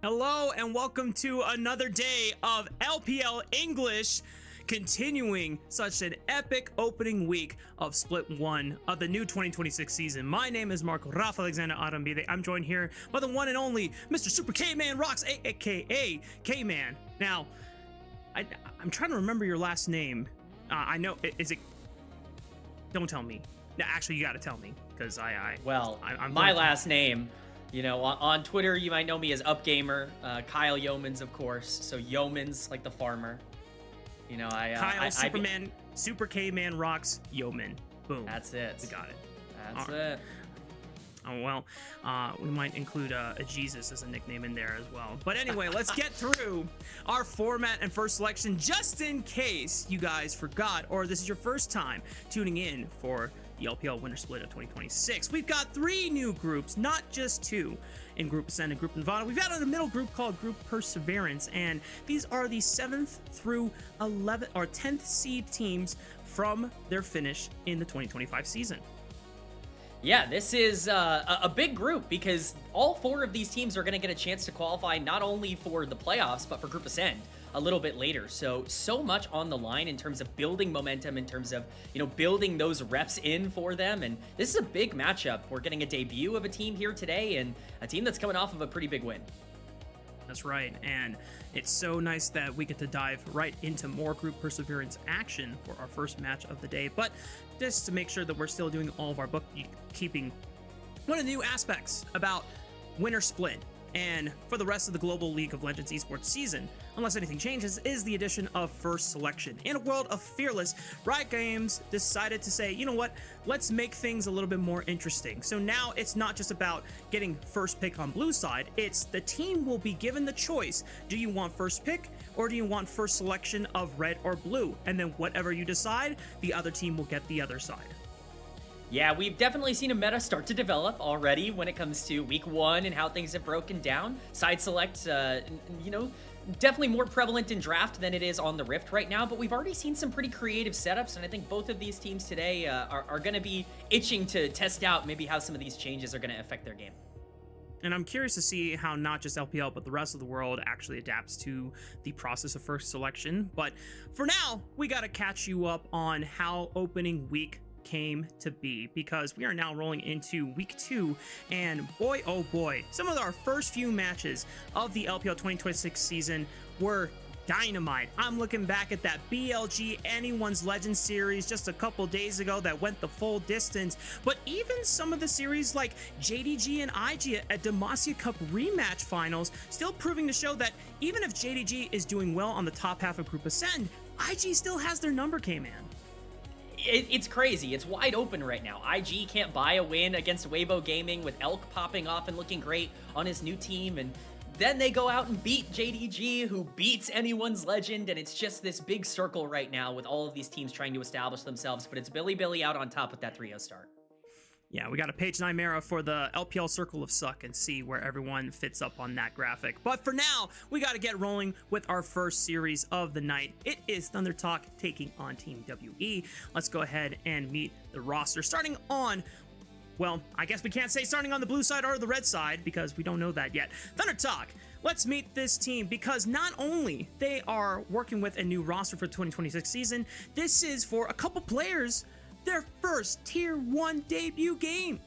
Hello and welcome to another day of LPL English, continuing such an epic opening week of Split 1 of the new 2026 season. My name is Marco Rafa Alexander Arambide. I'm joined here by the one and only Mr. Super K-Man Rocks, aka K-Man. Now, I'm trying to remember your last name. I know, is it... Don't tell me. Actually, you gotta tell me, because I'm my last name... You know, on Twitter, you might know me as Upgamer, Kyle Yeomans, of course. So Yeomans, like the farmer. You know, Kyle, Superman, Super K-Man Rocks, Yeoman. Boom. That's it. We got it. That's it. Oh, well, we might include a Jesus as a nickname in there as well. But anyway, let's get through our format and first selection, just in case you guys forgot, or this is your first time tuning in for the LPL Winter Split of 2026. We've got 3 new groups, not just 2, in Group Ascend and Group Nevada. We've got a middle group called Group Perseverance, and these are the 7th through 11th or 10th seed teams from their finish in the 2025 season. Yeah, this is a big group because all 4 of these teams are going to get a chance to qualify not only for the playoffs, but for Group Ascend a little bit later. So much on the line in terms of building momentum, in terms of, you know, building those reps in for them. And this is a big matchup. We're getting a debut of a team here today and a team that's coming off of a pretty big win. That's right, and it's so nice that we get to dive right into more Group Perseverance action for our first match of the day. But just to make sure that we're still doing all of our bookkeeping, one of the new aspects about Winter Split and for the rest of the Global League of Legends esports season, unless anything changes, is the addition of first selection. In a world of Fearless, Riot Games decided to say, you know what, let's make things a little bit more interesting. So now it's not just about getting first pick on blue side, it's the team will be given the choice. Do you want first pick or do you want first selection of red or blue? And then whatever you decide, the other team will get the other side. Yeah, we've definitely seen a meta start to develop already when it comes to week 1 and how things have broken down. Side select, you know, definitely more prevalent in draft than it is on the Rift right now, but we've already seen some pretty creative setups, and I think both of these teams today are going to be itching to test out maybe how some of these changes are going to affect their game. And I'm curious to see how not just LPL, but the rest of the world actually adapts to the process of first selection. But for now, we got to catch you up on how opening week came to be, because we are now rolling into week 2, and boy oh boy, some of our first few matches of the LPL 2026 season were dynamite. I'm looking back at that BLG Anyone's Legend series just a couple days ago that went the full distance, but even some of the series like JDG and IG at Demacia Cup rematch finals still proving to show that even if JDG is doing well on the top half of Group Ascend, IG still has their number, K-Man. It's crazy. It's wide open right now. IG can't buy a win against Weibo Gaming with Elk popping off and looking great on his new team, and then they go out and beat JDG, who beats Anyone's Legend, and it's just this big circle right now with all of these teams trying to establish themselves, but it's Billy out on top with that 3-0 start. Yeah, we got a page 9 mirror for the LPL Circle of Suck and see where everyone fits up on that graphic. But for now, we got to get rolling with our first series of the night. It is Thunder Talk taking on Team WE. Let's go ahead and meet the roster. Starting on, well, I guess we can't say starting on the blue side or the red side because we don't know that yet. Thunder Talk, let's meet this team because not only they are working with a new roster for the 2026 season, this is for a couple players their first Tier 1 debut game.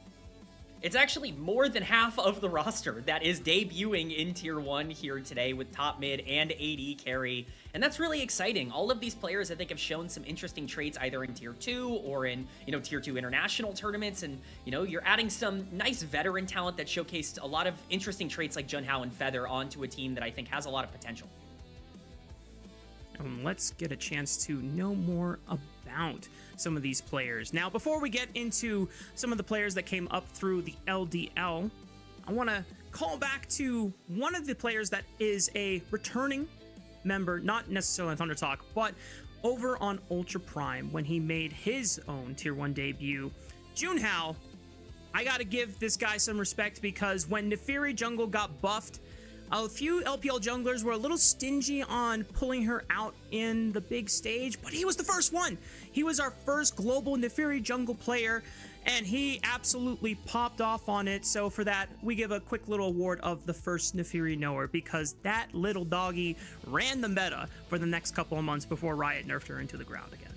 It's actually more than half of the roster that is debuting in Tier 1 here today with top mid and AD carry, and that's really exciting. All of these players, I think, have shown some interesting traits either in Tier 2 or in, you know, Tier 2 international tournaments, and, you know, you're adding some nice veteran talent that showcased a lot of interesting traits like Junhao and Feather onto a team that I think has a lot of potential. Let's get a chance to know more about some of these players. Now, before we get into some of the players that came up through the LDL, I want to call back to one of the players that is a returning member, not necessarily on Thunder Talk, but over on Ultra Prime when he made his own Tier 1 debut. Junhao, I got to give this guy some respect because when Nefiri Jungle got buffed, a few LPL junglers were a little stingy on pulling her out in the big stage, but he was the first one. He was our first global Nefiri jungle player. and he absolutely popped off on it. So for that, we give a quick little award of the first Naafiri knower, because that little doggy ran the meta for the next couple of months before Riot nerfed her into the ground again.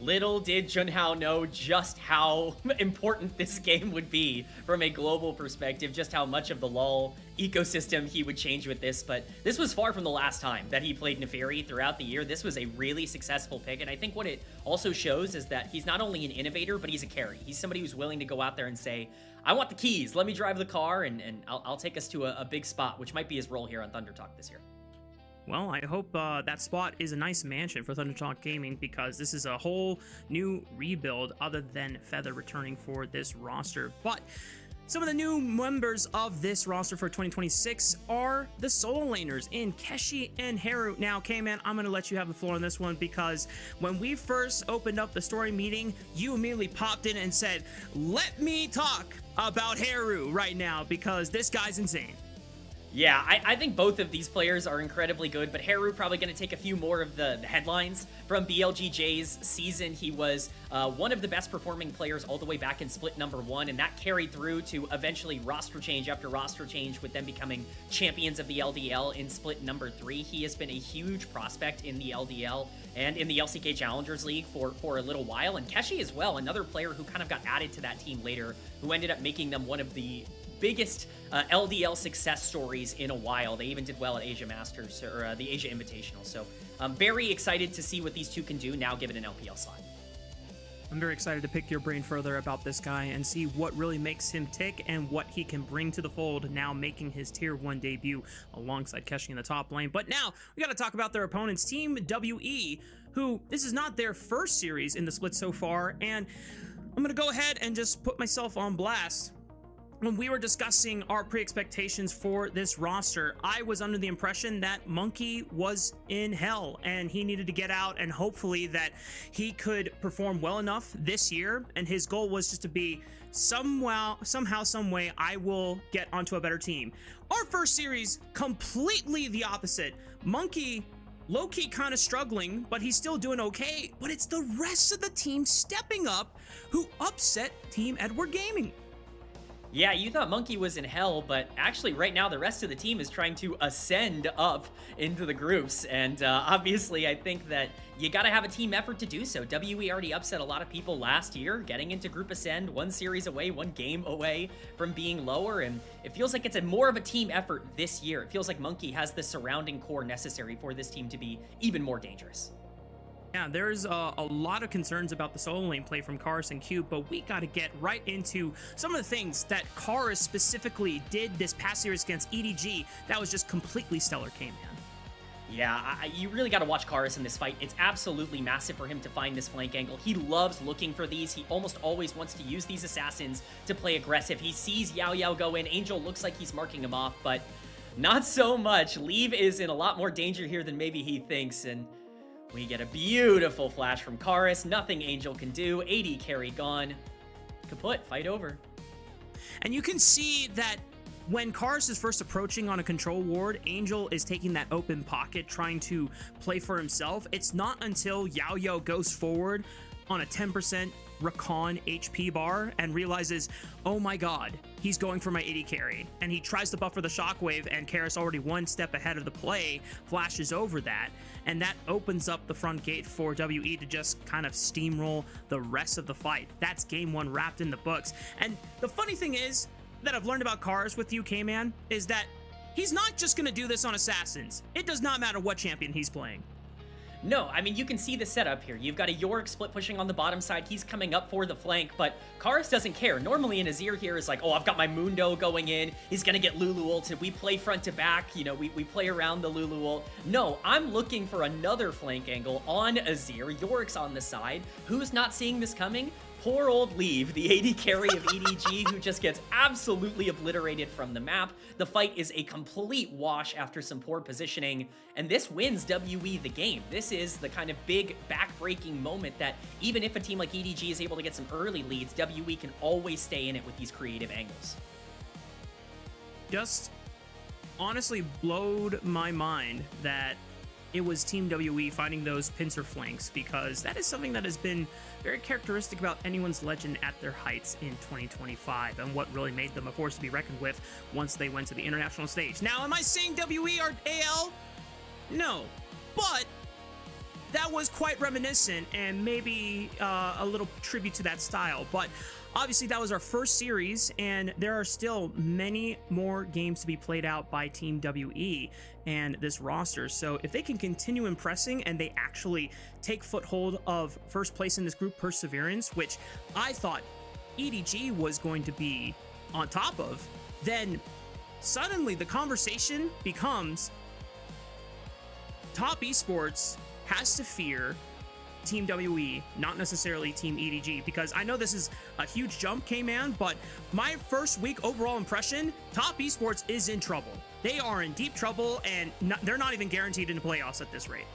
Little did Junhao know just how important this game would be from a global perspective, just how much of the LoL ecosystem he would change with this. But this was far from the last time that he played Naafiri throughout the year. This was a really successful pick, and I think what it also shows is that he's not only an innovator, but he's a carry. He's somebody who's willing to go out there and say, I want the keys, let me drive the car, and I'll take us to a big spot, which might be his role here on Thunder Talk this year. Well, I hope that spot is a nice mansion for Thunder Talk Gaming, because this is a whole new rebuild other than Feather returning for this roster. But some of the new members of this roster for 2026 are the solo laners in Keshi and Haru. Now, K-Man, I'm going to let you have the floor on this one, because when we first opened up the story meeting, you immediately popped in and said, let me talk about Haru right now, because this guy's insane. Yeah, I think both of these players are incredibly good, but Haru probably going to take a few more of the headlines from BLGJ's season. He was one of the best performing players all the way back in Split #1, and that carried through to eventually roster change after roster change, with them becoming champions of the LDL in Split #3. He has been a huge prospect in the LDL and in the LCK Challengers League for a little while, and Keshi as well, another player who kind of got added to that team later, who ended up making them one of the biggest LDL success stories in a while. They even did well at Asia Masters, or the Asia Invitational. So I'm very excited to see what these two can do now, given an LPL slot. I'm very excited to pick your brain further about this guy and see what really makes him tick and what he can bring to the fold, now making his Tier 1 debut alongside Keshi in the top lane. But now we got to talk about their opponents, Team WE, who this is not their first series in the split so far, and I'm going to go ahead and just put myself on blast. When we were discussing our pre-expectations for this roster, I was under the impression that Monkey was in hell and he needed to get out, and hopefully that he could perform well enough this year, and his goal was just to be somehow, some way, I will get onto a better team. Our first series, completely the opposite. Monkey low-key kind of struggling, but he's still doing okay, but it's the rest of the team stepping up who upset Team Edward Gaming. Yeah, you thought Monkey was in hell, but actually right now the rest of the team is trying to ascend up into the groups, and obviously I think that you gotta have a team effort to do so. WE already upset a lot of people last year, getting into Group Ascend, one series away, one game away from being lower, and it feels like it's more of a team effort this year. It feels like Monkey has the surrounding core necessary for this team to be even more dangerous. Yeah, there's a lot of concerns about the solo lane play from Karis and Cube, but we got to get right into some of the things that Karis specifically did this past series against EDG that was just completely stellar, K-Man. Yeah, you really got to watch Karis in this fight. It's absolutely massive for him to find this flank angle. He loves looking for these. He almost always wants to use these assassins to play aggressive. He sees Yao Yao go in. Angel looks like he's marking him off, but not so much. Leave is in a lot more danger here than maybe he thinks, and we get a beautiful flash from Karis. Nothing Angel can do. AD carry gone. Kaput, fight over. And you can see that when Karis is first approaching on a control ward, Angel is taking that open pocket, trying to play for himself. It's not until Yao Yao goes forward on a 10% Recon HP bar and realizes, oh my god, he's going for my AD carry, and he tries to buffer the shockwave, and Karis, already one step ahead of the play, flashes over that, and that opens up the front gate for WE to just kind of steamroll the rest of the fight. That's game one wrapped in the books. And the funny thing is that I've learned about Karis with you, K-Man, is that he's not just going to do this on assassins. It does not matter what champion he's playing. No, I mean, you can see the setup here. You've got a Yorick split pushing on the bottom side. He's coming up for the flank, but Karis doesn't care. Normally, an Azir here is like, oh, I've got my Mundo going in. He's going to get Lulu ulted. We play front to back. You know, we play around the Lulu ult. No, I'm looking for another flank angle on Azir. Yorick's on the side. Who's not seeing this coming? Poor old Leave, the AD carry of EDG, who just gets absolutely obliterated from the map. The fight is a complete wash after some poor positioning, and this wins WE the game. This is the kind of big back-breaking moment that even if a team like EDG is able to get some early leads, WE can always stay in it with these creative angles. Just honestly blowed my mind that it was Team WE finding those pincer flanks, because that is something that has been very characteristic about anyone's legend at their heights in 2025, and what really made them a force to be reckoned with once they went to the international stage. Now, am I saying WE are AL? No, but that was quite reminiscent and maybe a little tribute to that style. But obviously that was our first series, and there are still many more games to be played out by Team WE and this roster. So if they can continue impressing and they actually take foothold of first place in this group perseverance, which I thought EDG was going to be on top of, then suddenly the conversation becomes top esports has to fear Team WE, not necessarily Team EDG, because I know this is a huge jump, K-Man, but my first week overall impression, top esports is in trouble. They are in deep trouble, and they're not even guaranteed in the playoffs at this rate.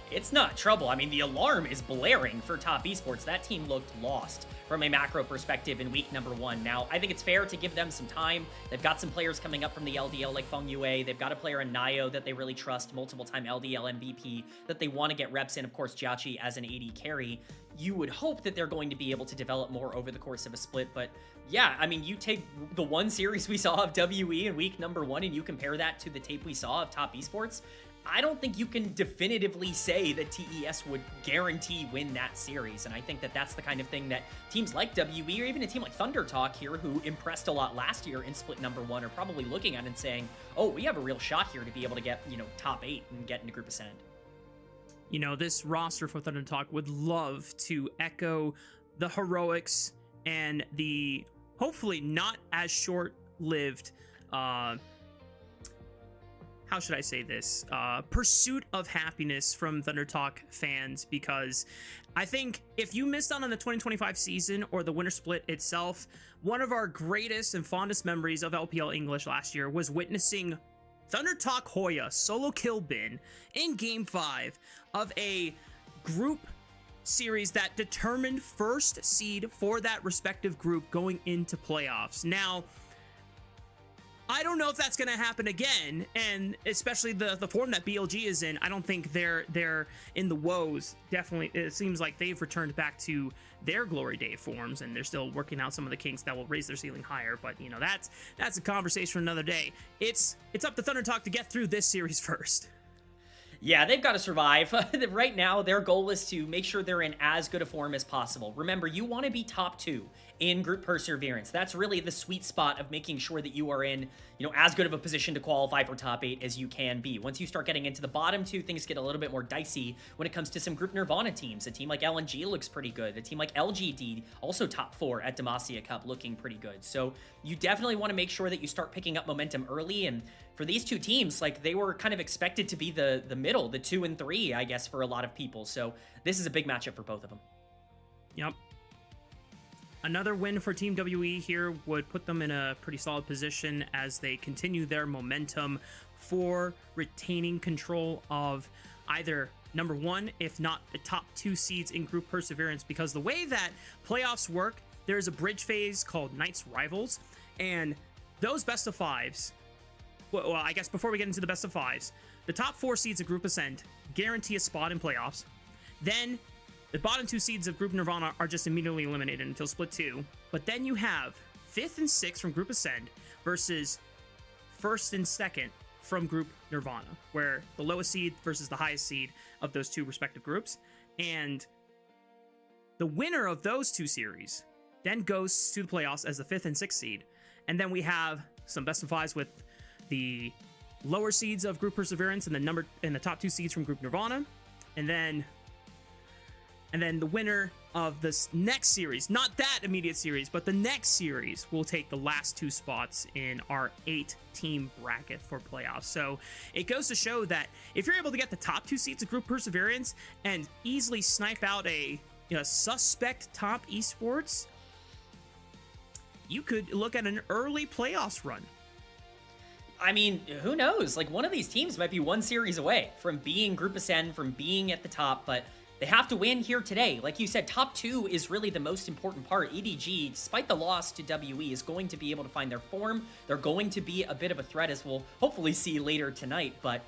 It's not trouble. I mean, the alarm is blaring for top esports. That team looked lost from a macro perspective in week number 1. Now, I think it's fair to give them some time. They've got some players coming up from the LDL like Feng Yue. They've got a player in Nio that they really trust, multiple-time LDL MVP that they want to get reps in. Of course, Jiachi as an AD carry. You would hope that they're going to be able to develop more over the course of a split, but yeah, I mean, you take the one series we saw of WE in week number 1 and you compare that to the tape we saw of top esports, I don't think you can definitively say that TES would guarantee win that series. And I think that that's the kind of thing that teams like WE, or even a team like Thunder Talk here, who impressed a lot last year in split number 1, are probably looking at and saying, oh, we have a real shot here to be able to get, top 8 and get into Group Ascend. This roster for Thunder Talk would love to echo the heroics and the hopefully not as short-lived how should I say this? Pursuit of happiness from Thunder Talk fans, because I think if you missed out on the 2025 season or the winter split itself, one of our greatest and fondest memories of LPL English last year was witnessing Thunder Talk Hoya solo kill Bin in Game 5 of a group series that determined first seed for that respective group going into playoffs. Now, I don't know if that's going to happen again, and especially the form that BLG is in, I don't think they're in the woes. Definitely, it seems like they've returned back to their glory day forms, and they're still working out some of the kinks that will raise their ceiling higher. But that's a conversation for another day. It's up to Thunder Talk to get through this series first. Yeah, they've got to survive. Right now, their goal is to make sure they're in as good a form as possible. Remember, you want to be top 2 in group perseverance. That's really the sweet spot of making sure that you are in, as good of a position to qualify for top 8 as you can be. Once you start getting into the bottom 2, things get a little bit more dicey when it comes to some group Nirvana teams. A team like LNG looks pretty good. A team like LGD, also top 4 at Demacia Cup, looking pretty good. So you definitely want to make sure that you start picking up momentum early. And for these two teams, they were kind of expected to be the middle, the 2 and 3, I guess, for a lot of people. So this is a big matchup for both of them. Yep. Another win for Team WE here would put them in a pretty solid position as they continue their momentum for retaining control of either number 1, if not the top 2 seeds in group perseverance, because the way that playoffs work, there's a bridge phase called Knights Rivals, and those best of 5s, well, I guess before we get into the best of 5s, the top 4 seeds of Group Ascend guarantee a spot in playoffs. Then the bottom 2 seeds of Group Nirvana are just immediately eliminated until Split 2. But then you have 5th and 6th from Group Ascend versus 1st and 2nd from Group Nirvana, where the lowest seed versus the highest seed of those 2 respective groups. And the winner of those 2 series then goes to the playoffs as the 5th and 6th seed. And then we have some best of 5s with the lower seeds of Group Perseverance and the top 2 seeds from Group Nirvana. And then the winner of this next series, not that immediate series, but the next series, will take the last 2 spots in our 8-team bracket for playoffs. So it goes to show that if you're able to get the top 2 seeds of Group Perseverance and easily snipe out a suspect top esports, you could look at an early playoffs run. I mean, who knows? One of these teams might be 1 series away from being Group Ascend, from being at the top, but They have to win here today. Like you said, top 2 is really the most important part. EDG, despite the loss to WE, is going to be able to find their form. They're going to be a bit of a threat, as we'll hopefully see later tonight. But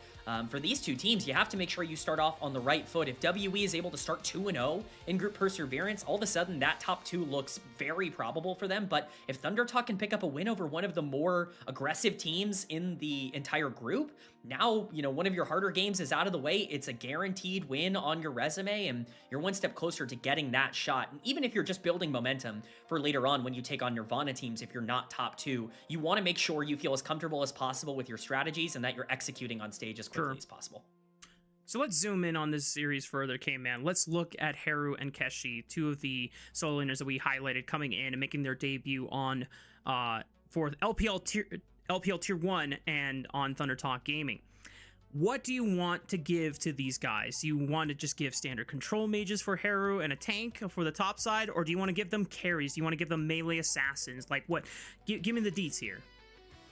for these two teams, you have to make sure you start off on the right foot. If WE is able to start 2-0 in Group Perseverance, all of a sudden that top 2 looks very probable for them. But if ThunderTalk can pick up a win over one of the more aggressive teams in the entire group, now, you know, one of your harder games is out of the way. It's a guaranteed win on your resume, and you're one step closer to getting that shot. And even if you're just building momentum for later on when you take on Nirvana teams, if you're not top 2, you want to make sure you feel as comfortable as possible with your strategies and that you're executing on stage as quickly as possible. So let's zoom in on this series further, K-Man. Let's look at Haru and Keshi, two of the solo laners that we highlighted coming in and making their debut on for LPL Tier 1 and on ThunderTalk Gaming. What do you want to give to these guys? Do you want to just give standard control mages for Haru and a tank for the top side? Or do you want to give them carries? Do you want to give them melee assassins? Like what? Give me the deets here.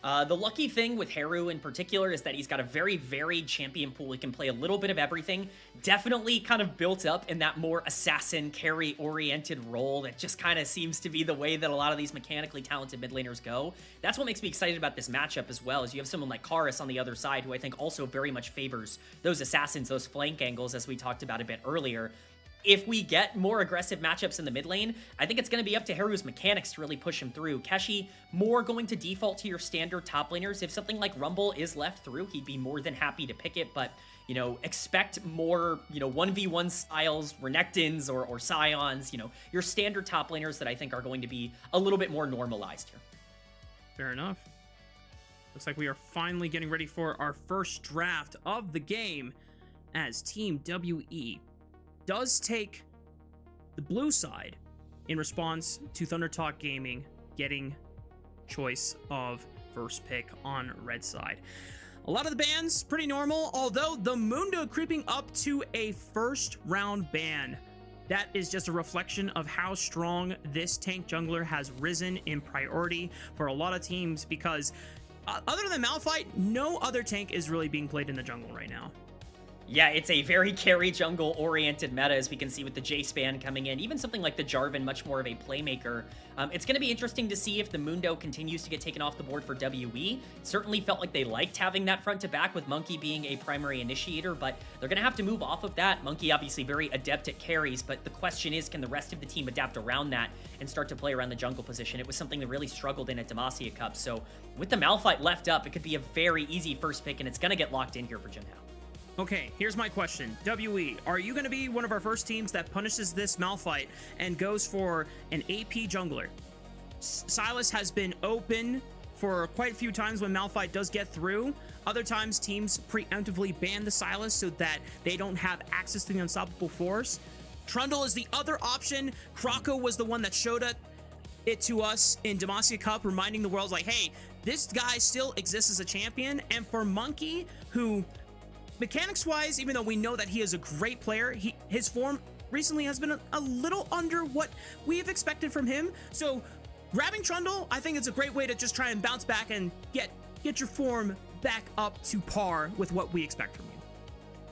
The lucky thing with Haru in particular is that he's got a very varied champion pool. He can play a little bit of everything. Definitely kind of built up in that more assassin carry-oriented role that just kind of seems to be the way that a lot of these mechanically talented mid laners go. That's what makes me excited about this matchup as well, is you have someone like Karis on the other side who I think also very much favors those assassins, those flank angles, as we talked about a bit earlier. If we get more aggressive matchups in the mid lane, I think it's going to be up to Haru's mechanics to really push him through. Keshi, more going to default to your standard top laners. If something like Rumble is left through, he'd be more than happy to pick it, but, you know, expect more, you know, 1v1 styles, Renekton's or Scions, you know, your standard top laners that I think are going to be a little bit more normalized here. Fair enough. Looks like we are finally getting ready for our first draft of the game as Team WE does take the blue side in response to ThunderTalk Gaming getting choice of first pick on red side. A lot of the bans pretty normal, although the Mundo creeping up to a first round ban. That is just a reflection of how strong this tank jungler has risen in priority for a lot of teams, because other than Malphite, no other tank is really being played in the jungle right now. Yeah, it's a very carry jungle oriented meta, as we can see with the J-Span coming in. Even something like the Jarvan, much more of a playmaker. It's going to be interesting to see if the Mundo continues to get taken off the board for WE. Certainly felt like they liked having that front to back with Monkey being a primary initiator, but they're going to have to move off of that. Monkey obviously very adept at carries, but the question is, can the rest of the team adapt around that and start to play around the jungle position? It was something that really struggled in at Demacia Cup, so with the Malphite left up, it could be a very easy first pick, and it's going to get locked in here for Jinhao. Okay, here's my question. WE, are you going to be one of our first teams that punishes this Malphite and goes for an AP jungler? Sylas has been open for quite a few times when Malphite does get through. Other times, teams preemptively ban the Sylas so that they don't have access to the unstoppable force. Trundle is the other option. Krako was the one that showed it to us in Demacia Cup, reminding the world, like, hey, this guy still exists as a champion. And for Monkey, who mechanics-wise, even though we know that he is a great player, his form recently has been a little under what we have expected from him. So grabbing Trundle, I think it's a great way to just try and bounce back and get your form back up to par with what we expect from you.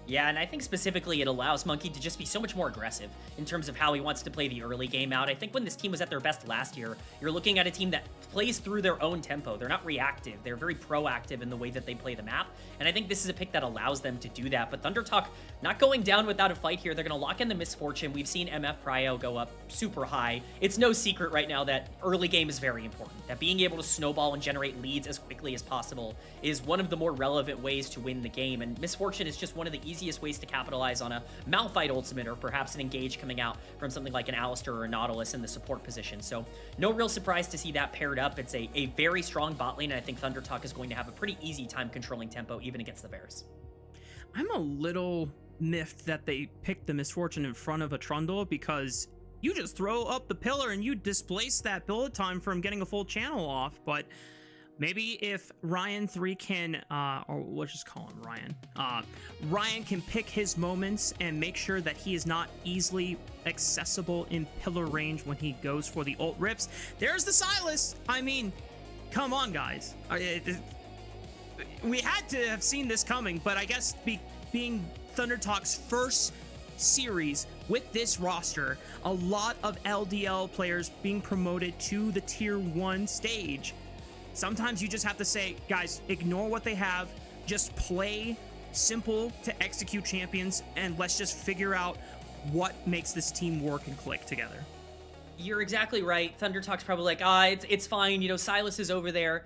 Yeah, and I think specifically it allows Monkey to just be so much more aggressive in terms of how he wants to play the early game out. I think when this team was at their best last year, you're looking at a team that plays through their own tempo. They're not reactive. They're very proactive in the way that they play the map, and I think this is a pick that allows them to do that. But ThunderTalk not going down without a fight here. They're going to lock in the Misfortune. We've seen MF Prio go up super high. It's no secret right now that early game is very important, that being able to snowball and generate leads as quickly as possible is one of the more relevant ways to win the game, and Misfortune is just one of the easiest ways to capitalize on a Malphite ultimate, or perhaps an engage coming out from something like an Alistar or a Nautilus in the support position. So no real surprise to see that paired up. It's a very strong bot lane, and I think ThunderTalk is going to have a pretty easy time controlling tempo even against the Bears. I'm a little miffed that they picked the Misfortune in front of a Trundle, because you just throw up the pillar and you displace that bullet time from getting a full channel off. But maybe if Ryan 3 can, or let's just call him Ryan, Ryan can pick his moments and make sure that he is not easily accessible in pillar range when he goes for the ult rips. There's the Sylas. I mean, come on, guys. We had to have seen this coming, but I guess being ThunderTalk's first series with this roster, a lot of LDL players being promoted to the tier 1 stage. Sometimes you just have to say, guys, ignore what they have, just play simple to execute champions, and let's just figure out what makes this team work and click together. You're exactly right. Thunder Talk's probably like, it's fine, you know, Silas is over there.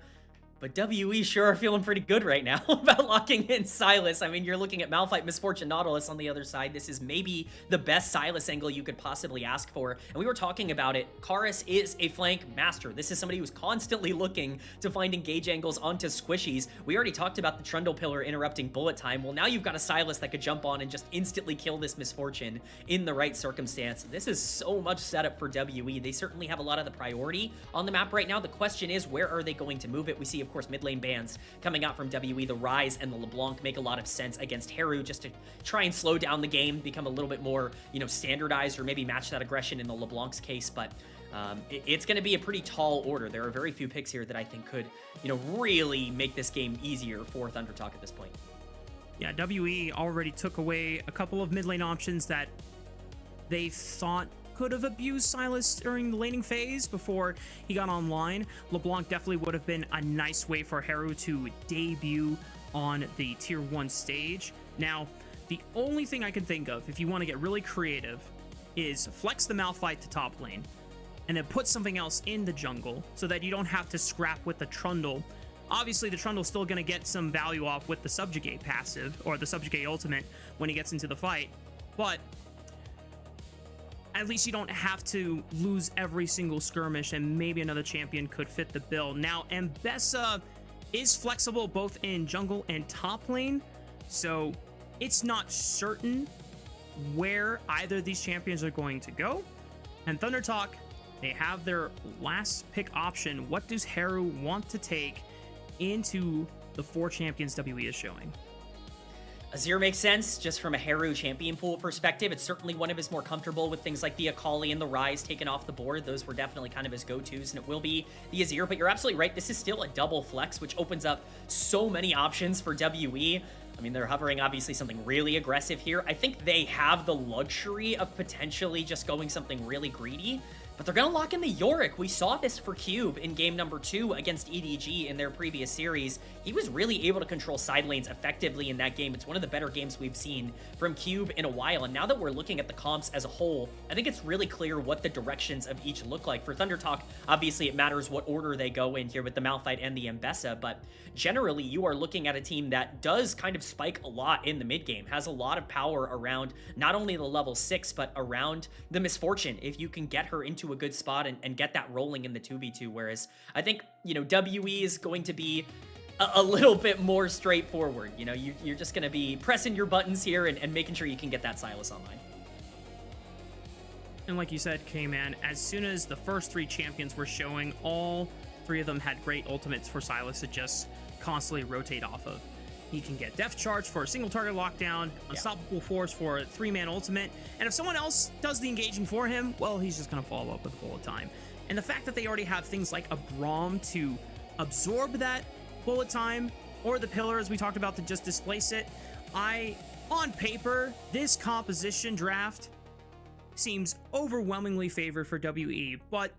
But WE sure are feeling pretty good right now about locking in Silas. I mean, you're looking at Malphite, Misfortune, Nautilus on the other side. This is maybe the best Silas angle you could possibly ask for. And we were talking about it. Karis is a flank master. This is somebody who's constantly looking to find engage angles onto squishies. We already talked about the Trundle Pillar interrupting bullet time. Well, now you've got a Silas that could jump on and just instantly kill this Misfortune in the right circumstance. This is so much setup for WE. They certainly have a lot of the priority on the map right now. The question is, where are they going to move it? We see, of course, mid lane bans coming out from WE. The Rise and the LeBlanc make a lot of sense against Heru, just to try and slow down the game, become a little bit more, you know, standardized, or maybe match that aggression in the LeBlanc's case. But it's going to be a pretty tall order. There are very few picks here that I think could, you know, really make this game easier for Thunder Talk at this point. Yeah, WE already took away a couple of mid lane options that they thought could have abused Silas during the laning phase before he got online. LeBlanc definitely would have been a nice way for Heru to debut on the tier 1 stage. Now, the only thing I can think of, if you want to get really creative, is flex the Malphite to top lane and then put something else in the jungle so that you don't have to scrap with the Trundle. Obviously, the Trundle's still going to get some value off with the Subjugate passive, or the Subjugate ultimate, when he gets into the fight, but at least you don't have to lose every single skirmish, and maybe another champion could fit the bill. Now, Mbessa is flexible both in jungle and top lane, so it's not certain where either of these champions are going to go. And Thunder Talk, they have their last pick option. What does Heru want to take into the 4 champions WE is showing? Azir makes sense just from a Heru champion pool perspective. It's certainly one of his more comfortable, with things like the Akali and the Rise taken off the board. Those were definitely kind of his go-tos, and it will be the Azir. But you're absolutely right. This is still a double flex, which opens up so many options for WE. I mean, they're hovering obviously something really aggressive here. I think they have the luxury of potentially just going something really greedy, but they're going to lock in the Yorick. We saw this for Cube in game number 2 against EDG in their previous series. He was really able to control side lanes effectively in that game. It's one of the better games we've seen from Cube in a while. And now that we're looking at the comps as a whole, I think it's really clear what the directions of each look like. For Thunder Talk, obviously it matters what order they go in here with the Malphite and the Mbessa, but generally you are looking at a team that does kind of spike a lot in the mid game, has a lot of power around not only the level 6, but around the Misfortune, if you can get her into a good spot and get that rolling in the 2v2. Whereas I think, you know, WE is going to be a little bit more straightforward. You know, you're just going to be pressing your buttons here and making sure you can get that Silas online. And like you said, K-Man, as soon as the first 3 champions were showing, all 3 of them had great ultimates for Silas to just constantly rotate off of. He can get Death Charge for a single target lockdown, Unstoppable Force for a 3-man ultimate, and if someone else does the engaging for him, well, he's just going to follow up with bullet time. And the fact that they already have things like a Braum to absorb that bullet time, or the Pillar, as we talked about, to just displace it, on paper, this composition draft seems overwhelmingly favored for WE, but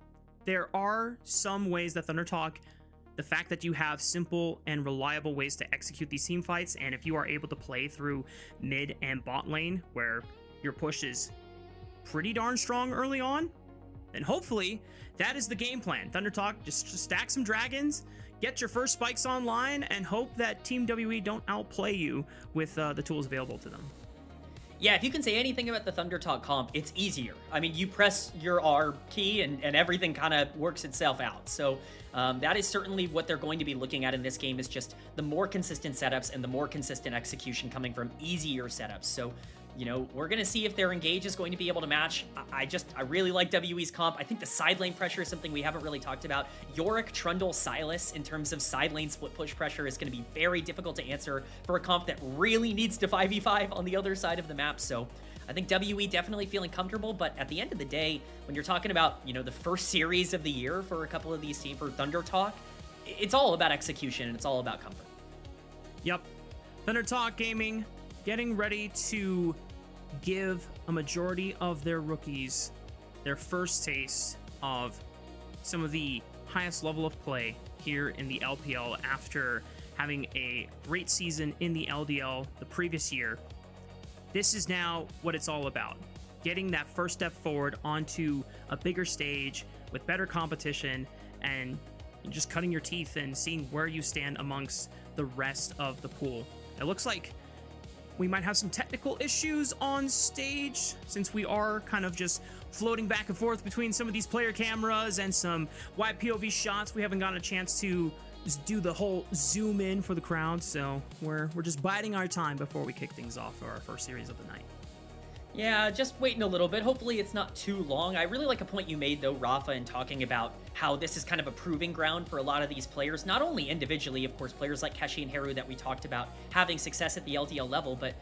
there are some ways that Thunder Talk, the fact that you have simple and reliable ways to execute these team fights, and if you are able to play through mid and bot lane where your push is pretty darn strong early on, then hopefully that is the game plan. Thunder Talk, just stack some dragons, get your first spikes online, and hope that Team WE don't outplay you with the tools available to them. Yeah, if you can say anything about the Thunder Talk comp, it's easier. I mean, you press your R key and everything kind of works itself out. So that is certainly what they're going to be looking at in this game, is just the more consistent setups and the more consistent execution coming from easier setups. So, you know, we're going to see if their engage is going to be able to match. I really like WE's comp. I think the side lane pressure is something we haven't really talked about. Yorick, Trundle, Silas, in terms of side lane split push pressure, is going to be very difficult to answer for a comp that really needs to 5v5 on the other side of the map. So I think WE definitely feeling comfortable, but at the end of the day, when you're talking about, you know, the first series of the year for a couple of these teams, for Thunder Talk, it's all about execution and it's all about comfort. Yep. Thunder Talk Gaming getting ready to give a majority of their rookies their first taste of some of the highest level of play here in the LPL after having a great season in the LDL the previous year. This is now what it's all about. Getting that first step forward onto a bigger stage with better competition and just cutting your teeth and seeing where you stand amongst the rest of the pool. It looks like we might have some technical issues on stage since we are kind of just floating back and forth between some of these player cameras and some wide POV shots. We haven't gotten a chance to just do the whole zoom in for the crowd, so we're just biding our time before we kick things off for our first series of the night. Yeah, just waiting a little bit. Hopefully it's not too long. I really like a point you made, though, Rafa, in talking about how this is kind of a proving ground for a lot of these players, not only individually, of course, players like Keshi and Haru that we talked about having success at the LDL level, but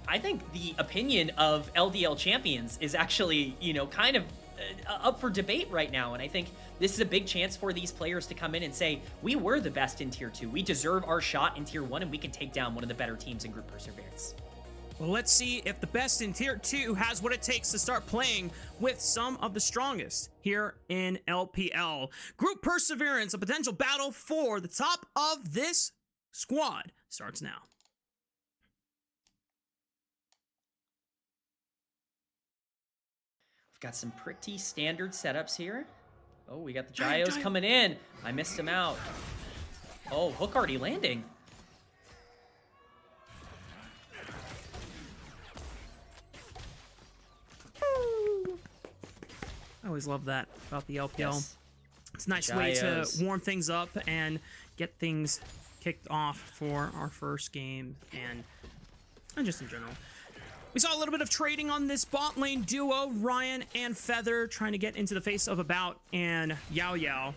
I think the opinion of LDL champions is actually, you know, kind of up for debate right now. And I think this is a big chance for these players to come in and say, we were the best in Tier 2. We deserve our shot in Tier 1, and we can take down one of the better teams in Group Perseverance. Well, let's see if the best in Tier 2 has what it takes to start playing with some of the strongest here in LPL. Group Perseverance, a potential battle for the top of this squad, starts now. We've got some pretty standard setups here. Oh, we got the Gyos coming in. I missed him out. Oh, hook already landing. I always love that about the LPL. Yes. It's a nice way to warm things up and get things kicked off for our first game and just in general. We saw a little bit of trading on this bot lane duo, Ryan and Feather trying to get into the face of About and Yao Yao.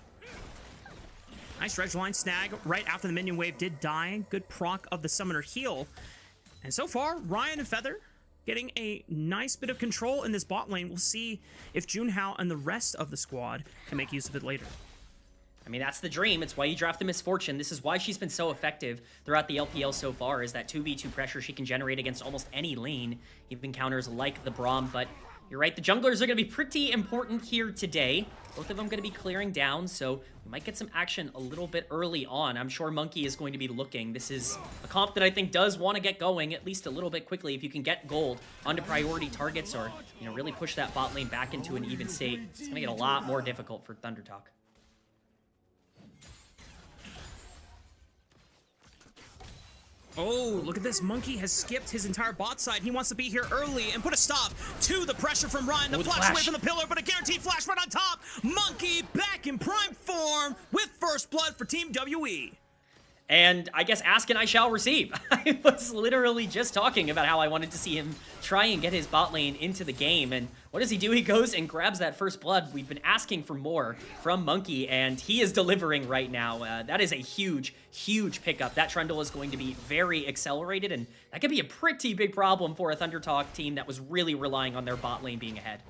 Nice dredge line snag right after the minion wave did die. Good proc of the summoner heal. And so far, Ryan and Feather getting a nice bit of control in this bot lane. We'll see if Junhao and the rest of the squad can make use of it later. I mean, that's the dream. It's why you draft the Misfortune. This is why she's been so effective throughout the LPL so far, is that 2v2 pressure she can generate against almost any lane, even counters like the Braum. But you're right, the junglers are going to be pretty important here today. Both of them going to be clearing down, so we might get some action a little bit early on. I'm sure Monkey is going to be looking. This is a comp that I think does want to get going at least a little bit quickly. If you can get gold onto priority targets or, you know, really push that bot lane back into an even state, it's going to get a lot more difficult for Thunder Talk. Oh, look at this. Monkey has skipped his entire bot side. He wants to be here early and put a stop to the pressure from Ryan. The flash away from the pillar, but a guaranteed flash right on top. Monkey back in prime form with first blood for Team WE. And I guess ask and I shall receive. I was literally just talking about how I wanted to see him try and get his bot lane into the game. And what does he do? He goes and grabs that first blood. We've been asking for more from Monkey, and he is delivering right now. That is a huge, huge pickup. That Trundle is going to be very accelerated, and that could be a pretty big problem for a Thunder Talk team that was really relying on their bot lane being ahead.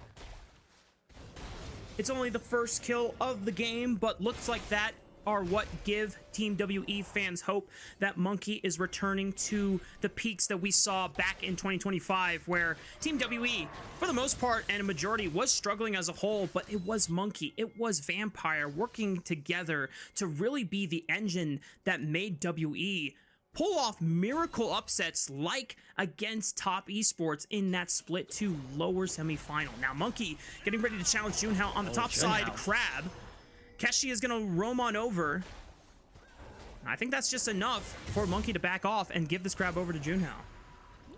It's only the first kill of the game, but looks like that are what give Team WE fans hope that Monkey is returning to the peaks that we saw back in 2025, where Team WE, for the most part and a majority, was struggling as a whole, but it was Monkey, it was Vampire working together to really be the engine that made WE pull off miracle upsets like against Top Esports in that Split 2 lower semifinal. Now Monkey getting ready to challenge Junhao on the top side. Crab. Keshi is going to roam on over. I think that's just enough for Monkey to back off and give this grab over to Junhao.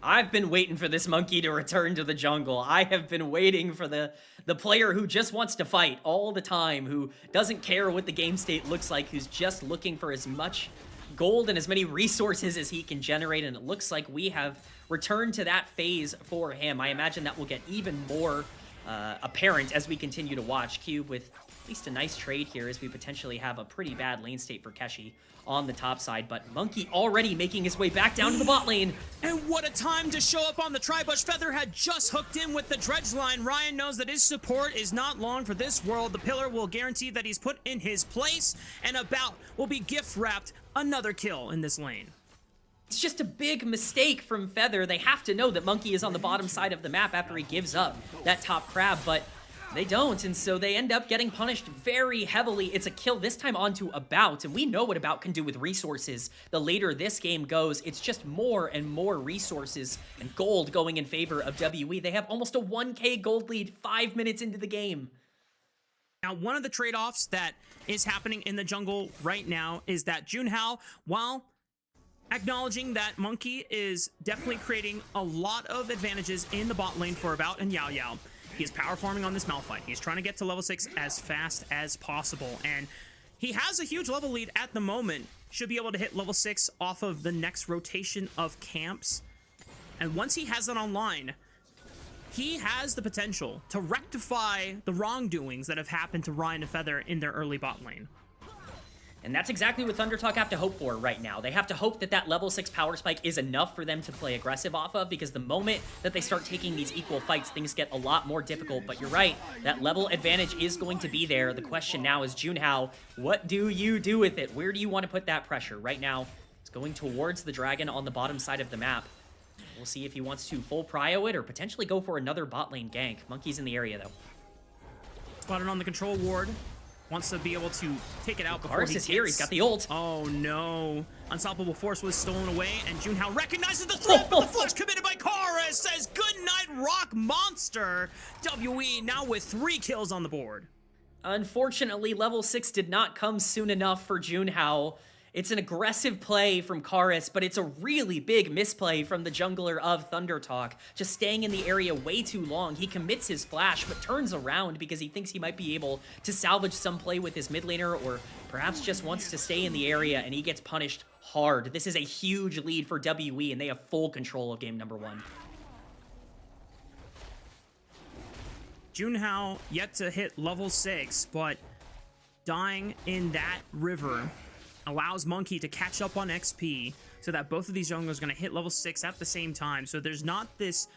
I've been waiting for this Monkey to return to the jungle. I have been waiting for the player who just wants to fight all the time, who doesn't care what the game state looks like, who's just looking for as much gold and as many resources as he can generate, and it looks like we have returned to that phase for him. I imagine that will get even more apparent as we continue to watch. Cube with at least a nice trade here, as we potentially have a pretty bad lane state for Keshi on the top side, but Monkey already making his way back down to the bot lane. And what a time to show up on the Tribush. Feather had just hooked in with the dredge line. Ryan knows that his support is not long for this world. The pillar will guarantee that he's put in his place, and About will be gift wrapped another kill in this lane. It's just a big mistake from Feather. They have to know that Monkey is on the bottom side of the map after he gives up that top crab, but they don't, and so they end up getting punished very heavily. It's a kill this time onto About, and we know what About can do with resources. The later this game goes, it's just more and more resources and gold going in favor of WE. They have almost a 1k gold lead 5 minutes into the game. Now, one of the trade-offs that is happening in the jungle right now is that Junhao, while acknowledging that Monkey is definitely creating a lot of advantages in the bot lane for About and Yao Yao, he is power farming on this Malphite. He's trying to get to level 6 as fast as possible, and he has a huge level lead at the moment. Should be able to hit level 6 off of the next rotation of camps, and once he has that online, he has the potential to rectify the wrongdoings that have happened to Ryan and Feather in their early bot lane. And that's exactly what ThunderTalk have to hope for right now. They have to hope that that level 6 power spike is enough for them to play aggressive off of, because the moment that they start taking these equal fights, things get a lot more difficult. But you're right, that level advantage is going to be there. The question now is, Junhao, what do you do with it? Where do you want to put that pressure? Right now, it's going towards the dragon on the bottom side of the map. We'll see if he wants to full prio it or potentially go for another bot lane gank. Monkey's in the area, though. Spotted on the control ward. Wants to be able to take it out before Kars is here. He's got the ult. Oh, no. Unstoppable Force was stolen away, and Junhao recognizes the threat, but the flush committed by Kara says, "Good night, Rock Monster." WE now with 3 kills on the board. Unfortunately, level 6 did not come soon enough for Junhao. It's an aggressive play from Karis, but it's a really big misplay from the jungler of ThunderTalk. Just staying in the area way too long. He commits his flash, but turns around because he thinks he might be able to salvage some play with his mid laner, or perhaps just wants to stay in the area, and he gets punished hard. This is a huge lead for WE, and they have full control of game number 1. Junhao yet to hit level 6, but dying in that river allows Monkey to catch up on XP so that both of these junglers are going to hit level 6 at the same time. So there's not this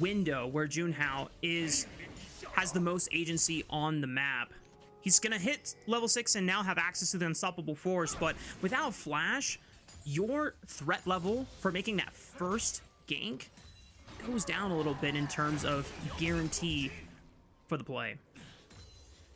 window where Junhao has the most agency on the map. He's going to hit level 6 and now have access to the Unstoppable Force, but without Flash, your threat level for making that first gank goes down a little bit in terms of guarantee for the play.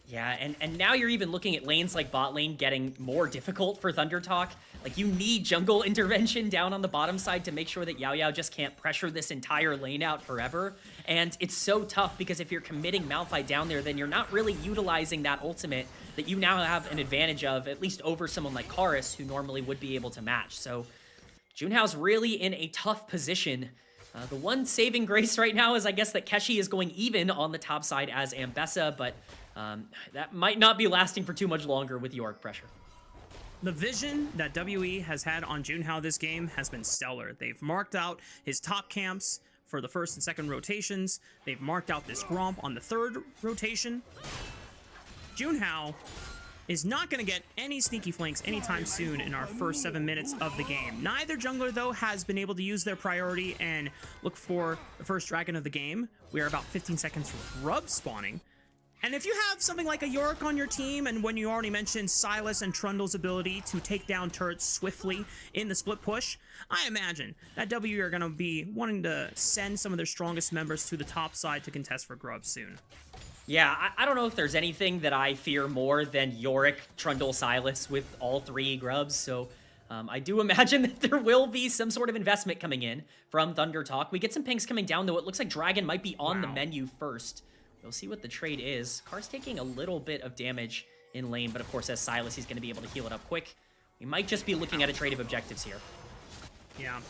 Yeah, and now you're even looking at lanes like bot lane getting more difficult for ThunderTalk. Like, you need jungle intervention down on the bottom side to make sure that Yao Yao just can't pressure this entire lane out forever. And it's so tough because if you're committing Malphite down there, then you're not really utilizing that ultimate that you now have an advantage of, at least over someone like Karis, who normally would be able to match. So Junhao's really in a tough position. The one saving grace right now is, I guess, that Keshi is going even on the top side as Ambessa, but that might not be lasting for too much longer with Yorick pressure. The vision that WE has had on Junhao this game has been stellar. They've marked out his top camps for the first and second rotations. They've marked out this Gromp on the third rotation. Junhao is not going to get any sneaky flanks anytime soon in our first 7 minutes of the game. Neither jungler, though, has been able to use their priority and look for the first dragon of the game. We are about 15 seconds from Grub spawning. And if you have something like a Yorick on your team, and when you already mentioned Silas and Trundle's ability to take down turrets swiftly in the split push, I imagine that W are going to be wanting to send some of their strongest members to the top side to contest for Grub soon. Yeah, I don't know if there's anything that I fear more than Yorick, Trundle, Silas with all 3 Grubs, so I do imagine that there will be some sort of investment coming in from ThunderTalk. We get some pings coming down, though. It looks like Dragon might be on the menu first. We'll see what the trade is. Kar's taking a little bit of damage in lane, but of course, as Silas, he's going to be able to heal it up quick. We might just be looking at a trade of objectives here. Yeah.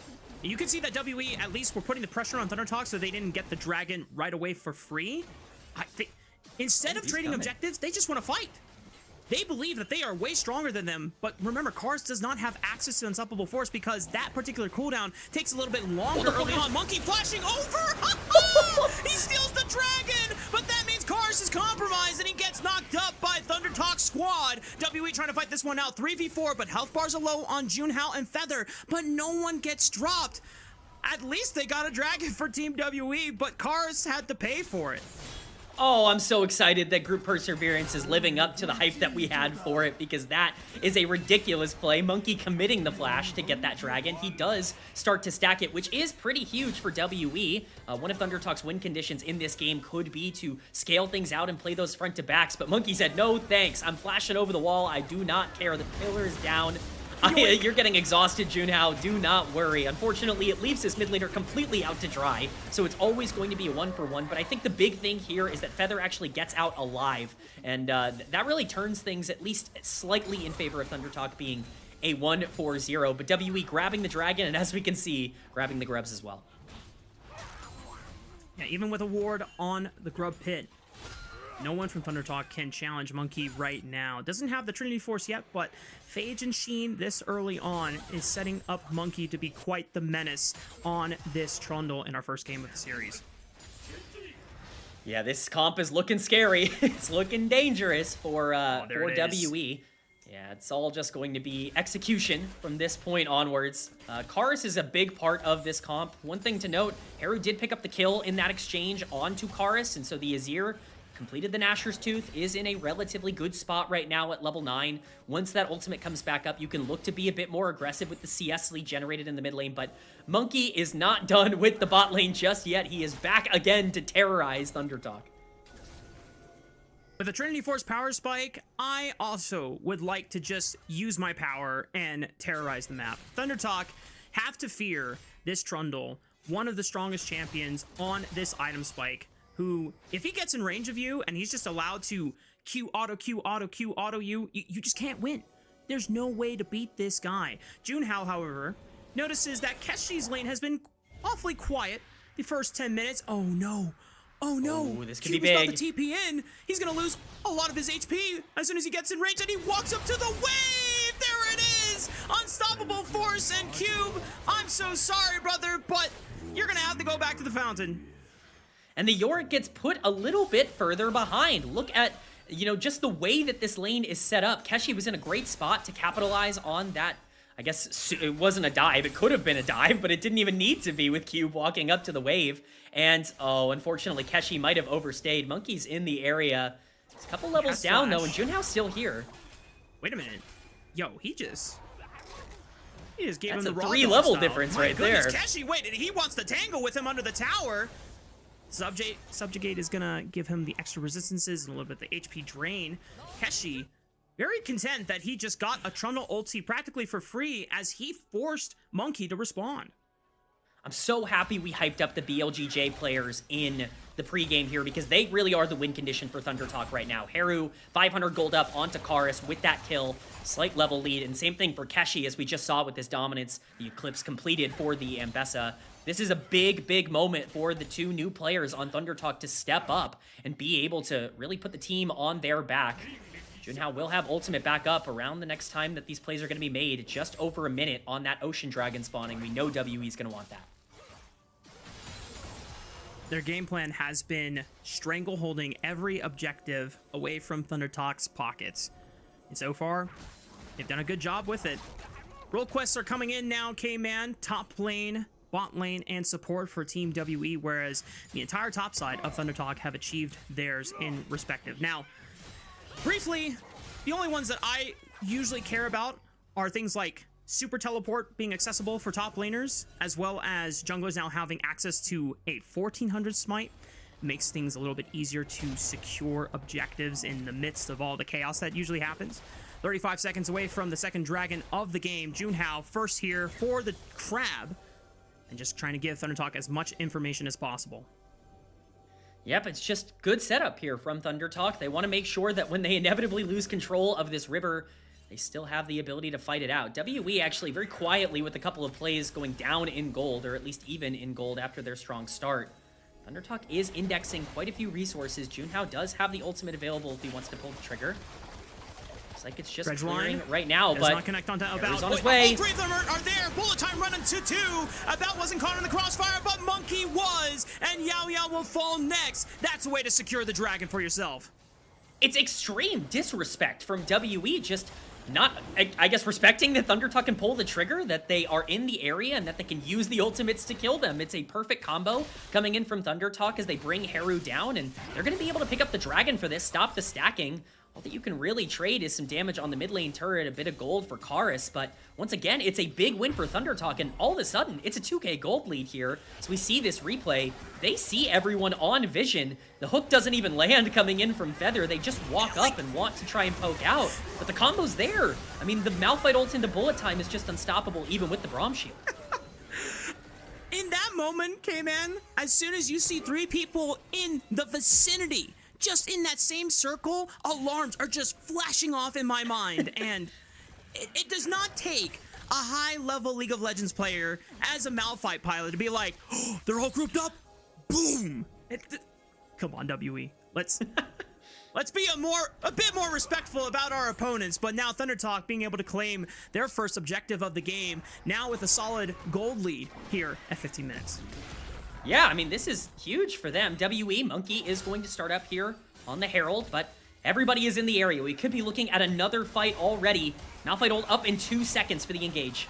You can see that WE, at least, were putting the pressure on ThunderTalk so they didn't get the dragon right away for free. Instead of trading objectives, they just want to fight. They believe that they are way stronger than them, but remember, Kars does not have access to Unstoppable Force because that particular cooldown takes a little bit longer early on. Monkey flashing over! He steals the dragon, but that means Kars is compromised and he gets knocked up by ThunderTalk squad. WE trying to fight this one out, 3v4, but health bars are low on Junhao and Feather, but no one gets dropped. At least they got a dragon for Team WE, but Kars had to pay for it. Oh, I'm so excited that Group Perseverance is living up to the hype that we had for it, because that is a ridiculous play. Monkey committing the flash to get that dragon. He does start to stack it, which is pretty huge for WE. One of ThunderTalk's win conditions in this game could be to scale things out and play those front to backs, but Monkey said, no thanks, I'm flashing over the wall, I do not care, the pillar is down. You're getting exhausted, Junhao. Do not worry. Unfortunately, it leaves this mid laner completely out to dry, so it's always going to be a 1-for-1. But I think the big thing here is that Feather actually gets out alive, and that really turns things at least slightly in favor of ThunderTalk being a 1-4-0. But WE grabbing the dragon, and as we can see, grabbing the grubs as well. Yeah, even with a ward on the grub pit, no one from ThunderTalk can challenge Monkey right now. Doesn't have the Trinity Force yet, but Phage and Sheen this early on is setting up Monkey to be quite the menace on this Trundle in our first game of the series. Yeah, this comp is looking scary. It's looking dangerous for WE. Yeah, it's all just going to be execution from this point onwards. Karus is a big part of this comp. One thing to note, Haru did pick up the kill in that exchange onto Karus, and so the Azir completed the Nashor's Tooth, is in a relatively good spot right now at level 9. Once that ultimate comes back up, you can look to be a bit more aggressive with the CS lead generated in the mid lane, but Monkey is not done with the bot lane just yet. He is back again to terrorize ThunderTalk. With a Trinity Force power spike, I also would like to just use my power and terrorize the map. ThunderTalk have to fear this Trundle, one of the strongest champions on this item spike, who, if he gets in range of you and he's just allowed to Q auto you, you just can't win. There's no way to beat this guy. Junhao, however, notices that Keshi's lane has been awfully quiet the first 10 minutes. Oh no. Oh no. Ooh, this could be Cube is big. about to TP in. He's gonna lose a lot of his HP as soon as he gets in range, and he walks up to the wave. There it is. Unstoppable Force and Cube. I'm so sorry, brother, but you're gonna have to go back to the fountain. And the Yorick gets put a little bit further behind. Look at, you know, just the way that this lane is set up. Keshi was in a great spot to capitalize on that. I guess it wasn't a dive. It could have been a dive, but it didn't even need to be with Cube walking up to the wave. And, oh, unfortunately, Keshi might have overstayed. Monkey's in the area. He's a couple levels down, though, and Junhao's still here. Wait a minute. Yo, he just gave him That's the a raw 3-level style. difference My right goodness, there. Keshi, wait, he wants to tangle with him under the tower. Subjugate is gonna give him the extra resistances and a little bit of the HP drain. Keshi, very content that he just got a Trundle ulti practically for free as he forced Monkey to respond. I'm so happy we hyped up the BLGJ players in the pregame here, because they really are the win condition for ThunderTalk right now. Haru, 500 gold up onto Karus with that kill, slight level lead, and same thing for Keshi, as we just saw with his dominance. The Eclipse completed for the Ambessa. This is a big, big moment for the two new players on ThunderTalk to step up and be able to really put the team on their back. Junhao will have ultimate back up around the next time that these plays are going to be made. Just over a minute on that Ocean Dragon spawning. We know WE is going to want that. Their game plan has been strangleholding every objective away from ThunderTalk's pockets. And so far, they've done a good job with it. Role quests are coming in now, K-Man. Top lane, bot lane, and support for Team WE, whereas the entire top side of ThunderTalk have achieved theirs in respective. Now, briefly, the only ones that I usually care about are things like Super Teleport being accessible for top laners, as well as junglers now having access to a 1400 smite. Makes things a little bit easier to secure objectives in the midst of all the chaos that usually happens. 35 seconds away from the second dragon of the game. Junhao first here for the crab, and just trying to give ThunderTalk as much information as possible. Yep, it's just good setup here from ThunderTalk. They want to make sure that when they inevitably lose control of this river, they still have the ability to fight it out. WE actually very quietly with a couple of plays going down in gold, or at least even in gold after their strong start. ThunderTalk is indexing quite a few resources. Junhao does have the ultimate available if he wants to pull the trigger. Looks like it's just clearing right now, but not connect onto About. on his way. All three of them are there. Bullet time running to 2. About wasn't caught in the crossfire, but Monkey was, and Yao Yao will fall next. That's a way to secure the dragon for yourself. It's extreme disrespect from WE, just not, I guess, respecting that ThunderTuck can pull the trigger, that they are in the area, and that they can use the ultimates to kill them. It's a perfect combo coming in from ThunderTuck as they bring Haru down, and they're going to be able to pick up the Dragon for this, stop the stacking. All that you can really trade is some damage on the mid lane turret, a bit of gold for Karis, but once again, it's a big win for ThunderTuck, and all of a sudden, it's a 2k gold lead here. So we see this replay. They see everyone on vision. The hook doesn't even land coming in from Feather. They just walk up and want to try and poke out, but the combo's there. I mean, the Malphite ult into bullet time is just unstoppable, even with the Braum shield. In that moment, K-Man, as soon as you see 3 people in the vicinity, just in that same circle, alarms are just flashing off in my mind. And it does not take a high-level League of Legends player as a Malphite pilot to be like, oh, they're all grouped up. Boom. Come on, WE. Let's be a bit more respectful about our opponents. But now ThunderTuck being able to claim their first objective of the game, now with a solid gold lead here at 15 minutes. Yeah, I mean, this is huge for them. WE, Monkey is going to start up here on the Herald, but everybody is in the area. We could be looking at another fight already. Malphite ult up in 2 seconds for the engage.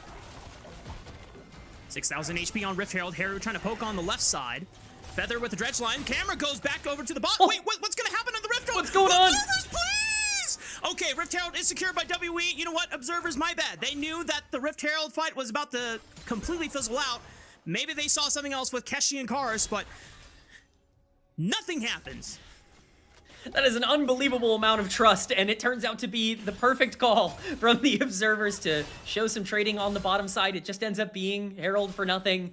6,000 HP on Rift Herald. Haru trying to poke on the left side. Feather with the dredge line. Camera goes back over to the bot. Oh. Wait, what's going to happen on the Rift Herald? What's going on? Observers, please! Okay, Rift Herald is secured by WE. You know what? Observers, my bad. They knew that the Rift Herald fight was about to completely fizzle out. Maybe they saw something else with Keshi and Karis, but nothing happens. That is an unbelievable amount of trust, and it turns out to be the perfect call from the observers to show some trading on the bottom side. It just ends up being Herald for nothing.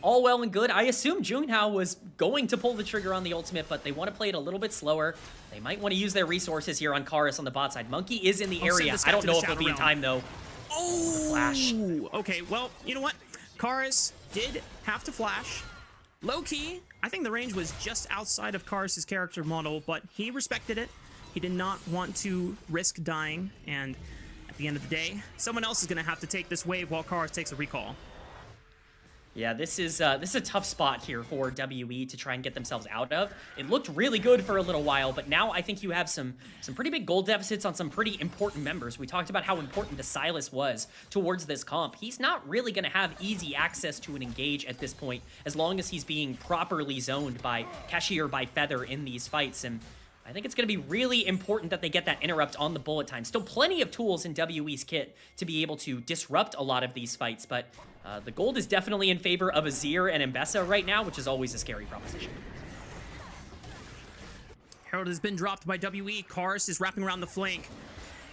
All well and good. I assume Junhao was going to pull the trigger on the ultimate, but they want to play it a little bit slower. They might want to use their resources here on Karis on the bot side. Monkey is in the area. I don't know if he'll be in time, though. Oh! Flash. Okay, well, you know what? Karis did have to flash. Low-key, I think the range was just outside of Karis' character model, but he respected it. He did not want to risk dying, and at the end of the day, someone else is going to have to take this wave while Karis takes a recall. Yeah, this is a tough spot here for WE to try and get themselves out of. It looked really good for a little while, but now I think you have some pretty big gold deficits on some pretty important members. We talked about how important the Sylas was towards this comp. He's not really going to have easy access to an engage at this point, as long as he's being properly zoned by Keshi or by Feather in these fights, and I think it's going to be really important that they get that interrupt on the bullet time. Still plenty of tools in WE's kit to be able to disrupt a lot of these fights, but the gold is definitely in favor of Azir and Mbessa right now, which is always a scary proposition. Herald has been dropped by WE. Karis is wrapping around the flank.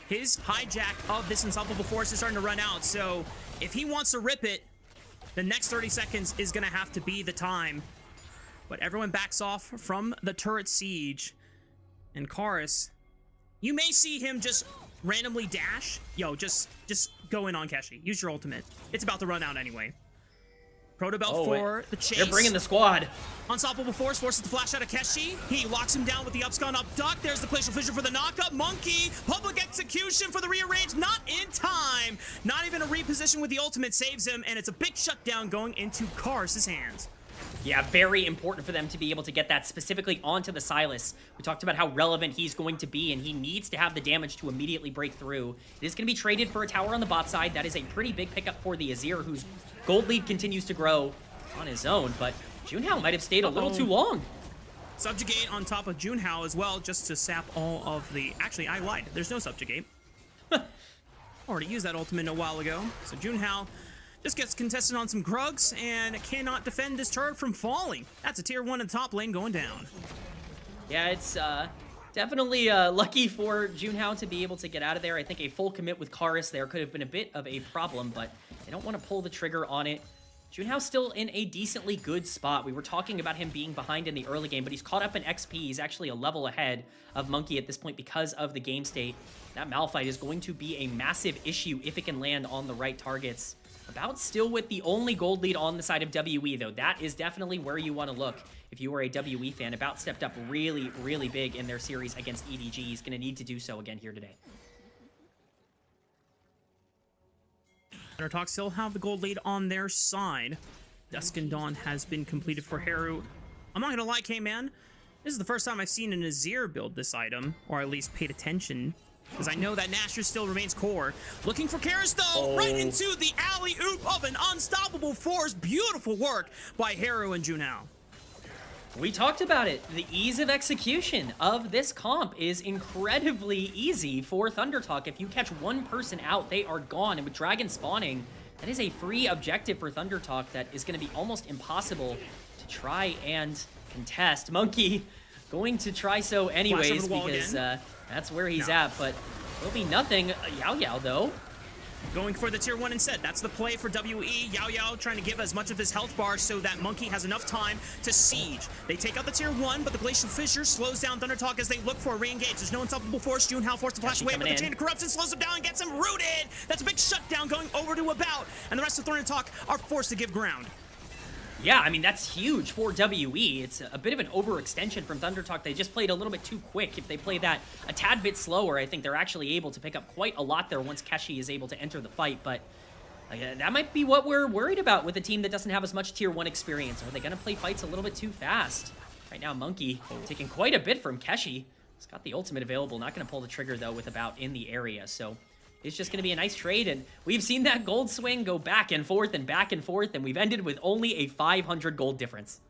His hijack of this unstoppable force is starting to run out, so if he wants to rip it, the next 30 seconds is going to have to be the time. But everyone backs off from the turret siege. And Karis, you may see him just randomly dash. Yo, just go in on Keshi. Use your ultimate. It's about to run out anyway. Protobelt for the chase. They're bringing the squad. Unstoppable force forces the flash out of Keshi. He locks him down with the upscon up duck. There's the glacial fissure for the knockup. Monkey, public execution for the rearrange. Not in time. Not even a reposition with the ultimate saves him, and it's a big shutdown going into Karis' hands. Yeah, very important for them to be able to get that specifically onto the Sylas. We talked about how relevant he's going to be, and he needs to have the damage to immediately break through. It is going to be traded for a tower on the bot side. That is a pretty big pickup for the Azir, whose gold lead continues to grow on his own, but Junhao might have stayed a little too long. Subjugate on top of Junhao as well, just to sap all of the... Actually, I lied. There's no Subjugate. Already used that ultimate a while ago. So Junhao just gets contested on some Krugs and cannot defend this turret from falling. That's a tier 1 in the top lane going down. Yeah, it's definitely lucky for Junhao to be able to get out of there. I think a full commit with Karis there could have been a bit of a problem, but they don't want to pull the trigger on it. Junhao's still in a decently good spot. We were talking about him being behind in the early game, but he's caught up in XP. He's actually a level ahead of Monkey at this point because of the game state. That Malphite is going to be a massive issue if it can land on the right targets. About still with the only gold lead on the side of WE, though. That is definitely where you want to look if you are a WE fan. About stepped up really, really big in their series against EDG. He's going to need to do so again here today. ThunderTuck still have the gold lead on their side. Dusk and Dawn has been completed for Haru. I'm not going to lie, K-Man. This is the first time I've seen an Azir build this item, or at least paid attention because I know that Nasher still remains core. Looking for Karis though, right into the alley-oop of an unstoppable force. Beautiful work by Haru and Junhao. We talked about it. The ease of execution of this comp is incredibly easy for ThunderTalk. If you catch one person out, they are gone. And with Dragon spawning, that is a free objective for ThunderTalk that is going to be almost impossible to try and contest. Monkey going to try so anyways because that's where he's at, but there'll be nothing. Yao Yao though. Going for the tier 1 instead. That's the play for WE. Yao Yao trying to give as much of his health bar so that Monkey has enough time to siege. They take out the tier 1, but the Glacial Fissure slows down ThunderTalk as they look for a re-engage. There's no unstoppable force. Junhao forced to flash away, but the Chain of Corruption slows him down and gets him rooted. That's a big shutdown going over to About, and the rest of ThunderTalk are forced to give ground. Yeah, I mean, that's huge for WE. It's a bit of an overextension from ThunderTalk. They just played a little bit too quick. If they play that a tad bit slower, I think they're actually able to pick up quite a lot there once Keshi is able to enter the fight. But that might be what we're worried about with a team that doesn't have as much tier 1 experience. Are they going to play fights a little bit too fast? Right now, Monkey taking quite a bit from Keshi. He's got the ultimate available. Not going to pull the trigger, though, with About in the area. So it's just going to be a nice trade, and we've seen that gold swing go back and forth, and we've ended with only a 500 gold difference.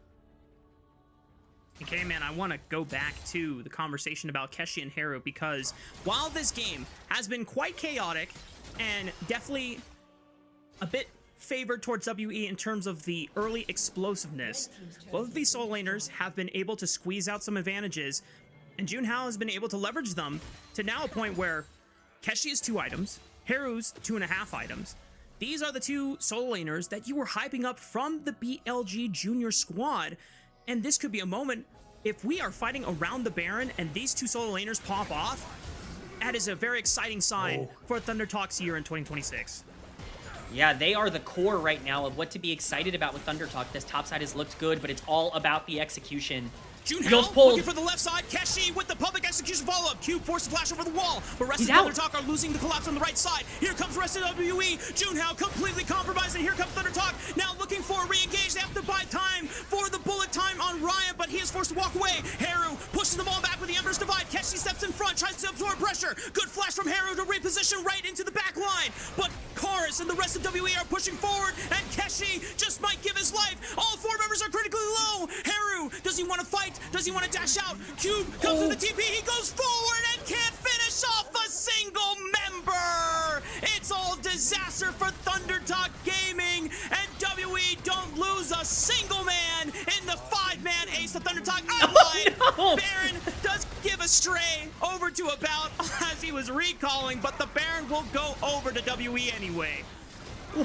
Okay, man, I want to go back to the conversation about Keshi and Haru, because while this game has been quite chaotic and definitely a bit favored towards WE in terms of the early explosiveness, both of these solo laners have been able to squeeze out some advantages, and Junhao has been able to leverage them to now a point where Keshi is 2 items, Haru's 2.5 items. These are the 2 solo laners that you were hyping up from the BLG junior squad, and this could be a moment, if we are fighting around the Baron and these 2 solo laners pop off, that is a very exciting sign for ThunderTalk's year in 2026. Yeah, they are the core right now of what to be excited about with ThunderTalk. This top side has looked good, but it's all about the execution. Junhao looking for the left side. Keshi with the public execution follow-up. Cube forced to flash over the wall, but rest of ThunderTalk are losing the collapse on the right side. Here comes the rest of WE. Junhao completely compromised, and here comes ThunderTalk. Now looking for a re-engage. They have to buy time for the bullet time on Ryan, but he is forced to walk away. Haru pushes them all back with the Ember's Divide. Keshi steps in front, tries to absorb pressure. Good flash from Haru to reposition right into the back line, but Karis and the rest of WE are pushing forward, and Keshi just might give his life. All 4 members are critically low. Haru, does he want to fight? Does he want to dash out? Cube comes to the TP. He goes forward and can't finish off a single member. It's all disaster for ThunderTalk Gaming, and WE don't lose a single man in the 5-man ace of ThunderTalk. Baron does give a stray over to About as he was recalling, but the Baron will go over to WE anyway.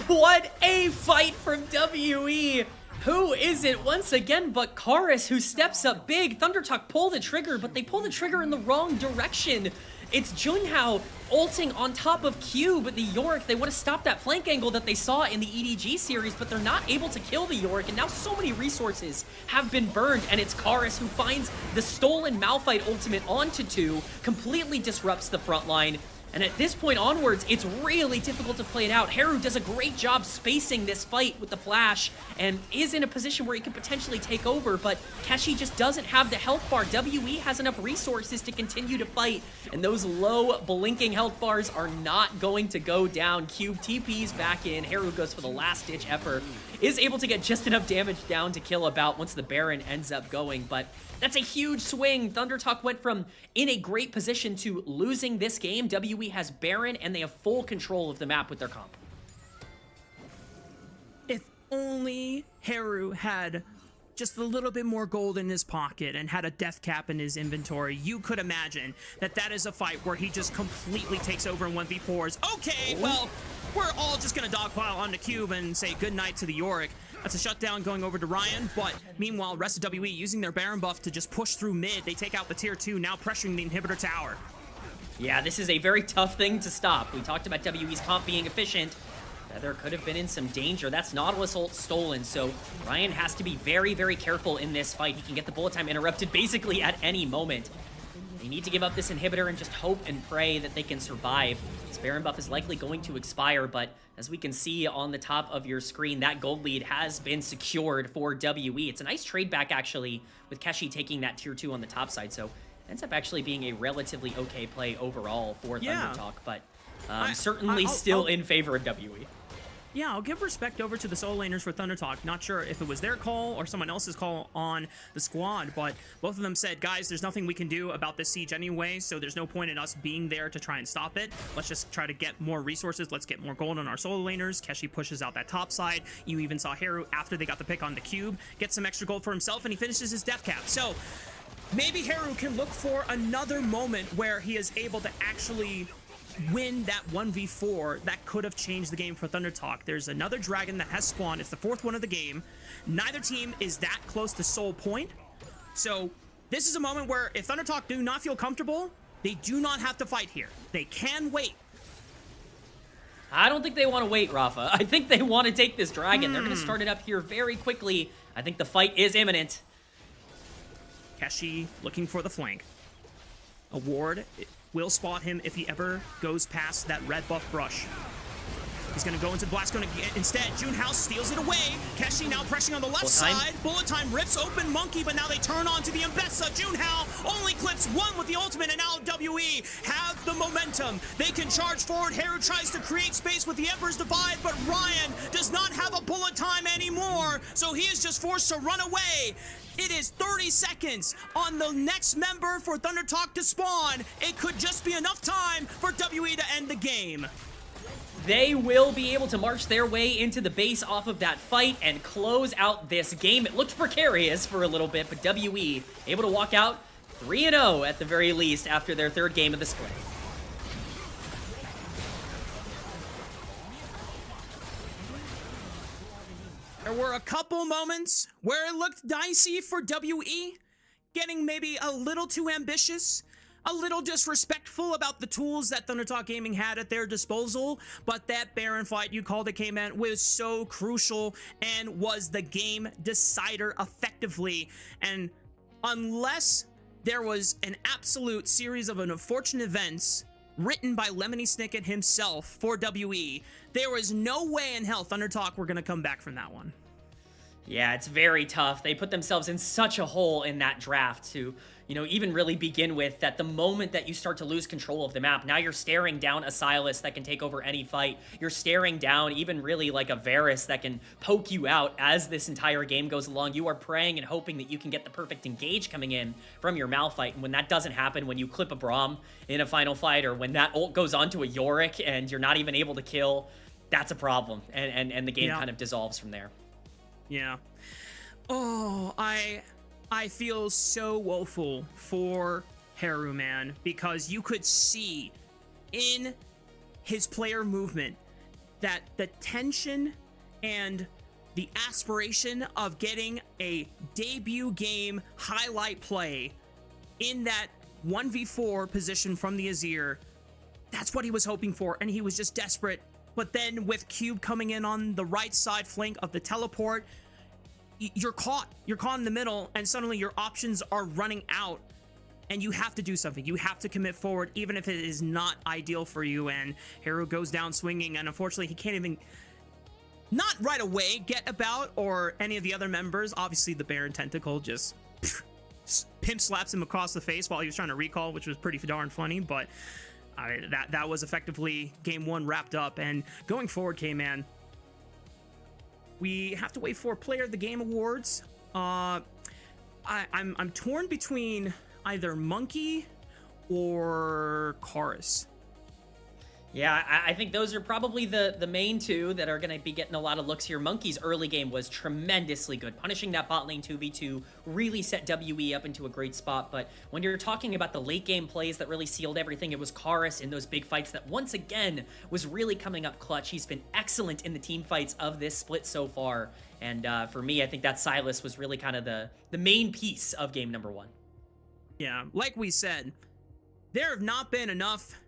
What a fight from WE! Who is it once again but Karis, who steps up big? ThunderTalk pull the trigger, but they pull the trigger in the wrong direction. It's Junhao ulting on top of Cube, the Yorick. They want to stop that flank angle that they saw in the EDG series, but they're not able to kill the Yorick, and now so many resources have been burned, and it's Karis who finds the stolen Malphite ultimate onto 2, completely disrupts the front line. And at this point onwards, it's really difficult to play it out. Haru does a great job spacing this fight with the flash and is in a position where he could potentially take over, but Keshi just doesn't have the health bar. WE has enough resources to continue to fight, and those low blinking health bars are not going to go down. Cube TP's back in. Haru goes for the last-ditch effort, is able to get just enough damage down to kill About once the Baron ends up going, but that's a huge swing. ThunderTalk went from in a great position to losing this game. WE has Baron, and they have full control of the map with their comp. If only Haru had just a little bit more gold in his pocket and had a death cap in his inventory, you could imagine that that is a fight where he just completely takes over in 1v4s. Okay, well, we're all just gonna dogpile on the Cube and say goodnight to the Yorick. That's a shutdown going over to Ryan, but meanwhile, rest of WE using their Baron buff to just push through mid. They take out the tier 2, now pressuring the inhibitor tower. Yeah, this is a very tough thing to stop. We talked about WE's comp being efficient. There could have been in some danger. That's Nautilus ult stolen, so Ryan has to be very, very careful in this fight. He can get the bullet time interrupted basically at any moment. They need to give up this inhibitor and just hope and pray that they can survive. This Baron buff is likely going to expire, but as we can see on the top of your screen, that gold lead has been secured for WE. It's a nice trade back, actually, with Keshi taking that tier 2 on the top side, so Ends up actually being a relatively okay play overall for Yeah. Thunder Talk, but certainly still in favor of WE. Yeah, I'll give respect over to the solo laners for Thunder Talk. Not sure if it was their call or someone else's call on the squad, but both of them said, guys, there's nothing we can do about this siege anyway, so there's no point in us being there to try and stop it. Let's just try to get more resources. Let's get more gold on our solo laners. Keshi pushes out that top side. You even saw Haru, after they got the pick on the cube, get some extra gold for himself, and he finishes his death cap. So maybe Haru can look for another moment where he is able to actually win that 1v4 that could have changed the game for Thunder Talk. There's another dragon that has spawned. It's the 4th one of the game. Neither team is that close to soul point. So this is a moment where if Thunder Talk do not feel comfortable, they do not have to fight here. They can wait. I don't think they want to wait, Rafa. I think they want to take this dragon. They're going to start it up here very quickly. I think the fight is imminent. Keshi looking for the flank. A ward will spot him if he ever goes past that red buff brush. He's going to go into the blast cone instead. Junhouse steals it away. Keshi now pressing on the left side. Bullet time rips open Monkey, but now they turn on to the Mbessa. Junhao only clips one with the ultimate, and now WE have the momentum. They can charge forward. Haru tries to create space with the Emperor's Divide, but Ryan does not have a bullet time anymore, so he is just forced to run away. It is 30 seconds on the next member for Thunder Talk to spawn. It could just be enough time for WE to end the game. They will be able to march their way into the base off of that fight and close out this game. It looked precarious for a little bit, but WE able to walk out 3-0 at the very least after their 3rd game of the split. There were a couple moments where it looked dicey for WE, getting maybe a little too ambitious, a little disrespectful about the tools that Thunder Talk Gaming had at their disposal, but that Baron fight, you called it, K-Man, was so crucial and was the game decider effectively. And unless there was an absolute series of unfortunate events written by Lemony Snicket himself for WE, there was no way in hell Thunder Talk were going to come back from that one. Yeah, it's very tough. They put themselves in such a hole in that draft to, even really begin with, that the moment that you start to lose control of the map, now you're staring down a Sylas that can take over any fight. You're staring down even really like a Varus that can poke you out as this entire game goes along. You are praying and hoping that you can get the perfect engage coming in from your Malphite. And when that doesn't happen, when you clip a Braum in a final fight, or when that ult goes onto a Yorick and you're not even able to kill, that's a problem. And the game kind of dissolves from there. Yeah. Oh, I feel so woeful for Haru, man, because you could see in his player movement that the tension and the aspiration of getting a debut game highlight play in that 1v4 position from the Azir, that's what he was hoping for, and he was just desperate. But then with Cube coming in on the right side flank of the teleport, you're caught in the middle, and suddenly your options are running out, and you have to do something. You have to commit forward, even if it is not ideal for you. And Haru goes down swinging, and unfortunately he can't even, not right away, get about, or any of the other members. Obviously the Baron Tentacle just pimp slaps him across the face while he was trying to recall, which was pretty darn funny. But that was effectively game 1 wrapped up. And going forward, K-Man, we have to wait for Player of the Game awards. I'm torn between either Monkey or Chorus. Yeah, I think those are probably the main two that are going to be getting a lot of looks here. Monkey's early game was tremendously good. Punishing that bot lane 2v2 really set WE up into a great spot. But when you're talking about the late game plays that really sealed everything, it was Chorus in those big fights that once again was really coming up clutch. He's been excellent in the team fights of this split so far. And for me, I think that Sylas was really kind of the main piece of game number 1. Yeah, like we said, there have not been enough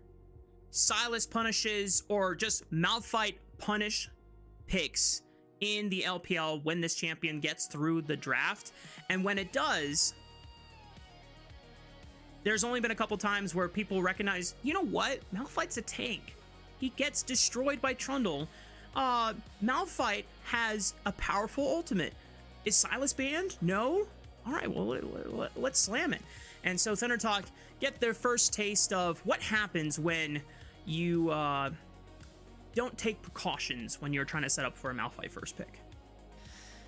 Sylas punishes or just Malphite punish picks in the LPL when this champion gets through the draft. And when it does, there's only been a couple times where people recognize, you know what? Malphite's a tank. He gets destroyed by Trundle. Malphite has a powerful ultimate. Is Sylas banned? No? All right, well, let's slam it. And so Thunder Talk get their first taste of what happens when you don't take precautions when you're trying to set up for a Malphite first pick.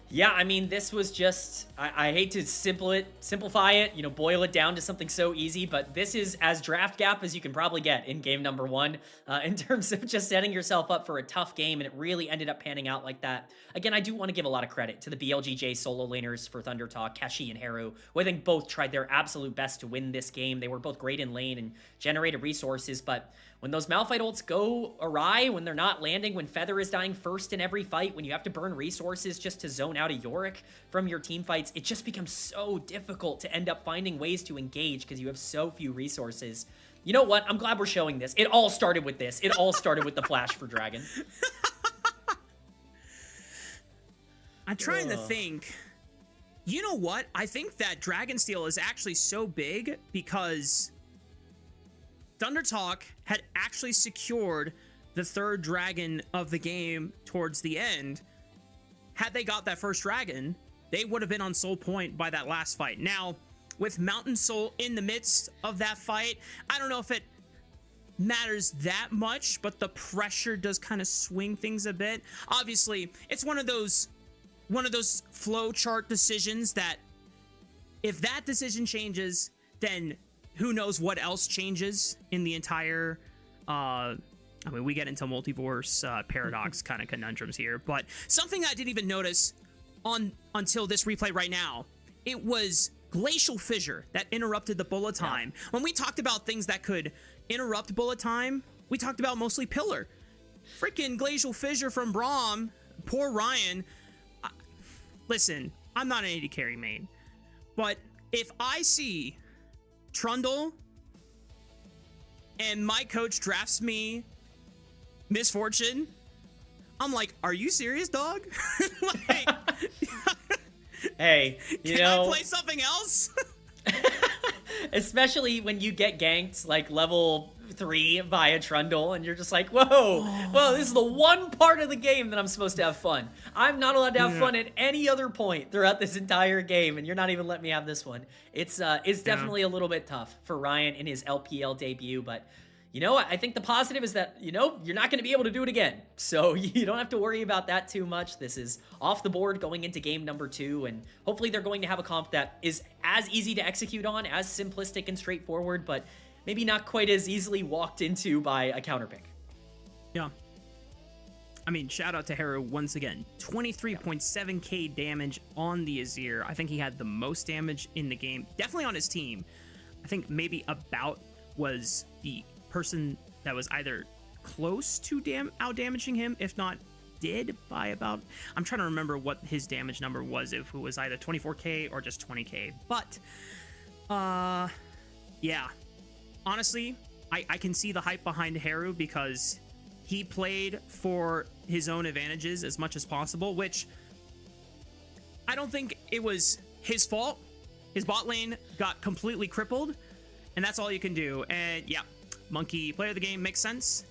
Yeah, I mean, this was just, I hate to simplify it, you know, boil it down to something so easy, but this is as draft gap as you can probably get in game number 1 in terms of just setting yourself up for a tough game, and it really ended up panning out like that. Again, I do want to give a lot of credit to the BLGJ solo laners for Thunder Talk, Kashi and Haru, who I think both tried their absolute best to win this game. They were both great in lane and generated resources, but when those Malphite ults go awry, when they're not landing, when Feather is dying first in every fight, when you have to burn resources just to zone out a Yorick from your team fights, it just becomes so difficult to end up finding ways to engage because you have so few resources. You know what? I'm glad we're showing this. It all started with this. It all started with the flash for Dragon. I'm trying to think. You know what? I think that Dragon Steal is actually so big because Thunder Talk had actually secured the third dragon of the game towards the end. Had they got that first dragon, they would have been on Soul Point by that last fight. Now, with Mountain Soul in the midst of that fight, I don't know if it matters that much, but the pressure does kind of swing things a bit. Obviously, it's one of those flow chart decisions that if that decision changes, then who knows what else changes in the entire, I mean, we get into multiverse paradox kind of conundrums here, but something I didn't even notice until this replay right now, it was Glacial Fissure that interrupted the bullet time. Yeah. When we talked about things that could interrupt bullet time, we talked about mostly Pillar. Freaking Glacial Fissure from Braum, poor Ryan. Listen, I'm not an AD carry main, but if I see Trundle and my coach drafts me Misfortune, I'm like, are you serious, dog? Like, hey, you can know, I play something else? Especially when you get ganked like level 3 by a Trundle and you're just like, whoa, well, this is the one part of the game that I'm supposed to have fun. I'm not allowed to have fun at any other point throughout this entire game, and you're not even letting me have this one. It's definitely a little bit tough for Ryan in his LPL debut, but you know, I think the positive is that, you know, you're not going to be able to do it again. So you don't have to worry about that too much. This is off the board going into game number 2. And hopefully they're going to have a comp that is as easy to execute on, as simplistic and straightforward, but maybe not quite as easily walked into by a counter pick. Yeah. I mean, shout out to Haru once again. 23.7k damage on the Azir. I think he had the most damage in the game. Definitely on his team. I think maybe About was the person that was either close to out damaging him, if not did by about, I'm trying to remember what his damage number was, if it was either 24k or just 20k, but yeah, honestly, I can see the hype behind Haru because he played for his own advantages as much as possible, which I don't think it was his fault. His bot lane got completely crippled, and that's all you can do. And yeah, Monkey, player of the game, makes sense.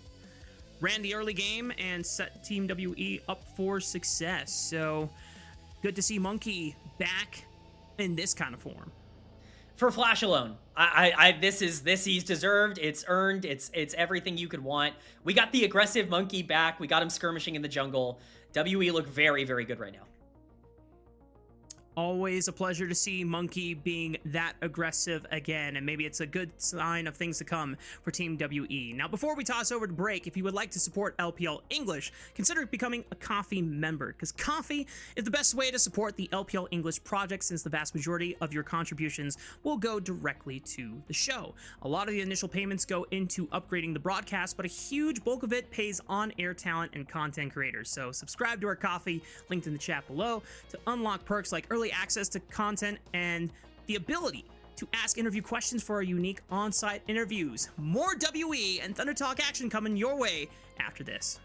Ran the early game and set Team WE up for success. So good to see Monkey back in this kind of form. For Flash alone, this he's deserved. It's earned. It's everything you could want. We got the aggressive Monkey back. We got him skirmishing in the jungle. WE look very, very good right now. Always a pleasure to see Monkey being that aggressive again, and maybe it's a good sign of things to come for Team WE. Now, before we toss over to break, if you would like to support LPL English, consider becoming a Coffee member, because Coffee is the best way to support the LPL English project, since the vast majority of your contributions will go directly to the show. A lot of the initial payments go into upgrading the broadcast, but a huge bulk of it pays on-air talent and content creators. So subscribe to our Coffee, linked in the chat below, to unlock perks like early access to content and the ability to ask interview questions for our unique on-site interviews. More WE and Thunder Talk action coming your way after this.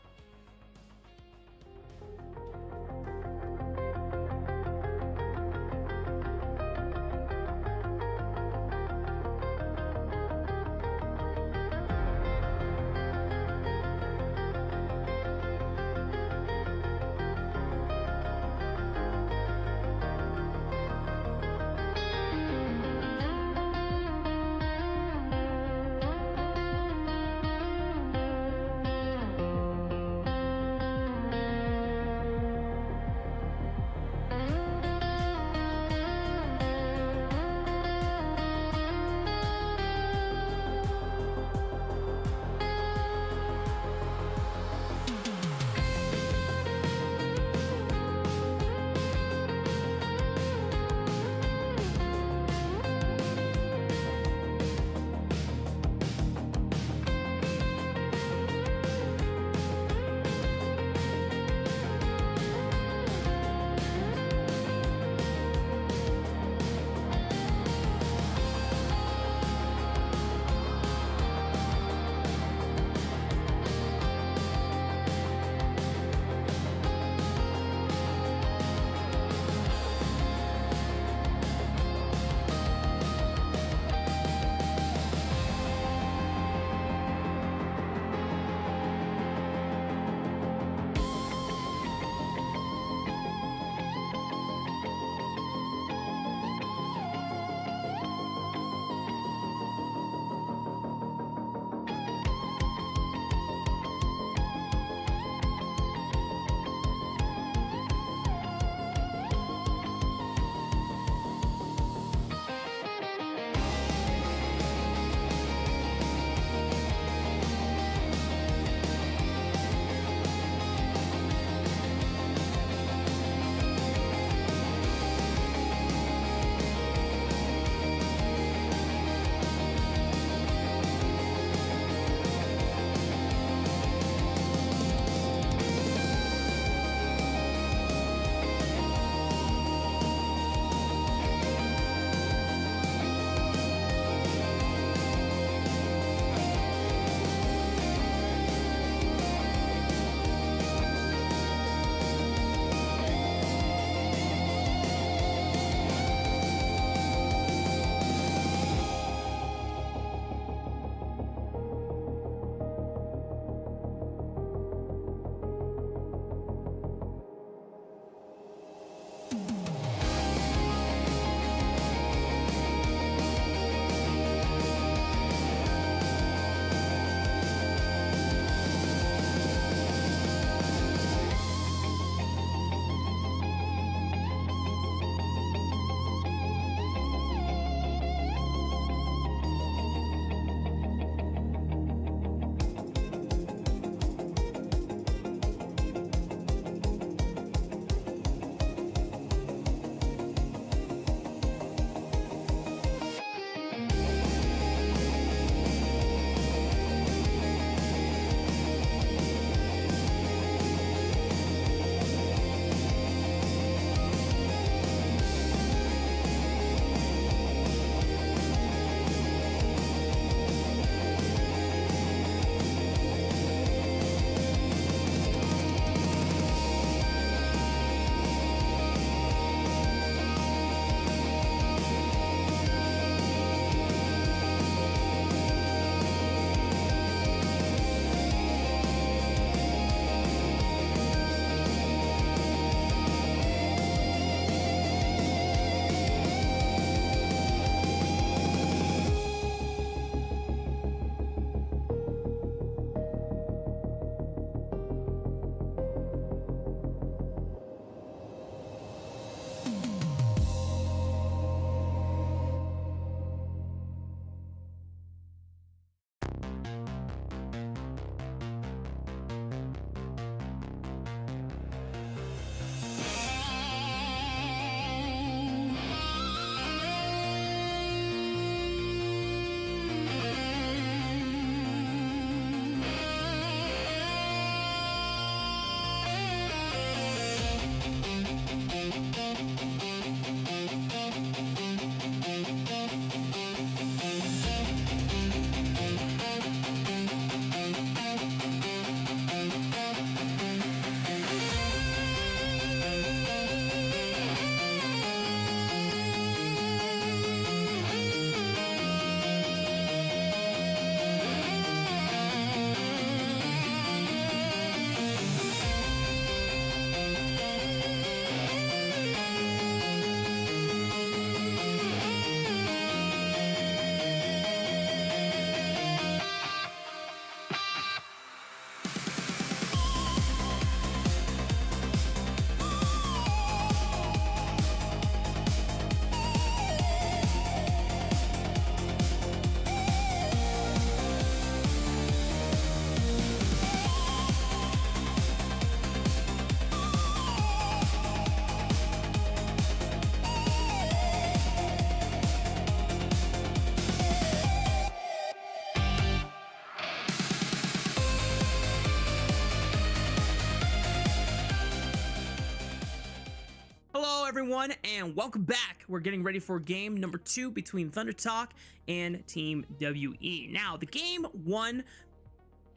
everyone, and welcome back. We're getting ready for game number 2 between ThunderTalk and Team WE. Now, the game 1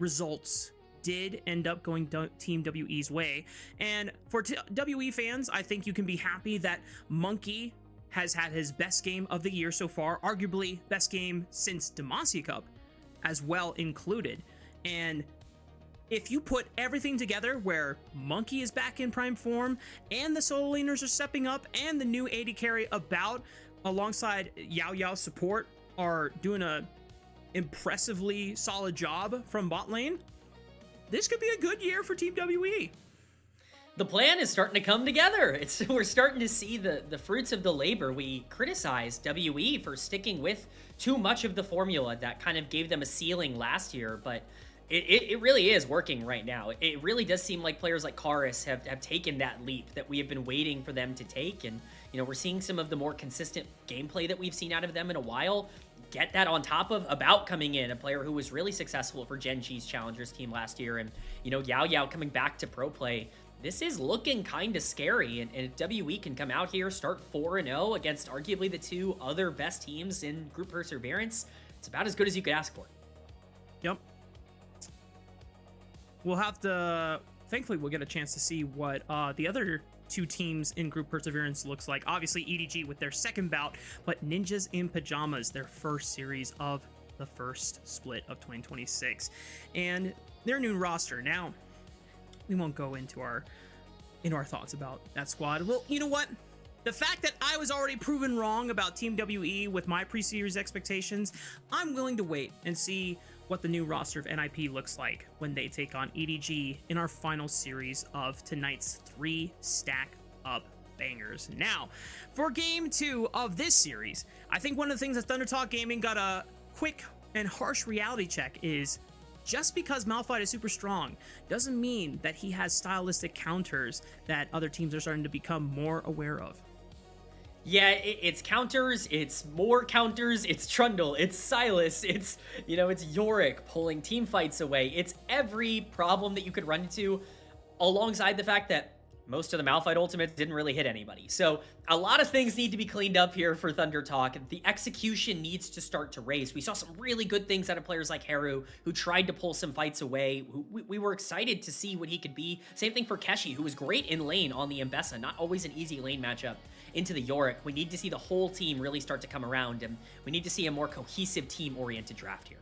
results did end up going Team WE's way, and for WE fans, I think you can be happy that Monkey has had his best game of the year so far, arguably best game since Demacia Cup as well included. And if you put everything together where Monkey is back in prime form and the solo laners are stepping up and the new AD carry about alongside Yao Yao's support are doing a impressively solid job from bot lane, this could be a good year for Team WE. The plan is starting to come together. We're starting to see the fruits of the labor. We criticized WE for sticking with too much of the formula that kind of gave them a ceiling last year, but it really is working right now. It really does seem like players like Karis have taken that leap that we have been waiting for them to take. And, you know, we're seeing some of the more consistent gameplay that we've seen out of them in a while. Get that on top of About coming in, a player who was really successful for Gen G's Challengers team last year. And, you know, Yao Yao coming back to pro play. This is looking kind of scary. And if WE can come out here, start 4-0 against arguably the 2 other best teams in Group Perseverance, it's about as good as you could ask for. Yep. We'll have to, thankfully we'll get a chance to see what the other 2 teams in Group Perseverance looks like. Obviously EDG with their second bout, but Ninjas in Pajamas, their first series of the first split of 2026. And their new roster. Now, we won't go into our thoughts about that squad. Well, you know what? The fact that I was already proven wrong about Team WE with my pre-series expectations, I'm willing to wait and see what the new roster of NiP looks like when they take on EDG in our final series of tonight's 3 stack up bangers. Now, for game 2 of this series, I think one of the things that ThunderTalk Gaming got a quick and harsh reality check is just because Malphite is super strong doesn't mean that he has stylistic counters that other teams are starting to become more aware of. Yeah, it's counters, it's more counters, it's Trundle, it's Silas, it's, you know, it's Yorick pulling team fights away. It's every problem that you could run into, alongside the fact that most of the Malphite ultimates didn't really hit anybody. So a lot of things need to be cleaned up here for ThunderTalk. The execution needs to start to race. We saw some really good things out of players like Haru, who tried to pull some fights away. We were excited to see what he could be. Same thing for Keshi, who was great in lane on the Mbessa. Not always an easy lane matchup into the Yorick. We need to see the whole team really start to come around, and we need to see a more cohesive team-oriented draft here.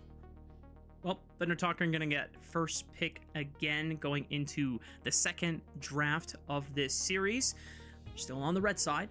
Well, ThunderTalk are going to get first pick again going into the second draft of this series. Still on the red side.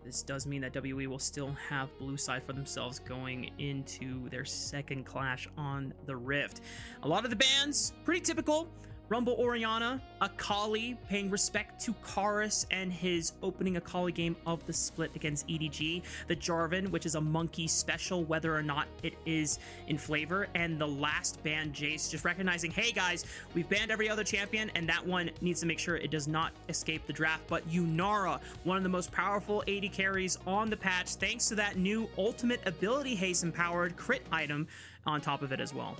This does mean that WE will still have blue side for themselves going into their second clash on the Rift. A lot of the bans, pretty typical. Rumble Orianna, Akali paying respect to Karis and his opening Akali game of the split against EDG. The Jarvan, which is a monkey special, whether or not it is in flavor. And the last ban, Jace, just recognizing, hey guys, we've banned every other champion, and that one needs to make sure it does not escape the draft. But Yunara, one of the most powerful AD carries on the patch, thanks to that new ultimate ability haste powered crit item on top of it as well.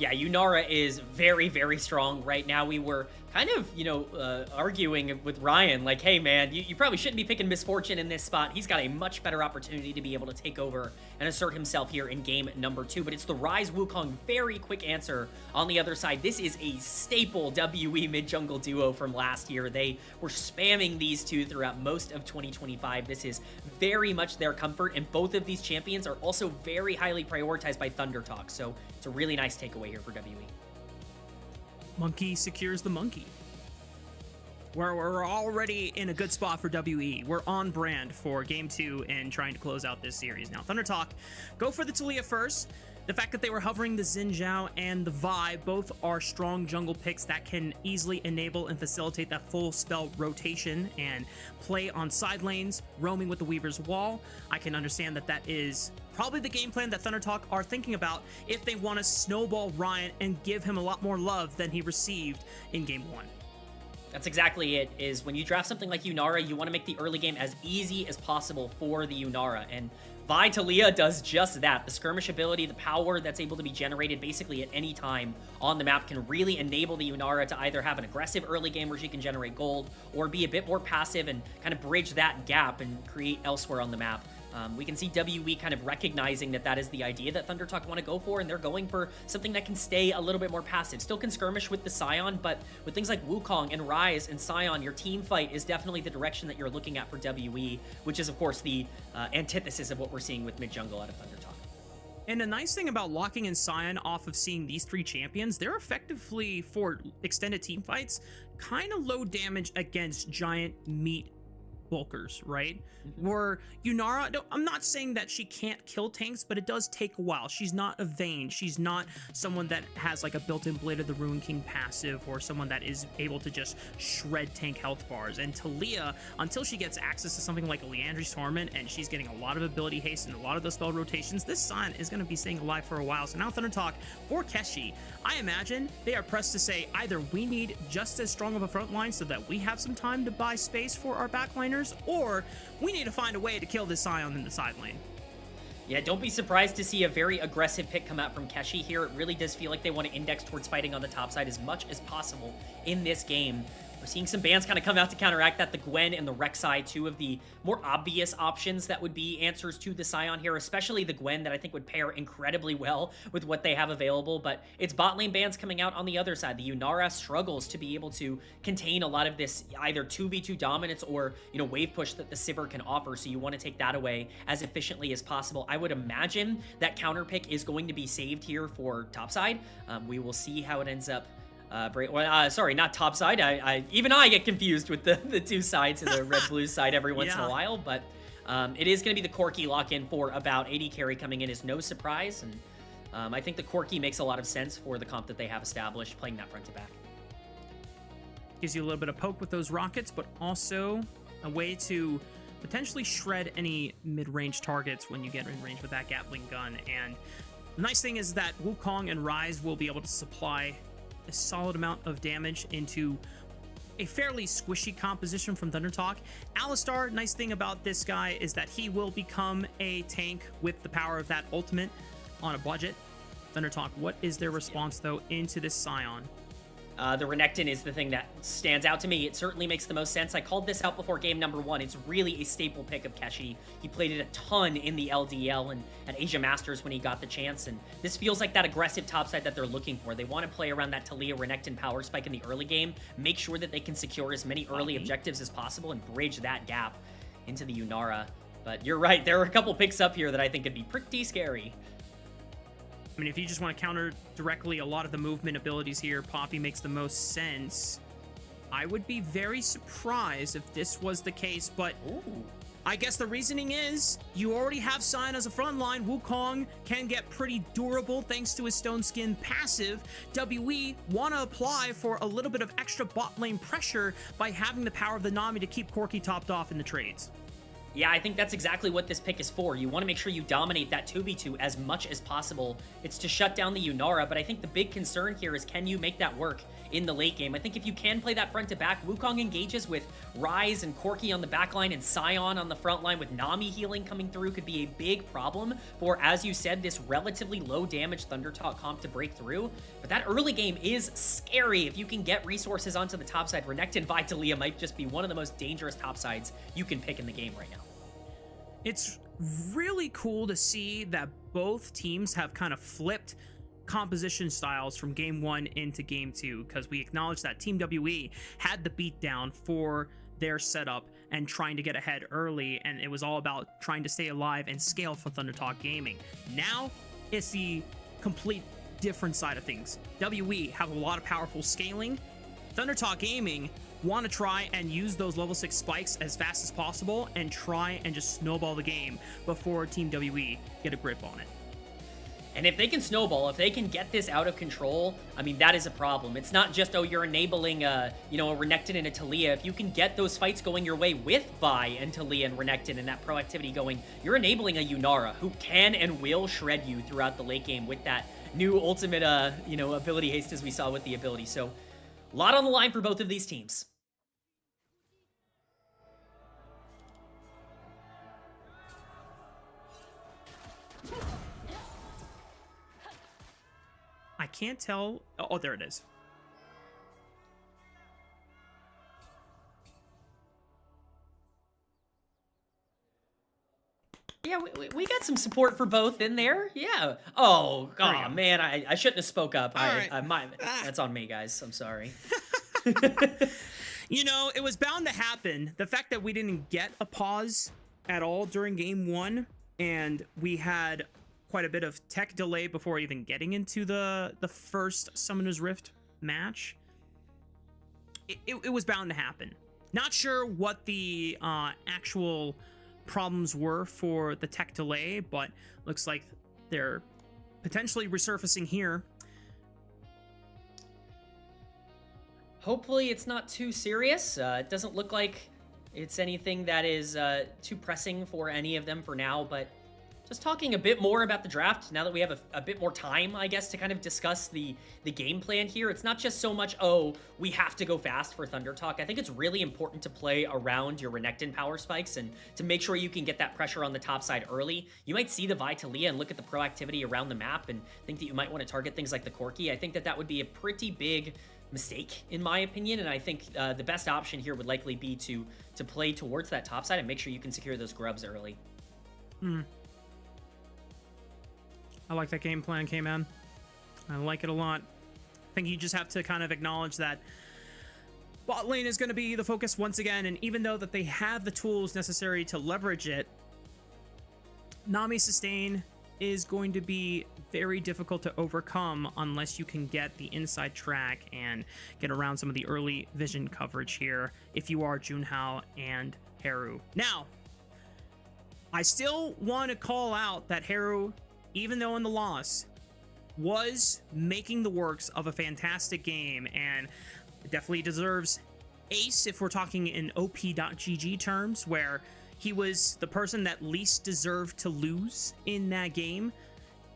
Yeah, Yunara is very, very strong right now. We were kind of, you know, arguing with Ryan, like, hey, man, you probably shouldn't be picking Misfortune in this spot. He's got a much better opportunity to be able to take over and assert himself here in game number 2. But it's the Ryze Wukong very quick answer on the other side. This is a staple WE mid-jungle duo from last year. They were spamming these two throughout most of 2025. This is very much their comfort, and both of these champions are also very highly prioritized by ThunderTalk. So it's a really nice takeaway here for WE. Monkey secures the monkey. We're already in a good spot for WE. We're on brand for game 2 and trying to close out this series. Now, ThunderTalk go for the Taliyah first. The fact that they were hovering the Xin Zhao and the Vi, both are strong jungle picks that can easily enable and facilitate that full spell rotation and play on side lanes, roaming with the Weaver's Wall. I can understand that that is probably the game plan that ThunderTalk are thinking about if they want to snowball Ryan and give him a lot more love than he received in game 1. That's exactly it, is when you draft something like Yunara, you want to make the early game as easy as possible for the Yunara, and Vi Taliyah does just that. The skirmish ability, the power that's able to be generated basically at any time on the map can really enable the Yunara to either have an aggressive early game where she can generate gold, or be a bit more passive and kind of bridge that gap and create elsewhere on the map. We can see WE kind of recognizing that that is the idea that ThunderTalk want to go for, and they're going for something that can stay a little bit more passive. Still can skirmish with the Scion, but with things like Wukong and Ryze and Scion, your team fight is definitely the direction that you're looking at for WE, which is, of course, the antithesis of what we're seeing with mid-jungle out of ThunderTalk. And the nice thing about locking in Scion off of seeing these three champions, they're effectively, for extended team fights, kind of low damage against giant meat bulkers, right? Where Yunara, I'm not saying that she can't kill tanks, but it does take a while. She's not a Vayne. She's not someone that has like a built-in Blade of the Ruin King passive, or someone that is able to just shred tank health bars. And Taliyah, until she gets access to something like a Liandry's Torment, and she's getting a lot of ability haste and a lot of those spell rotations, this Scion is going to be staying alive for a while. So now ThunderTalk for Keshi, I imagine they are pressed to say either we need just as strong of a front line so that we have some time to buy space for our backliners, or we need to find a way to kill this Scion in the side lane. Yeah, don't be surprised to see a very aggressive pick come out from Keshi here. It really does feel like they want to index towards fighting on the top side as much as possible in this game. We're seeing some bans kind of come out to counteract that. The Gwen and the Rek'Sai, two of the more obvious options that would be answers to the Scion here, especially the Gwen, that I think would pair incredibly well with what they have available. But it's bot lane bans coming out on the other side. The Yunara struggles to be able to contain a lot of this either 2v2 dominance or, you know, wave push that the Sivir can offer, so you want to take that away as efficiently as possible. I would imagine that counter pick is going to be saved here for topside. We will see how it ends up. Sorry, not top side. Even I get confused with the two sides of the red-blue side every once in a while, but it is going to be the Corki lock-in for about AD carry coming in is no surprise, and I think the Corki makes a lot of sense for the comp that they have established, playing that front to back. Gives you a little bit of poke with those rockets, but also a way to potentially shred any mid-range targets when you get in range with that Gatling gun. And the nice thing is that Wukong and Ryze will be able to supply a solid amount of damage into a fairly squishy composition from ThunderTalk. Alistar, nice thing about this guy is that he will become a tank with the power of that ultimate on a budget. ThunderTalk, what is their response though into this Scion? The Renekton is the thing that stands out to me. It certainly makes the most sense. I called this out before game number 1. It's really a staple pick of Keshi. He played it a ton in the LDL and at Asia Masters when he got the chance, and this feels like that aggressive topside that they're looking for. They want to play around that Taliyah Renekton power spike in the early game, make sure that they can secure as many early objectives as possible and bridge that gap into the Yunara. But you're right, there are a couple picks up here that I think could be pretty scary. I mean, if you just want to counter directly a lot of the movement abilities here, Poppy makes the most sense. I would be very surprised if this was the case, but I guess the reasoning is you already have Scion as a front line. Wukong can get pretty durable thanks to his Stone Skin passive. WE want to apply for a little bit of extra bot lane pressure by having the power of the Nami to keep Corki topped off in the trades. Yeah, I think that's exactly what this pick is for. You want to make sure you dominate that 2v2 as much as possible. It's to shut down the Yunara, but I think the big concern here is, can you make that work in the late game? I think if you can play that front to back, Wukong engages with Ryze and Corki on the back line and Scion on the front line with Nami healing coming through could be a big problem for, as you said, this relatively low damage ThunderTalk comp to break through. But that early game is scary. If you can get resources onto the top side, Renekton by Taliyah might just be one of the most dangerous top sides you can pick in the game right now. It's really cool to see that both teams have kind of flipped composition styles from game 1 into game 2, because we acknowledge that Team WE had the beatdown for their setup and trying to get ahead early, and it was all about trying to stay alive and scale for ThunderTalk Gaming. Now it's the complete different side of things. WE have a lot of powerful scaling. ThunderTalk Gaming want to try and use those level 6 spikes as fast as possible and try and just snowball the game before Team WE get a grip on it. And if they can snowball, if they can get this out of control, I mean, that is a problem. It's not just, oh, you're enabling a Renekton and a Taliyah. If you can get those fights going your way with Vi and Taliyah and Renekton and that proactivity going, you're enabling a Yunara who can and will shred you throughout the late game with that new ultimate, ability haste as we saw with the ability. So a lot on the line for both of these teams. can't tell. Oh, there it is. Yeah, we got some support for both in there. Yeah. Oh, man, I shouldn't have spoke up. That's on me, guys. I'm sorry. You know, it was bound to happen. The fact that we didn't get a pause at all during game 1, and we had quite a bit of tech delay before even getting into the first Summoner's Rift match. It was bound to happen. Not sure what the actual problems were for the tech delay, but looks like they're potentially resurfacing here. Hopefully it's not too serious. It doesn't look like it's anything that is too pressing for any of them for now, but just talking a bit more about the draft, now that we have a bit more time, I guess, to kind of discuss the game plan here. It's not just so much, oh, we have to go fast for Thunder Talk. I think it's really important to play around your Renekton power spikes and to make sure you can get that pressure on the top side early. You might see the Vi Taliyah and look at the proactivity around the map and think that you might want to target things like the Corki. I think that that would be a pretty big mistake, in my opinion, and I think the best option here would likely be to play towards that top side and make sure you can secure those grubs early. I like that game plan, K-Man. I like it a lot. I think you just have to kind of acknowledge that bot lane is going to be the focus once again, and even though that they have the tools necessary to leverage it, Nami sustain is going to be very difficult to overcome unless you can get the inside track and get around some of the early vision coverage here if you are Junhao and Haru. Now, I still want to call out that Haru, even though in the loss, was making the works of a fantastic game and definitely deserves ace if we're talking in OP.GG terms, where he was the person that least deserved to lose in that game.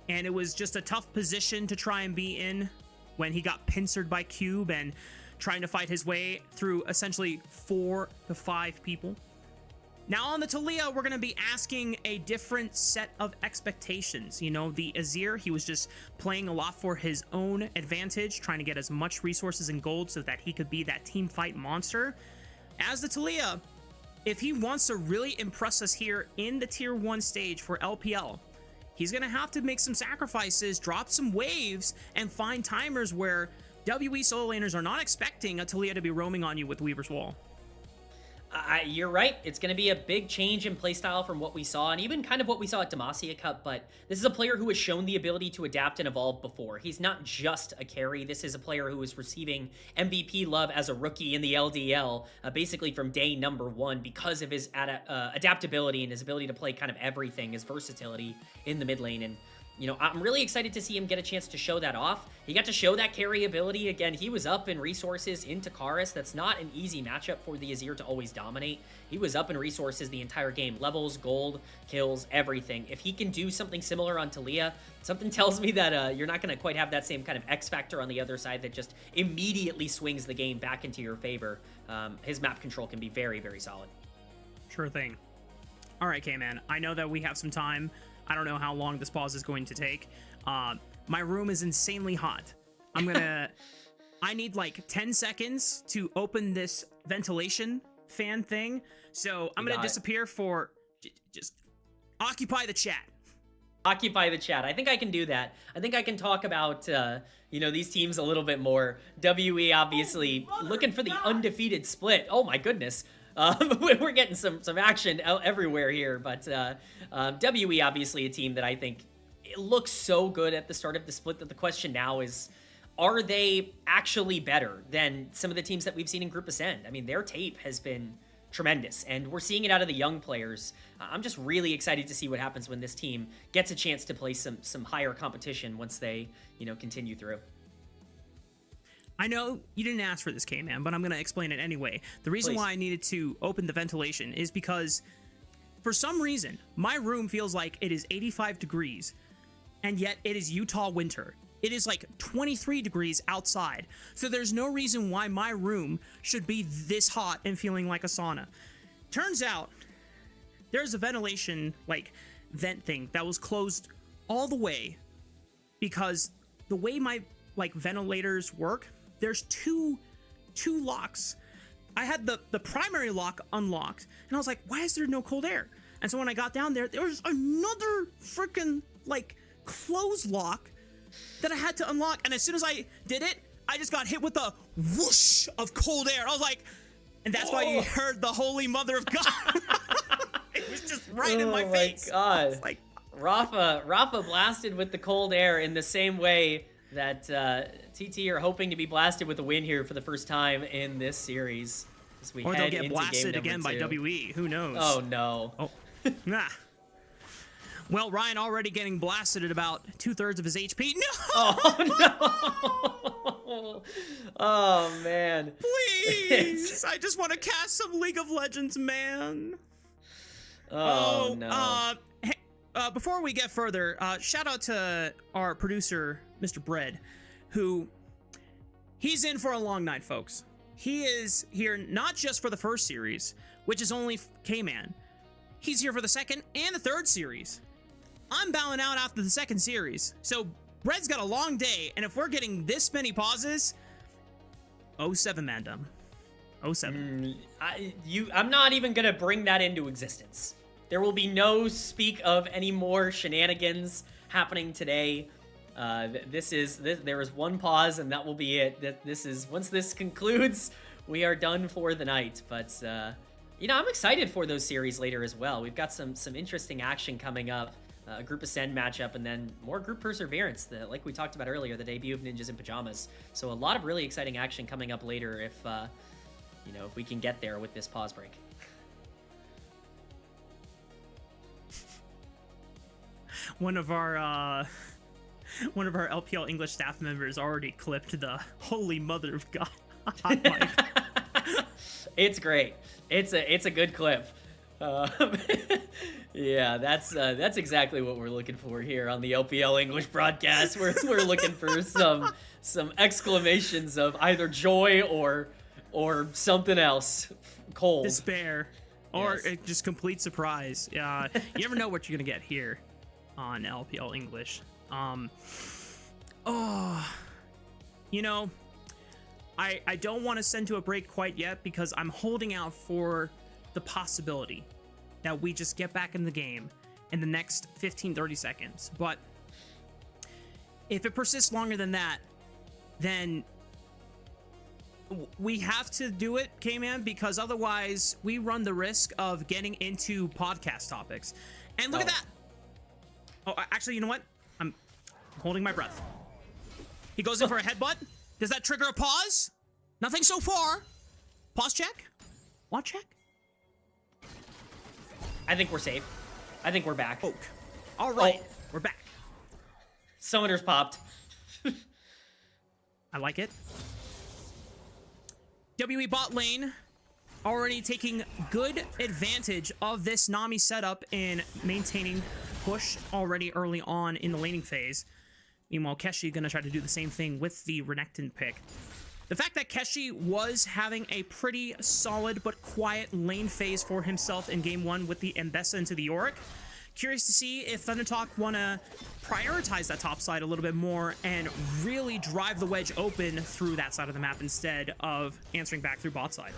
And it was just a tough position to try and be in when he got pincered by Cube and trying to fight his way through essentially 4 to 5 people. Now on the Taliyah, we're going to be asking a different set of expectations. You know, the Azir, he was just playing a lot for his own advantage, trying to get as much resources and gold so that he could be that team fight monster. As the Taliyah, if he wants to really impress us here in the tier 1 stage for LPL, he's going to have to make some sacrifices, drop some waves, and find timers where WE solo laners are not expecting a Taliyah to be roaming on you with Weaver's Wall. You're right. It's going to be a big change in playstyle from what we saw, and even kind of what we saw at Demacia Cup, but this is a player who has shown the ability to adapt and evolve before. He's not just a carry. This is a player who is receiving MVP love as a rookie in the LDL, basically from day number 1 because of his adaptability and his ability to play kind of everything, his versatility in the mid lane. And you know, I'm really excited to see him get a chance to show that off. He got to show that carry ability. Again, he was up in resources into Karis. That's not an easy matchup for the Azir to always dominate. He was up in resources the entire game. Levels, gold, kills, everything. If he can do something similar on Taliyah, something tells me that you're not going to quite have that same kind of X factor on the other side that just immediately swings the game back into your favor. His map control can be very, very solid. Sure thing. All right, K-Man. I know that we have some time. I don't know how long this pause is going to take. My room is insanely hot. I need like 10 seconds to open this ventilation fan thing. So I'm going to disappear for just occupy the chat. Occupy the chat. I think I can do that. I think I can talk about, you know, these teams a little bit more. WE obviously looking for the undefeated split. Oh my goodness. We're getting some action everywhere here, but WE obviously a team that I think it looks so good at the start of the split that the question now is, are they actually better than some of the teams that we've seen in Group Ascend? I mean, their tape has been tremendous, and we're seeing it out of the young players. I'm just really excited to see what happens when this team gets a chance to play some higher competition once they, you know, continue through. I know you didn't ask for this, K-Man, but I'm going to explain it anyway. The reason why I needed to open the ventilation is because, for some reason, my room feels like it is 85 degrees, and yet it is Utah winter. It is like 23 degrees outside, so there's no reason why my room should be this hot and feeling like a sauna. Turns out, there's a ventilation, like, vent thing that was closed all the way because the way my like ventilators work, there's two locks. I had the primary lock unlocked, and I was like, why is there no cold air? And so when I got down there, there was another freaking like closed lock that I had to unlock. And as soon as I did it, I just got hit with a whoosh of cold air. I was like, and that's why you heard the Holy Mother of God. It was just right in my face. Oh my God. Like, Rafa blasted with the cold air in the same way that TT are hoping to be blasted with a win here for the first time in this series. As we or head they'll get into blasted game again by number 2. WE. Who knows? Oh no. Oh, nah. Well, Ryan already getting blasted at about 2/3 of his HP. No! Oh no! Oh man! Please! I just want to cast some League of Legends, man. Oh no! Hey, before we get further, shout out to our producer, Mr. Bread, who he's in for a long night, folks. He is here not just for the first series, which is only K-Man. He's here for the second and the third series. I'm bowing out after the second series. So Bread's got a long day, and if we're getting this many pauses, 07 Mandem. 07. I'm not even gonna bring that into existence. There will be no speak of any more shenanigans happening today. There is one pause, and that will be it. This is once this concludes, we are done for the night. But you know, I'm excited for those series later as well. We've got some interesting action coming up. A Group Ascend matchup, and then more Group Perseverance, like we talked about earlier, the debut of Ninjas in Pajamas. So a lot of really exciting action coming up later if, you know, if we can get there with this pause break. One of our LPL English staff members already clipped the Holy Mother of God hot mic. It's great. It's a good clip. Yeah, that's exactly what we're looking for here on the LPL English broadcast. We're looking for some exclamations of either joy or something else. Cold. Despair. Or just complete surprise. You never know what you're gonna get here on LPL English. You know, I don't want to send to a break quite yet because I'm holding out for the possibility that we just get back in the game in the next 15-30 seconds. But if it persists longer than that, then we have to do it, K-Man, because otherwise we run the risk of getting into podcast topics. And look at that. Oh, actually, you know what? I'm holding my breath. He goes in for a headbutt. Does that trigger a pause? Nothing so far. Pause check. Watch check. I think we're safe. I think we're back. Oak. All right. We're back. Summoners popped. I like it. WE bot lane already taking good advantage of this Nami setup in maintaining push already early on in the laning phase. Meanwhile, Keshi gonna try to do the same thing with the Renekton pick. The fact that Keshi was having a pretty solid but quiet lane phase for himself in game 1 with the Mbessa into the Yorick. Curious to see if ThunderTalk want to prioritize that top side a little bit more and really drive the wedge open through that side of the map instead of answering back through bot side.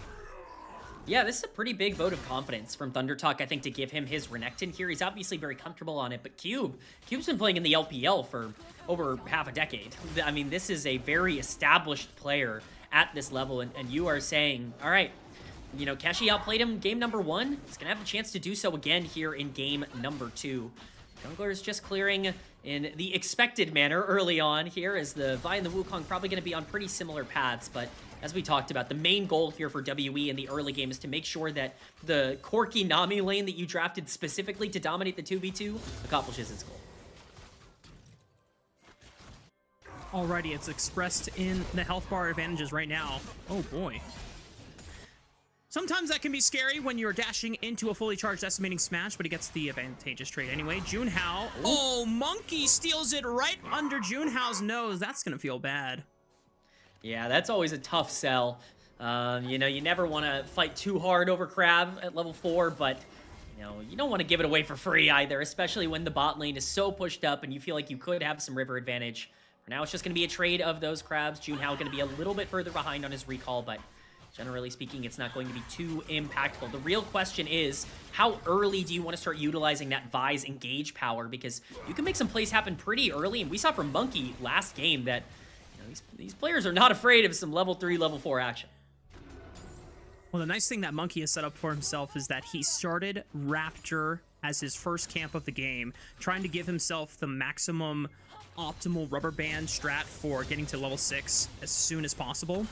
Yeah, this is a pretty big vote of confidence from ThunderTalk, I think, to give him his Renekton here. He's obviously very comfortable on it, but Cube's been playing in the LPL for over half a decade. I mean, this is a very established player at this level, and you are saying, all right, you know, Keshi outplayed him game number 1. He's going to have a chance to do so again here in game number 2. Jungler is just clearing in the expected manner early on here, as the Vi and the Wukong probably going to be on pretty similar paths, but as we talked about, the main goal here for WE in the early game is to make sure that the Corki Nami lane that you drafted specifically to dominate the 2v2 accomplishes its goal. Alrighty, it's expressed in the health bar advantages right now. Oh boy. Sometimes that can be scary when you're dashing into a fully charged decimating smash, but he gets the advantageous trade anyway. Junhao. Oh, Monkey steals it right under Junhao's nose. That's gonna feel bad. Yeah, that's always a tough sell. You know, you never want to fight too hard over Crab at level 4, but you know, you don't want to give it away for free either, especially when the bot lane is so pushed up and you feel like you could have some river advantage For now, it's just going to be a trade of those crabs. Junhao going to be a little bit further behind on his recall, but generally speaking, it's not going to be too impactful. The real question is, how early do you want to start utilizing that Vi's engage power? Because you can make some plays happen pretty early, and we saw from Monkey last game that these players are not afraid of some level 3, level 4 action. Well, the nice thing that Monkey has set up for himself is that he started Raptor as his first camp of the game, trying to give himself the maximum optimal rubber band strat for getting to level 6 as soon as possible.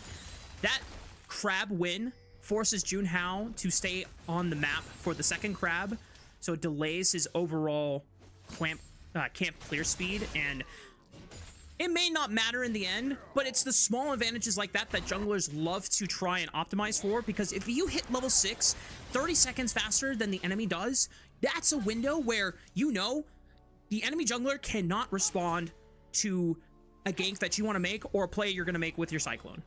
That crab win forces Junhao to stay on the map for the second crab, so it delays his overall camp clear speed, and it may not matter in the end, but it's the small advantages like that that junglers love to try and optimize for, because if you hit level 6 30 seconds faster than the enemy does, that's a window where the enemy jungler cannot respond to a gank that you want to make or a play you're going to make with your Cyclone.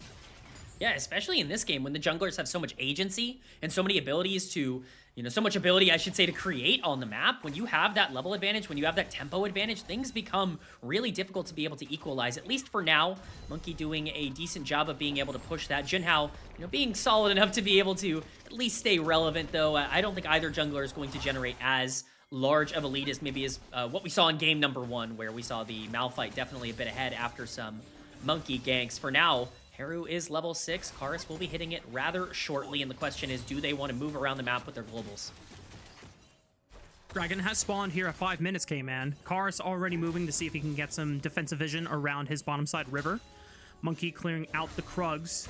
Yeah, especially in this game when the junglers have so much agency and so many abilities to, so much ability, I should say, to create on the map. When you have that level advantage, when you have that tempo advantage, things become really difficult to be able to equalize, at least for now. Monkey doing a decent job of being able to push that. Junhao, being solid enough to be able to at least stay relevant, though. I don't think either jungler is going to generate as large of a lead as maybe as what we saw in game number 1, where we saw the Malphite definitely a bit ahead after some Monkey ganks. For now, Haru is level 6. Karus will be hitting it rather shortly, and the question is, do they want to move around the map with their globals? Dragon has spawned here at 5 minutes, K-Man. Karus already moving to see if he can get some defensive vision around his bottom side river. Monkey clearing out the Krugs.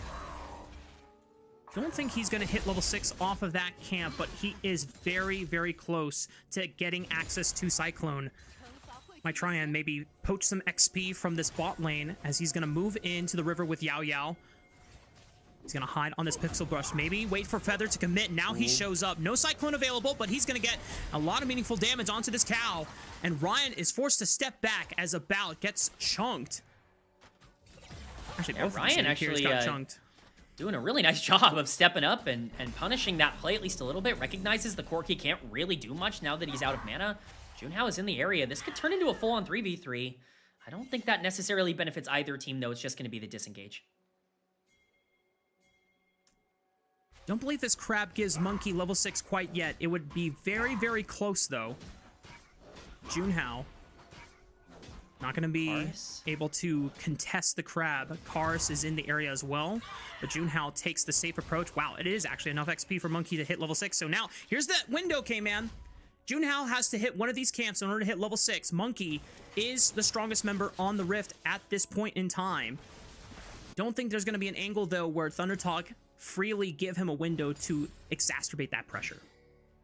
Don't think he's going to hit level 6 off of that camp, but he is very, very close to getting access to Cyclone. Might try and maybe poach some XP from this bot lane as he's going to move into the river with Yao Yao. He's going to hide on this Pixel Brush. Maybe wait for Feather to commit. Now he shows up. No Cyclone available, but he's going to get a lot of meaningful damage onto this cow. And Ryan is forced to step back as About gets chunked. Actually, both Ryan actually got chunked. Doing a really nice job of stepping up and punishing that play at least a little bit. Recognizes the Corki can't really do much now that he's out of mana. Junhao is in the area. This could turn into a full-on 3v3. I don't think that necessarily benefits either team, though. It's just going to be the disengage. Don't believe this crab gives Monkey level 6 quite yet. It would be very, very close, though. Junhao not going to be able to contest the crab. Karus is in the area as well, but Junhao takes the safe approach. Wow, it is actually enough XP for Monkey to hit level 6. So now, here's that window, K-Man. Junhao has to hit one of these camps in order to hit level 6. Monkey is the strongest member on the Rift at this point in time. Don't think there's going to be an angle, though, where ThunderTalk freely give him a window to exacerbate that pressure.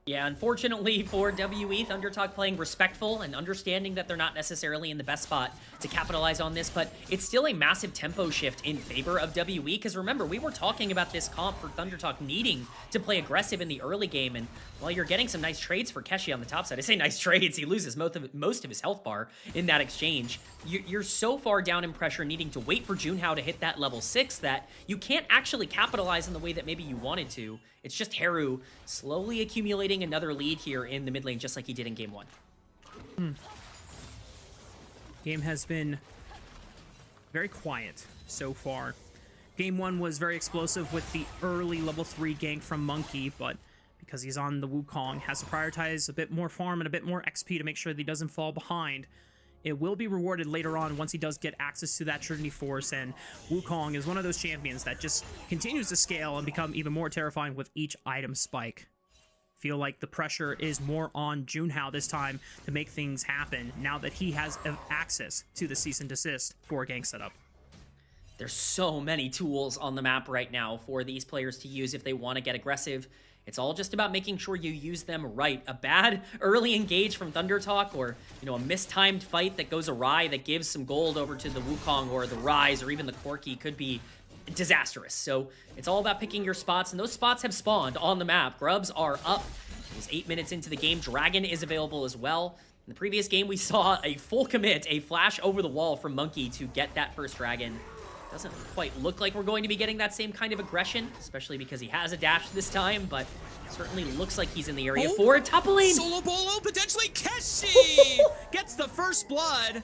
Yeah, unfortunately for WE, ThunderTalk playing respectful and understanding that they're not necessarily in the best spot to capitalize on this, but it's still a massive tempo shift in favor of WE, because remember, we were talking about this comp for ThunderTalk needing to play aggressive in the early game, and while you're getting some nice trades for Keshi on the top side, I say nice trades, he loses most of his health bar in that exchange. You're so far down in pressure needing to wait for Junhao to hit that level 6 that you can't actually capitalize in the way that maybe you wanted to. It's just Haru slowly accumulating another lead here in the mid lane, just like he did in game 1. Game has been very quiet so far. Game 1 was very explosive with the early level 3 gank from Monkey, but because he's on the Wukong, has to prioritize a bit more farm and a bit more XP to make sure that he doesn't fall behind. It will be rewarded later on once he does get access to that Trinity Force, and Wukong is one of those champions that just continues to scale and become even more terrifying with each item spike. Feel like the pressure is more on Junhao this time to make things happen now that he has access to the cease and desist for a gank setup. There's so many tools on the map right now for these players to use if they want to get aggressive. It's all just about making sure you use them right. A bad early engage from ThunderTalk, or a mistimed fight that goes awry that gives some gold over to the Wukong or the Rise or even the Corki could be disastrous. So it's all about picking your spots, and those spots have spawned on the map. Grubs are up. It's 8 minutes into the game. Dragon is available as well. In the previous game, we saw a full commit, a flash over the wall from Monkey to get that first Dragon. Doesn't quite look like we're going to be getting that same kind of aggression, especially because he has a dash this time, but certainly looks like he's in the area for a top lane. Solo Bolo, potentially Keshi gets the first blood.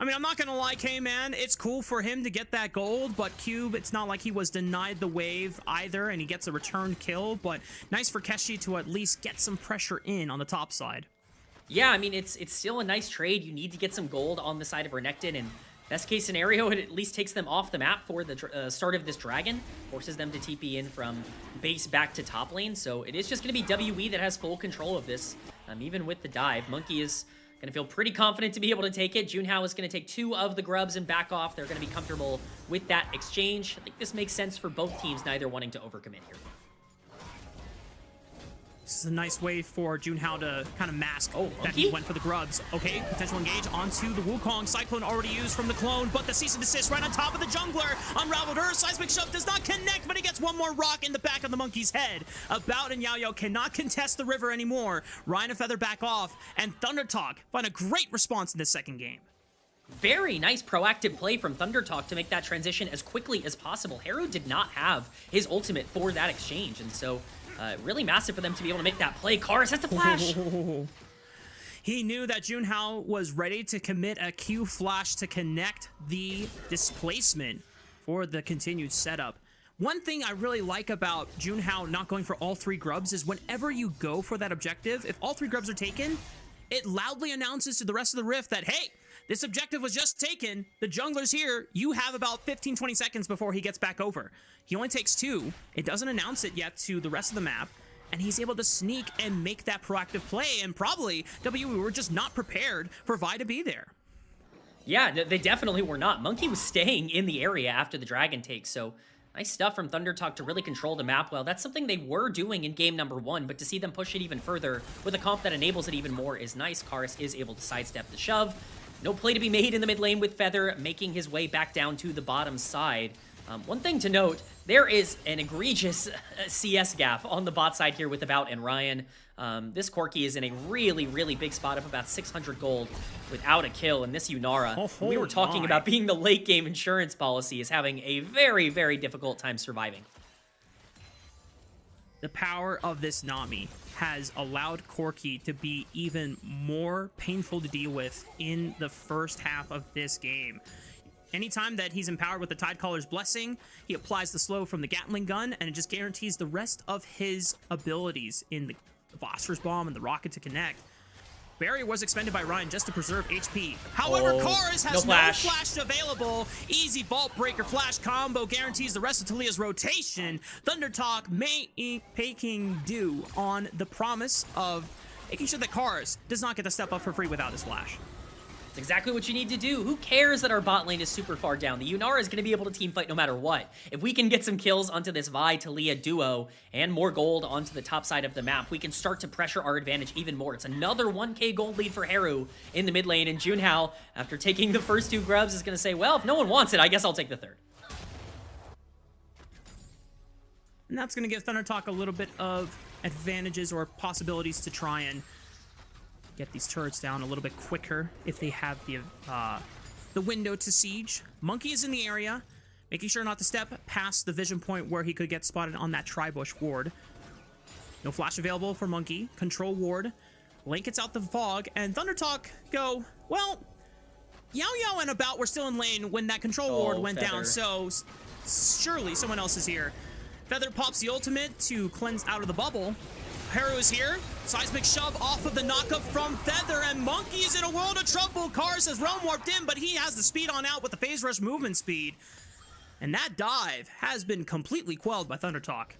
I mean, I'm not gonna lie, K-Man, it's cool for him to get that gold, but Cube, it's not like he was denied the wave either, and he gets a return kill, but nice for Keshi to at least get some pressure in on the top side. Yeah, I mean, it's still a nice trade. You need to get some gold on the side of Renekton, and best case scenario, it at least takes them off the map for the start of this dragon, forces them to TP in from base back to top lane, so it is just going to be WE that has full control of this, even with the dive. Monkey is going to feel pretty confident to be able to take it. Junhao is going to take 2 of the grubs and back off. They're going to be comfortable with that exchange. I think this makes sense for both teams, neither wanting to overcommit here. This is a nice way for Junhao to kind of mask that Monkey? he went for the grubs. Okay, potential engage onto the Wukong. Cyclone already used from the clone, but the cease and desist right on top of the jungler. Unraveled her. Seismic Shove does not connect, but he gets one more rock in the back of the Monkey's head. About and Yao Yao cannot contest the river anymore. Ryan and Feather back off, and Thunder Talk find a great response in this second game. Very nice proactive play from Thunder Talk to make that transition as quickly as possible. Haru did not have his ultimate for that exchange, and so really massive for them to be able to make that play. Kars has to flash. He knew that Junhao was ready to commit a Q flash to connect the displacement for the continued setup. One thing I really like about Junhao not going for all 3 grubs is whenever you go for that objective, if all 3 grubs are taken, it loudly announces to the rest of the Rift that, hey, this objective was just taken. The jungler's here. You have about 15-20 seconds before he gets back over. He only takes 2. It doesn't announce it yet to the rest of the map, and he's able to sneak and make that proactive play, and probably WE were just not prepared for Vi to be there. Yeah, they definitely were not. Monkey was staying in the area after the dragon take, so nice stuff from Thunder Talk to really control the map well. That's something they were doing in game number 1, but to see them push it even further with a comp that enables it even more is nice. Karis is able to sidestep the shove. No play to be made in the mid lane with Feather making his way back down to the bottom side. One thing to note, there is an egregious CS gap on the bot side here with About and Ryan. This Corki is in a really, really big spot of about 600 gold without a kill, and this Yunara, we were talking about being the late game insurance policy, is having a very, very difficult time surviving. The power of this Nami has allowed Corki to be even more painful to deal with in the first half of this game. Anytime that he's empowered with the Tidecaller's Blessing, he applies the slow from the Gatling gun, and it just guarantees the rest of his abilities in the Phosphorus Bomb and the Rocket to connect. Barrier was expended by Ryan just to preserve HP. However, Karis has no flash available. Easy Vault Breaker flash combo guarantees the rest of Talia's rotation. Thunder Talk making do on the promise of making sure that Karis does not get to step up for free without his flash. It's exactly what you need to do. Who cares that our bot lane is super far down? The Yunara is going to be able to team fight no matter what. If we can get some kills onto this Vi Talia duo and more gold onto the top side of the map, we can start to pressure our advantage even more. It's another 1k gold lead for Haru in the mid lane, and Junhao, after taking the first 2 grubs, is going to say, well, if no one wants it, I guess I'll take the 3rd. And that's going to give Thunder Talk a little bit of advantages or possibilities to try and get these turrets down a little bit quicker if they have the window to siege. Monkey is in the area, making sure not to step past the vision point where he could get spotted on that Tribush ward. No flash available for Monkey. Control ward. Link gets out the fog, and Thunder Talk go, well, Yao Yao and About were still in lane when that control ward went down, so surely someone else is here. Feather pops the ultimate to cleanse out of the bubble. Haru is here. Seismic shove off of the knockup from Feather, and Monkey is in a world of trouble. Kars has realm warped in, but he has the speed on out with the phase rush movement speed. And that dive has been completely quelled by Thunder Talk.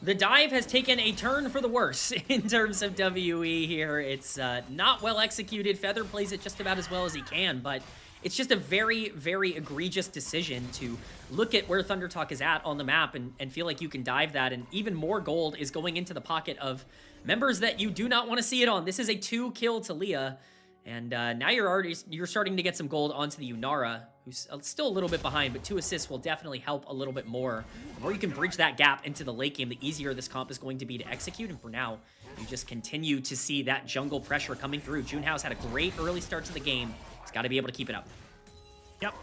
The dive has taken a turn for the worse in terms of WE here. It's not well executed. Feather plays it just about as well as he can, but it's just a very, very egregious decision to look at where Thunder Talk is at on the map and feel like you can dive that, and even more gold is going into the pocket of members that you do not want to see it on. This is a 2-kill Talia, and now you're starting to get some gold onto the Yunara, who's still a little bit behind, but 2 assists will definitely help a little bit more. The more you can bridge that gap into the late game, the easier this comp is going to be to execute, and for now, you just continue to see that jungle pressure coming through. Junhao's had a great early start to the game. He's got to be able to keep it up. Yep.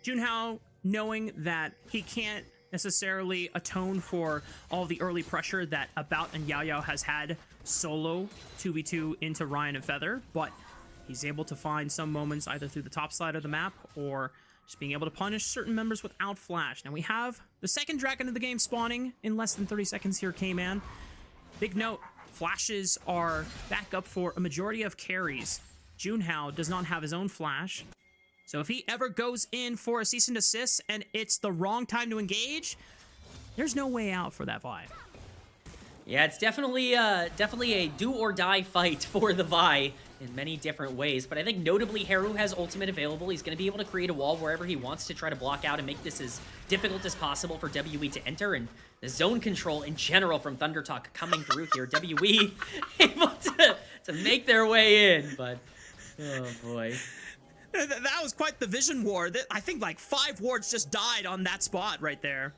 Junhao, knowing that he can't necessarily atone for all the early pressure that About and Yao Yao has had solo 2v2 into Ryan and Feather, but he's able to find some moments either through the top side of the map or just being able to punish certain members without flash. Now we have the second dragon of the game spawning in less than 30 seconds here, K-Man. Big note, flashes are back up for a majority of carries. Junhao does not have his own flash. So if he ever goes in for a cease and desist and it's the wrong time to engage, there's no way out for that Vi. Yeah, it's definitely a do-or-die fight for the Vi in many different ways, but I think notably Haru has ultimate available. He's going to be able to create a wall wherever he wants to try to block out and make this as difficult as possible for WE to enter, and the zone control in general from ThunderTalk coming through here. WE able to make their way in, but oh boy. That was quite the vision ward. I think like 5 wards just died on that spot right there.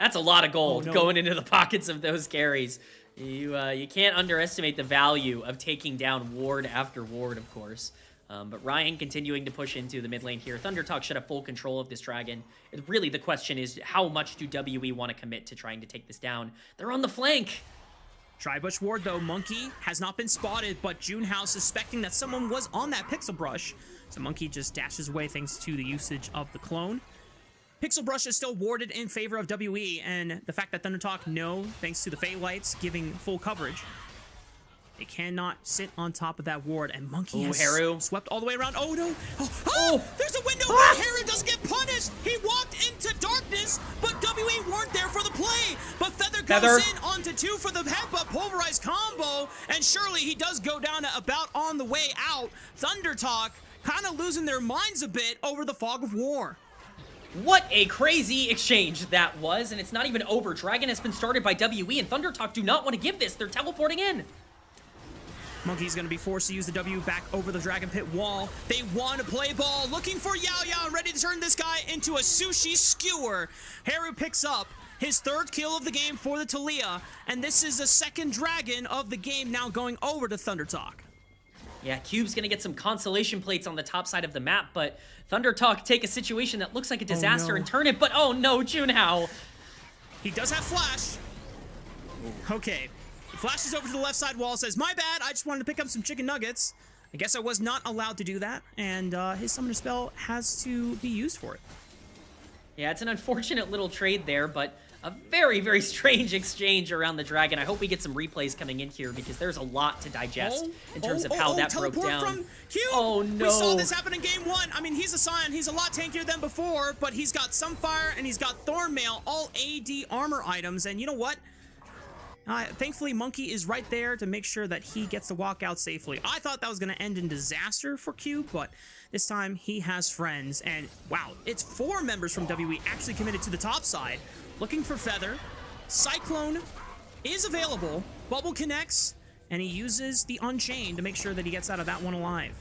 That's a lot of gold going into the pockets of those carries. You can't underestimate the value of taking down ward after ward, of course. But Ryan continuing to push into the mid lane here. ThunderTalk should have full control of this dragon. Really, the question is, how much do WE want to commit to trying to take this down? They're on the flank. Tri-Bush ward, though. Monkey has not been spotted, but Junhao suspecting that someone was on that Pixel Brush. So Monkey just dashes away thanks to the usage of the clone. Pixel Brush is still warded in favor of WE, and the fact that ThunderTalk know, thanks to the Fey Lights giving full coverage, they cannot sit on top of that ward, and Monkey has swept all the way around. Oh no! There's a window where Haru doesn't get punished! He walked into darkness, but WE weren't there for the play! But Feather goes in onto 2 for the headbutt pulverized combo, and surely he does go down to about on the way out. ThunderTalk kind of losing their minds a bit over the fog of war. What a crazy exchange that was, and it's not even over. Dragon has been started by WE, and ThunderTalk do not want to give this. They're teleporting in. Monkey's going to be forced to use the W back over the Dragon Pit wall. They want to play ball, looking for Yao Yao, ready to turn this guy into a sushi skewer. Haru picks up his 3rd kill of the game for the Taliyah, and this is the 2nd dragon of the game now going over to ThunderTalk. Yeah, Cube's going to get some consolation plates on the top side of the map, but ThunderTalk take a situation that looks like a disaster and turn it, but oh no, Junhao. He does have flash. Okay. He flashes over to the left side wall, says, my bad, I just wanted to pick up some chicken nuggets. I guess I was not allowed to do that, and his summoner spell has to be used for it. Yeah, it's an unfortunate little trade there, but a very, very strange exchange around the dragon. I hope we get some replays coming in here because there's a lot to digest in terms of how that broke down. From Q. Oh no. We saw this happen in game 1. I mean, he's a Scion. He's a lot tankier than before, but he's got Sunfire and he's got Thornmail, all AD armor items. And you know what? Thankfully, Monkey is right there to make sure that he gets to walk out safely. I thought that was going to end in disaster for Q, but this time he has friends. And wow, it's 4 members from WE actually committed to the top side. Looking for Feather. Cyclone is available. Bubble connects, and he uses the Unchained to make sure that he gets out of that one alive.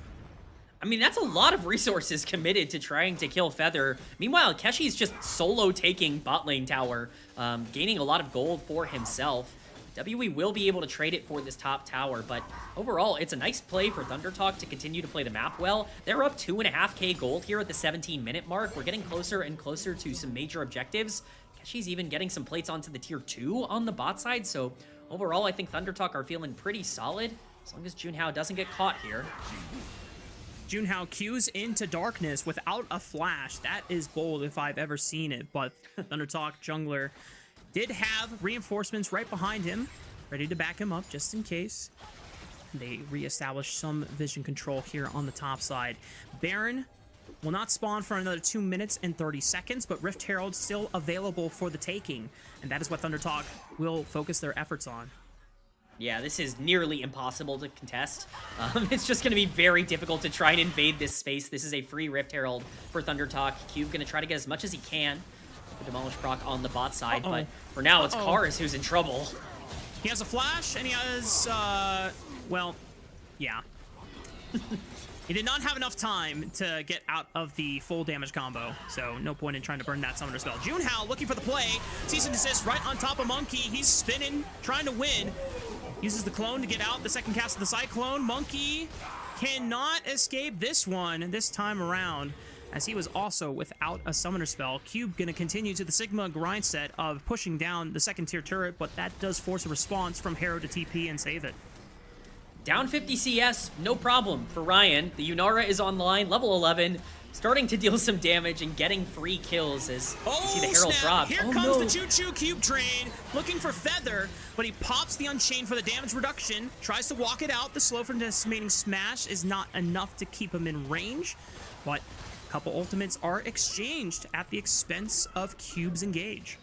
I mean, that's a lot of resources committed to trying to kill Feather. Meanwhile, Keshi's just solo taking bot lane tower, gaining a lot of gold for himself. WE will be able to trade it for this top tower, but overall, it's a nice play for ThunderTalk to continue to play the map well. They're up 2.5k gold here at the 17-minute mark. We're getting closer and closer to some major objectives. She's even getting some plates onto the tier 2 on the bot side, so overall, I think ThunderTalk are feeling pretty solid, as long as Junhao doesn't get caught here. Junhao cues into darkness without a flash. That is bold if I've ever seen it, but ThunderTalk jungler did have reinforcements right behind him, ready to back him up just in case. They reestablish some vision control here on the top side. Baron will not spawn for another 2 minutes and 30 seconds, but Rift Herald still available for the taking, and that is what ThunderTalk will focus their efforts on. Yeah, this is nearly impossible to contest. It's just going to be very difficult to try and invade this space. This is a free Rift Herald for ThunderTalk. Cube going to try to get as much as he can to demolish proc on the bot side, but for now, it's Kars who's in trouble. He has a flash, and he has, well, yeah. He did not have enough time to get out of the full damage combo, so no point in trying to burn that summoner spell. Junhao looking for the play. Cease and desist right on top of Monkey. He's spinning, trying to win. Uses the clone to get out. The second cast of the Cyclone. Monkey cannot escape this one this time around, as he was also without a summoner spell. Cube going to continue to the Sigma grind set of pushing down the second tier turret, but that does force a response from Haru to TP and save it. Down 50 CS, no problem for Ryan. The Yunara is online, level 11, starting to deal some damage and getting free kills as you see the Herald drop. Here comes the Choo-Choo Cube Train, looking for Feather, but he pops the Unchain for the damage reduction, tries to walk it out. The slow from decimating smash is not enough to keep him in range, but a couple ultimates are exchanged at the expense of Cube's engage.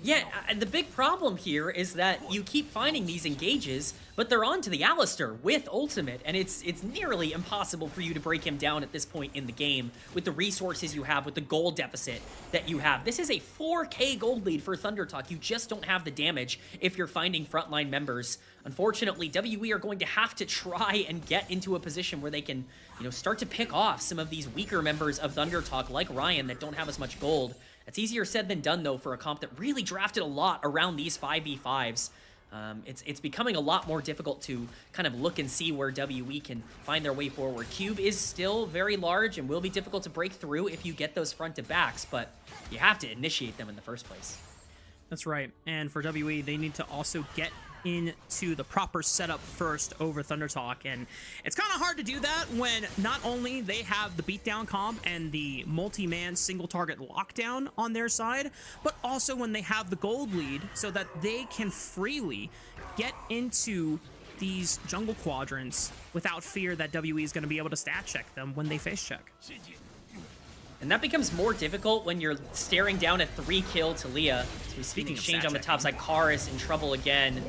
Yeah, the big problem here is that you keep finding these engages, but they're on to the Alistar with ultimate, and it's nearly impossible for you to break him down at this point in the game with the resources you have, with the gold deficit that you have. This is a 4K gold lead for ThunderTalk. You just don't have the damage if you're finding frontline members. Unfortunately, WE are going to have to try and get into a position where they can, start to pick off some of these weaker members of ThunderTalk like Ryan that don't have as much gold. It's easier said than done, though, for a comp that really drafted a lot around these 5v5s. It's becoming a lot more difficult to kind of look and see where WE can find their way forward. Cube is still very large and will be difficult to break through if you get those front to backs, but you have to initiate them in the first place. That's right. And for WE, they need to also get into the proper setup first over ThunderTalk, and it's kind of hard to do that when not only they have the beatdown comp and the multi-man single target lockdown on their side, but also when they have the gold lead so that they can freely get into these jungle quadrants without fear that WE is going to be able to stat check them when they face check. And that becomes more difficult when you're staring down a 3-kill Talia. So we see the exchange on the top side. Karis in trouble again.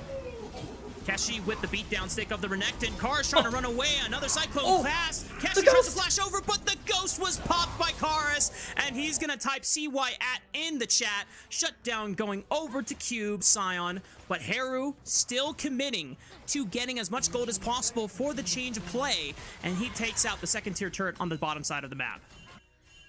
Keshi with the beatdown stick of the Renekton. Karis trying to run away. Another Cyclone pass. Keshi tries to flash over, but the ghost was popped by Karis, and he's going to type CY at in the chat. Shutdown going over to Cube, Sion, but Haru still committing to getting as much gold as possible for the change of play, and he takes out the second tier turret on the bottom side of the map.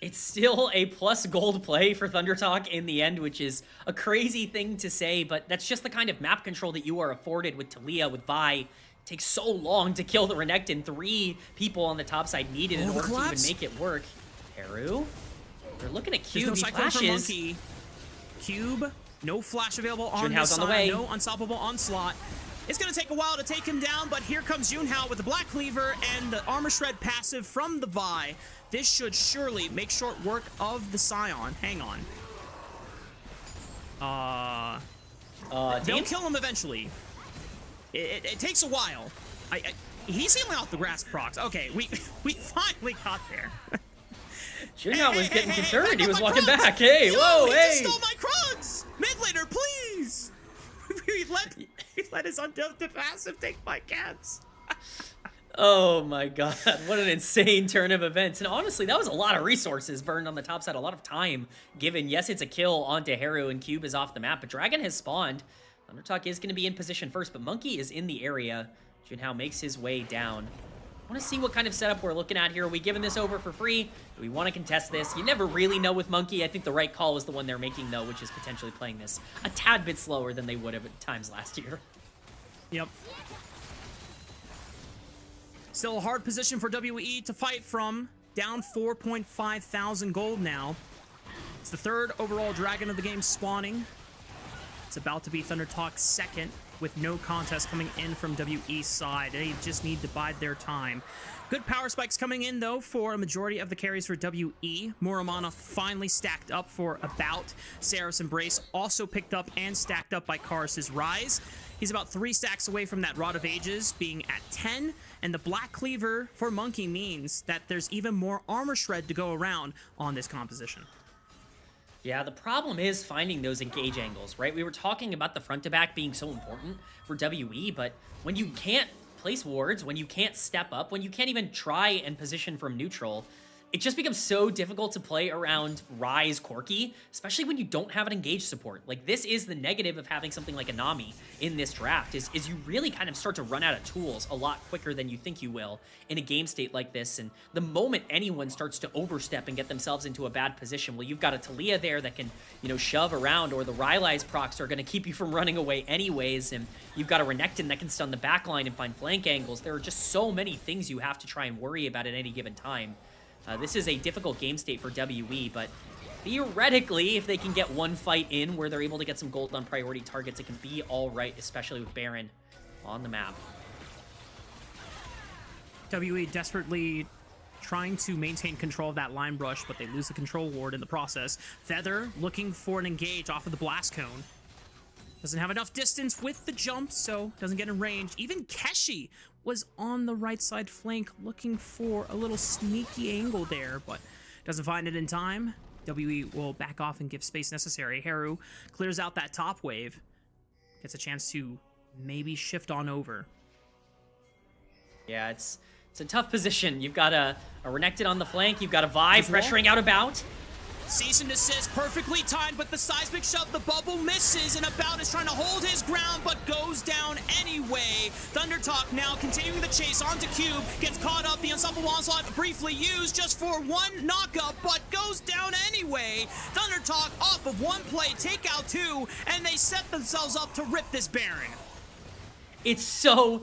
It's still a plus gold play for ThunderTalk in the end, which is a crazy thing to say, but that's just the kind of map control that you are afforded with Talia, with Vi. It takes so long to kill the Renekton. 3 people on the top side needed in order to even make it work. Haru? They're looking at Cube. There's no Cyclone for Monkey. Cube, no flash available on this side, on the way. No unstoppable onslaught. It's going to take a while to take him down, but here comes Junhao with the Black Cleaver and the Armor Shred passive from the Vi. This should surely make short work of the Sion. Hang on. They'll kill him eventually. It takes a while. He's healing off the grass procs. Okay, we finally got there. Junhao was getting concerned. He was walking back. Hey, whoa, he hey! He just stole my Krugs! Mid laner, please! he let his undead passive take my cats. Oh my god, what an insane turn of events. And honestly, that was a lot of resources burned on the top side, a lot of time given. Yes, it's a kill onto Haru and Cube is off the map, but Dragon has spawned. ThunderTalk is going to be in position first, but Monkey is in the area. Junhao makes his way down. I want to see what kind of setup we're looking at here. Are we giving this over for free? Do we want to contest this? You never really know with Monkey. I think the right call was the one they're making, though, which is potentially playing this a tad bit slower than they would have at times last year. Yep. Still a hard position for WE to fight from. Down 4.5 thousand gold now. It's the 3rd overall Dragon of the game spawning. It's about to be ThunderTalk's 2nd, with no contest coming in from WE's side. They just need to bide their time. Good power spikes coming in, though, for a majority of the carries for WE. Muramana finally stacked up for about. Sarah's Embrace also picked up and stacked up by Karis' Rise. He's about 3 stacks away from that Rod of Ages being at 10, and the Black Cleaver for Monkey means that there's even more armor shred to go around on this composition. Yeah, the problem is finding those engage angles, right? We were talking about the front to back being so important for WE, but when you can't place wards, when you can't step up, when you can't even try and position from neutral, it just becomes so difficult to play around Rise Corki, especially when you don't have an engage support. Like, this is the negative of having something like a Nami in this draft, is you really kind of start to run out of tools a lot quicker than you think you will in a game state like this. And the moment anyone starts to overstep and get themselves into a bad position, well, you've got a Talia there that can, shove around, or the Rylai's procs are going to keep you from running away anyways, and you've got a Renekton that can stun the backline and find flank angles. There are just so many things you have to try and worry about at any given time. This is a difficult game state for WE, but theoretically, if they can get one fight in where they're able to get some gold on priority targets, it can be all right, especially with Baron on the map. WE desperately trying to maintain control of that line brush, but they lose the control ward in the process. Feather looking for an engage off of the blast cone. Doesn't have enough distance with the jump, so doesn't get in range. Even Keshi was on the right side flank looking for a little sneaky angle there, but doesn't find it in time. WE will back off and give space necessary. Haru clears out that top wave. Gets a chance to maybe shift on over. Yeah, it's a tough position. You've got a Renekton on the flank. You've got a Vi pressuring out about. Cease and desist, perfectly timed, but the seismic shove, the bubble misses, and About is trying to hold his ground, but goes down anyway. Thundertalk now continuing the chase onto Cube, gets caught up, the unstoppable onslaught briefly used just for one knockup, but goes down anyway. Thundertalk off of one play, take out two, and they set themselves up to rip this Baron. It's so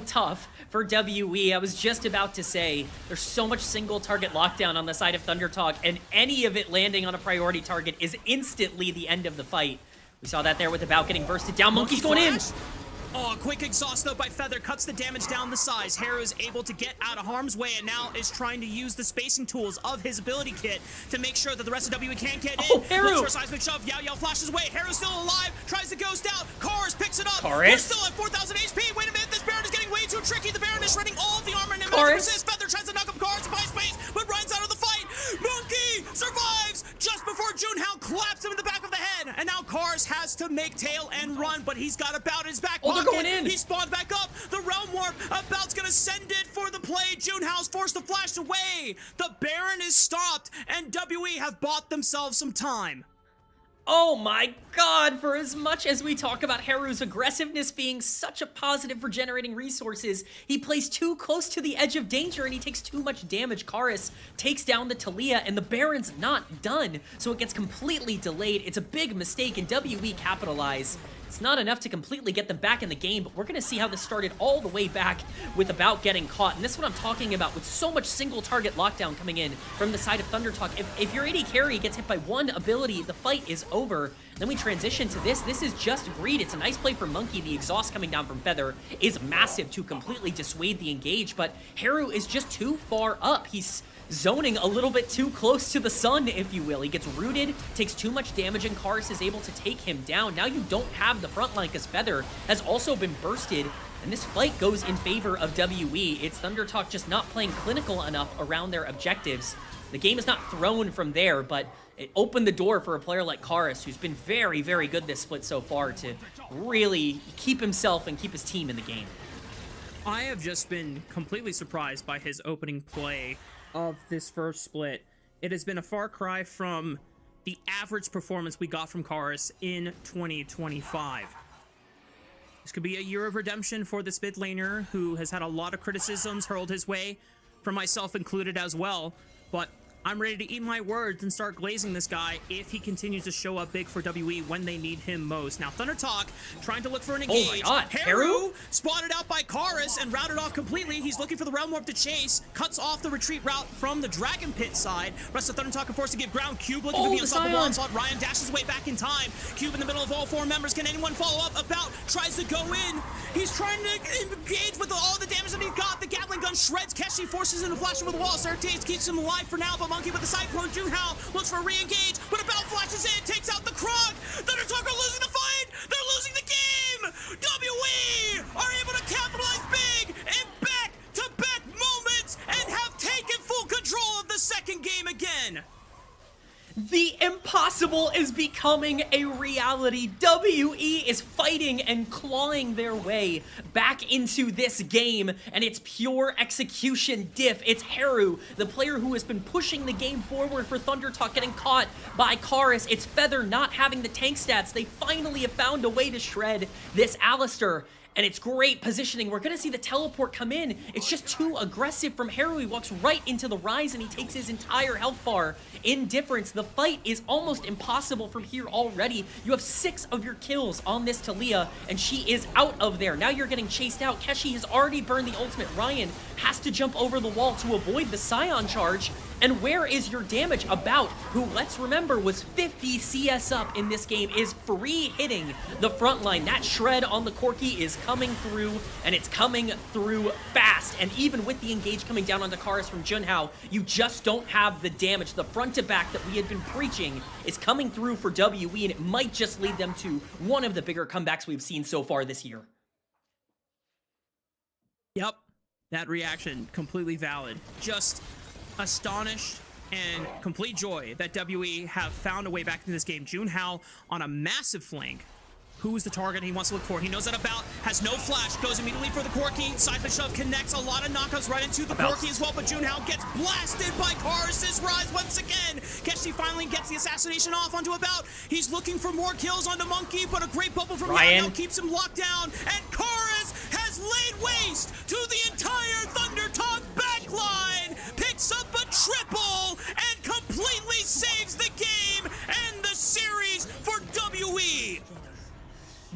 tough for WE. I was just about to say, there's so much single target lockdown on the side of Thundertalk, and any of it landing on a priority target is instantly the end of the fight. We saw that there with About getting bursted down. Monkey's going in! Oh, quick exhaust though by Feather, cuts the damage down the size. Haru is able to get out of harm's way and now is trying to use the spacing tools of his ability kit to make sure that the rest of WE can't get in. Oh, Haru! Looks for a seismic shove, Yao flashes away, Haru's still alive, tries to ghost out, Kars picks it up. Kars? We're still at 4,000 HP, wait a minute, this Baron is getting way too tricky. The Baron is shredding all of the armor and Kars? resist. Feather tries to knock up Kars to buy space, but Ryan's out of the fight. Monkey survives just before Junhao claps him in the back of the head, and now Kars has to make tail and run, but he's got About his back pocket. Oh, they're going in! He spawned back up. The Realm Warp, About's gonna send it for the play. Junhao's forced to flash away. The Baron is stopped, and WE have bought themselves some time. Oh my god, for as much as we talk about Haru's aggressiveness being such a positive for generating resources, he plays too close to the edge of danger and he takes too much damage. Karis takes down the Talia and the Baron's not done, so it gets completely delayed. It's a big mistake and WE capitalize. It's not enough to completely get them back in the game, but we're going to see how this started all the way back with About getting caught. And this is what I'm talking about with so much single target lockdown coming in from the side of Thundertalk. If your AD carry gets hit by one ability, the fight is over. Then we transition to this. This is just greed. It's a nice play for Monkey. The exhaust coming down from Feather is massive to completely dissuade the engage, but Haru is just too far up. He's zoning a little bit too close to the sun, if you will. He gets rooted, takes too much damage, and Karis is able to take him down. Now you don't have the front line because Feather has also been bursted, and this fight goes in favor of WE. It's Thundertalk just not playing clinical enough around their objectives. The game is not thrown from there, but it opened the door for a player like Karis, who's been very, very good this split so far, to really keep himself and keep his team in the game. I have just been completely surprised by his opening play of this first split. It has been a far cry from the average performance we got from Karis in 2025. This could be a year of redemption for this mid laner who has had a lot of criticisms hurled his way, from myself included as well, but I'm ready to eat my words and start glazing this guy if he continues to show up big for WE when they need him most. Now, Thundertalk trying to look for an engage. Oh my god, Haru spotted out by Karis and routed off completely. He's looking for the Realm Warp to chase, cuts off the retreat route from the Dragon Pit side. Rest of Thundertalk are forced to give ground. Cube looking for the unstoppable onslaught. Ryan dashes way back in time. Cube in the middle of all four members. Can anyone follow up? About tries to go in. He's trying to engage with all the damage that he's got. The Gatling gun shreds Keshi, forces him to flash over the wall. Sartates keeps him alive for now, but Monkey with the Cyclone. Junhao looks for a re-engage, but About flashes in, takes out the Krog. Thundertalk are losing the fight. They're losing the game. WE are able to capitalize big in back-to-back moments and have taken full control of the second game again. The impossible is becoming a reality. WE is fighting and clawing their way back into this game, and it's pure execution diff. It's Haru, the player who has been pushing the game forward for Thundertalk, getting caught by Karis. It's Feather not having the tank stats. They finally have found a way to shred this Alistar. And it's great positioning. We're going to see the teleport come in. It's just too aggressive from Haru. He walks right into the rise and he takes his entire health bar. Indifference. The fight is almost impossible from here already. You have 6 of your kills on this Talia and she is out of there. Now you're getting chased out. Keshi has already burned the ultimate. Ryan has to jump over the wall to avoid the Scion charge. And where is your damage about, who, let's remember, was 50 CS up in this game, is free hitting the front line. That shred on the Corki is coming through, and it's coming through fast. And even with the engage coming down on Dakaris from Junhao, you just don't have the damage. The front to back that we had been preaching is coming through for WE, and it might just lead them to one of the bigger comebacks we've seen so far this year. Yep, that reaction, completely valid. Just astonished and complete joy that WE have found a way back into this game. Junhao on a massive flank. Who's the target he wants to look for? He knows that About has no flash, goes immediately for the Corki. Side shove connects, a lot of knockouts right into the Corki as well, but Junhao gets blasted by Karis' Rise once again. Keshi finally gets the assassination off onto About. He's looking for more kills onto Monkey, but a great bubble from Ryan keeps him locked down, and Karis has laid waste to the entire Thundertalk backline, picks up a triple, and completely saves the game and the series for WE.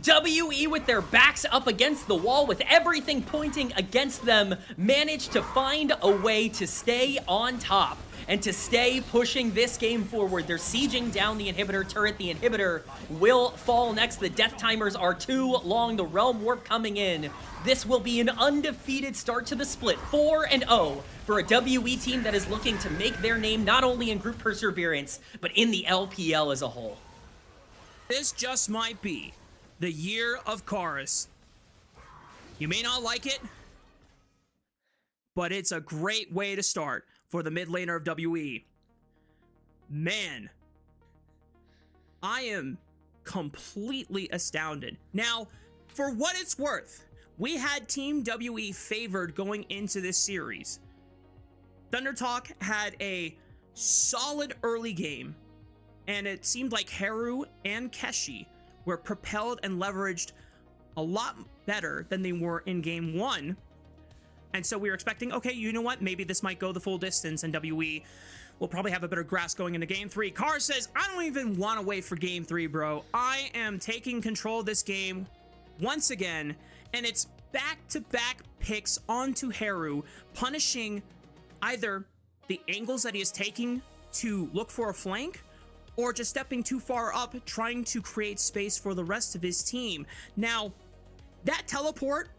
WE, with their backs up against the wall, with everything pointing against them, managed to find a way to stay on top and to stay pushing this game forward. They're sieging down the inhibitor turret. The inhibitor will fall next. The death timers are too long. The Realm Warp coming in. This will be an undefeated start to the split. 4-0 for a WE team that is looking to make their name not only in group perseverance, but in the LPL as a whole. This just might be the year of Karis. You may not like it, but it's a great way to start for the mid laner of WE. Man, I am completely astounded. Now, for what it's worth, we had Team WE favored going into this series. Thundertalk had a solid early game, and it seemed like Haru and Keshi were propelled and leveraged a lot better than they were in game one. And so we were expecting, okay, you know what? Maybe this might go the full distance and WE will probably have a better grasp going into game three. Carr says, I don't even want to wait for game three, bro. I am taking control of this game once again, and it's back-to-back picks onto Haru, punishing either the angles that he is taking to look for a flank, or just stepping too far up, trying to create space for the rest of his team. Now, that teleport,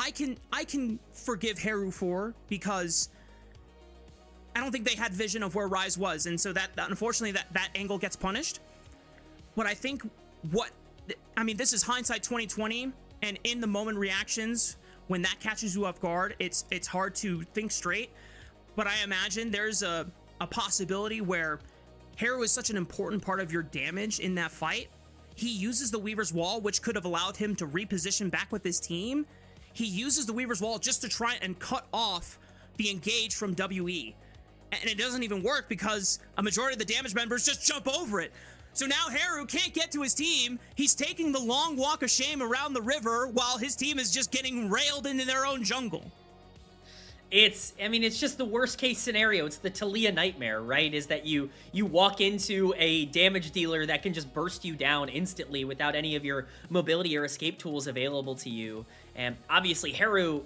I can forgive Haru for, because I don't think they had vision of where Rise was, and so that unfortunately that angle gets punished. But I think this is hindsight 2020, and in the moment reactions, when that catches you off guard, it's hard to think straight. But I imagine there's a possibility where Haru is such an important part of your damage in that fight. He uses the Weaver's Wall, which could have allowed him to reposition back with his team. He uses the Weaver's Wall just to try and cut off the engage from WE. And it doesn't even work because a majority of the damage members just jump over it. So now Haru can't get to his team. He's taking the long walk of shame around the river while his team is just getting railed into their own jungle. It's just the worst case scenario. It's the Talia nightmare, right? Is that you walk into a damage dealer that can just burst you down instantly without any of your mobility or escape tools available to you. And obviously Haru,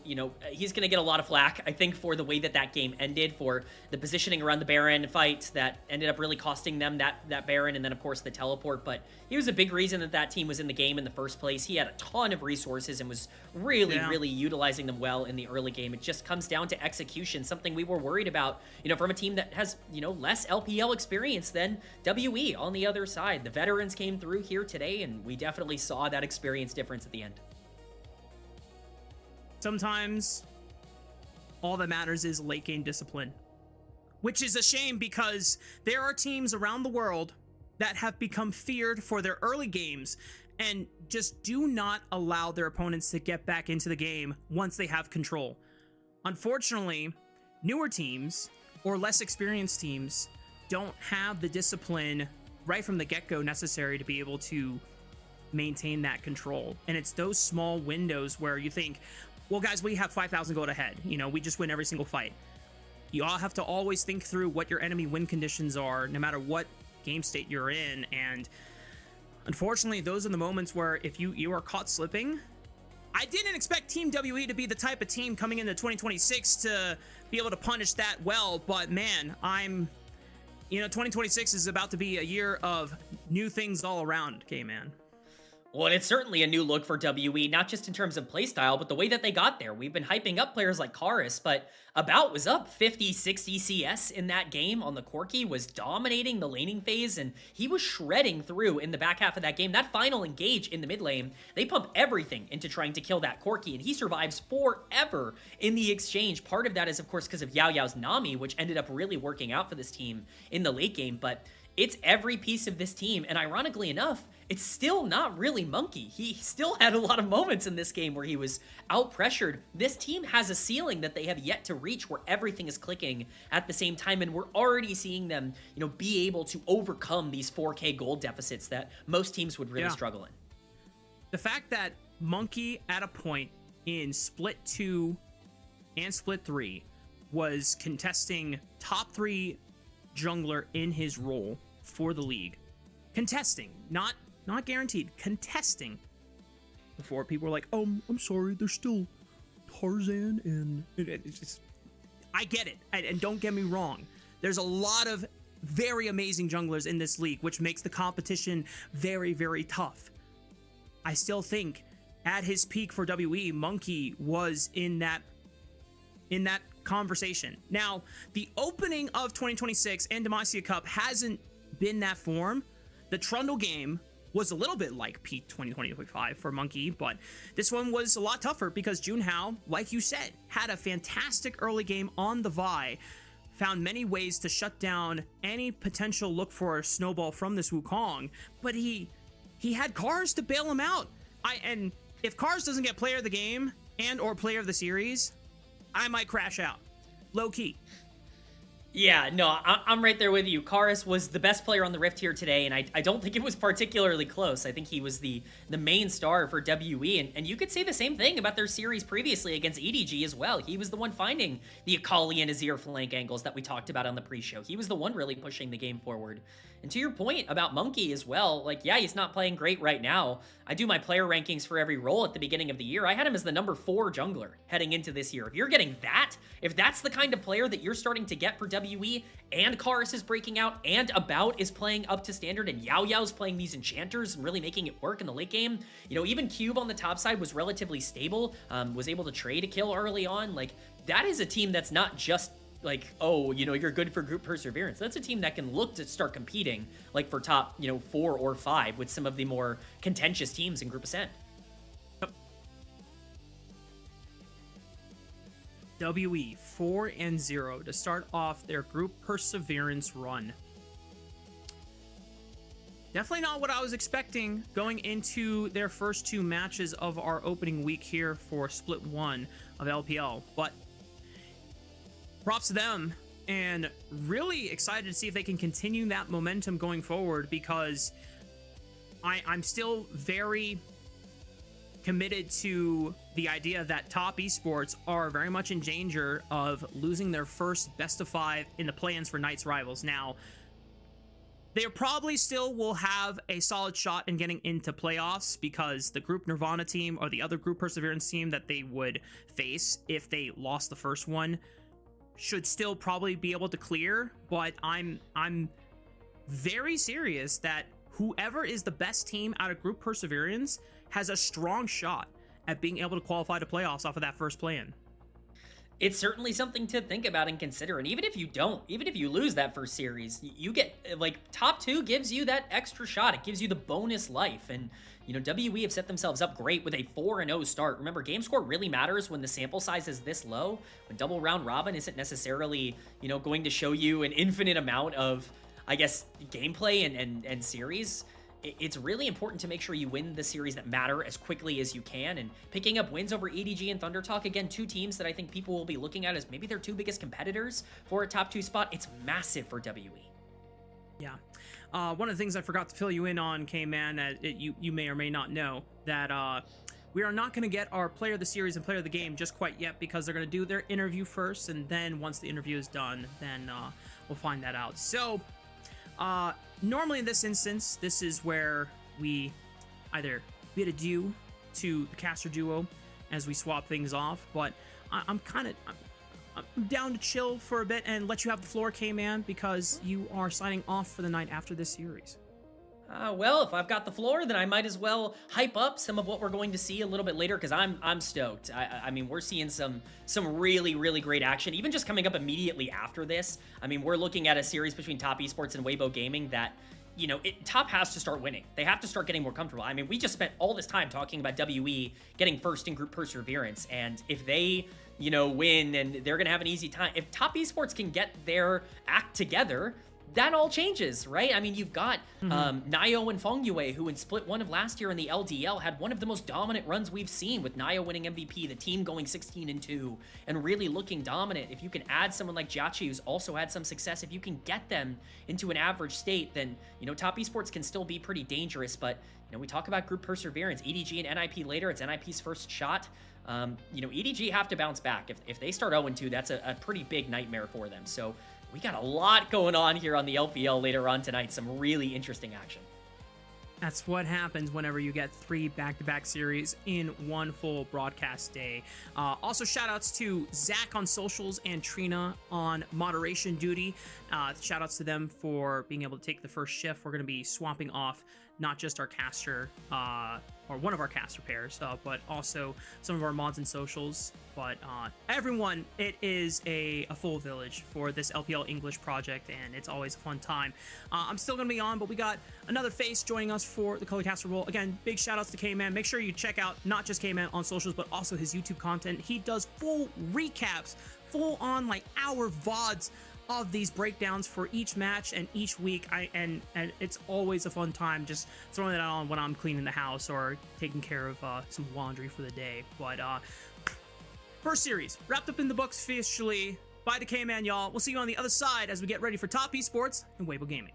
he's going to get a lot of flack, I think, for the way that game ended, for the positioning around the Baron fight that ended up really costing them that Baron, and then, of course, the teleport. But he was a big reason that team was in the game in the first place. He had a ton of resources and was really utilizing them well in the early game. It just comes down to execution, something we were worried about, from a team that has, less LPL experience than WE on the other side. The veterans came through here today, and we definitely saw that experience difference at the end. Sometimes all that matters is late game discipline, which is a shame because there are teams around the world that have become feared for their early games and just do not allow their opponents to get back into the game once they have control. Unfortunately, newer teams or less experienced teams don't have the discipline right from the get-go necessary to be able to maintain that control. And it's those small windows where you think, well, guys, we have 5,000 gold ahead. We just win every single fight. You all have to always think through what your enemy win conditions are, no matter what game state you're in. And unfortunately, those are the moments where if you are caught slipping, I didn't expect Team WE to be the type of team coming into 2026 to be able to punish that well, but man, 2026 is about to be a year of new things all around, K-Man. Well, and it's certainly a new look for WE, not just in terms of playstyle, but the way that they got there. We've been hyping up players like Karis, but About was up 50, 60 CS in that game on the Corki, was dominating the laning phase, and he was shredding through in the back half of that game. That final engage in the mid lane, they pump everything into trying to kill that Corki, and he survives forever in the exchange. Part of that is, of course, because of Yao Yao's Nami, which ended up really working out for this team in the late game, but it's every piece of this team, and ironically enough, it's still not really Monkey. He still had a lot of moments in this game where he was out-pressured. This team has a ceiling that they have yet to reach where everything is clicking at the same time, and we're already seeing them, be able to overcome these 4K gold deficits that most teams would really struggle in. The fact that Monkey at a point in Split 2 and Split 3 was contesting top 3 jungler in his role for the league. Contesting, not guaranteed, contesting. Before people were like, oh, I'm sorry, there's still Tarzan and it's just, I get it. And don't get me wrong. There's a lot of very amazing junglers in this league, which makes the competition very, very tough. I still think at his peak for WE, Monkey was in that conversation. Now, the opening of 2026 and Demacia Cup hasn't been that form. The Trundle game was a little bit like peak 2025 for Monkey, but this one was a lot tougher because Junhao, like you said, had a fantastic early game on the Vi, found many ways to shut down any potential look for a snowball from this Wukong, but he had Cars to bail him out. And if Cars doesn't get player of the game and or player of the series, I might crash out. Low key. Yeah, no, I'm right there with you. Karis was the best player on the Rift here today, and I don't think it was particularly close. I think he was the main star for WE, and you could say the same thing about their series previously against EDG as well. He was the one finding the Akali and Azir flank angles that we talked about on the pre-show. He was the one really pushing the game forward. And to your point about Monkey as well, yeah, he's not playing great right now. I do my player rankings for every role at the beginning of the year. I had him as the number 4 jungler heading into this year. If you're getting that, if that's the kind of player that you're starting to get for WE, and Karis is breaking out, and About is playing up to standard, and Yao Yao's playing these enchanters and really making it work in the late game, even Cube on the top side was relatively stable, was able to trade a kill early on. That is a team that's not just you're good for group perseverance. That's a team that can look to start competing for top, 4 or 5 with some of the more contentious teams in Group Ascent. WE 4-0 to start off their group perseverance run. Definitely not what I was expecting going into their first 2 matches of our opening week here for Split 1 of LPL, but props to them, and really excited to see if they can continue that momentum going forward, because I'm still very committed to the idea that top esports are very much in danger of losing their first best of 5 in the play-ins for Knights Rivals. Now, they probably still will have a solid shot in getting into playoffs, because the group Nirvana team or the other group Perseverance team that they would face if they lost the first one should still probably be able to clear. But I'm very serious that whoever is the best team out of group Perseverance has a strong shot at being able to qualify to playoffs off of that first play-in. It's certainly something to think about and consider. And even if you don't, even if you lose that first series, you get, top 2 gives you that extra shot. It gives you the bonus life. And, WE have set themselves up great with a 4-0 start. Remember, game score really matters when the sample size is this low. When double round robin isn't necessarily, going to show you an infinite amount of, I guess, gameplay and series. It's really important to make sure you win the series that matter as quickly as you can, and picking up wins over EDG and ThunderTalk, again, 2 teams that I think people will be looking at as maybe their 2 biggest competitors for a top 2 spot. It's massive for WE. Yeah. One of the things I forgot to fill you in on, K-Man, you may or may not know, that we are not going to get our player of the series and player of the game just quite yet, because they're going to do their interview first, and then once the interview is done, then we'll find that out. So, normally in this instance, this is where we either bid adieu to the caster duo as we swap things off, but I'm down to chill for a bit and let you have the floor, K-Man, because you are signing off for the night after this series. Well, if I've got the floor, then I might as well hype up some of what we're going to see a little bit later, because I'm stoked. I mean, we're seeing some really, really great action, even just coming up immediately after this. I mean, we're looking at a series between Top Esports and Weibo Gaming that, you know, Top has to start winning. They have to start getting more comfortable. I mean, we just spent all this time talking about WE getting first in group perseverance, and if they, you know, win, and they're going to have an easy time. If Top Esports can get their act together, that all changes, right? I mean, you've got Nio and Fongyue, who in Split 1 of last year in the LDL had one of the most dominant runs we've seen, with Nio winning MVP, the team going 16-2, and really looking dominant. If you can add someone like Jachi, who's also had some success, if you can get them into an average state, then, you know, Top Esports can still be pretty dangerous. But, you know, we talk about group perseverance, EDG and NiP later, it's NiP's first shot. You know, EDG have to bounce back. If they start 0-2, that's a pretty big nightmare for them. So we got a lot going on here on the LPL later on tonight. Some really interesting action. That's what happens whenever you get 3 back-to-back series in one full broadcast day. Also, shout-outs to Zach on socials and Trina on moderation duty. Shout-outs to them for being able to take the first shift. We're going to be swapping off not just our caster, or one of our caster pairs, but also some of our mods and socials. But everyone, it is a full village for this LPL English project, and it's always a fun time. I'm still going to be on, but we got another face joining us for the Colorcaster role. Again, big shout-outs to K-Man. Make sure you check out not just K-Man on socials, but also his YouTube content. He does full recaps, full-on, like, hour VODs of these breakdowns for each match and each week. And it's always a fun time just throwing that on when I'm cleaning the house or taking care of some laundry for the day. But first series wrapped up in the books officially. Bye to K-Man, y'all. We'll see you on the other side as we get ready for Top Esports and Weibo Gaming.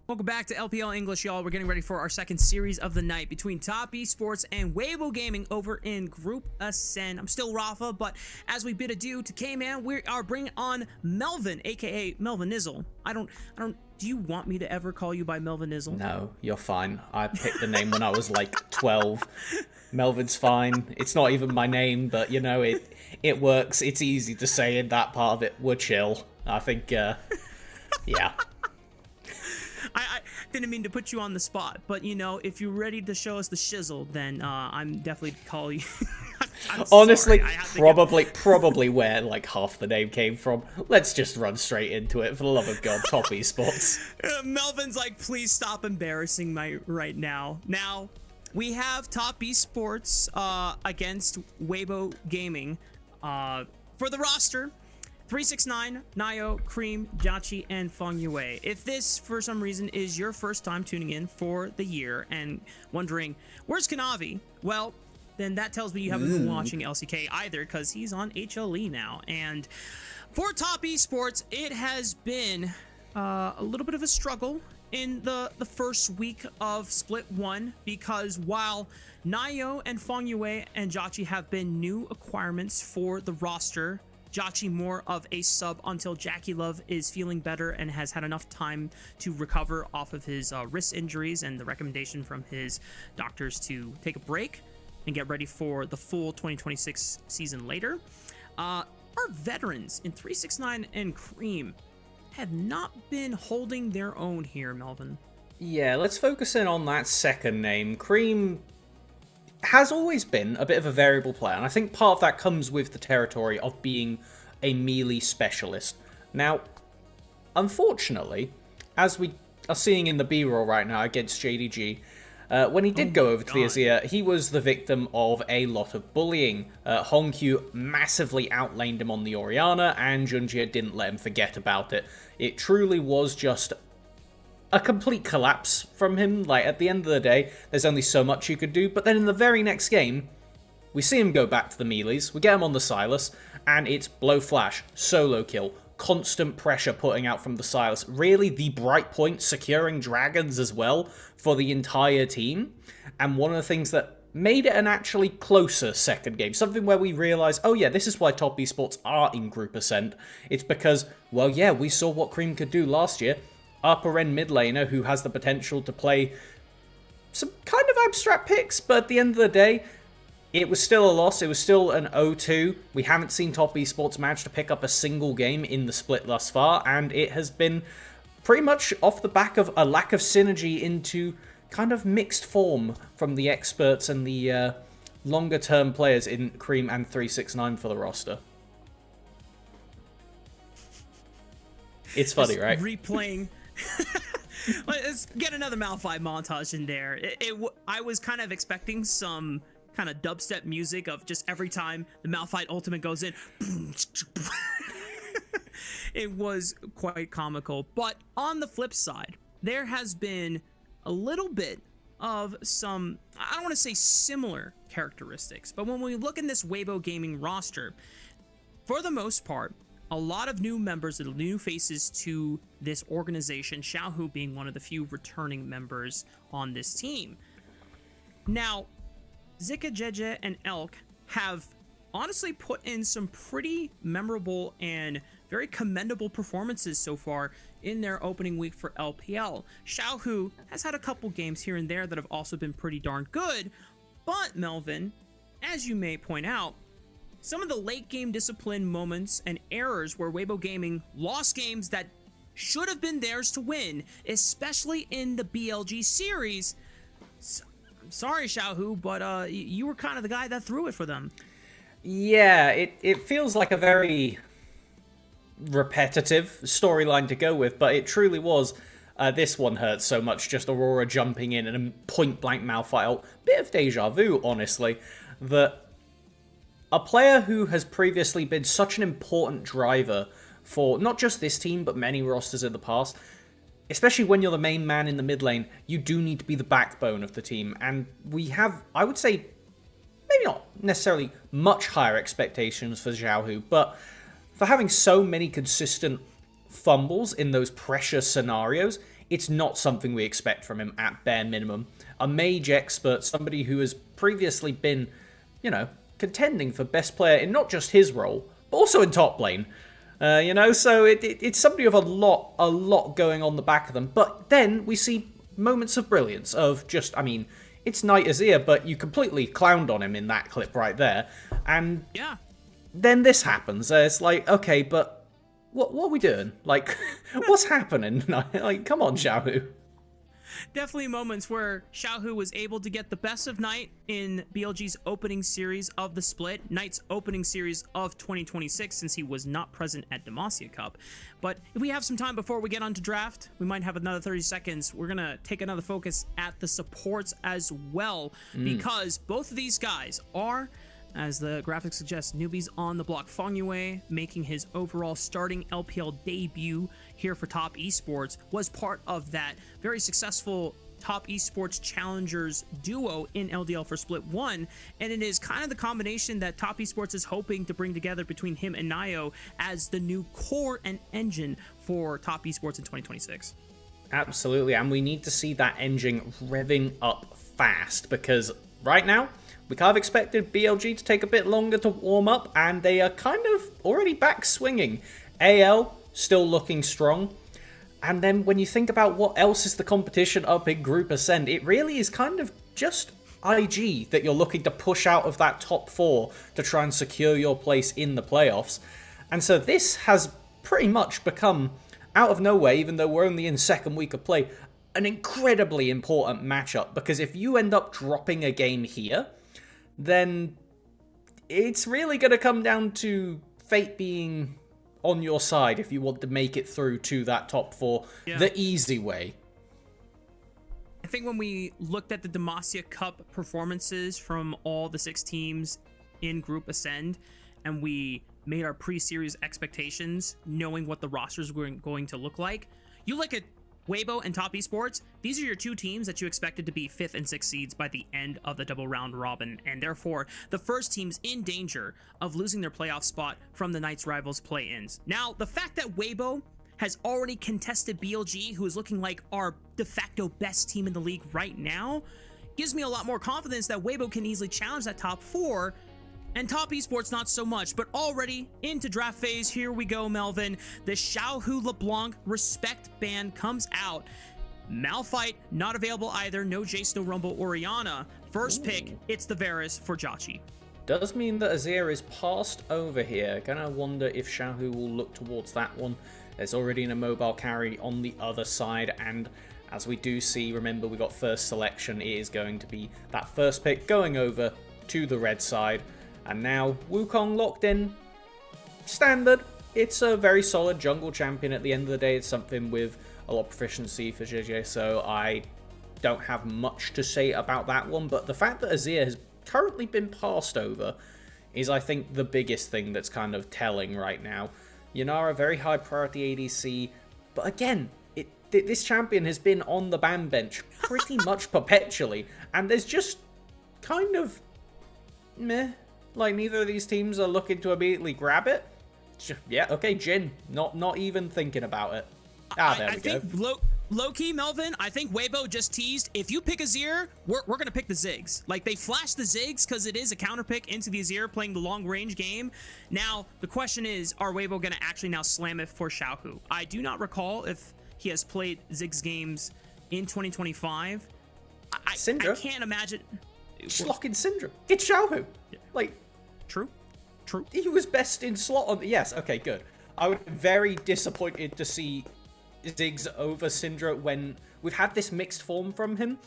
Welcome back to LPL English, y'all. We're getting ready for our second series of the night between Top Esports and Weibo Gaming over in Group Ascend. I'm still Rafa, but as we bid adieu to K-Man, we are bringing on Melvin, aka Melvin Nizzle. Do you want me to ever call you by Melvin Nizzle? No, you're fine. I picked the name when I was like 12. Melvin's fine. It's not even my name, but you know, it works. It's easy to say in that part of it. We're chill. I think, yeah. I didn't mean to put you on the spot, but you know, if you're ready to show us the shizzle, then I'm definitely call you. Honestly, probably where like half the name came from. Let's just run straight into it, for the love of God. Top Esports. Melvin's like, please stop embarrassing me right now. Now, we have Top Esports against Weibo Gaming for the roster. 369, Nio, Cream, Jachi, and Feng Yue. If this, for some reason, is your first time tuning in for the year and wondering, where's Kanavi? Well, then that tells me you haven't been watching LCK either, because he's on HLE now. And for Top Esports, it has been a little bit of a struggle in the first week of Split 1, because while Nio and Feng Yue and Jachi have been new acquirements for the roster, Jachi more of a sub until Jackie Love is feeling better and has had enough time to recover off of his wrist injuries and the recommendation from his doctors to take a break and get ready for the full 2026 season later. Our veterans in 369 and Cream have not been holding their own here, Melvin. Yeah, let's focus in on that second name. Cream has always been a bit of a variable player, and I think part of that comes with the territory of being a melee specialist. Now, unfortunately, as we are seeing in the B-roll right now against JDG, when he did go over to the Azir, he was the victim of a lot of bullying. Hongq massively outlaned him on the Orianna, and Junjie didn't let him forget about it. It truly was just a complete collapse from him. Like, at the end of the day, there's only so much you could do, but then in the very next game, we see him go back to the melees, we get him on the Sylas, and it's blow flash, solo kill, constant pressure putting out from the Sylas, really the bright point, securing dragons as well for the entire team, and one of the things that made it an actually closer second game, something where we realize, oh yeah, this is why Top Esports are in Group Ascent. It's because, well yeah, we saw what Cream could do last year. Upper end mid laner who has the potential to play some kind of abstract picks, but at the end of the day, it was still a loss. It was still an 0-2. We haven't seen Top Esports manage to pick up a single game in the split thus far, and it has been pretty much off the back of a lack of synergy into kind of mixed form from the experts and the longer term players in Cream and 369 for the roster. It's funny, right? Replaying. Let's get another Malphite montage in there. I was kind of expecting some kind of dubstep music of just every time the Malphite ultimate goes in. It was quite comical. But on the flip side, there has been a little bit of some, I don't want to say similar characteristics, but when we look in this Weibo Gaming roster, for the most part, a lot of new members, new faces to this organization, Xiaohu being one of the few returning members on this team. Now, Zika, Jeje, and Elk have honestly put in some pretty memorable and very commendable performances so far in their opening week for LPL. Xiaohu has had a couple games here and there that have also been pretty darn good, but Melvin, as you may point out, some of the late game discipline moments and errors where Weibo Gaming lost games that should have been theirs to win, especially in the BLG series. So, I'm sorry, Xiaohu, but you were kind of the guy that threw it for them. Yeah, it feels like a very repetitive storyline to go with, but it truly was. This one hurts so much, just Aurora jumping in and a point-blank Malphite. Bit of deja vu, honestly, that a player who has previously been such an important driver for not just this team, but many rosters in the past, especially when you're the main man in the mid lane, you do need to be the backbone of the team. And we have, I would say, maybe not necessarily much higher expectations for Xiaohu, but for having so many consistent fumbles in those pressure scenarios, it's not something we expect from him at bare minimum. A mage expert, somebody who has previously been, contending for best player in not just his role, but also in top lane. So it's somebody with a lot going on the back of them. But then we see moments of brilliance of just, it's Knight Azir, but you completely clowned on him in that clip right there. And yeah, then this happens. It's like, okay, but what are we doing? Like, what's happening? Like, come on, Xiaohu. Definitely moments where Xiaohu was able to get the best of Knight in BLG's opening series of the split, Knight's opening series of 2026, since he was not present at Demacia Cup. But if we have some time before we get on to draft, we might have another 30 seconds. We're going to take another focus at the supports as well, because both of these guys are, as the graphics suggest, newbies on the block. Feng Yue, making his overall starting LPL debut here for Top Esports, was part of that very successful Top Esports Challengers duo in LDL for Split 1, and it is kind of the combination that Top Esports is hoping to bring together between him and Nio as the new core and engine for Top Esports in 2026. Absolutely, and we need to see that engine revving up fast, because right now, we kind of expected BLG to take a bit longer to warm up, and they are kind of already back swinging. AL still looking strong. And then when you think about what else is the competition up in Group Ascend, it really is kind of just IG that you're looking to push out of that top 4 to try and secure your place in the playoffs. And so this has pretty much become, out of nowhere, even though we're only in second week of play, an incredibly important matchup, because if you end up dropping a game here, then it's really going to come down to fate being on your side if you want to make it through to that top 4 the easy way. I think when we looked at the Demacia Cup performances from all the 6 teams in Group Ascend, and we made our pre-series expectations, knowing what the rosters were going to look like, you look at Weibo and Top Esports, these are your 2 teams that you expected to be 5th and 6th seeds by the end of the double round robin, and therefore the first teams in danger of losing their playoff spot from the Knights Rivals play-ins. Now, the fact that Weibo has already contested BLG, who is looking like our de facto best team in the league right now, gives me a lot more confidence that Weibo can easily challenge that top 4, and Top Esports not so much. But already into draft phase, here we go, Melvin. The Xiaohu LeBlanc Respect ban comes out. Malphite not available either. No Jace, no Rumble, Orianna. First pick, it's the Varus for Jauchi. Does mean that Azir is passed over here. Gonna wonder if Xiaohu will look towards that one. There's already an immobile carry on the other side, and as we do see, remember we got first selection. It is going to be that first pick going over to the red side. And now, Wukong locked in. Standard. It's a very solid jungle champion at the end of the day. It's something with a lot of proficiency for JJ, so I don't have much to say about that one. But the fact that Azir has currently been passed over is, I think, the biggest thing that's kind of telling right now. Yannara, very high priority ADC, but again, this champion has been on the ban bench pretty much perpetually, and there's just kind of meh. Like, neither of these teams are looking to immediately grab it. Yeah, okay, Jhin. Not even thinking about it. There we go. I think low-key, Melvin, I think Weibo just teased, if you pick Azir, we're going to pick the Ziggs. Like, they flashed the Ziggs because it is a counter pick into the Azir playing the long-range game. Now, the question is, are Weibo going to actually now slam it for Xiaohu? I do not recall if he has played Ziggs games in 2025. I can't imagine... Schlocking Syndrome. It's Xiaohu. Yeah. Like, true. He was best in slot on. Yes, okay, good. I would be very disappointed to see Ziggs over Syndra when we've had this mixed form from him.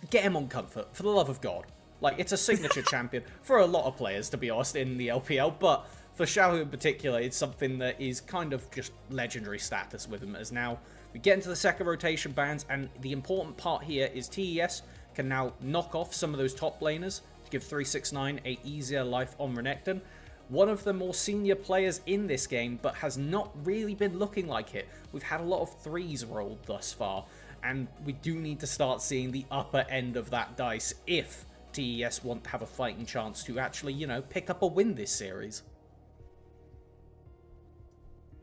Get him on comfort, for the love of God. Like, it's a signature champion for a lot of players, to be honest, in the LPL, but for Xiaohu in particular, it's something that is kind of just legendary status with him, as now we get into the second rotation bans, and the important part here is TES can now knock off some of those top laners to give 369 a easier life on Renekton. One of the more senior players in this game, but has not really been looking like it. We've had a lot of 3s rolled thus far, and we do need to start seeing the upper end of that dice if TES want to have a fighting chance to actually, pick up a win this series.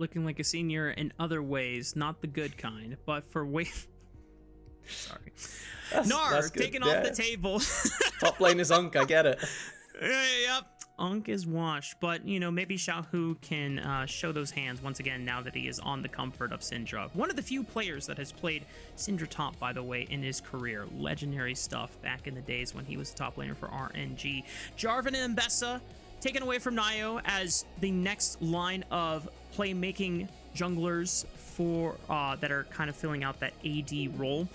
looking like a senior in other ways, not the good kind, but for sorry. That's good. Taken off the table. Top lane is Unk, I get it. Yep. Unk is washed, but maybe Xiaohu can show those hands once again now that he is on the comfort of Syndra. One of the few players that has played Syndra top, by the way, in his career. Legendary stuff back in the days when he was the top laner for RNG. Jarvan and Mbessa taken away from Nio as the next line of playmaking junglers for that are kind of filling out that AD role.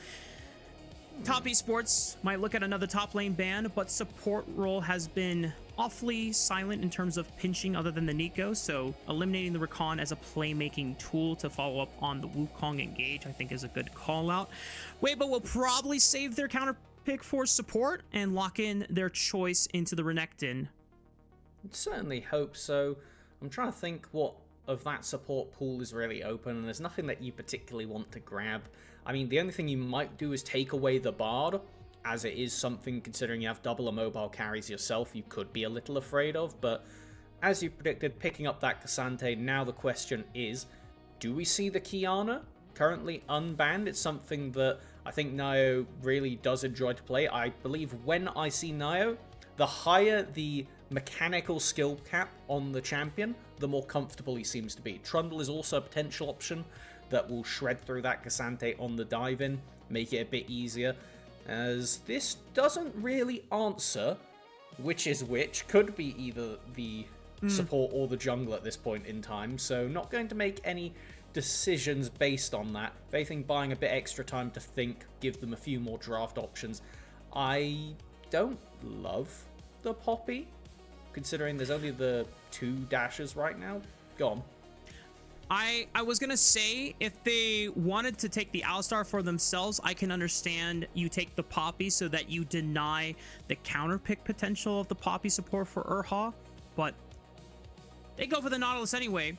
Top Esports might look at another top lane ban, but support role has been awfully silent in terms of pinching other than the Nico, so eliminating the Rakan as a playmaking tool to follow up on the Wukong engage I think is a good call out. Weibo will probably save their counter pick for support and lock in their choice into the Renekton. I'd certainly hope so. I'm trying to think what of that support pool is really open, and there's nothing that you particularly want to grab. I mean, the only thing you might do is take away the Bard, as it is something, considering you have double immobile carries yourself, you could be a little afraid of, but as you predicted, picking up that Cassante, now the question is, do we see the Kiana currently unbanned? It's something that I think Nio really does enjoy to play. I believe when I see Nio, the higher the mechanical skill cap on the champion, the more comfortable he seems to be. Trundle is also a potential option that will shred through that Cassante on the dive-in, make it a bit easier, as this doesn't really answer which is which. Could be either the support or the jungle at this point in time, so not going to make any decisions based on that. If anything, buying a bit extra time to think, give them a few more draft options. I don't love the Poppy, considering there's only the 2 dashes right now. Go on. I was gonna say, if they wanted to take the Alistar for themselves, I can understand you take the Poppy so that you deny the counter pick potential of the Poppy support for Urha, but they go for the Nautilus anyway.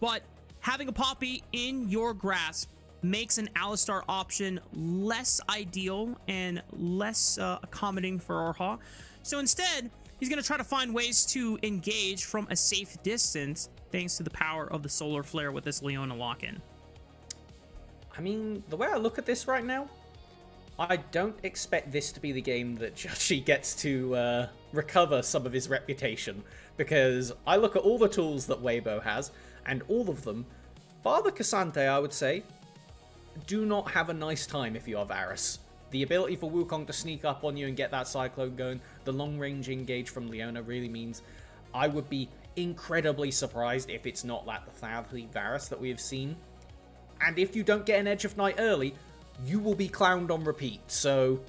But having a Poppy in your grasp makes an Alistar option less ideal and less accommodating for Urha. So instead, he's going to try to find ways to engage from a safe distance thanks to the power of the Solar Flare with this Leona lock-in. I mean, the way I look at this right now, I don't expect this to be the game that Joshi gets to recover some of his reputation, because I look at all the tools that Weibo has, and all of them, bar the Cassante, I would say, do not have a nice time if you are Varus. The ability for Wukong to sneak up on you and get that Cyclone going, the long-range engage from Leona really means I would be incredibly surprised if it's not that lethality Varus that we have seen. And if you don't get an Edge of Night early, you will be clowned on repeat. So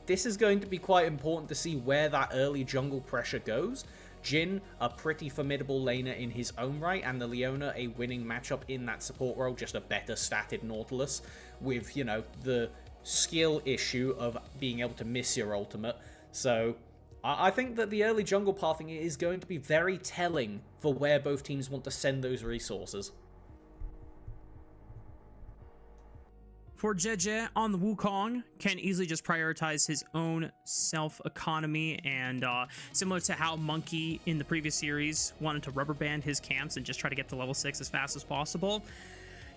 this is going to be quite important to see where that early jungle pressure goes. Jhin, a pretty formidable laner in his own right, and the Leona, a winning matchup in that support role, just a better statted Nautilus with, the skill issue of being able to miss your ultimate. So I think that the early jungle pathing is going to be very telling for where both teams want to send those resources. For JJ on the Wukong, can easily just prioritize his own self-economy, and similar to how Monkey in the previous series wanted to rubber band his camps and just try to get to level 6 as fast as possible,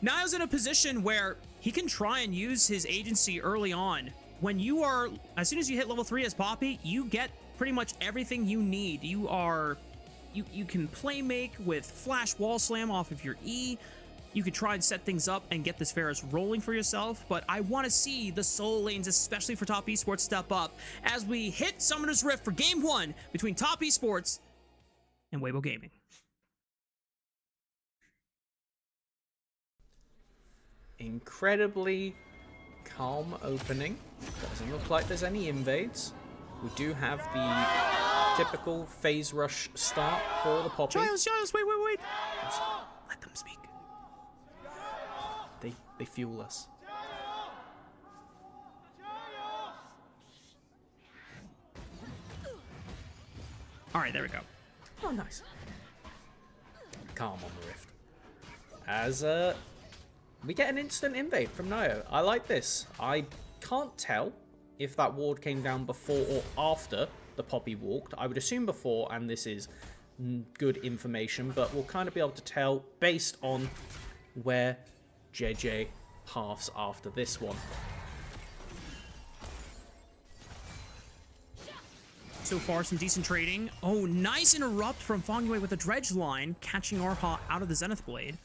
Niall's in a position where he can try and use his agency early on. When you are, as soon as you hit level 3 as Poppy, you get pretty much everything you need. You can play make with flash wall slam off of your E. You can try and set things up and get this Varus rolling for yourself, but I want to see the solo lanes, especially for Top Esports, step up as we hit Summoner's Rift for Game 1 between Top Esports and Weibo Gaming. Incredibly calm opening. Doesn't look like there's any invades. We do have the typical phase rush start for the Poppy. Giles, wait. Let them speak. They fuel us. All right, there we go. Oh, nice. Calm on the Rift. As we get an instant invade from Nio. I like this. I can't tell if that ward came down before or after the Poppy walked. I would assume before, and this is good information, but we'll kind of be able to tell based on where JJ paths after this one. So far, some decent trading. Oh, nice interrupt from Fongyue with a dredge line, catching Arha out of the Zenith Blade.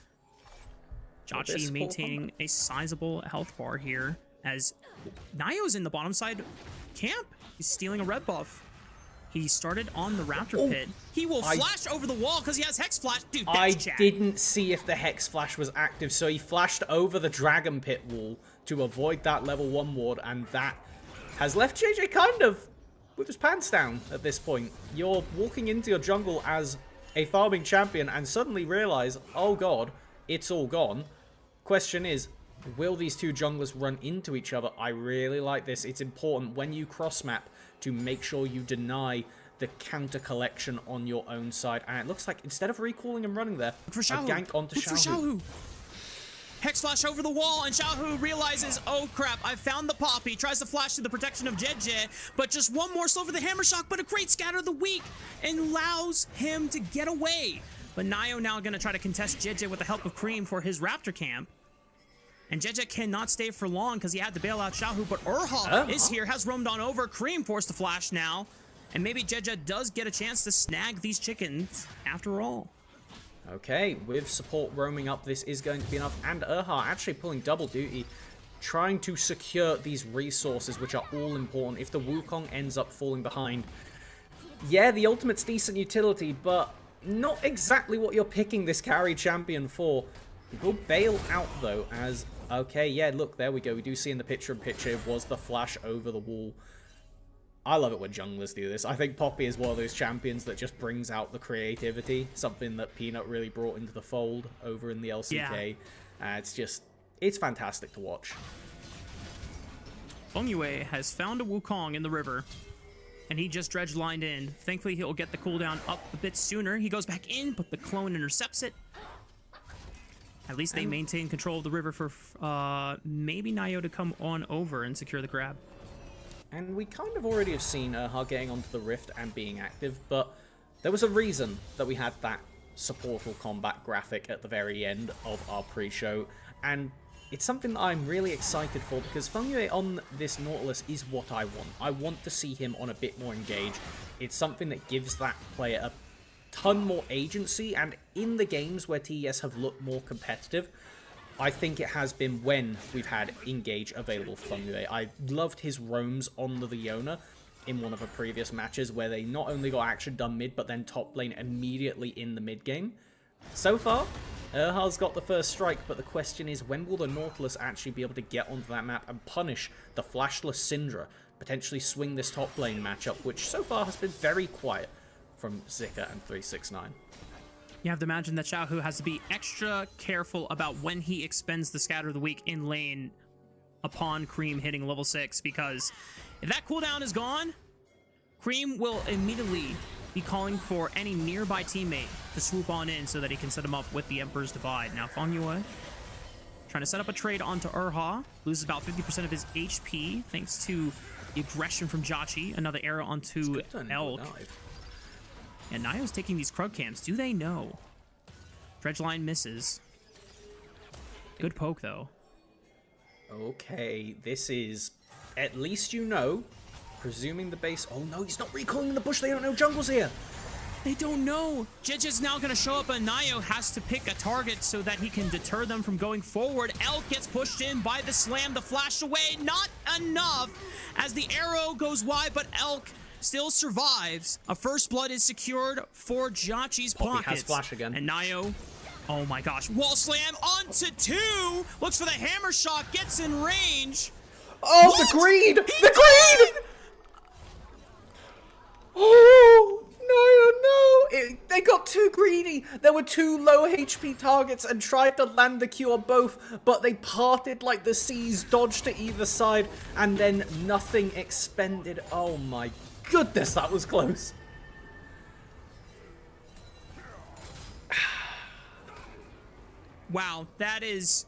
Jachi maintaining a sizable health bar here, as Nayo's in the bottom side camp. He's stealing a red buff. He started on the Raptor Pit. He will flash over the wall because he has Hex Flash. Dude, that's I chat. didn't see if the Hex Flash was active, so he flashed over the Dragon Pit wall to avoid that level 1 ward, and that has left JJ kind of with his pants down at this point. You're walking into your jungle as a farming champion and suddenly realize, oh god, it's all gone. Question is, will these two junglers run into each other? I really like this. It's important when you cross map to make sure you deny the counter collection on your own side. And it looks like instead of recalling and running there, for a gank onto Look for Xiaohu. Xiaohu. Hex Flash over the wall, and Xiaohu realizes, oh crap, I found the Poppy. Tries to flash to the protection of JJ, but just one more slow for the Hammer Shock, but a great scatter of the weak, and allows him to get away. But Nio now gonna try to contest JJ with the help of Cream for his Raptor camp. And JJ cannot stay for long because he had to bail out Xiaohu, but Urha is here, has roamed on over. Cream forced to flash now, and maybe JJ does get a chance to snag these chickens after all. Okay, with support roaming up, this is going to be enough. And Urha actually pulling double duty, trying to secure these resources, which are all important. If the Wukong ends up falling behind, yeah, the ultimate's decent utility, but not exactly what you're picking this carry champion for. He will bail out, though, as... Okay, yeah, look, there we go. We do see in the picture-in-picture was the flash over the wall. I love it when junglers do this. I think Poppy is one of those champions that just brings out the creativity, something that Peanut really brought into the fold over in the LCK. Yeah. It's fantastic to watch. Fongyue has found a Wukong in the river, and he just dredge lined in. Thankfully, he'll get the cooldown up a bit sooner. He goes back in, but the clone intercepts it. At least they maintain control of the river for maybe Nio to come on over and secure the grab. And we kind of already have seen her getting onto the Rift and being active, but there was a reason that we had that supportal combat graphic at the very end of our pre-show, and it's something that I'm really excited for because Fongyue on this Nautilus is what I want. I want to see him on a bit more engaged. It's something that gives that player a ton more agency, and in the games where TES have looked more competitive, I think it has been when we've had Engage available for Fongyue. I loved his roams on the Leona in one of the previous matches where they not only got action done mid, but then top lane immediately in the mid game. So far, Urha's got the first strike, but the question is, when will the Nautilus actually be able to get onto that map and punish the flashless Syndra, potentially swing this top lane matchup, which so far has been very quiet from Zika and 369. You have to imagine that Xiaohu has to be extra careful about when he expends the Scatter of the Weak in lane upon Cream hitting level 6, because if that cooldown is gone, Cream will immediately be calling for any nearby teammate to swoop on in so that he can set him up with the Emperor's Divide. Now Fongyue trying to set up a trade onto Urha, loses about 50% of his HP thanks to the aggression from Jachi, another arrow onto Elk. And Nio's taking these Krug camps. Do they know? Dredgeline misses. Good poke, though. Okay, this is... At least you know. Presuming the base... Oh no, he's not recalling in the bush. They don't know jungle's here. They don't know. Jeje's now going to show up, and Nio has to pick a target so that he can deter them from going forward. Elk gets pushed in by the slam. The flash away. Not enough as the arrow goes wide, but Elk still survives. A first blood is secured for Jachi's pockets. Has flash again. And Nio, oh my gosh, wall slam onto 2. Looks for the hammer shot, gets in range. Oh, what? The greed! The greed! Oh, no. They got too greedy. There were 2 low HP targets and tried to land the Q on both, but they parted like the seas, dodged to either side, and then nothing expended. Oh my goodness, that was close. Wow, that is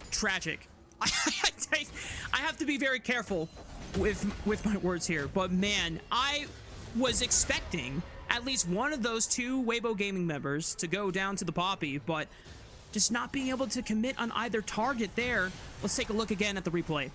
tragic. I have to be very careful with my words here, but man, I was expecting at least one of those two Weibo Gaming members to go down to the Poppy, but just not being able to commit on either target there. Let's take a look again at the replay.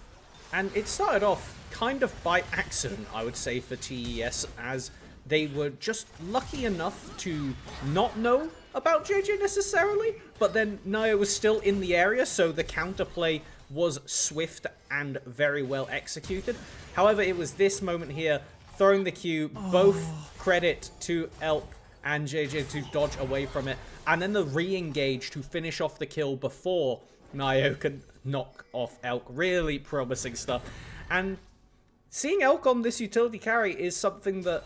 And it started off kind of by accident, I would say, for TES, as they were just lucky enough to not know about JJ necessarily, but then Naya was still in the area, so the counterplay was swift and very well executed. However, it was this moment here, throwing the Q, both credit to Elk and JJ to dodge away from it, and then the re-engage to finish off the kill before Naya can knock off Elk. Really promising stuff. And seeing Elk on this utility carry is something that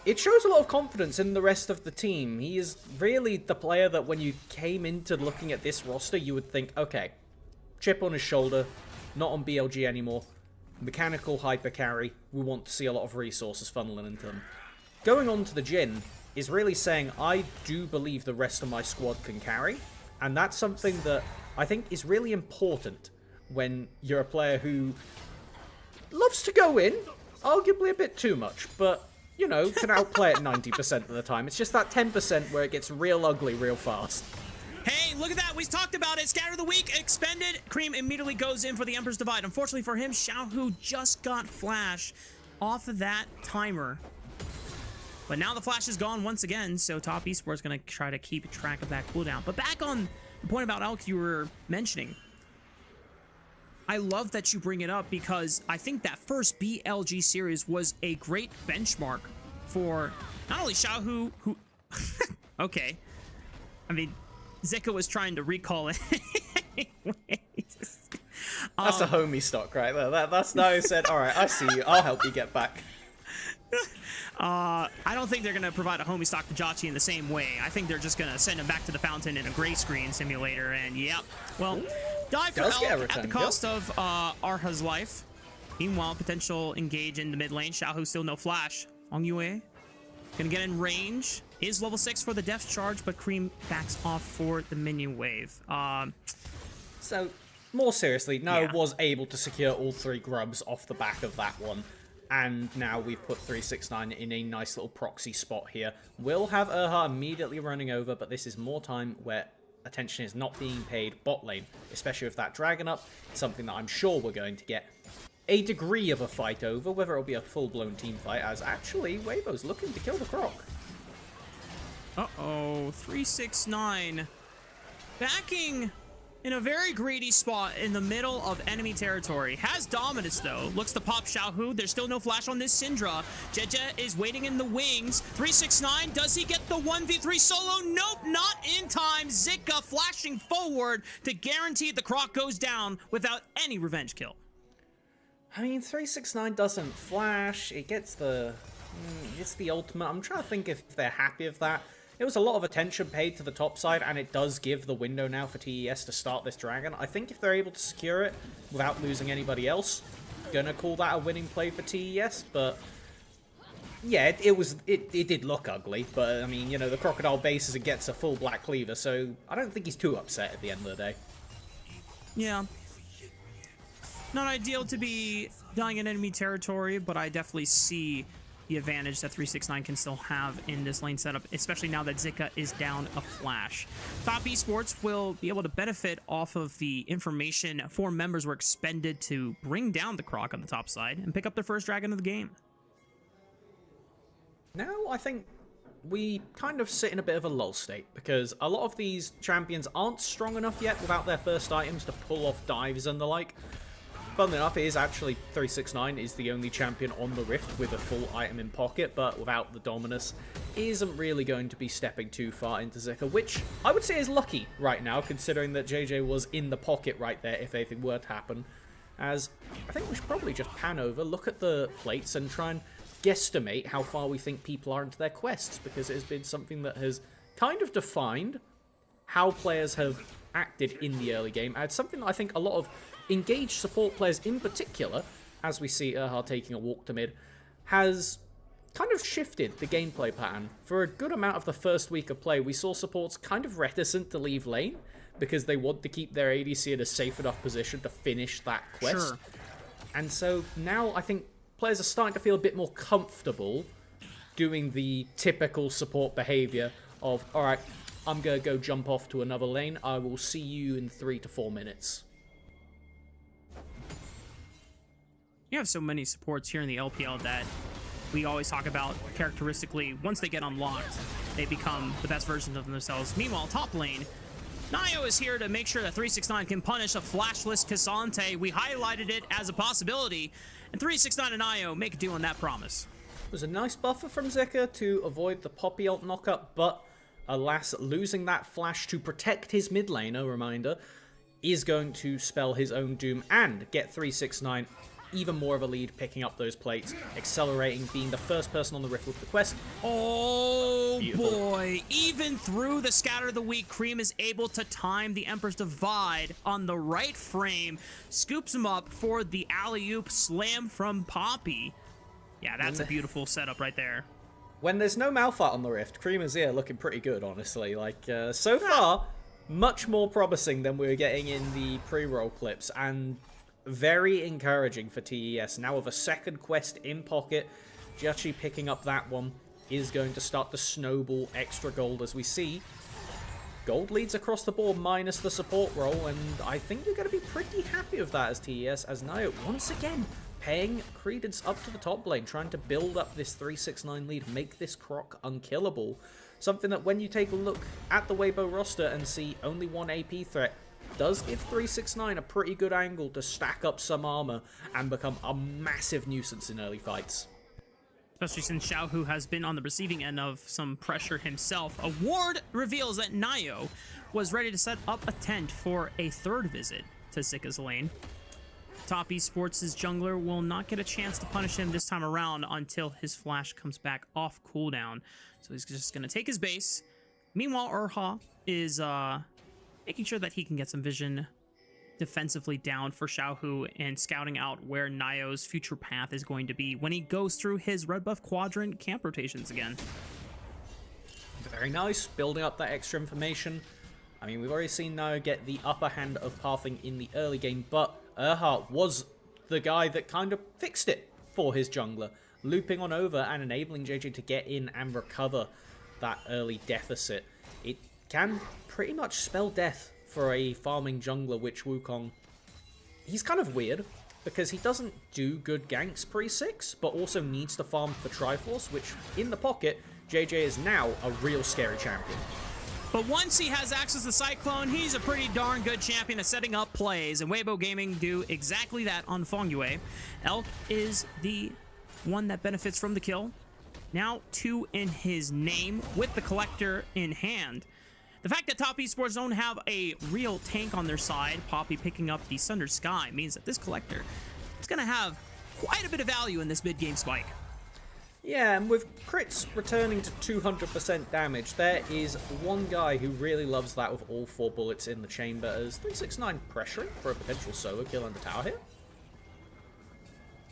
it shows a lot of confidence in the rest of the team. He is really the player that when you came into looking at this roster, you would think, okay, chip on his shoulder, not on BLG anymore, mechanical hyper carry, we want to see a lot of resources funneling into him. Going on to the Jhin is really saying, I do believe the rest of my squad can carry, and that's something that I think is really important when you're a player who loves to go in, arguably a bit too much, but, you know, can outplay it 90% of the time. It's just that 10% where it gets real ugly real fast. Hey, look at that. We talked about it. Scatter of the week expended. Cream immediately goes in for the Emperor's Divide. Unfortunately for him, Xiaohu just got flash off of that timer. But now the flash is gone once again, so Top Esports going to try to keep track of that cooldown. But back on the point about Elk you were mentioning, I love that you bring it up because I think that first BLG series was a great benchmark for not only Xiaohu, who... okay. I mean, Zika was trying to recall it. That's a homie stock right there. That's now he said, all right, I see you. I'll help you get back. I don't think they're going to provide a homie stock to Jotchi in the same way. I think they're just going to send him back to the fountain in a gray screen simulator, and yep. Well, die for Elk at the cost of Arha's life. Meanwhile, potential engage in the mid lane. Xiaohu still no flash. Ong Yue gonna get in range. Is level 6 for the depth charge, but Cream backs off for the minion wave. So, more seriously, Naya was able to secure all 3 grubs off the back of that one. And now we've put 369 in a nice little proxy spot here. We'll have Erha immediately running over, but this is more time where attention is not being paid bot lane, especially with that dragon up. It's something that I'm sure we're going to get a degree of a fight over, whether it'll be a full-blown team fight, as actually Weibo's looking to kill the Croc. Uh-oh, 369 backing in a very greedy spot in the middle of enemy territory. Has Dominus, though. Looks to pop Xiaohu. There's still no flash on this Syndra. Jeje is waiting in the wings. 369, does he get the 1v3 solo? Nope, not in time. Zika flashing forward to guarantee the Croc goes down without any revenge kill. I mean, 369 doesn't flash. It gets the ultimate. I'm trying to think if they're happy with that. It was a lot of attention paid to the top side, and it does give the window now for TES to start this dragon. I think if they're able to secure it without losing anybody else, gonna call that a winning play for TES, but yeah, it did look ugly, but I mean, you know, the Crocodile bases and gets a full Black Cleaver, so I don't think he's too upset at the end of the day. Yeah. Not ideal to be dying in enemy territory, but I definitely see the advantage that 369 can still have in this lane setup, especially now that Zika is down a flash. Top Esports will be able to benefit off of the information 4 members were expended to bring down the Croc on the top side and pick up their first dragon of the game. Now I think we kind of sit in a bit of a lull state, because a lot of these champions aren't strong enough yet without their first items to pull off dives and the like. Funnily enough, it is actually 369 is the only champion on the Rift with a full item in pocket, but without the Dominus, isn't really going to be stepping too far into Zika, which I would say is lucky right now, considering that JJ was in the pocket right there if anything were to happen. As I think we should probably just pan over, look at the plates, and try and guesstimate how far we think people are into their quests, because it has been something that has kind of defined how players have acted in the early game. And it's something that I think a lot of engaged support players in particular, as we see Erha taking a walk to mid, has kind of shifted the gameplay pattern. For a good amount of the first week of play, we saw supports kind of reticent to leave lane because they want to keep their ADC in a safe enough position to finish that quest. Sure. And so now I think players are starting to feel a bit more comfortable doing the typical support behavior of, all right, I'm going to go jump off to another lane. I will see you in 3 to 4 minutes. You have so many supports here in the LPL that we always talk about characteristically. Once they get unlocked, they become the best version of themselves. Meanwhile, top lane, Nio is here to make sure that 369 can punish a flashless Cassante. We highlighted it as a possibility, and 369 and Nio make a deal on that promise. It was a nice buffer from Zika to avoid the Poppy ult knockup, but alas, losing that flash to protect his mid lane, a reminder, is going to spell his own doom and get 369 even more of a lead, picking up those plates, accelerating, being the first person on the Rift with the quest. Oh Beautiful. Boy, even through the scatter of the week, Cream is able to time the Emperor's Divide on the right frame, scoops him up for the alley-oop slam from Poppy. Yeah, that's a beautiful setup right there. When there's no Malphite on the Rift, Cream is here looking pretty good, honestly. Like, so far, much more promising than we were getting in the pre-roll clips, and very encouraging for TES. Now with a second quest in pocket, Jiachi picking up that one is going to start to snowball extra gold, as we see gold leads across the board minus the support role, and I think you're going to be pretty happy with that as TES, as Nio once again paying credence up to the top lane, trying to build up this 369 lead, make this Croc unkillable. Something that when you take a look at the Weibo roster and see only one AP threat, does give 369 a pretty good angle to stack up some armor and become a massive nuisance in early fights. Especially since Xiaohu has been on the receiving end of some pressure himself. A ward reveals that Nio was ready to set up a tent for a third visit to Zika's lane. Top Esports' jungler will not get a chance to punish him this time around until his flash comes back off cooldown. So he's just going to take his base. Meanwhile, Urha is making sure that he can get some vision defensively down for Xiaohu and scouting out where Nio's future path is going to be when he goes through his red buff quadrant camp rotations again. Very nice, building up that extra information. I mean, we've already seen Nio get the upper hand of pathing in the early game, but Urha was the guy that kind of fixed it for his jungler, looping on over and enabling JJ to get in and recover that early deficit. It can pretty much spell death for a farming jungler, which Wukong, he's kind of weird because he doesn't do good ganks pre-6, but also needs to farm for Triforce, which in the pocket, JJ is now a real scary champion. But once he has access to Cyclone, he's a pretty darn good champion at setting up plays, and Weibo Gaming do exactly that on Fengyue. Elk is the one that benefits from the kill. Now 2 in his name with the Collector in hand. The fact that Top Esports don't have a real tank on their side, Poppy picking up the Sundered Sky, means that this Collector is going to have quite a bit of value in this mid-game spike. Yeah, and with crits returning to 200% damage, there is one guy who really loves that with all 4 bullets in the chamber, as 369 pressuring for a potential solo kill on the tower here.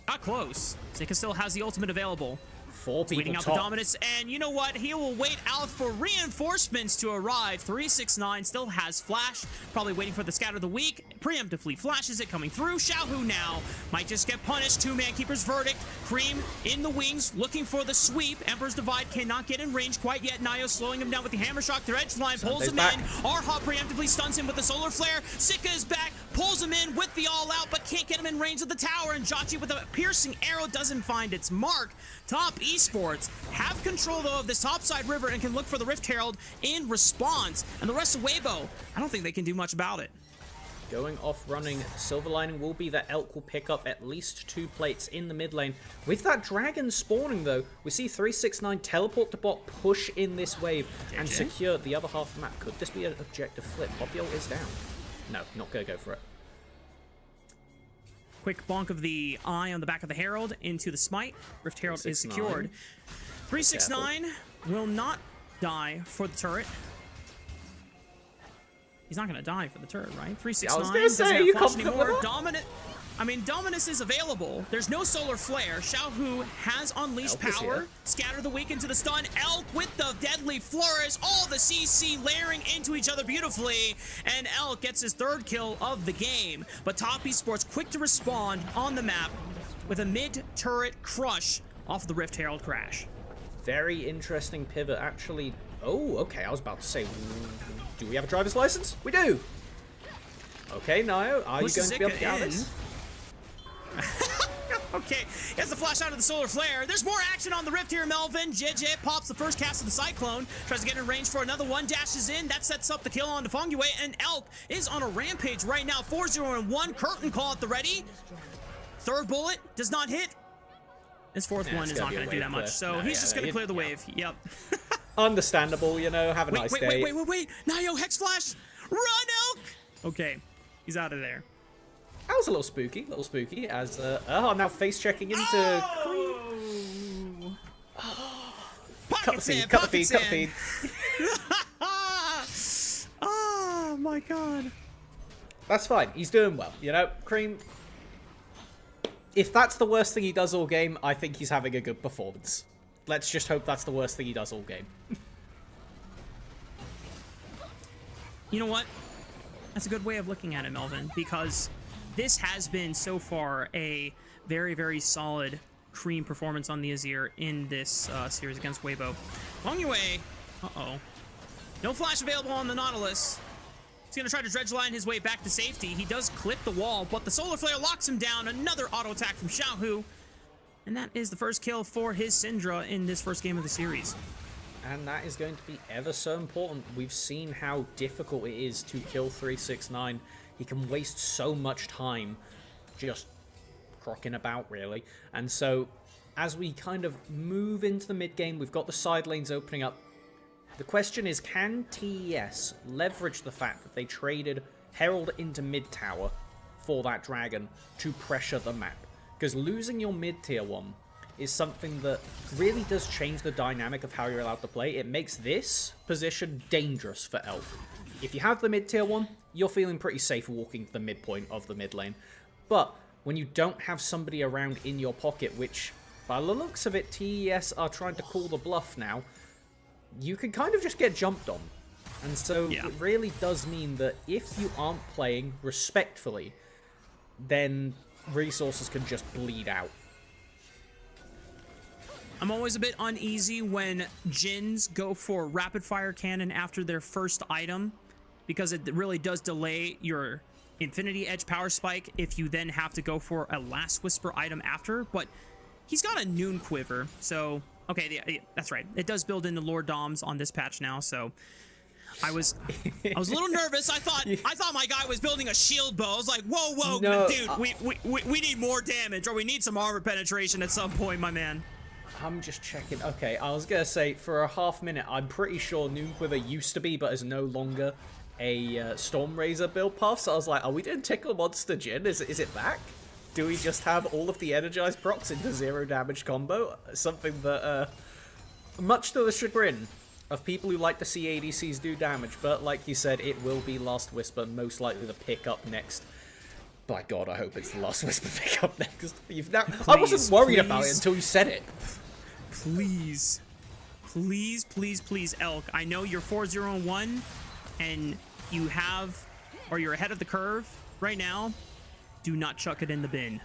Not close. Zika still has the ultimate available. 4 people Waiting out top. the Dominus, and you know what? He will wait out for reinforcements to arrive. 369 still has flash, probably waiting for the scatter of the week. Preemptively flashes it, coming through. Xiaohu now might just get punished. 2-man keeper's verdict. Cream in the wings, looking for the sweep. Emperor's Divide cannot get in range quite yet. Nio slowing him down with the hammer shock. Their edge line pulls him back. in. Arha preemptively stuns him with the solar flare. Zika is back, pulls him in with the all out, but can't get him in range of the tower. And Jiachi with a piercing arrow doesn't find its mark. Top Esports have control, though, of this topside river and can look for the Rift Herald in response. And the rest of Weibo, I don't think they can do much about it. Going off running, silver lining will be that Elk will pick up at least 2 plates in the mid lane. With that dragon spawning, though, we see 369 teleport to bot, push in this wave, and secure the other half of the map. Could this be an objective flip? Poppy ult is down. No, not gonna go for it. Quick bonk of the eye on the back of the Herald into the smite. Rift Herald is secured. 369 will not die for the turret. He's not going to die for the turret, right? 369 I was gonna say, doesn't you have flash confident anymore. with that? Dominus is available. There's no solar flare. Xiaohu has unleashed Elk is power. here. Scatter the weak into the stun. Elk with the deadly flourish. All the CC layering into each other beautifully. And Elk gets his 3rd kill of the game. But Top Esports quick to respond on the map with a mid-turret crush off the Rift Herald crash. Very interesting pivot, actually. Oh, okay, I was about to say, do we have a driver's license? We do! Okay, Nio, are you going to be able to get this? Okay, he has the flash out of the solar flare. There's more action on the rift here, Melvin. JJ pops the first cast of the cyclone, tries to get in range for another one, dashes in. That sets up the kill on Defongway, and Elk is on a rampage right now. 4-0-1, curtain call at the ready. Third bullet does not hit. This fourth one is not going to do that much, so he's just going to clear the wave. Yep. Understandable, you know, have a nice day. Wait. Nio, Hex Flash! Run, Elk! Okay, he's out of there. That was a little spooky, as, now face checking into Cream. Cut the feed. Oh my god. That's fine, he's doing well, you know, Cream. If that's the worst thing he does all game, I think he's having a good performance. Let's just hope that's the worst thing he does all game. You know what? That's a good way of looking at it, Melvin, because this has been so far a very, very solid Cream performance on the Azir in this series against Weibo. Longway, no flash available on the Nautilus. He's going to try to dredge line his way back to safety. He does clip the wall, but the solar flare locks him down. Another auto attack from Xiaohu. And that is the first kill for his Syndra in this first game of the series. And that is going to be ever so important. We've seen how difficult it is to kill 369. He can waste so much time just crocking about, really. And so, as we kind of move into the mid game, we've got the side lanes opening up. The question is, can TES leverage the fact that they traded Herald into mid tower for that dragon to pressure the map? Because losing your mid tier 1 is something that really does change the dynamic of how you're allowed to play. It makes this position dangerous for Elf. If you have the mid tier 1, you're feeling pretty safe walking to the midpoint of the mid lane. But when you don't have somebody around in your pocket, which by the looks of it, TES are trying to call the bluff now, you can kind of just get jumped on. And so it really does mean that if you aren't playing respectfully, then resources can just bleed out. I'm always a bit uneasy when Jins go for rapid fire cannon after their first item, because it really does delay your Infinity Edge power spike if you then have to go for a Last Whisper item after. But he's got a Noon Quiver, so okay, yeah, that's right. It does build into Lord Doms on this patch now, so I was a little nervous. I thought my guy was building a shield bow. I was like, whoa, no, dude, we need more damage, or we need some armor penetration at some point, my man. I'm just checking. Okay, I was gonna say for a half minute, I'm pretty sure Noon Quiver used to be, but is no longer a Storm Razor build path. So I was like, are we doing Tickle Monster Jin? Is it back? Do we just have all of the energized procs into 0 damage combo? Something that, much to the chagrin of people who like to see ADCs do damage, but like you said, it will be Last Whisper, most likely to pick up next. By God, I hope it's the Last Whisper pick up next. I wasn't worried about it until you said it. Please, Elk. I know you're 4-0-1, and you have, or you're ahead of the curve right now. Do not chuck it in the bin.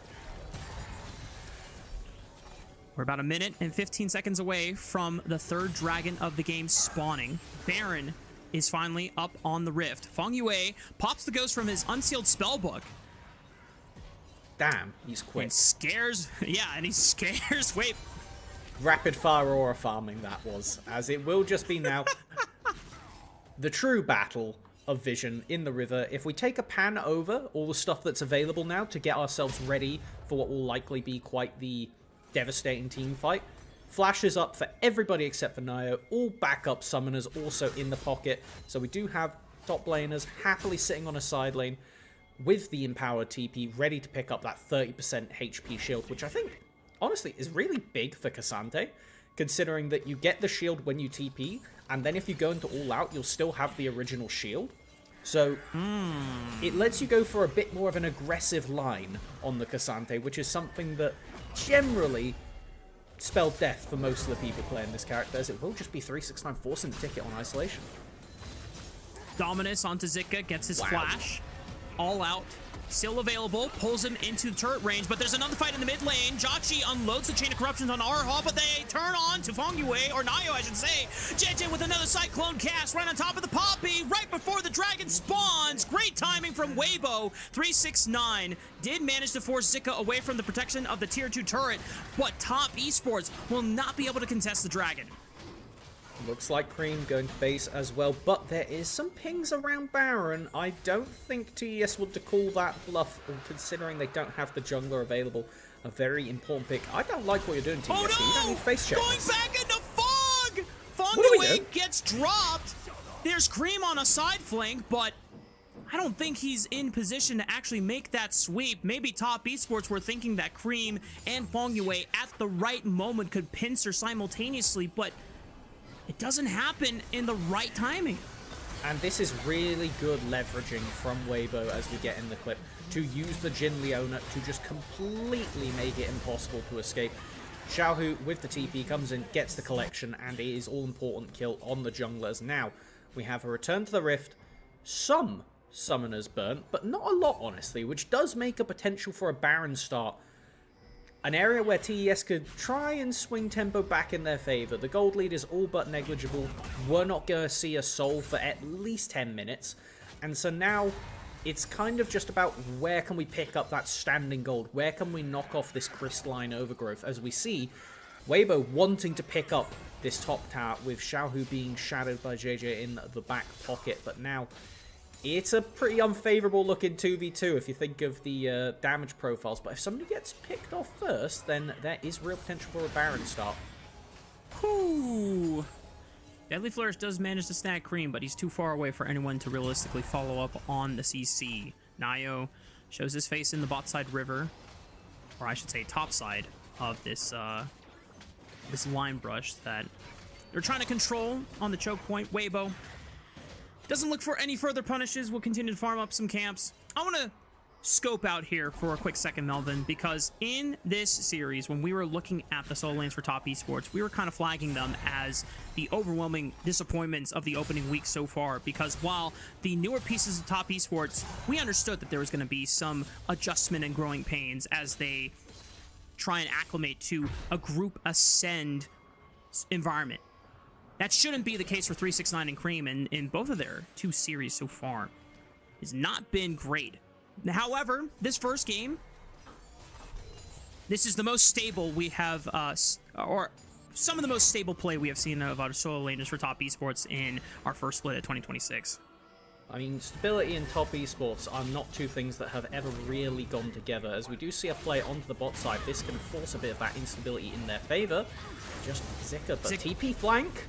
We're about a minute and 15 seconds away from the third dragon of the game spawning. Baron is finally up on the rift. Feng Yue pops the ghost from his unsealed spellbook. Damn, he's quick. And scares, and he scares. Wait. Rapid fire aura farming that was, as it will just be now the true battle of vision in the river. If we take a pan over all the stuff that's available now to get ourselves ready for what will likely be quite the devastating team fight, flashes up for everybody except for Nio, all backup summoners also in the pocket, so we do have top laners happily sitting on a side lane with the empowered TP ready to pick up that 30% HP shield, which I think honestly is really big for Cassante, considering that you get the shield when you TP, and then if you go into all out, you'll still have the original shield. So it lets you go for a bit more of an aggressive line on the Cassante, which is something that generally spelled death for most of the people playing this character, as it will just be 369 forcing the ticket on isolation. Dominus onto Zika, gets his flash. all out. Still available, pulls him into the turret range, but there's another fight in the mid lane. Jotchi unloads the Chain of Corruptions on Arha, but they turn on to Fongyue, or Nayo, I should say. JJ with another Cyclone cast right on top of the Poppy, right before the dragon spawns. Great timing from Weibo. 369 did manage to force Zika away from the protection of the tier 2 turret, but Top Esports will not be able to contest the dragon. Looks like Cream going to base as well, but there is some pings around Baron. I don't think TES would call that bluff, considering they don't have the jungler available. A very important pick. I don't like what you're doing, TES. Oh no! You don't need face check. Going back into Fog! Fongyue gets dropped. There's Cream on a side flank, but I don't think he's in position to actually make that sweep. Maybe Top Esports were thinking that Cream and Fongyue at the right moment could pincer simultaneously, but it doesn't happen in the right timing. And this is really good leveraging from Weibo as we get in the clip to use the Jin Leona to just completely make it impossible to escape. Xiaohu with the TP comes in, gets the collection, and it is all-important kill on the junglers. Now, we have a return to the Rift, some summoners burnt, but not a lot, honestly, which does make a potential for a Baron start. An area where TES could try and swing tempo back in their favor. The gold lead is all but negligible. We're not going to see a soul for at least 10 minutes. And so now it's kind of just about where can we pick up that standing gold? Where can we knock off this crystalline overgrowth? As we see Weibo wanting to pick up this top tower with Xiaohu being shadowed by JJ in the back pocket. But now it's a pretty unfavorable looking 2v2 if you think of the damage profiles. But if somebody gets picked off first, then there is real potential for a Baron start. Whew. Deadly Flourish does manage to snag Cream, but he's too far away for anyone to realistically follow up on the CC. Nayo shows his face in the bot side river, or I should say top side of this this line brush that they're trying to control on the choke point. Weibo doesn't look for any further punishes. We'll continue to farm up some camps. I want to scope out here for a quick second, Melvin, because in this series, when we were looking at the solo lanes for Top Esports, we were kind of flagging them as the overwhelming disappointments of the opening week so far, because while the newer pieces of Top Esports, we understood that there was going to be some adjustment and growing pains as they try and acclimate to a group ascend environment. That shouldn't be the case for 369 and Cream in both of their two series so far. It's not been great. However, this first game, this is the most stable we have, or some of the most stable play we have seen of our solo laners for Top Esports in our first split of 2026. I mean, stability and Top Esports are not two things that have ever really gone together. As we do see a play onto the bot side, this can force a bit of that instability in their favor. Just Zika, but TP flank.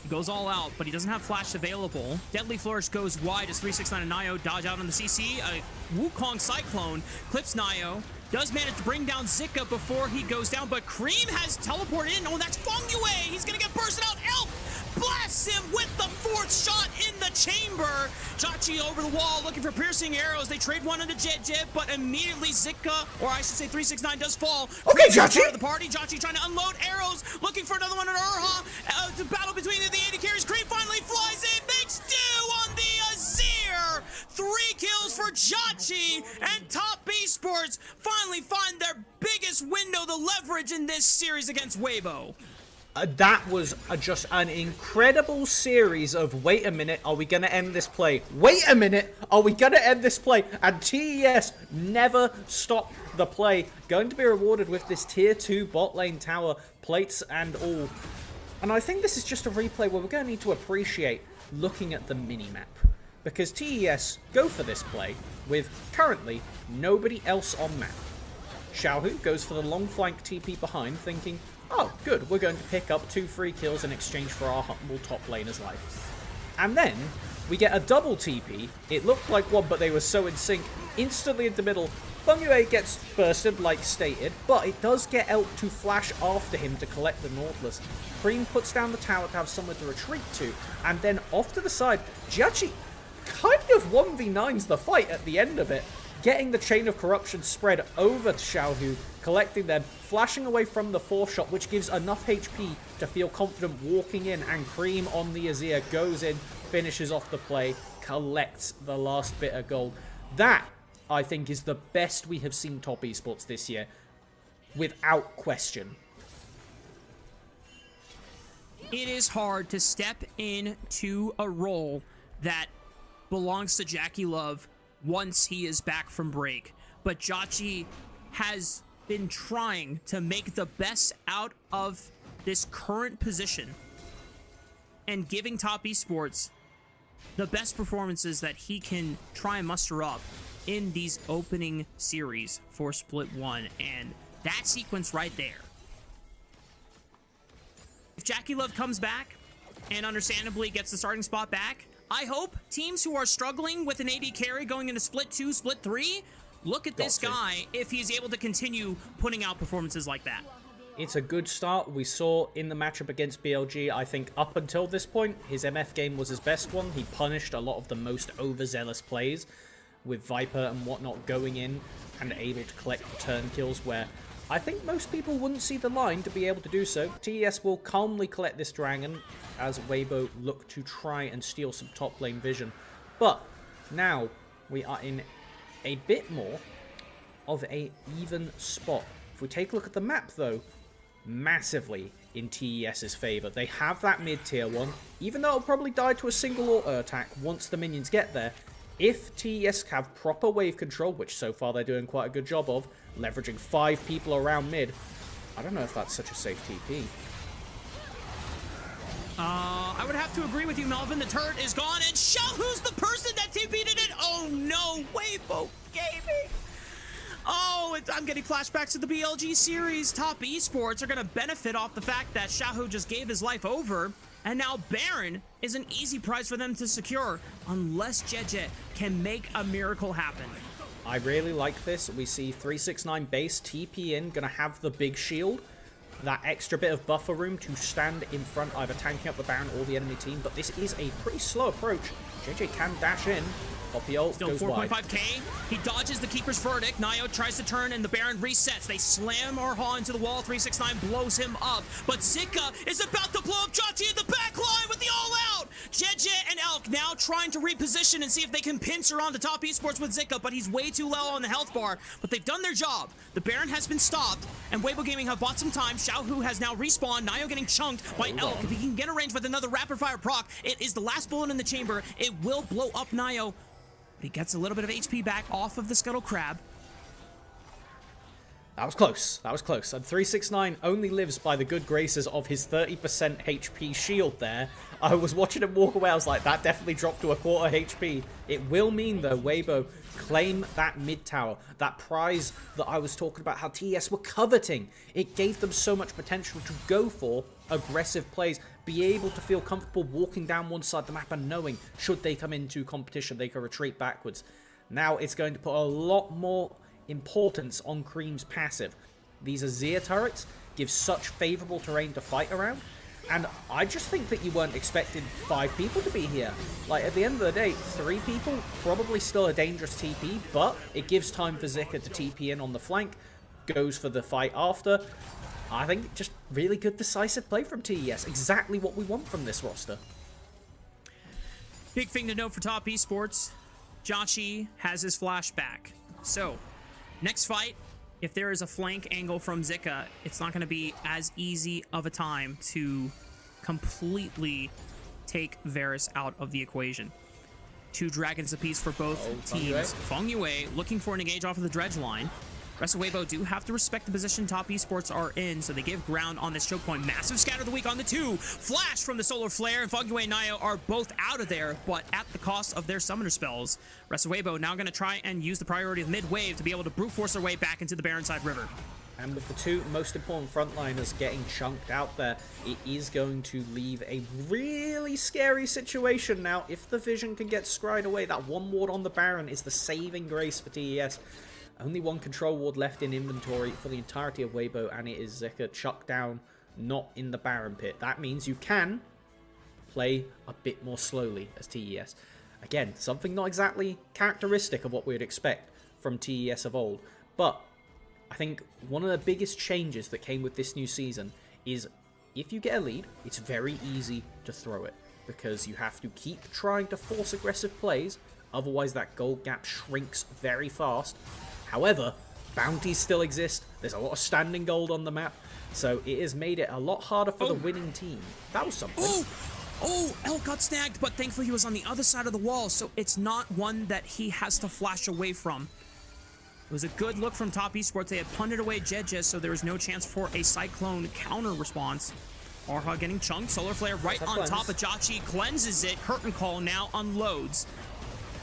He goes all out, but he doesn't have flash available. Deadly Flourish goes wide as 369 and Nayo dodge out on the CC. A Wukong Cyclone clips Nayo. Does manage to bring down Zika before he goes down, but Cream has teleported in. Oh, that's Fongyue. He's going to get bursted out. Elk blasts him with the fourth shot in the chamber. Jotchi over the wall looking for piercing arrows. They trade one into Jib, but immediately Zika, or I should say 369, does fall. Okay, Jotchi. Part of the party. Jotchi trying to unload arrows, looking for another one at Urha. The battle between the AD carries. Cream finally flies in, makes two on the Azir. 3 kills for Jotchi, and Top Esports finally find their biggest window to leverage in this series against Weibo. That was just an incredible series of wait a minute, are we going to end this play? Wait a minute, are we going to end this play? And TES never stopped the play. Going to be rewarded with this tier 2 bot lane tower, plates and all. And I think this is just a replay where we're going to need to appreciate looking at the mini-map. Because TES go for this play with currently nobody else on map. Xiaohu goes for the long flank TP behind, thinking, oh, good, we're going to pick up 2 free kills in exchange for our humble top laner's life. And then we get a double TP. It looked like one, but they were so in sync. Instantly in the middle, Fongyue gets bursted, like stated, but it does get Elk to flash after him to collect the Nautilus. Cream puts down the tower to have somewhere to retreat to, and then off to the side, Jiachi kind of 1v9s the fight at the end of it, getting the Chain of Corruption spread over to Xiaohu, collecting them, flashing away from the 4th shot, which gives enough HP to feel confident walking in, and Cream on the Azir goes in, finishes off the play, collects the last bit of gold. That, I think, is the best we have seen top esports this year, without question. It is hard to step into a role that belongs to Jackie Love once he is back from break. But Jackie has been trying to make the best out of this current position and giving top esports the best performances that he can try and muster up in these opening series for Split 1. And that sequence right there. If Jackie Love comes back and understandably gets the starting spot back, I hope teams who are struggling with an AD carry going into Split 2, Split 3, look at this guy if he's able to continue putting out performances like that. It's a good start. We saw in the matchup against BLG, I think up until this point, his MF game was his best one. He punished a lot of the most overzealous plays with Viper and whatnot going in and able to collect return kills where I think most people wouldn't see the line to be able to do so. TES will calmly collect this dragon as Weibo look to try and steal some top lane vision. But now we are in a bit more of a even spot. If we take a look at the map though, massively in TES's favor. They have that mid tier one, even though it'll probably die to a single auto attack once the minions get there. If TES have proper wave control, which so far they're doing quite a good job of, leveraging 5 people around mid, I don't know if that's such a safe TP. I would have to agree with you, Melvin. The turret is gone, and who's the person that TP'd it? Oh no, Weibo Gaming! Oh, I'm getting flashbacks to the BLG series. Top esports are going to benefit off the fact that Shahu just gave his life over, and now Baron is an easy prize for them to secure, unless Jeje can make a miracle happen. I really like this. We see 369 base TP in, going to have the big shield. That extra bit of buffer room to stand in front, either tanking up the Baron or the enemy team. But this is a pretty slow approach. JJ can dash in. Poppy ult Still goes wide. 4.5k. He dodges the Keeper's Verdict. Nio tries to turn, and the Baron resets. They slam Arha into the wall. 369 blows him up. But Zika is about to blow up Jati in the back line with the all-out. Jeje and Elk now trying to reposition and see if they can pincer on the top esports with Zika, but he's way too low on the health bar. But they've done their job. The Baron has been stopped, and Weibo Gaming have bought some time. Xiaohu has now respawned. Nio getting chunked by Elk. If he can get a range with another rapid-fire proc, it is the last bullet in the chamber. It will blow up Nio. But he gets a little bit of HP back off of the Scuttle Crab. That was close. That was close. And 369 only lives by the good graces of his 30% HP shield there. I was watching him walk away. I was like, that definitely dropped to a quarter HP. It will mean, though, Weibo claim that mid tower. That prize that I was talking about how TES were coveting. It gave them so much potential to go for aggressive plays, be able to feel comfortable walking down one side of the map and knowing should they come into competition, they can retreat backwards. Now it's going to put a lot more importance on Cream's passive. These Azir turrets give such favourable terrain to fight around, and I just think that you weren't expecting 5 people to be here. Like, at the end of the day, 3 people, probably still a dangerous TP, but it gives time for Zika to TP in on the flank, goes for the fight after. I think just really good decisive play from TES. Exactly what we want from this roster. Big thing to note for top esports, Jackie has his flashback. So, next fight, if there is a flank angle from Zika, it's not going to be as easy of a time to completely take Varus out of the equation. 2 dragons apiece for both teams. Feng Yue looking for an engage off of the dredge line. Rest of Weibo do have to respect the position top esports are in, so they give ground on this choke point. Massive scatter of the week on the 2. Flash from the Solar Flare, and Feng Yue and Nio are both out of there, but at the cost of their summoner spells. Rest of Weibo now going to try and use the priority of mid-wave to be able to brute force their way back into the Baronside River. And with the 2 most important frontliners getting chunked out there, it is going to leave a really scary situation now. If the vision can get scried away, that 1 ward on the Baron is the saving grace for TES. Only 1 control ward left in inventory for the entirety of Weibo, and it is Zeka chucked down, not in the Baron pit. That means you can play a bit more slowly as TES. Again, something not exactly characteristic of what we would expect from TES of old. But I think one of the biggest changes that came with this new season is if you get a lead, it's very easy to throw it, because you have to keep trying to force aggressive plays Otherwise, that gold gap shrinks very fast. However, bounties still exist. There's a lot of standing gold on the map. So it has made it a lot harder for the winning team. That was something. Oh, Elk got snagged, but thankfully he was on the other side of the wall, so it's not one that he has to flash away from. It was a good look from Top Esports. They had punted away JJ, so there was no chance for a Cyclone counter response. Arha getting chunked. Solar Flare right on top of Jauchi. Cleanses it. Curtain Call now unloads.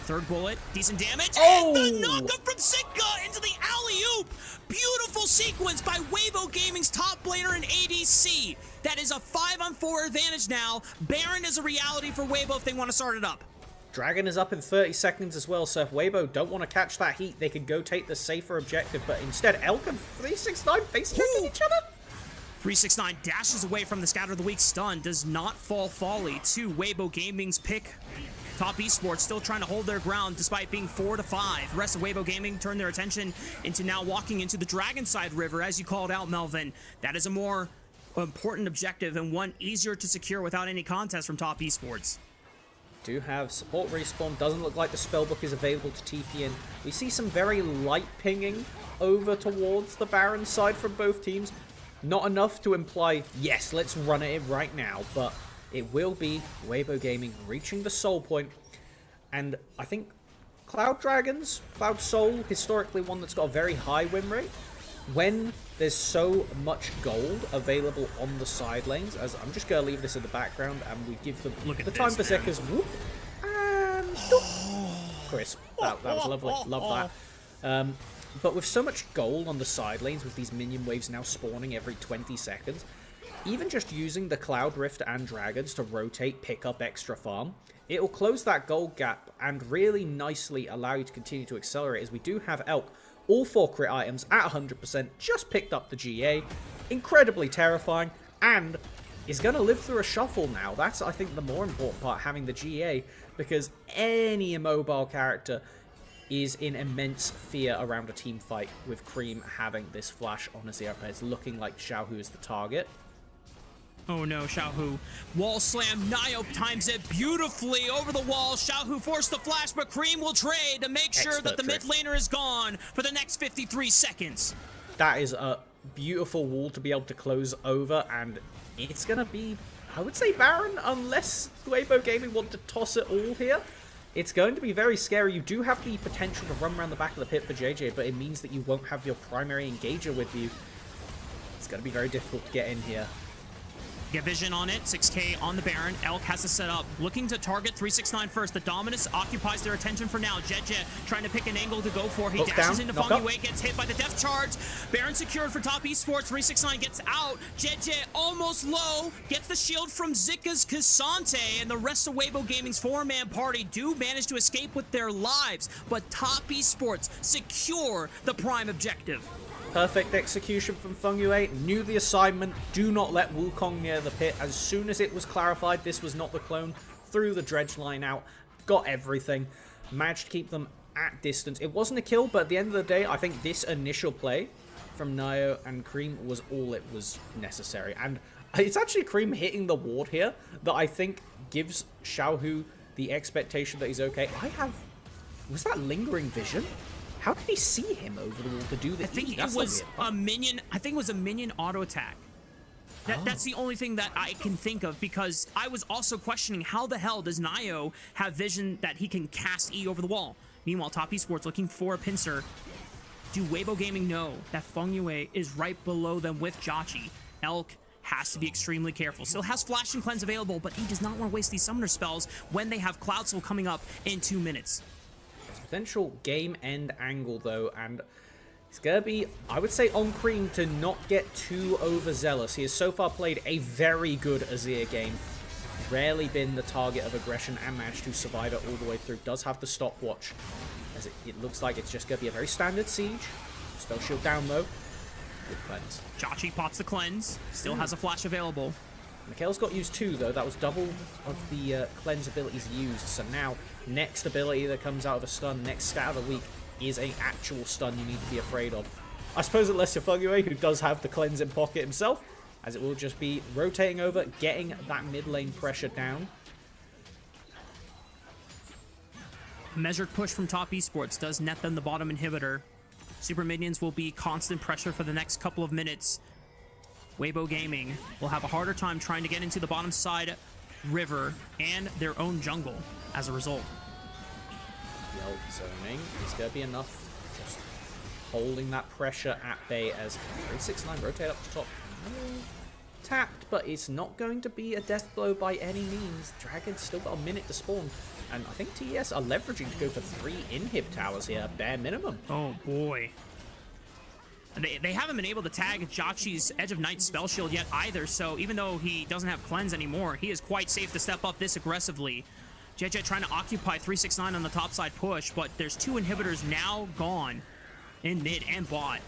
Third bullet, decent damage. Oh! And the knockup from Sitka into the alley-oop. Beautiful sequence by Weibo Gaming's top laner and ADC. That is a 5-on-4 advantage now. Baron is a reality for Weibo if they want to start it up. Dragon is up in 30 seconds as well, so if Weibo don't want to catch that heat, they could go take the safer objective, but instead Elk and 369 face-checking each other. 369 dashes away from the Scatter of the Week stun, does not fall folly to Weibo Gaming's pick. Top Esports still trying to hold their ground despite being 4-5. The rest of Weibo Gaming turned their attention into now walking into the Dragonside River, as you called out, Melvin. That is a more important objective and one easier to secure without any contest from Top Esports. Do have support respawn. Doesn't look like the spellbook is available to TP in. We see some very light pinging over towards the Baron side from both teams. Not enough to imply, yes, let's run it in right now, but it will be Weibo Gaming reaching the soul point. And I think Cloud Dragons, Cloud Soul, historically one that's got a very high win rate. When there's so much gold available on the side lanes, as I'm just going to leave this in the background and we give them the time for Zekka's whoop and crisp. That was lovely. Love that. But with so much gold on the side lanes, with these minion waves now spawning every 20 seconds, even just using the Cloud Rift and Dragons to rotate, pick up extra farm, it'll close that gold gap and really nicely allow you to continue to accelerate, as we do have Elk. All 4 crit items at 100%, just picked up the GA. Incredibly terrifying, and is going to live through a shuffle now. That's, I think, the more important part, having the GA, because any immobile character is in immense fear around a team fight, with Cream having this flash on his ear. It's looking like Xiaohu is the target. Oh no, Xiaohu. Wall slam, Nio times it beautifully over the wall. Xiaohu forced the flash, but Cream will trade to make sure that the mid laner is gone for the next 53 seconds. That is a beautiful wall to be able to close over, and it's going to be, I would say, Baron, unless Weibo Gaming want to toss it all here. It's going to be very scary. You do have the potential to run around the back of the pit for JJ, but it means that you won't have your primary engager with you. It's going to be very difficult to get in here. Get vision on it, 6k on the Baron. Elk has to set up, looking to target 369 first. The Dominus occupies their attention for now. JJ trying to pick an angle to go for. He dashes into Feng gets hit by the death charge. Baron secured for Top Esports. 369 gets out. JJ almost low, gets the shield from Zika's Cassante, and the rest of Weibo Gaming's 4-man party do manage to escape with their lives, but Top Esports secure the prime objective. Perfect execution from Feng Yue, knew the assignment, do not let Wukong near the pit. As soon as it was clarified this was not the clone, threw the dredge line out, got everything, managed to keep them at distance. It wasn't a kill, but at the end of the day, I think this initial play from Nio and Cream was all it was necessary. And it's actually Cream hitting the ward here that I think gives Xiaohu the expectation that he's okay. Was that lingering vision? How did he see him over the wall to do this? I think it was a minion. I think it was a minion auto attack. That's the only thing that I can think of, because I was also questioning how the hell does Nio have vision that he can cast E over the wall. Meanwhile, Top Esports looking for a pincer. Do Weibo Gaming know that Feng Yue is right below them with Jauchi? Elk has to be extremely careful. Still has Flash and Cleanse available, but he does not want to waste these summoner spells when they have Cloud Soul coming up in 2 minutes. Potential game end angle though, and it's gonna be, I would say, on Cream to not get too overzealous. He has so far played a very good Azir game, rarely been the target of aggression, and managed to survive it all the way through. Does have the stopwatch, as it looks like it's just gonna be a very standard siege. Spell shield down though. Good cleanse. Jauchi pops the cleanse, still has a flash available. Mikhail's got used too, though. That was double of the cleanse abilities used. So now, next ability that comes out of a stun, next stat of the week, is an actual stun you need to be afraid of. I suppose unless you're Feng Yue, who does have the cleanse in pocket himself, as it will just be rotating over, getting that mid lane pressure down. A measured push from top esports does net them the bottom inhibitor. Super minions will be constant pressure for the next couple of minutes. Weibo Gaming will have a harder time trying to get into the bottom side river and their own jungle as a result. Yelp zoning is going to be enough. Just holding that pressure at bay as 369 rotate up to top. Tapped, but it's not going to be a death blow by any means. Dragon's still got a minute to spawn. And I think TES are leveraging to go for 3 inhib towers here, bare minimum. Oh boy. They haven't been able to tag Jachi's Edge of Night spell shield yet either, so even though he doesn't have cleanse anymore, he is quite safe to step up this aggressively. JJ trying to occupy 369 on the top side push, but there's 2 inhibitors now gone in mid and bot.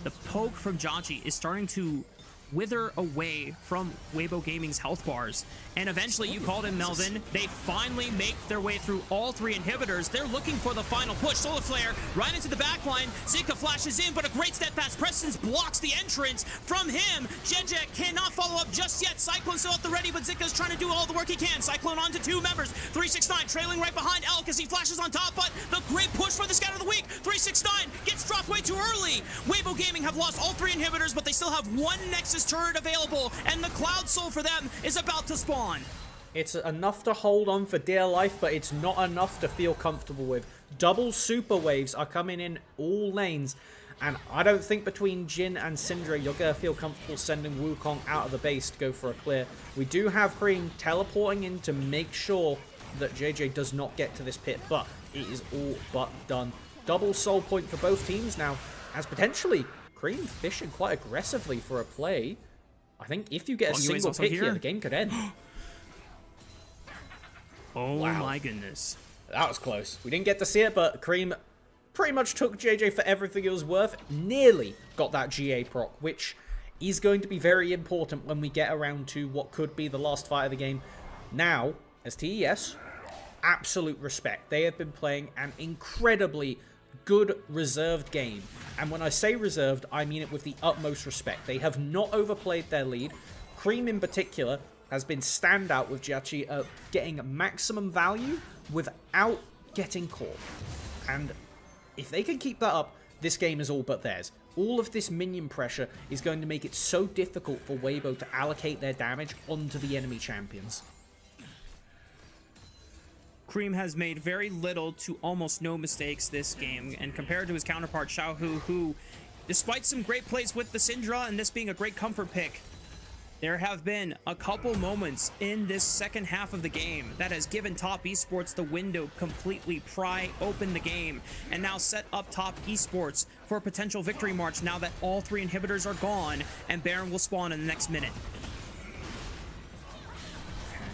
The poke from Jachi is starting to wither away from Weibo Gaming's health bars. And eventually, you called him, Melvin, they finally make their way through all 3 inhibitors. They're looking for the final push. Solar Flare right into the backline. Zika flashes in, but a great steadfast presence blocks the entrance from him. Jejek cannot follow up just yet. Cyclone still at the ready, but Zika's trying to do all the work he can. Cyclone onto 2 members. 369 trailing right behind Elk as he flashes on top, but the great push for the Scatter of the Week. 369 gets dropped way too early. Weibo Gaming have lost all 3 inhibitors, but they still have 1 Nexus turret available, and the Cloud Soul for them is about to spawn. It's enough to hold on for dear life, but it's not enough to feel comfortable with. Double super waves are coming in all lanes, and I don't think between Jin and Syndra you're going to feel comfortable sending Wukong out of the base to go for a clear. We do have Cream teleporting in to make sure that JJ does not get to this pit, but it is all but done. Double soul point for both teams now, as potentially Cream fishing quite aggressively for a play. I think if you get a single pick here, the game could end. Oh wow. My goodness. That was close. We didn't get to see it, but Cream pretty much took JJ for everything it was worth. Nearly got that GA proc, which is going to be very important when we get around to what could be the last fight of the game. Now, as TES, absolute respect. They have been playing an incredibly good reserved game. And when I say reserved, I mean it with the utmost respect. They have not overplayed their lead. Cream in particular has been standout with Jachi getting maximum value without getting caught. And if they can keep that up, this game is all but theirs. All of this minion pressure is going to make it so difficult for Weibo to allocate their damage onto the enemy champions. Cream has made very little to almost no mistakes this game, and compared to his counterpart Xiaohu, who, despite some great plays with the Syndra and this being a great comfort pick, there have been a couple moments in this second half of the game that has given top esports the window completely pry open the game and now set up top esports for a potential victory march now that all 3 inhibitors are gone and Baron will spawn in the next minute.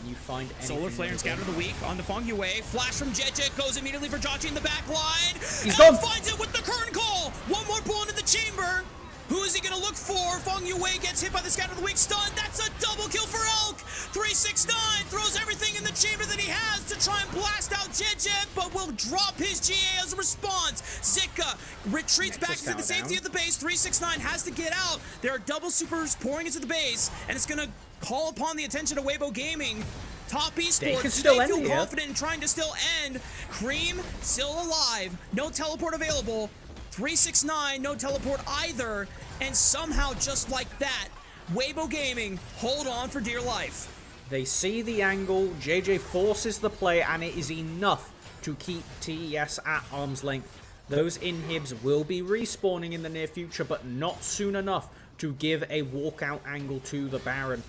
You find Solar Flare and Scatter of the Week on the Fong Yue. Flash from Jejek goes immediately for Jachi in the back line. He's gone. Finds it with the current call. One more bullet in the chamber. Who is he going to look for? Fong Yue gets hit by the Scatter of the Week stun. That's a double kill for Elk. 369 throws everything in the chamber that he has to try and blast out Jejek, but will drop his GA as a response. Zika retreats back into the safety of the base. 369 has to get out. There are double supers pouring into the base, and it's going to call upon the attention of Weibo Gaming. Top esports, do they feel confident in trying to still end? Cream still alive, no teleport available. 369, no teleport either, and somehow just like that, Weibo Gaming hold on for dear life. They see the angle, JJ forces the play, and it is enough to keep TES at arm's length. Those inhibs will be respawning in the near future, but not soon enough to give a walkout angle to the Baron.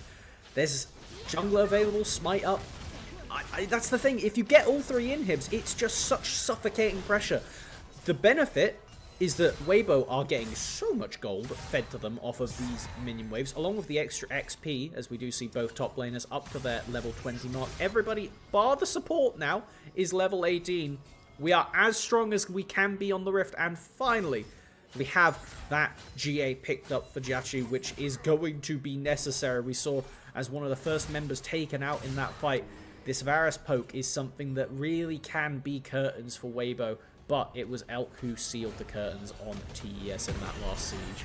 There's jungler available, smite up. That's the thing, if you get all 3 inhibs, it's just such suffocating pressure. The benefit is that Weibo are getting so much gold fed to them off of these minion waves, along with the extra XP, as we do see both top laners up to their level 20 mark. Everybody, bar the support now, is level 18. We are as strong as we can be on the Rift, and finally, we have that GA picked up for Jachi, which is going to be necessary. We saw as one of the first members taken out in that fight. This Varus poke is something that really can be curtains for Weibo, but it was Elk who sealed the curtains on TES in that last siege.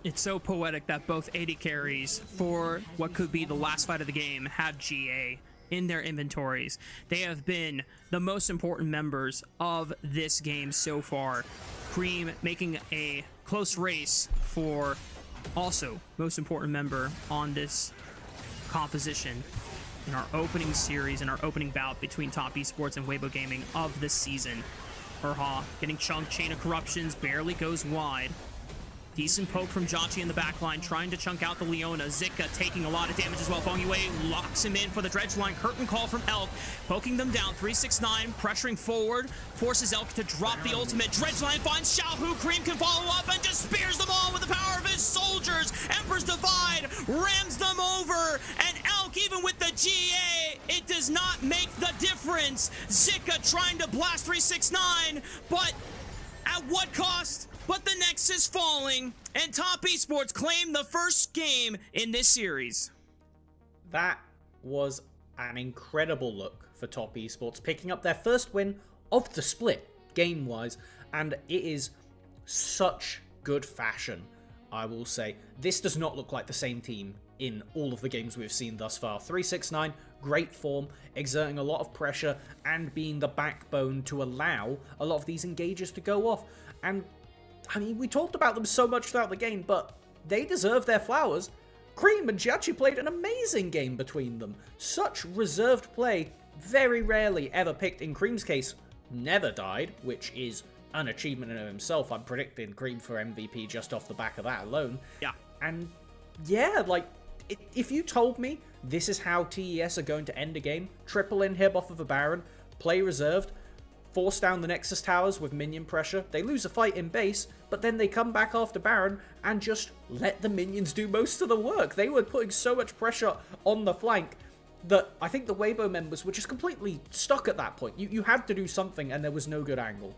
It's so poetic that both AD carries for what could be the last fight of the game have GA. in their inventories. They have been the most important members of this game so far. Cream making a close race for also most important member on this composition in our opening series, in our opening bout between Top Esports and Weibo Gaming of the season. Urha getting chunked, Chain of Corruptions barely goes wide. Decent poke from Jachi in the backline, trying to chunk out the Leona. Zika taking a lot of damage as well. Fengyue locks him in for the dredge line. Curtain call from Elk, poking them down. 369, pressuring forward, forces Elk to drop the ultimate. Dredge line finds Xiaohu. Cream can follow up and just spears them all with the power of his soldiers. Emperor's Divide rams them over, and Elk, even with the GA, it does not make the difference. Zika trying to blast 369, but at what cost? But the Nexus falling, and Top Esports claim the first game in this series. That was an incredible look for Top Esports, picking up their first win of the split, game-wise, and it is such good fashion, I will say. This does not look like the same team in all of the games we've seen thus far. 369, great form, exerting a lot of pressure, and being the backbone to allow a lot of these engages to go off. And I mean, we talked about them so much throughout the game, but they deserve their flowers. Cream and Jachi played an amazing game between them. Such reserved play, very rarely ever picked. In Cream's case, never died, which is an achievement in himself. I'm predicting Cream for MVP just off the back of that alone. Yeah. And yeah, like, if you told me this is how TES are going to end a game, triple inhib off of a Baron, play reserved, force down the Nexus towers with minion pressure, they lose a fight in base, but then they come back after Baron and just let the minions do most of the work. They were putting so much pressure on the flank that I think the Weibo members were just completely stuck at that point. You had to do something, and there was no good angle.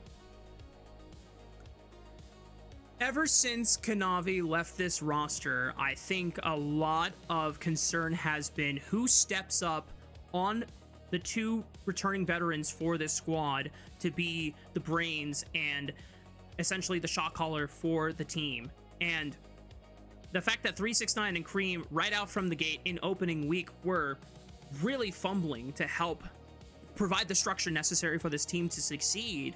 Ever since Kanavi left this roster, I think a lot of concern has been who steps up on the two returning veterans for this squad to be the brains and essentially the shot caller for the team. And the fact that 369 and Cream right out from the gate in opening week were really fumbling to help provide the structure necessary for this team to succeed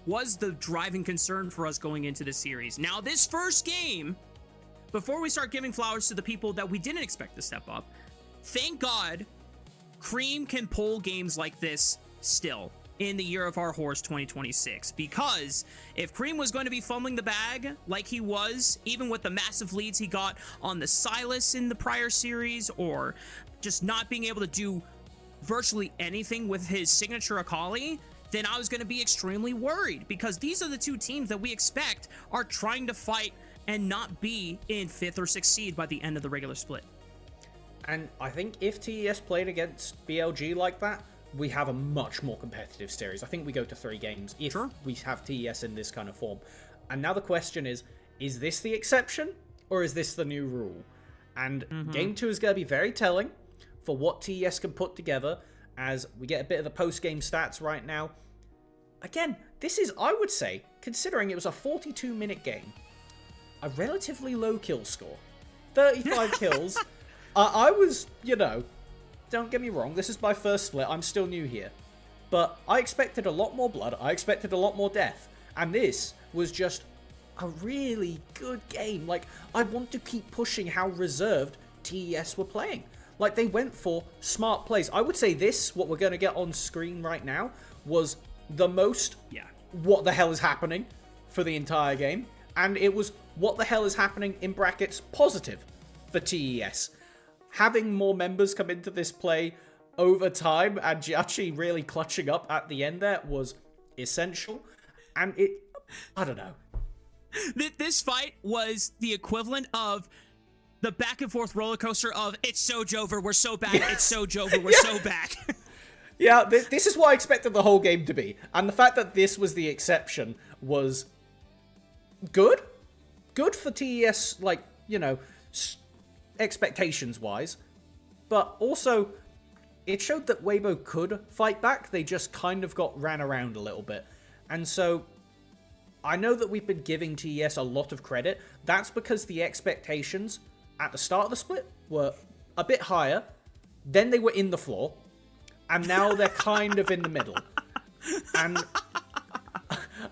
was the driving concern for us going into this series. Now, this first game, before we start giving flowers to the people that we didn't expect to step up, thank God Cream can pull games like this still in the year of our horse 2026, because if Cream was going to be fumbling the bag like he was, even with the massive leads he got on the Silas in the prior series, or just not being able to do virtually anything with his signature Akali, then I was going to be extremely worried, because these are the two teams that we expect are trying to fight and not be in 5th or 6th seed by the end of the regular split. And I think if TES played against BLG like that, we have a much more competitive series. I think we go to 3 games if we have TES in this kind of form. And now the question is this the exception, or is this the new rule? And Game 2 is going to be very telling for what TES can put together, as we get a bit of the post-game stats right now. Again, this is, I would say, considering it was a 42-minute game, a relatively low kill score. 35 kills. I was, you know, don't get me wrong, this is my first split, I'm still new here. But I expected a lot more blood, I expected a lot more death. And this was just a really good game. Like, I want to keep pushing how reserved TES were playing. Like, they went for smart plays. I would say this, what we're going to get on screen right now, was the most what the hell is happening for the entire game. And it was what the hell is happening in brackets positive for TES. Having more members come into this play over time and Jachi really clutching up at the end there was essential. And it, I don't know. This fight was the equivalent of the back and forth roller coaster of it's so Jover, we're so back, it's so Jover, we're so back. Yeah, this is what I expected the whole game to be. And the fact that this was the exception was good. Good for TES, like, you know, expectations-wise. But also, it showed that Weibo could fight back. They just kind of got ran around a little bit. And so, I know that we've been giving TES a lot of credit. That's because the expectations at the start of the split were a bit higher. Then they were in the floor. and now they're kind of in the middle. And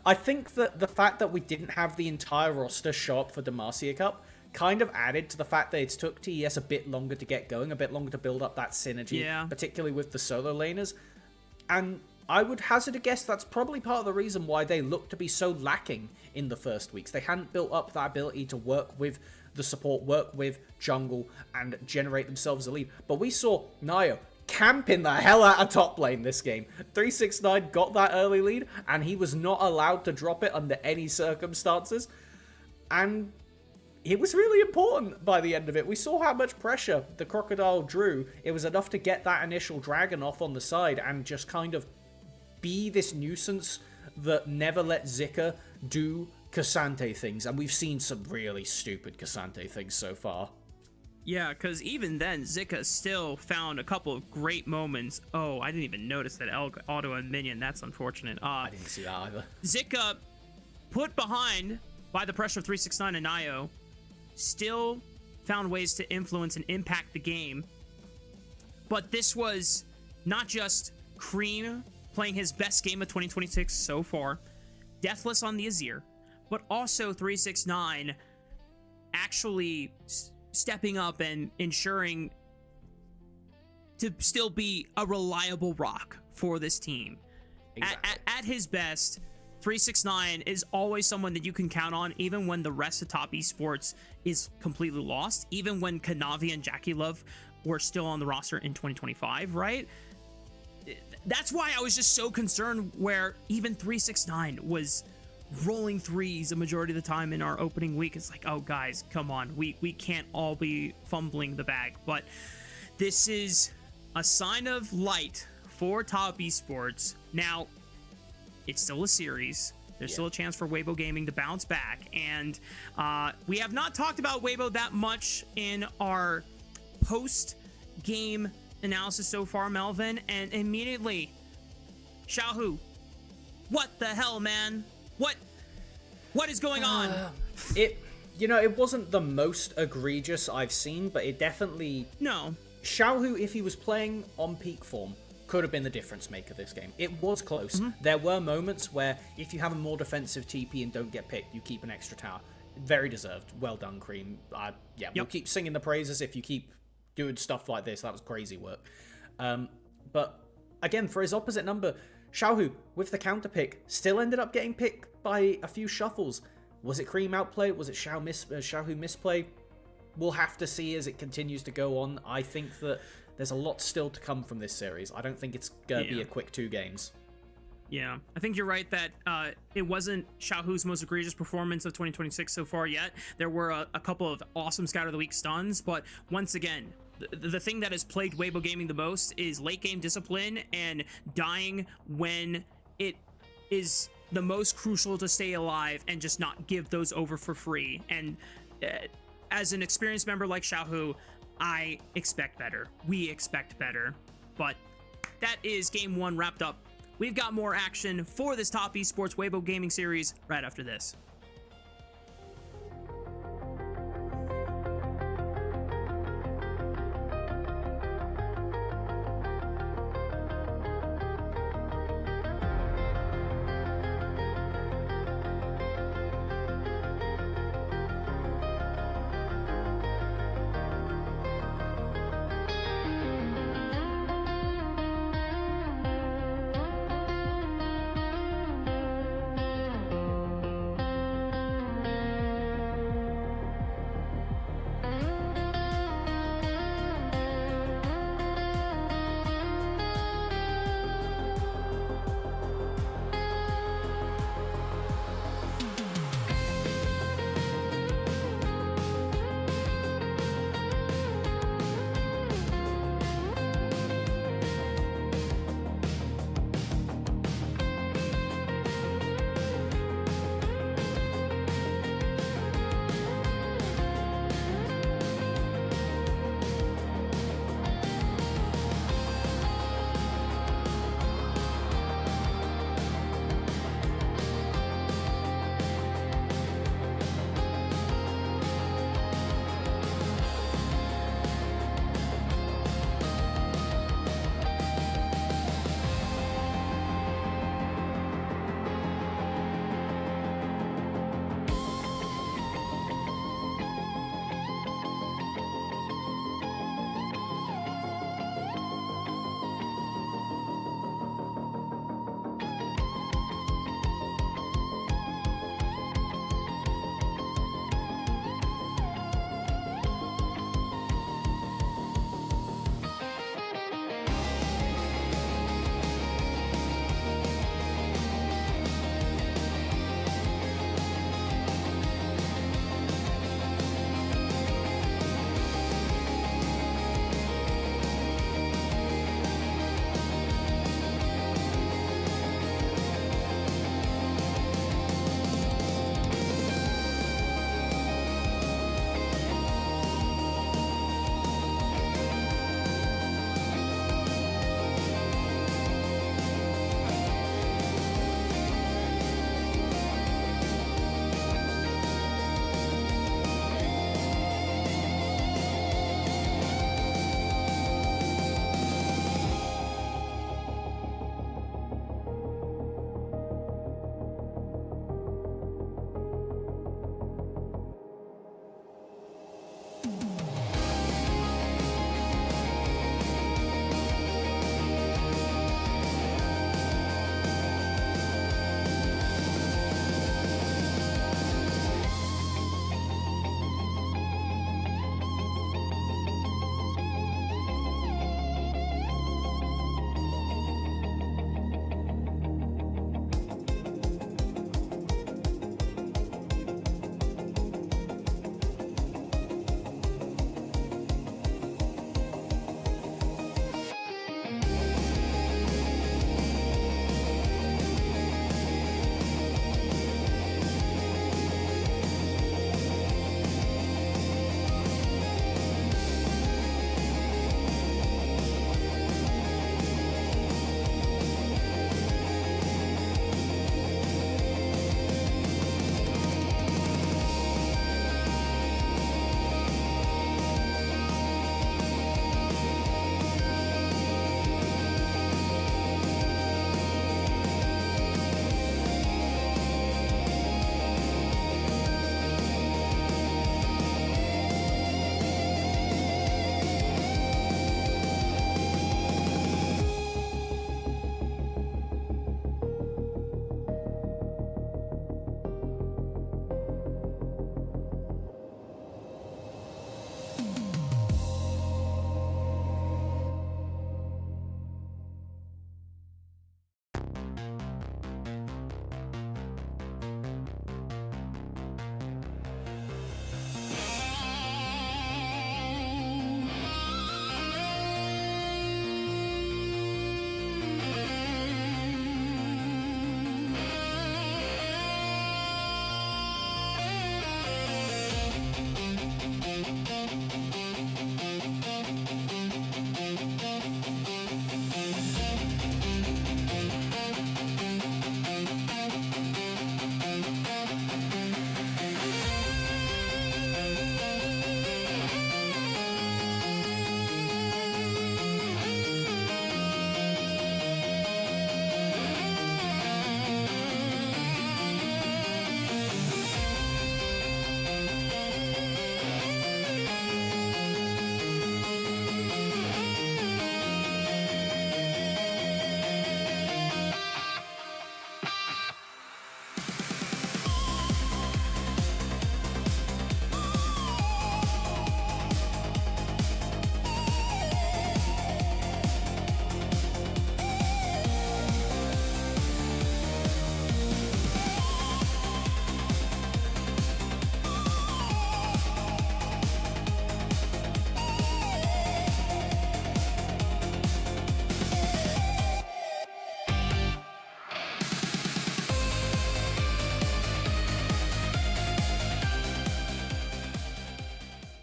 I think that the fact that we didn't have the entire roster show up for Demacia Cup kind of added to the fact that it took TES a bit longer to get going, a bit longer to build up that synergy, particularly with the solo laners. And I would hazard a guess that's probably part of the reason why they look to be so lacking in the first weeks. They hadn't built up that ability to work with the support, work with jungle, and generate themselves a lead. But we saw Nio camping the hell out of top lane this game. 369 got that early lead, and he was not allowed to drop it under any circumstances. And it was really important by the end of it. We saw how much pressure the Crocodile drew. It was enough to get that initial dragon off on the side and just kind of be this nuisance that never let Zika do Cassante things. And we've seen some really stupid Cassante things so far. Yeah, because even then, Zika still found a couple of great moments. Oh, I didn't even notice that auto and minion. That's unfortunate. I didn't see that either. Zika, put behind by the pressure of 369 and Nio, still found ways to influence and impact the game. But this was not just Cream playing his best game of 2026 so far, deathless on the Azir, but also 369 actually stepping up and ensuring to still be a reliable rock for this team. Exactly. At his best, 369 is always someone that you can count on, even when the rest of top esports is completely lost, even when Kanavi and Jackie Love were still on the roster in 2025, right? That's why I was just so concerned where even 369 was rolling threes a majority of the time in our opening week. It's like, oh guys, come on, we can't all be fumbling the bag. But this is a sign of light for top esports. Now, it's still a series. There's still a chance for Weibo Gaming to bounce back. And we have not talked about Weibo that much in our post-game analysis so far, Melvin. And immediately, Xiaohu, what the hell, man? What is going on? It wasn't the most egregious I've seen, but it definitely... No. Xiaohu, if he was playing on peak form, could have been the difference maker this game. It was close. There were moments where if you have a more defensive TP and don't get picked, you keep an extra tower. Very deserved. Well done, Cream. We'll keep singing the praises if you keep doing stuff like this. That was crazy work. But again, for his opposite number, Xiaohu, with the counter pick, still ended up getting picked by a few shuffles. Was it Cream outplay? Was it Xiaohu misplay? We'll have to see as it continues to go on. I think that there's a lot still to come from this series. I don't think it's going to be a quick 2 games. Yeah, I think you're right that it wasn't Xiaohu's most egregious performance of 2026 so far yet. There were a couple of awesome Scout of the Week stuns, but once again, the thing that has plagued Weibo Gaming the most is late game discipline and dying when it is the most crucial to stay alive and just not give those over for free. And as an experienced member like Xiaohu, I expect better. We expect better. But that is game 1 wrapped up. We've got more action for this top esports Weibo Gaming series right after this.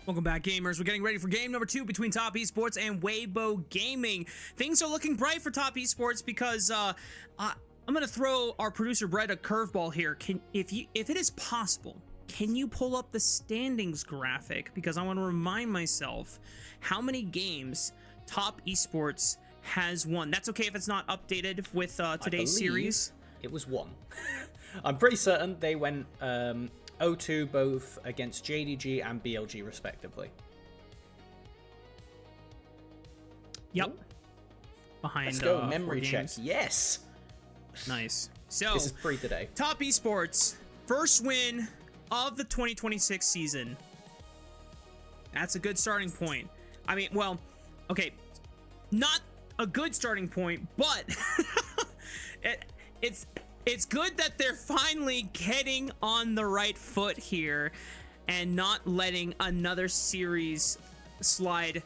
Welcome back, gamers. We're getting ready for game number 2 between Top Esports and Weibo Gaming. Things are looking bright for Top Esports because I'm gonna throw our producer Brett a curveball here. If it is possible, can you pull up the standings graphic? Because I want to remind myself how many games Top Esports has won. That's okay if it's not updated with today's series. It was 1. I'm pretty certain they went 0-2 both against JDG and BLG respectively. Yep. Behind. Let's go. Memory check. Yes. Nice. So this is free today. Top Esports first win of the 2026 season. That's a good starting point. I mean, well, okay, not a good starting point, but it's good that they're finally getting on the right foot here and not letting another series slide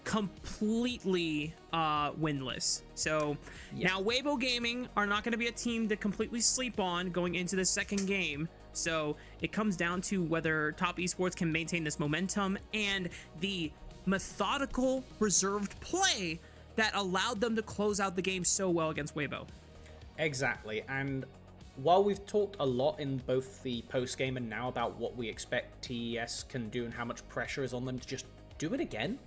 completely winless. So now Weibo Gaming are not going to be a team to completely sleep on going into the second game. So it comes down to whether Top Esports can maintain this momentum and the methodical reserved play that allowed them to close out the game so well against Weibo. Exactly, and while we've talked a lot in both the post-game and now about what we expect TES can do and how much pressure is on them to just do it again,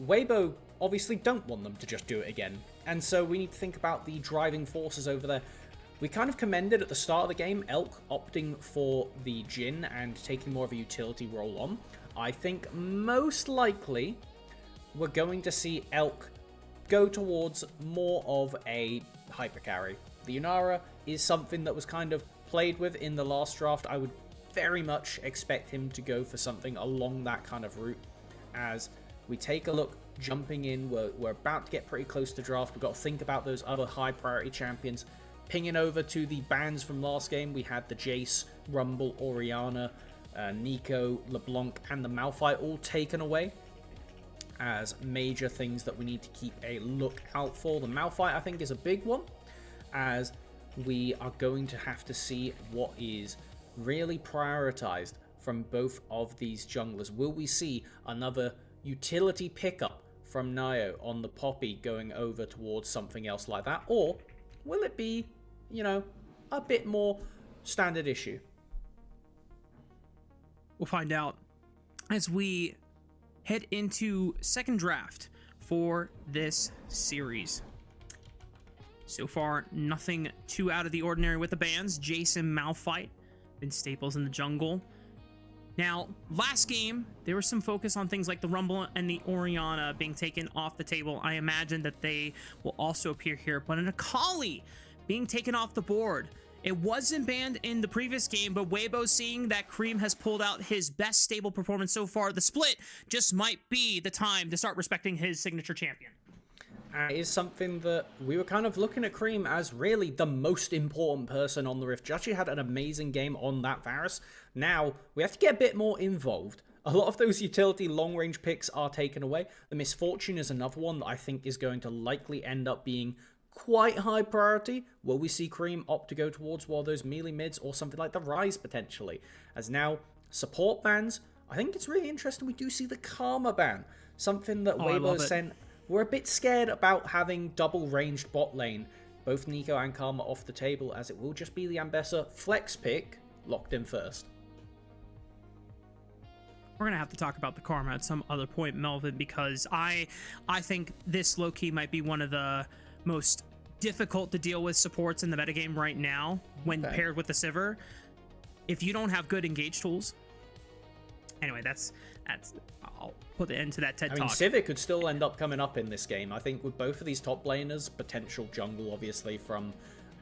Weibo obviously don't want them to just do it again, and so we need to think about the driving forces over there. We kind of commended at the start of the game Elk opting for the Jhin and taking more of a utility role on. I think most likely we're going to see Elk go towards more of a hyper carry. The Unara is something that was kind of played with in the last draft. I would very much expect him to go for something along that kind of route. As we take a look, jumping in, we're about to get pretty close to draft. We've got to think about those other high priority champions. Pinging over to the bans from last game, we had the Jace, Rumble, Orianna, Nico, LeBlanc, and the Malphite all taken away as major things that we need to keep a look out for. The Malphite, I think, is a big one, as we are going to have to see what is really prioritized from both of these junglers. Will we see another utility pickup from Nio on the Poppy going over towards something else like that, or will it be, you know, a bit more standard issue? We'll find out as we head into second draft for this series. So far, nothing too out of the ordinary with the bans. Jason, Malphite, been staples in the jungle. Now, last game, there was some focus on things like the Rumble and the Orianna being taken off the table. I imagine that they will also appear here, but an Akali being taken off the board. It wasn't banned in the previous game, but Weibo, seeing that Cream has pulled out his best stable performance so far, the split just might be the time to start respecting his signature champion. It is something that we were kind of looking at Cream as really the most important person on the Rift. Judgy had an amazing game on that Varus. Now, we have to get a bit more involved. A lot of those utility long-range picks are taken away. The Misfortune is another one that I think is going to likely end up being quite high priority. Will we see Cream opt to go towards one of those melee mids or something like the Rise potentially? As now, support bans, I think it's really interesting. We do see the Karma ban, something that Weibo sent. We're a bit scared about having double ranged bot lane, both Nico and Karma off the table, as it will just be the Ambessa flex pick locked in first. We're gonna have to talk about the Karma at some other point, Melvin, because I think this low-key might be one of the most difficult to deal with supports in the metagame right now when paired with the Sivir. If you don't have good engage tools. Anyway, that's I'll put the end to that TED Talk. I mean, Sivir could still end up coming up in this game. I think with both of these top laners, potential jungle obviously from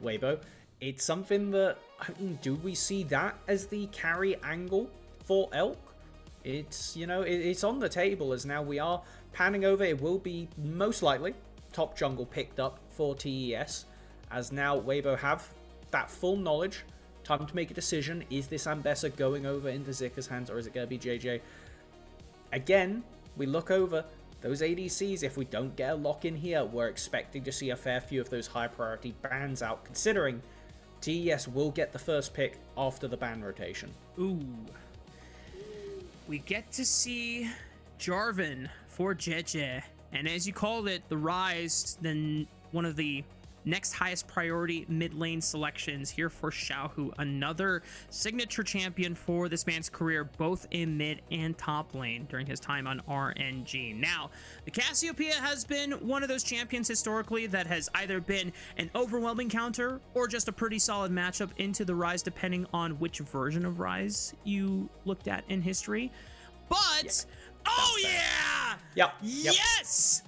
Weibo, it's something that, I mean, do we see that as the carry angle for Elk? It's, you know, it's on the table as now we are panning over. It will be most likely top jungle picked up for TES, as now Weibo have that full knowledge. Time to make a decision. Is this Ambessa going over into Zika's hands, or is it going to be JJ? Again, we look over those ADCs. If we don't get a lock in here, we're expecting to see a fair few of those high priority bans out, considering TES will get the first pick after the ban rotation. Ooh. we get to see Jarvan for JJ. And as you called it, the Rise, then one of the next highest priority mid lane selections here for Xiaohu, another signature champion for this man's career, both in mid and top lane during his time on RNG. Now, the Cassiopeia has been one of those champions historically that has either been an overwhelming counter or just a pretty solid matchup into the Rise, depending on which version of Rise you looked at in history. But, oh yeah! Yep. Yes!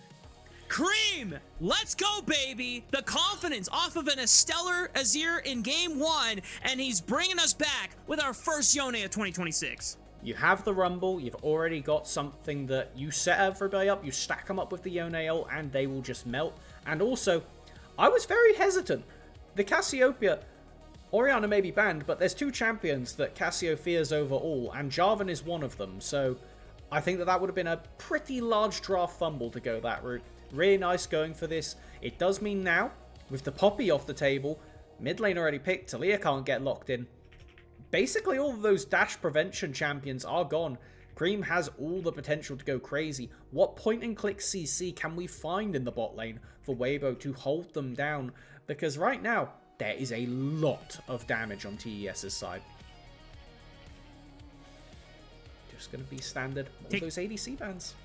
Cream, let's go, baby. The confidence off of an Stellar Azir in game 1, and he's bringing us back with our first Yone of 2026. You have the Rumble, you've already got something that you set everybody up, you stack them up with the Yone ult, and they will just melt. And also, I was very hesitant. The Cassiopeia, Orianna may be banned, but there's 2 champions that Cassio fears over all, and Jarvan is one of them, so I think that would have been a pretty large draft fumble to go that route. Really nice going for this. It does mean now, with the Poppy off the table, mid lane already picked, Talia can't get locked in. Basically all of those dash prevention champions are gone. Cream has all the potential to go crazy. What point and click CC can we find in the bot lane for Weibo to hold them down? Because right now, there is a lot of damage on TES's side. Just going to be standard. All those ADC bans.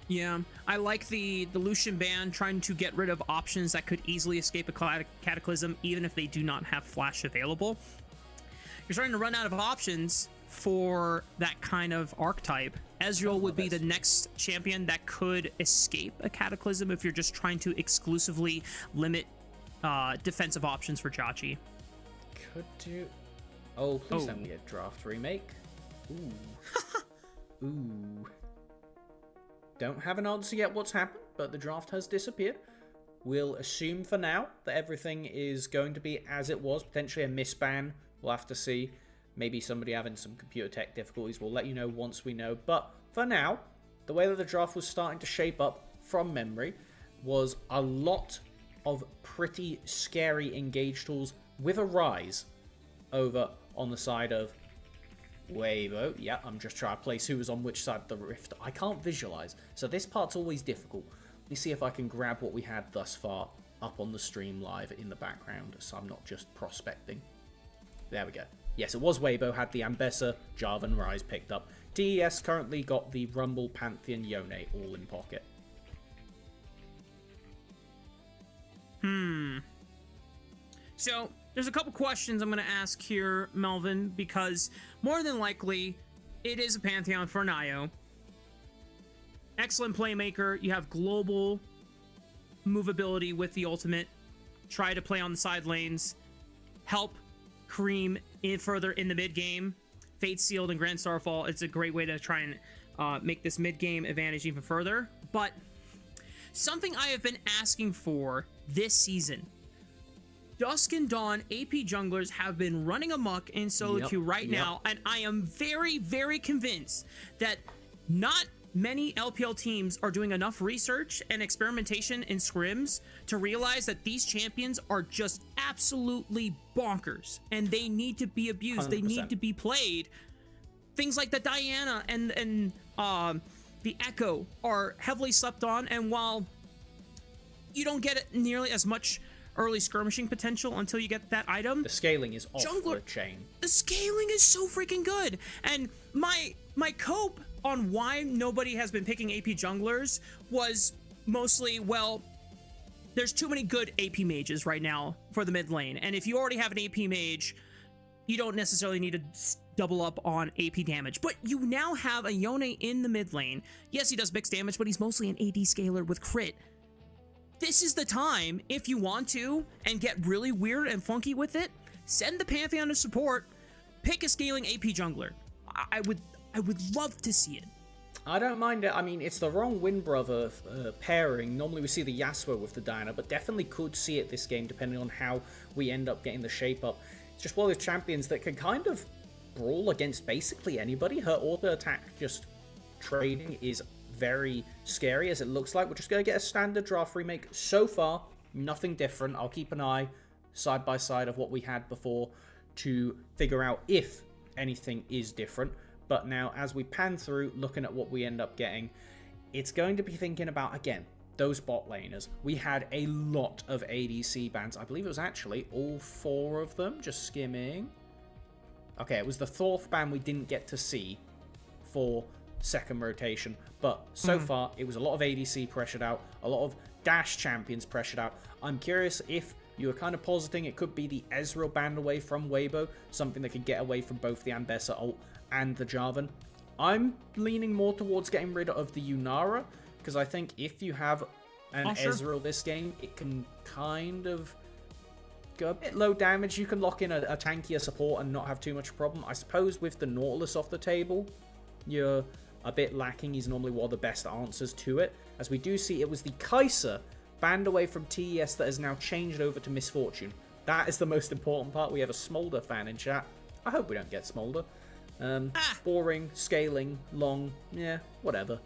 Yeah, I like the Lucian ban, trying to get rid of options that could easily escape a Cataclysm, even if they do not have Flash available. You're starting to run out of options for that kind of archetype. Ezreal would be the next champion that could escape a Cataclysm if you're just trying to exclusively limit defensive options for Jhachi. Could do... Oh, please don't be a draft remake. Ooh. Ooh. Don't have an answer yet what's happened, but the draft has disappeared. We'll assume for now that everything is going to be as it was, potentially a misban. We'll have to see. Maybe somebody having some computer tech difficulties. We'll let you know once we know. But for now, the way that the draft was starting to shape up from memory was a lot of pretty scary engage tools with a Rise over on the side of Weibo. Yeah, I'm just trying to place who was on which side of the rift. I can't visualize, so this part's always difficult. Let me see if I can grab what we had thus far up on the stream live in the background, so I'm not just prospecting. There we go. Yes, it was Weibo, had the Ambessa, Jarvan, Rise picked up. TES currently got the Rumble, Pantheon, Yone all in pocket. So, there's a couple questions I'm going to ask here, Melvin, because more than likely, it is a Pantheon for Nio. Excellent playmaker. You have global movability with the ultimate. Try to play on the side lanes. Help Cream in further in the mid game. Fate Sealed and Grand Starfall. It's a great way to try and make this mid game advantage even further. But something I have been asking for this season. Dusk and Dawn AP junglers have been running amok in solo queue right now, and I am very, very convinced that not many LPL teams are doing enough research and experimentation in scrims to realize that these champions are just absolutely bonkers, and they need to be abused. 100%. They need to be played. Things like the Diana and the Echo are heavily slept on, and while you don't get it nearly as much early skirmishing potential until you get that item, the scaling is off the chain. The scaling is so freaking good. And my cope on why nobody has been picking AP junglers was mostly, well, there's too many good AP mages right now for the mid lane. And if you already have an AP mage, you don't necessarily need to double up on AP damage. But you now have a Yone in the mid lane. Yes, he does mixed damage, but he's mostly an AD scaler with crit. This is the time, if you want to, and get really weird and funky with it, send the Pantheon to support, pick a scaling AP jungler. I would love to see it. I don't mind it. I mean, it's the wrong Wind Brother pairing. Normally we see the Yasuo with the Diana, but definitely could see it this game, depending on how we end up getting the shape up. It's just one of those champions that can kind of brawl against basically anybody. Her auto attack just trading is very scary, as it looks like. We're just going to get a standard draft remake so far. Nothing different. I'll keep an eye side by side of what we had before to figure out if anything is different. But now, as we pan through, looking at what we end up getting, it's going to be thinking about, again, those bot laners. We had a lot of ADC bans. I believe it was actually all 4 of them, just skimming. Okay, it was the Thorf ban we didn't get to see for second rotation. But so far, it was a lot of ADC pressured out, a lot of Dash champions pressured out. I'm curious if you were kind of positing it could be the Ezreal banned away from Weibo, something that could get away from both the Ambessa ult and the Jarvan. I'm leaning more towards getting rid of the Yunara, because I think if you have an Ezreal this game, it can kind of go a bit low damage. You can lock in a tankier support and not have too much problem. I suppose with the Nautilus off the table, you're a bit lacking. He's normally one of the best answers to it. As we do see, it was the Kai'Sa banned away from TES that has now changed over to Misfortune. That is the most important part. We have a Smolder fan in chat. I hope we don't get Smolder. Boring, scaling, long, yeah, whatever.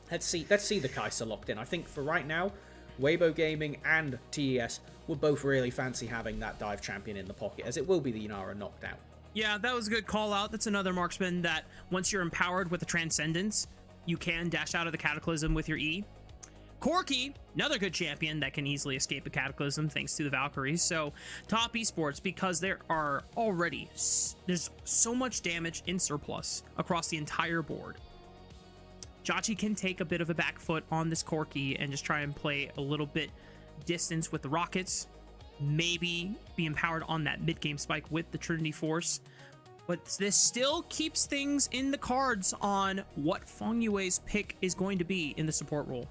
Let's see the Kai'Sa locked in. I think for right now, Weibo Gaming and TES will both really fancy having that dive champion in the pocket, as it will be the Yunara knocked out. Yeah, that was a good call out. That's another marksman that once you're empowered with the Transcendence, you can dash out of the Cataclysm with your E. Corki, another good champion that can easily escape a Cataclysm thanks to the Valkyries. So top esports, because there are already, there's so much damage in surplus across the entire board. Jhachi can take a bit of a back foot on this Corki and just try and play a little bit distance with the rockets. Maybe be empowered on that mid-game spike with the Trinity Force. But this still keeps things in the cards on what Feng Yue's pick is going to be in the support role.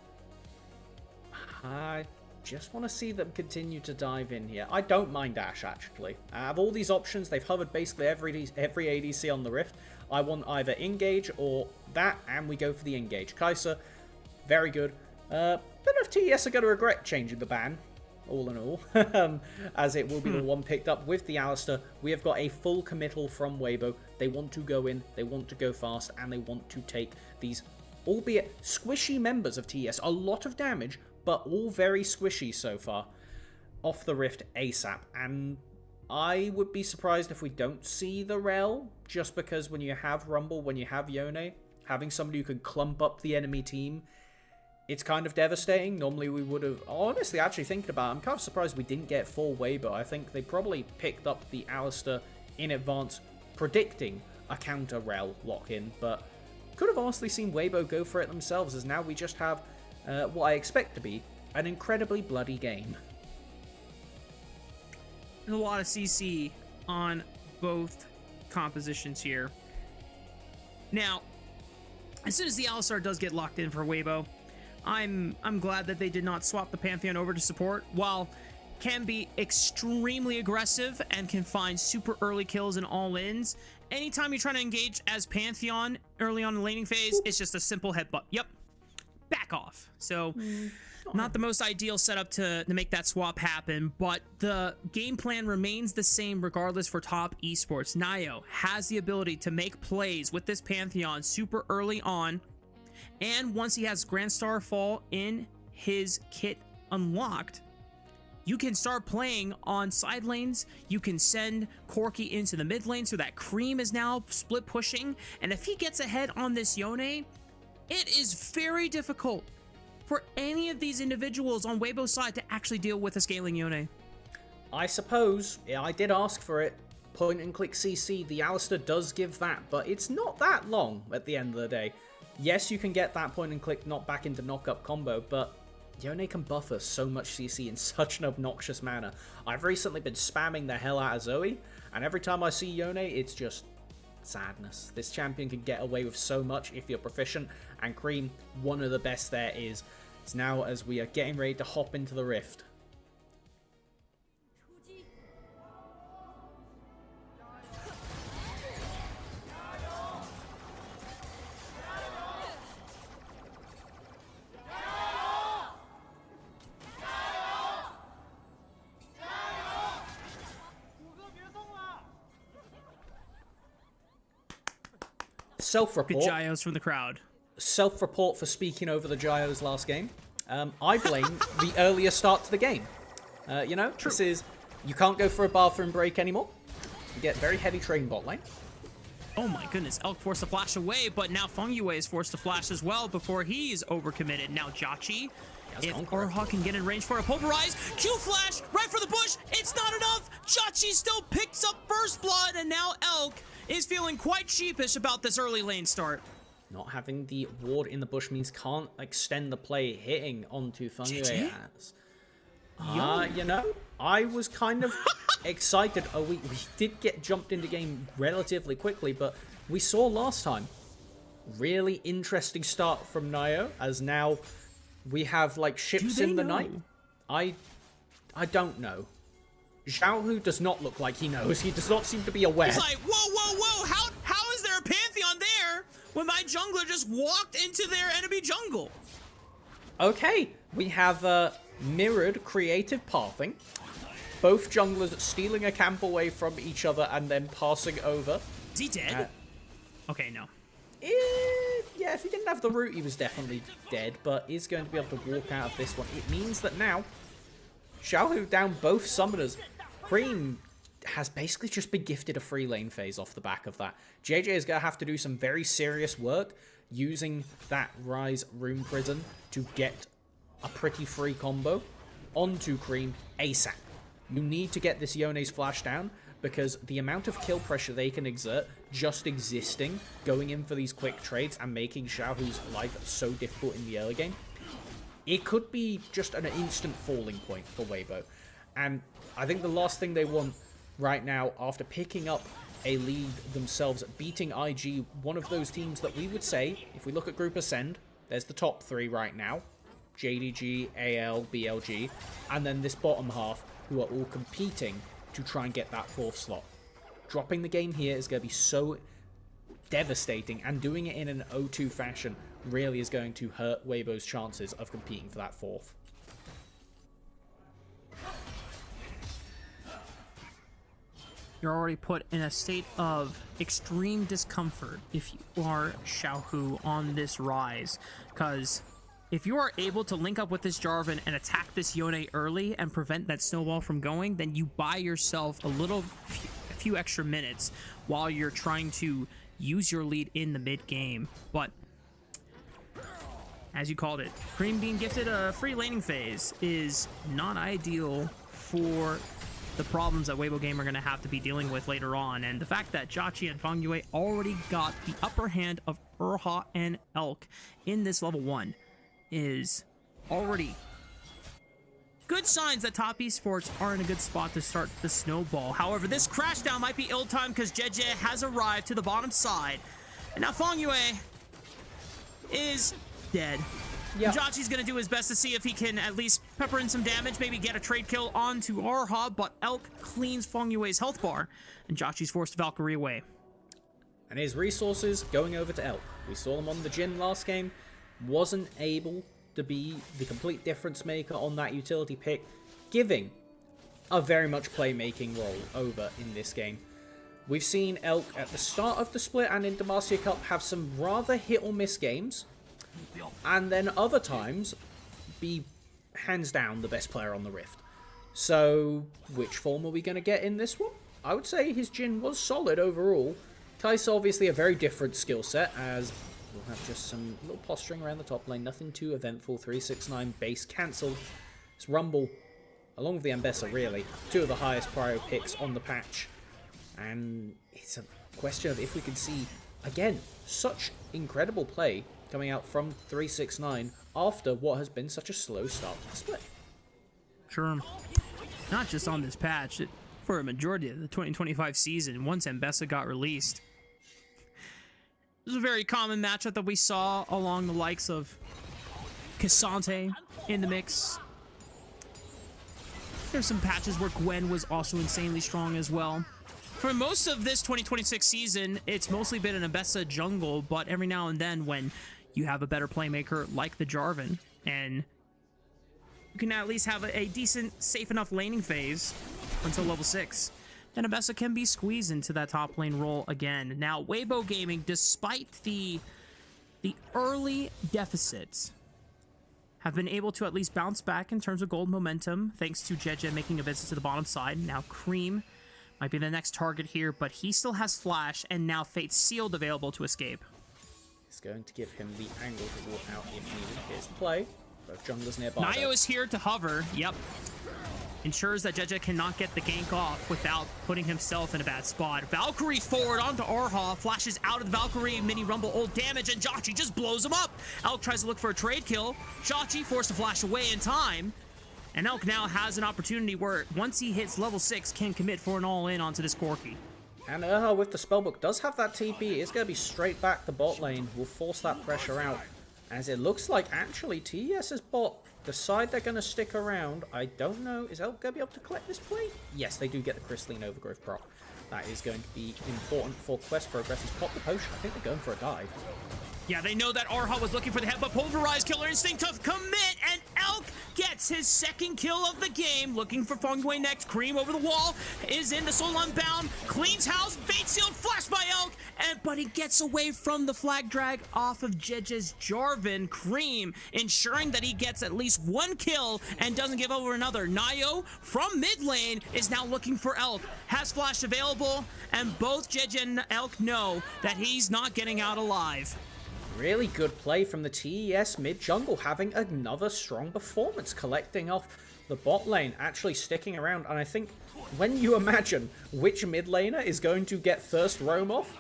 I just want to see them continue to dive in here. I don't mind Dash, actually. Out of all these options, they've hovered basically every ADC on the Rift. I want either Engage or that, and we go for the Engage. Kai'Sa, very good. Don't know if TES are going to regret changing the ban, all in all, as it will be the one picked up with the Alistar. We have got a full committal from Weibo. They want to go in, they want to go fast, and they want to take these, albeit squishy members of TES. A lot of damage, but all very squishy so far, off the Rift ASAP. And I would be surprised if we don't see the Rel, just because when you have Rumble, when you have Yone, having somebody who can clump up the enemy team, it's kind of devastating. Normally we would have, honestly, actually thinking about it, I'm kind of surprised we didn't get full Weibo. I think they probably picked up the Alistar in advance, predicting a counter Rel lock-in, but could have honestly seen Weibo go for it themselves, as now we just have what I expect to be an incredibly bloody game. There's a lot of CC on both compositions here. Now, as soon as the Alistar does get locked in for Weibo, I'm glad that they did not swap the Pantheon over to support. While can be extremely aggressive and can find super early kills and all-ins, anytime you're trying to engage as Pantheon early on in the laning phase, it's just a simple headbutt. Yep. Back off. So not the most ideal setup to make that swap happen, but the game plan remains the same regardless for top esports. Nio has the ability to make plays with this Pantheon super early on, and once he has Grand Starfall in his kit unlocked, you can start playing on side lanes. You can send Corki into the mid lane so that Cream is now split pushing, and if he gets ahead on this Yone, it is very difficult for any of these individuals on Weibo's side to actually deal with a scaling Yone. I suppose, I did ask for it. Point and click CC, the Alistar does give that, but it's not that long at the end of the day. Yes, you can get that point and click knock back into knock-up combo, but Yone can buffer so much CC in such an obnoxious manner. I've recently been spamming the hell out of Zoe, and every time I see Yone, it's just sadness. This champion can get away with so much if you're proficient, and Cream, one of the best there is. It's now as we are getting ready to hop into the Rift. Self-report. Good Gios from the crowd. Self-report for speaking over the Gios last game. I blame the earlier start to the game. You know, True. This is, you can't go for a bathroom break anymore. You get very heavy trading bot lane. Oh my goodness, Elk forced to flash away, but now Feng Yue is forced to flash as well before he's overcommitted. Now Jachi, if Urha can get in range for a pulverize, Q flash right for the bush, it's not enough. Jachi still picks up first blood, and now Elk is feeling quite sheepish about this early lane start. Not having the ward in the bush means can't extend the play hitting onto Feng Yue as. You know, I was kind of excited. Oh, we did get jumped into game relatively quickly, but we saw last time. Really interesting start from Nio, as now we have like ships in the night. I don't know. Xiaohu does not look like he knows. He does not seem to be aware. He's like, whoa, whoa, whoa! How is there a Pantheon there when my jungler just walked into their enemy jungle? Okay, we have mirrored creative pathing. Both junglers stealing a camp away from each other and then passing over. Is he dead? Okay, no. Yeah, if he didn't have the root, he was definitely dead, but is going to be able to walk out of this one. It means that now, Xiaohu down both summoners. Cream has basically just been gifted a free lane phase off the back of that. JJ is going to have to do some very serious work using that Rise Rune Prison to get a pretty free combo onto Cream ASAP. You need to get this Yone's flash down, because the amount of kill pressure they can exert just existing, going in for these quick trades and making Xiaohu's life so difficult in the early game, it could be just an instant falling point for Weibo. And I think the last thing they want right now, after picking up a lead themselves, beating IG, one of those teams that we would say, if we look at Group Ascend, there's the top three right now, JDG, AL, BLG, and then this bottom half, who are all competing to try and get that fourth slot. Dropping the game here is going to be so devastating, and doing it in an 0-2 fashion really is going to hurt Weibo's chances of competing for that fourth. You're already put in a state of extreme discomfort if you are Xiaohu on this Rise, because if you are able to link up with this Jarvan and attack this Yone early and prevent that snowball from going, then you buy yourself a few extra minutes while you're trying to use your lead in the mid game. But as you called it, Cream being gifted a free laning phase is not ideal for the problems that Weibo Game are going to have to be dealing with later on. And the fact that Jachi and Feng Yue already got the upper hand of Urha and Elk in this level 1 is already good signs that top esports are in a good spot to start the snowball. However, this crash down might be ill-timed because JJ has arrived to the bottom side, and now Feng Yue is dead. Yep. Jachi's gonna do his best to see if he can at least pepper in some damage, maybe get a trade kill onto Urha, but Elk cleans Feng Yue's health bar, and Jachi's forced Valkyrie away. And his resources going over to Elk. We saw him on the Jhin last game, wasn't able to be the complete difference maker on that utility pick, giving a very much playmaking role over in this game. We've seen Elk at the start of the split and in Demacia Cup have some rather hit or miss games, and then other times be hands down the best player on the Rift. So which form are we going to get in this one? I would say his Jhin was solid overall. Kai'Sa obviously a very different skill set, as we'll have just some little posturing around the top lane, nothing too eventful. 369 base cancelled. It's Rumble along with the Ambessa, really two of the highest prio picks on the patch, and it's a question of if we can see again such incredible play coming out from 369 after what has been such a slow start to the split. Sure. Not just on this patch, for a majority of the 2025 season, once Ambessa got released. It was a very common matchup that we saw along the likes of Cassante in the mix. There's some patches where Gwen was also insanely strong as well. For most of this 2026 season, it's mostly been an Ambessa jungle, but every now and then when you have a better playmaker like the Jarvan, and you can at least have a decent, safe enough laning phase until level 6, then Ambessa can be squeezed into that top lane role again. Now, Weibo Gaming, despite the early deficits, have been able to at least bounce back in terms of gold momentum, thanks to JJ making a visit to the bottom side. Now, Cream Might be the next target here, but he still has Flash, and now Fate's Sealed available to escape. It's going to give him the angle to walk out if needed. Here's the play. Both junglers nearby. Nio is here to hover. Yep. Ensures that Jeje cannot get the gank off without putting himself in a bad spot. Valkyrie forward onto Arha. Flashes out of the Valkyrie. Mini Rumble ult damage, and Jauchi just blows him up. Elk tries to look for a trade kill. Jauchi forced to flash away in time. And Elk now has an opportunity where, once he hits level 6, can commit for an all-in onto this Corki. And Erha with the spellbook does have that TP. It's going to be straight back to bot lane. Will force that pressure out. As it looks like, actually, TES's bot decide they're going to stick around. I don't know. Is Elk going to be able to collect this play? Yes, they do get the Crystalline Overgrowth proc. That is going to be important for quest progress. He's popped the potion. I think they're going for a dive. Yeah, they know that Arha was looking for the headbutt. Pulverize, Killer Instinct, tough commit, and Elk gets his second kill of the game. Looking for Fengwei next. Cream over the wall, is in the soul unbound, cleans house, Fate Sealed, flash by Elk, but he gets away from the flag drag off of Jeje's Jarvan. Cream ensuring that he gets at least one kill and doesn't give over another. Nio from mid lane is now looking for Elk, has flash available, and both Jeje and Elk know that he's not getting out alive. Really good play from the TES mid jungle, having another strong performance, collecting off the bot lane, actually sticking around. And I think when you imagine which mid laner is going to get first roam off,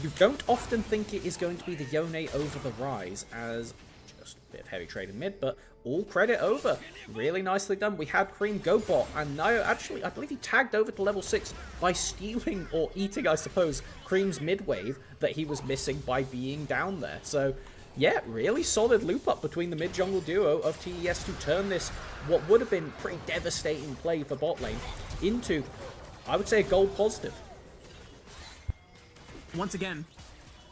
you don't often think it is going to be the Yone over the Rise, as just a bit of heavy trade in mid, but all credit over. Really nicely done. We had Cream go bot, and Nio actually, I believe he tagged over to level 6 by stealing, or eating, I suppose, Cream's mid wave that he was missing by being down there. So, yeah, really solid loop up between the mid jungle duo of TES to turn this, what would have been pretty devastating play for bot lane, into, I would say, a gold positive. Once again,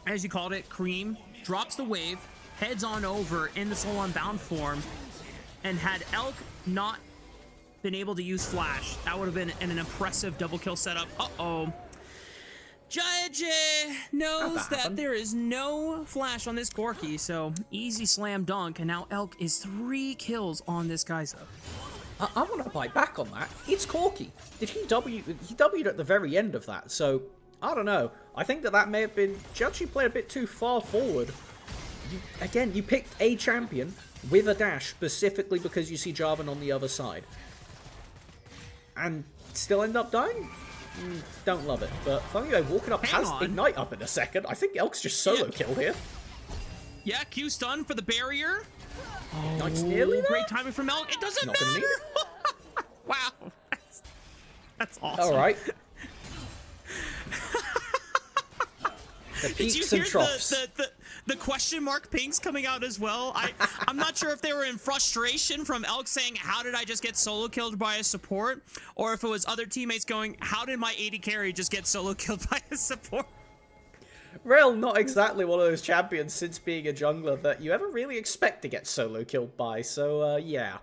as you called it, Cream drops the wave, heads on over in the soul unbound form, and had Elk not been able to use flash, that would have been an impressive double kill setup. Uh-oh. Jeje knows that there is no flash on this Corki, so easy slam dunk, and now Elk is 3 kills on this Kai'Sa. I want to bite back on that. It's Corki. Did he W'd at the very end of that, so I don't know. I think that may have been, Judge, played a bit too far forward. Again, you picked a champion with a dash specifically because you see Jarvan on the other side. And still end up dying? Don't love it. But Fengwei walking up has Ignite up in a second. I think Elk's just solo killed here. Yeah, Q stun for the barrier. Ignite's nearly there. Great timing from Elk. It doesn't matter. Need it. Wow. That's awesome. All right. The Did peaks you hear and troughs. the question mark pings coming out as well? I'm not sure if they were in frustration from Elk saying, how did I just get solo killed by a support? Or if it was other teammates going, how did my AD carry just get solo killed by a support? Rel, not exactly one of those champions since being a jungler that you ever really expect to get solo killed by. So, yeah.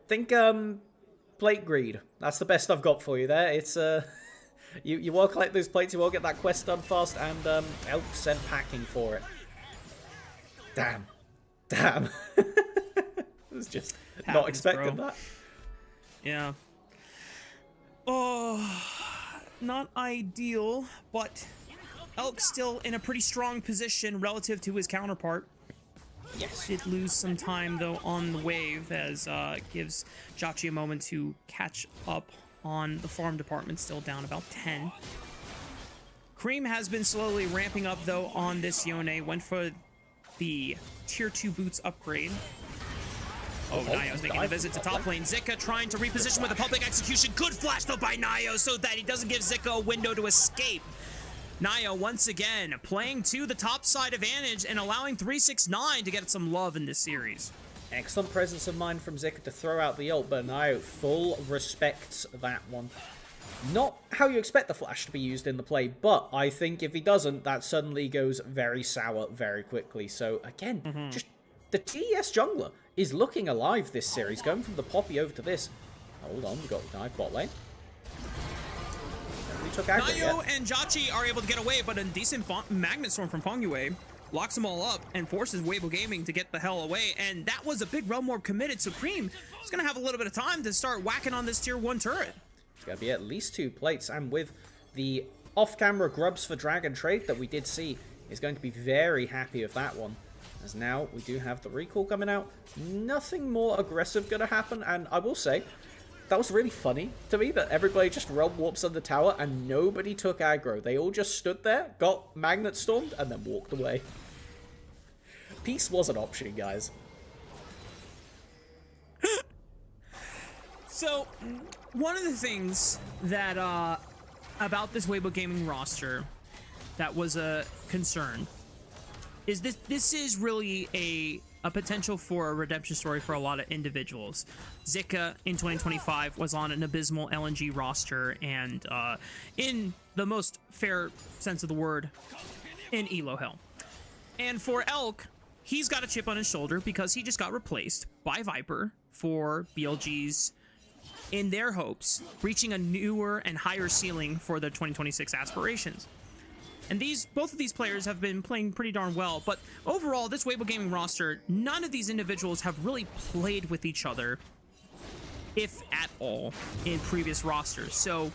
Think, plate greed. That's the best I've got for you there. It's, You will collect those plates, you will get that quest done fast, and Elk sent packing for it. Damn. Damn. I was just not expecting that. Yeah. Oh, not ideal, but Elk still in a pretty strong position relative to his counterpart. Yes. Did lose some time, though, on the wave, as gives Jauchi a moment to catch up on the farm department, still down about 10. Cream has been slowly ramping up, though, on this Yone. Went for the tier 2 boots upgrade. Oh, Nio's making a visit to top lane. Zika trying to reposition with a public execution. Good flash, though, by Nio, so that he doesn't give Zika a window to escape. Nio, once again, playing to the top side advantage and allowing 369 to get some love in this series. Excellent presence of mind from Zika to throw out the ult, but Nio full respects that one. Not how you expect the flash to be used in the play, but I think if he doesn't, that suddenly goes very sour very quickly. So again, just the TES jungler is looking alive this series, going from the Poppy over to this. Hold on, we got dive bot lane. We took aggro, Nio and Jauchi are able to get away, but a decent Magnet Storm from Fengwei locks them all up and forces Weibo Gaming to get the hell away, and that was a big Realm Orb committed, so Cream is going to have a little bit of time to start whacking on this tier 1 turret. It's going to be at least 2 plates, and with the off-camera grubs for Dragon trade that we did see, is going to be very happy with that one. As now we do have the recall coming out. Nothing more aggressive going to happen, and I will say, that was really funny to me that everybody just realm warps on the tower and nobody took aggro. They all just stood there, got magnet stormed, and then walked away. Peace was an option, guys. So, one of the things that about this Weibo Gaming roster that was a concern is this is really a potential for a redemption story for a lot of individuals. Zika in 2025 was on an abysmal LNG roster and in the most fair sense of the word, in Elo hell. And for Elk, he's got a chip on his shoulder because he just got replaced by Viper for BLG's, in their hopes, reaching a newer and higher ceiling for their 2026 aspirations. And both of these players have been playing pretty darn well, but overall, this Weibo Gaming roster, none of these individuals have really played with each other, if at all, in previous rosters. So,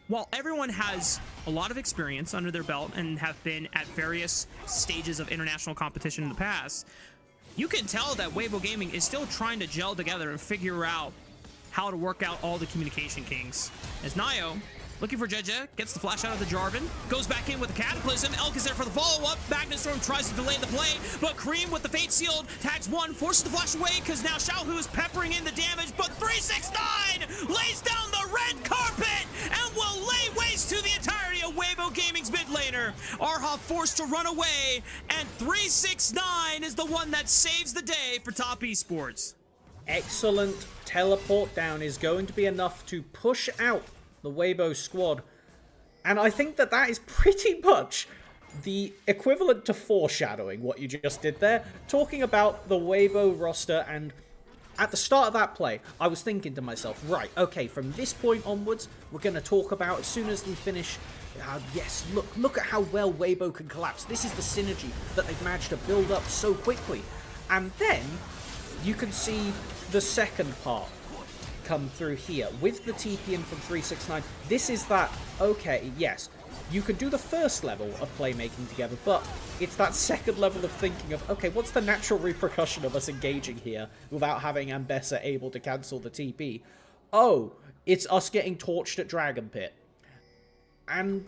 while everyone has a lot of experience under their belt and have been at various stages of international competition in the past, you can tell that Weibo Gaming is still trying to gel together and figure out how to work out all the communication kinks. As Nio, looking for Jeje, gets the flash out of the Jarvan, goes back in with the Cataclysm. Elk is there for the follow-up. Magnetstorm tries to delay the play, but Cream with the Fate Sealed tags one, forces the flash away because now Xiaohu is peppering in the damage, but 369 lays down the red carpet and will lay waste to the entirety of Weibo Gaming's mid laner. Arha forced to run away, and 369 is the one that saves the day for Top Esports. Excellent teleport down is going to be enough to push out the Weibo squad, and I think that is pretty much the equivalent to foreshadowing what you just did there, talking about the Weibo roster. And at the start of that play, I was thinking to myself, right, okay, from this point onwards, we're going to talk about, as soon as we finish, yes, look at how well Weibo can collapse. This is the synergy that they've managed to build up so quickly. And then you can see the second part come through here with the TP in from 369. This is that, okay, yes, you can do the first level of playmaking together, but it's that second level of thinking of, okay, what's the natural repercussion of us engaging here without having Ambessa able to cancel the TP? Oh, it's us getting torched at Dragon Pit. And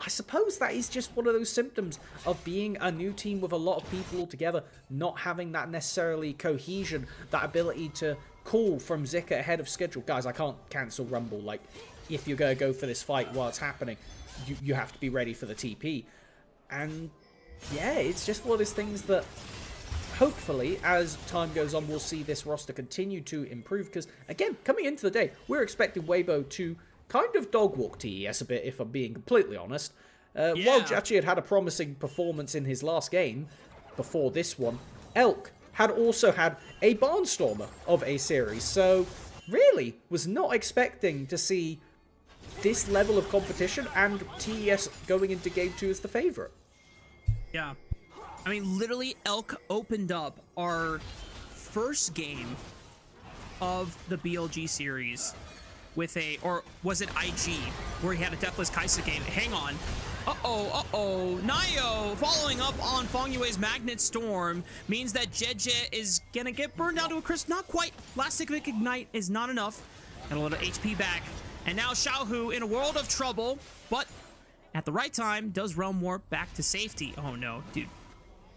I suppose that is just one of those symptoms of being a new team with a lot of people all together, not having that necessarily cohesion, that ability to call from Zika ahead of schedule. Guys, I can't cancel Rumble. Like, if you're going to go for this fight while it's happening, you have to be ready for the TP. And yeah, it's just one of those things that hopefully, as time goes on, we'll see this roster continue to improve. Because, again, coming into the day, we're expecting Weibo to kind of dog walk TES a bit, if I'm being completely honest. While Jachi had a promising performance in his last game, before this one, Elk had also had a barnstormer of a series, so really was not expecting to see this level of competition, and TES going into Game 2 as the favourite. Yeah. I mean, literally, Elk opened up our first game of the BLG series with or was it IG, where he had a Deathless Kaisa game. Hang on. Nio following up on Fong Yue's Magnet Storm means that Jeje is gonna get burned down to a crisp. Not quite. Last Cyclic Ignite is not enough. Got a little HP back. And now Xiaohu in a world of trouble, but at the right time does Realm Warp back to safety. Oh no, dude.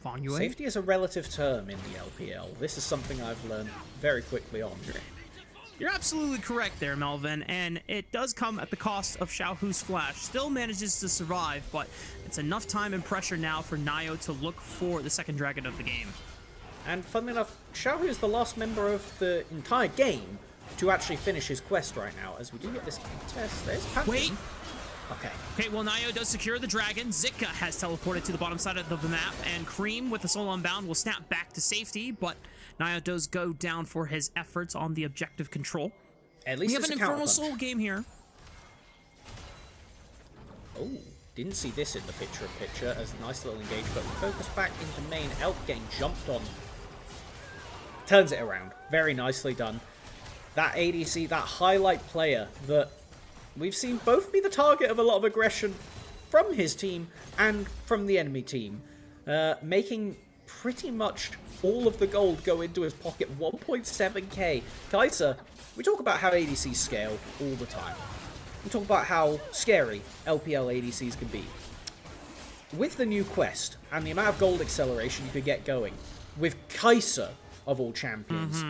Fong Yue? Safety is a relative term in the LPL. This is something I've learned very quickly on. You're absolutely correct there, Melvin, and it does come at the cost of Xiaohu's flash. Still manages to survive, but it's enough time and pressure now for Nio to look for the second dragon of the game. And funnily enough, Xiaohu is the last member of the entire game to actually finish his quest right now, as we do get this contest. There's Patrick. Wait! Okay, well, Nio does secure the dragon. Zika has teleported to the bottom side of the map, and Cream with the Soul Unbound will snap back to safety, but Nio does go down for his efforts on the objective control. At least we have an Infernal Soul game here. Oh, didn't see this in the picture-in-picture as a nice little engage, but we focus back into main. Elk getting jumped on. Turns it around. Very nicely done. that ADC, that highlight player that we've seen both be the target of a lot of aggression from his team and from the enemy team, making pretty much all of the gold go into his pocket. 1.7k. Kai'Sa, we talk about how ADCs scale all the time. We talk about how scary LPL ADCs can be. With the new quest and the amount of gold acceleration you could get going, with Kai'Sa of all champions,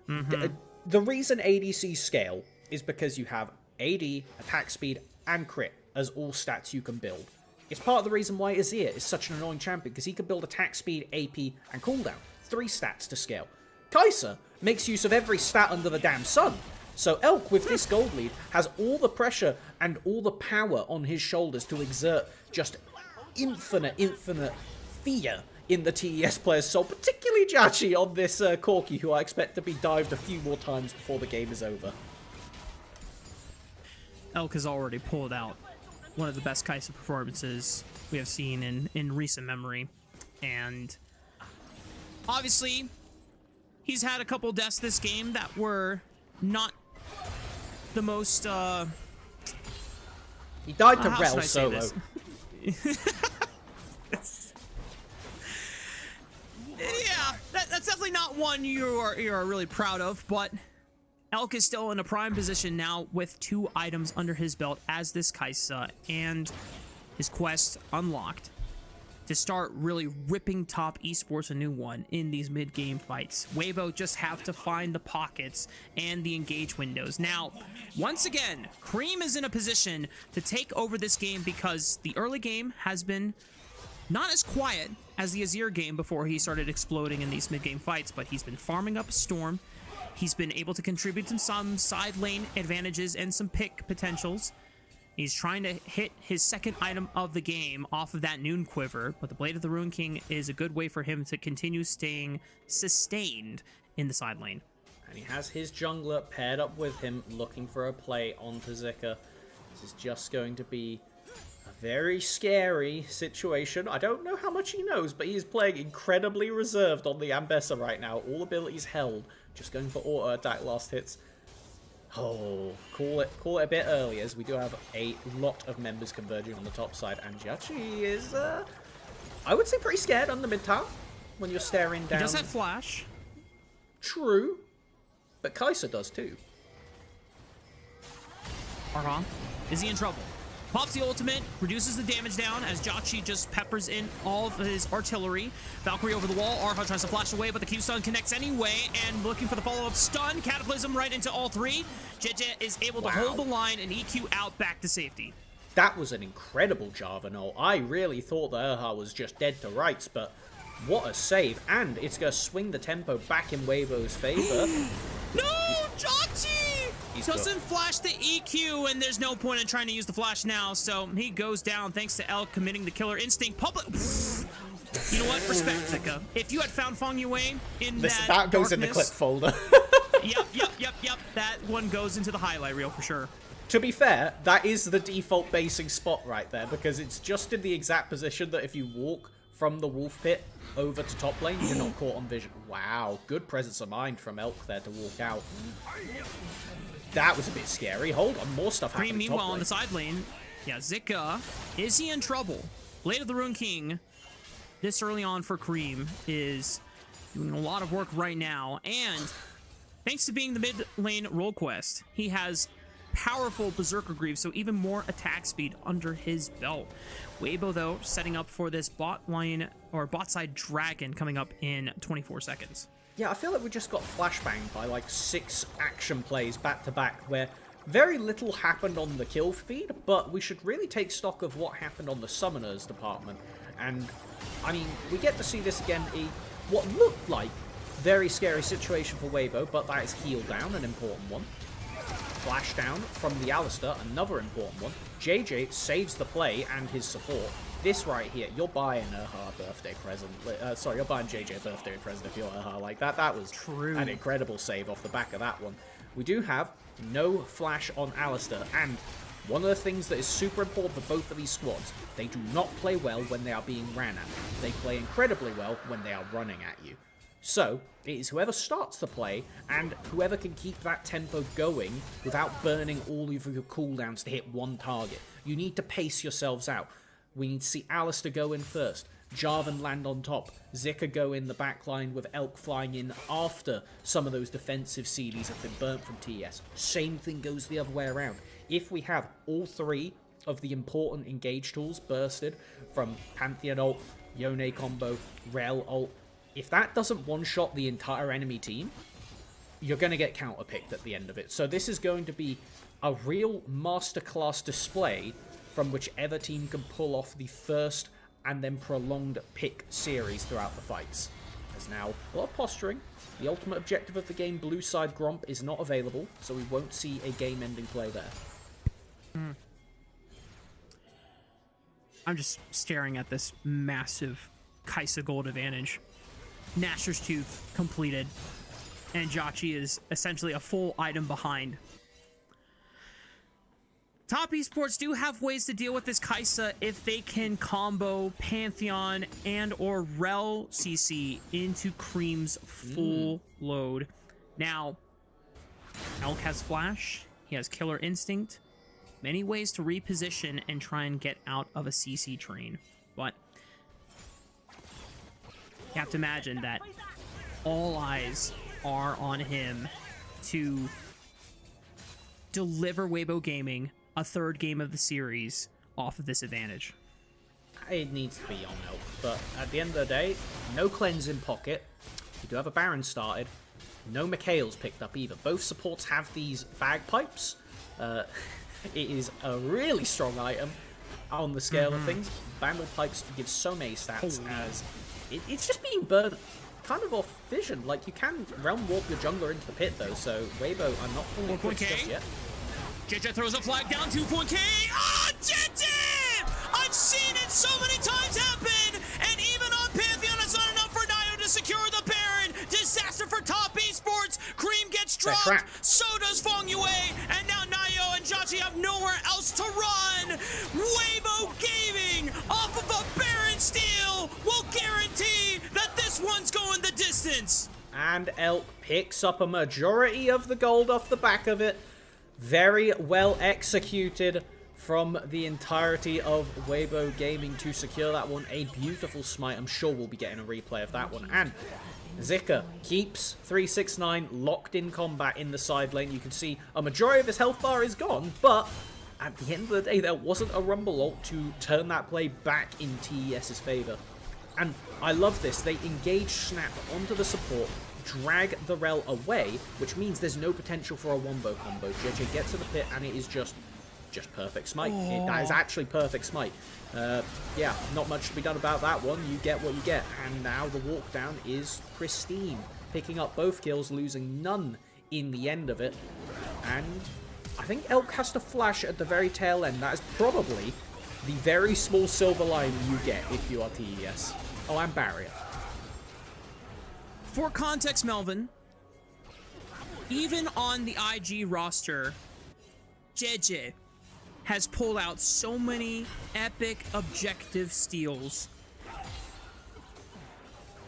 the reason ADCs scale is because you have AD, attack speed, and crit as all stats you can build. It's part of the reason why Azir is such an annoying champion, because he can build attack speed, AP, and cooldown. 3 stats to scale. Kai'Sa makes use of every stat under the damn sun. So Elk, with this gold lead, has all the pressure and all the power on his shoulders to exert just infinite fear in the TES player's soul, particularly Jachi on this Corki, who I expect to be dived a few more times before the game is over. Elk has already pulled out one of the best Kai'Sa performances we have seen in recent memory. And obviously, he's had a couple deaths this game that were not the most... He died to Rel solo. Yeah, that's definitely not one you're really proud of, but Elk is still in a prime position now with 2 items under his belt as this Kai'Sa, and his quest unlocked to start really ripping top esports a new one in these mid-game fights. Weibo just have to find the pockets and the engage windows. Now, once again, Cream is in a position to take over this game because the early game has been not as quiet as the Azir game before he started exploding in these mid-game fights, but he's been farming up a Storm. He's been able to contribute to some side lane advantages and some pick potentials. He's trying to hit his second item of the game off of that Noon Quiver, but the Blade of the Ruin King is a good way for him to continue staying sustained in the side lane. And he has his jungler paired up with him, looking for a play onto Zika. This is just going to be a very scary situation. I don't know how much he knows, but he is playing incredibly reserved on the Ambessa right now. All abilities held. Just going for auto attack last hits. Oh, call it a bit early, as we do have a lot of members converging on the top side, and Jachi is, I would say, pretty scared on the mid tower when you're staring down. He does have flash. True, but Kai'Sa does too. Is he in trouble? Pops the ultimate, reduces the damage down as Jachi just peppers in all of his artillery. Valkyrie over the wall. Arha tries to flash away, but the Q-stun connects anyway, and looking for the follow-up stun. Cataclysm right into all 3. JJ is able to hold the line and EQ out back to safety. That was an incredible Jarvanol. I really thought that Arha was just dead to rights, but what a save. And it's going to swing the tempo back in Weibo's favor. No, Jachi! He doesn't flash the EQ, and there's no point in trying to use the flash now, so he goes down thanks to Elk committing the killer instinct. Public. You know what? Respect, Zika. If you had found Feng Yue in that goes in the clip folder. Yep. That one goes into the highlight reel for sure. To be fair, that is the default basing spot right there, because it's just in the exact position that if you walk from the wolf pit over to top lane, you're not caught on vision. Wow, good presence of mind from Elk there to walk out. That was a bit scary. Hold on, more stuff happening. Cream, meanwhile, on the side lane. Yeah, Zika. Is he in trouble? Blade of the Ruin King, this early on for Cream, is doing a lot of work right now. And thanks to being the mid lane role quest, he has powerful Berserker Greaves, so even more attack speed under his belt. Weibo, though, setting up for this bot lane, or bot side dragon coming up in 24 seconds. Yeah, I feel like we just got flashbanged by like 6 action plays back to back where very little happened on the kill feed, but we should really take stock of what happened on the summoners department. And I mean, we get to see this again, what looked like very scary situation for Weibo, but that is heal down, an important one. Flash down from the Alistar, another important one. JJ saves the play and his support. This right here, you're buying a birthday present. Sorry, you're buying JJ a birthday present if you're like that. That was true. An incredible save off the back of that one. We do have no flash on Alistar, and one of the things that is super important for both of these squads, they do not play well when they are being ran at. They play incredibly well when they are running at you. So, it is whoever starts the play, and whoever can keep that tempo going without burning all of your cooldowns to hit one target. You need to pace yourselves out. We need to see Alistair go in first, Jarvan land on top, Zika go in the backline with Elk flying in after some of those defensive CDs have been burnt from TES. Same thing goes the other way around. If we have all three of the important engage tools bursted from Pantheon ult, Yone combo, Rel ult, if that doesn't one-shot the entire enemy team, you're going to get counterpicked at the end of it. So this is going to be a real masterclass display from whichever team can pull off the first and then prolonged pick series throughout the fights. There's now a lot of posturing. The ultimate objective of the game, blue side Gromp, is not available, so we won't see a game-ending play there. I'm just staring at this massive Kaisa gold advantage. Nashor's Tooth completed, and Jauchi is essentially a full item behind. Top Esports do have ways to deal with this Kaisa if they can combo Pantheon and or Rel CC into Cream's full load. Now, Elk has Flash, he has Killer Instinct, many ways to reposition and try and get out of a CC train, but you have to imagine that all eyes are on him to deliver Weibo Gaming a third game of the series off of this advantage. It needs to be on Elk, but at the end of the day, no cleanse in pocket. You do have a Baron started. No Mikhail's picked up either. Both supports have these bagpipes. It is a really strong item on the scale of things. Bandle Pipes give so many stats as it's just being burnt kind of off vision. Like, you can Realm Warp your jungler into the pit though, so Weibo are not fully equipped just yet. JJ throws a flag down, 2.K. Ah, JJ! I've seen it so many times happen, and even on Pantheon, it's not enough for Nio to secure the Baron. Disaster for Top Esports. Cream gets dropped, so does Fong Yue, and now Nio and Jauchi have nowhere else to run. Weibo Gaming, off of a Baron steal, will guarantee that this one's going the distance. And Elk picks up a majority of the gold off the back of it. Very well executed from the entirety of Weibo Gaming to secure that one. A beautiful smite. I'm sure we'll be getting a replay of that one. And Zika keeps 369 locked in combat in the side lane. You can see a majority of his health bar is gone, but at the end of the day, there wasn't a Rumble ult to turn that play back in TES's favor. And I love this. They engage Snap onto the support, drag the Rel away, which means there's no potential for a wombo combo. JJ gets to the pit, and it is just perfect smite. That is actually perfect smite. Yeah, not much to be done about that one. You get what you get. And now the walk down is pristine. Picking up both kills, losing none in the end of it. And I think Elk has to flash at the very tail end. That is probably the very small silver line you get if you are TES. Oh, and Barrier. For context, Melvin, even on the IG roster, JJ has pulled out so many epic objective steals.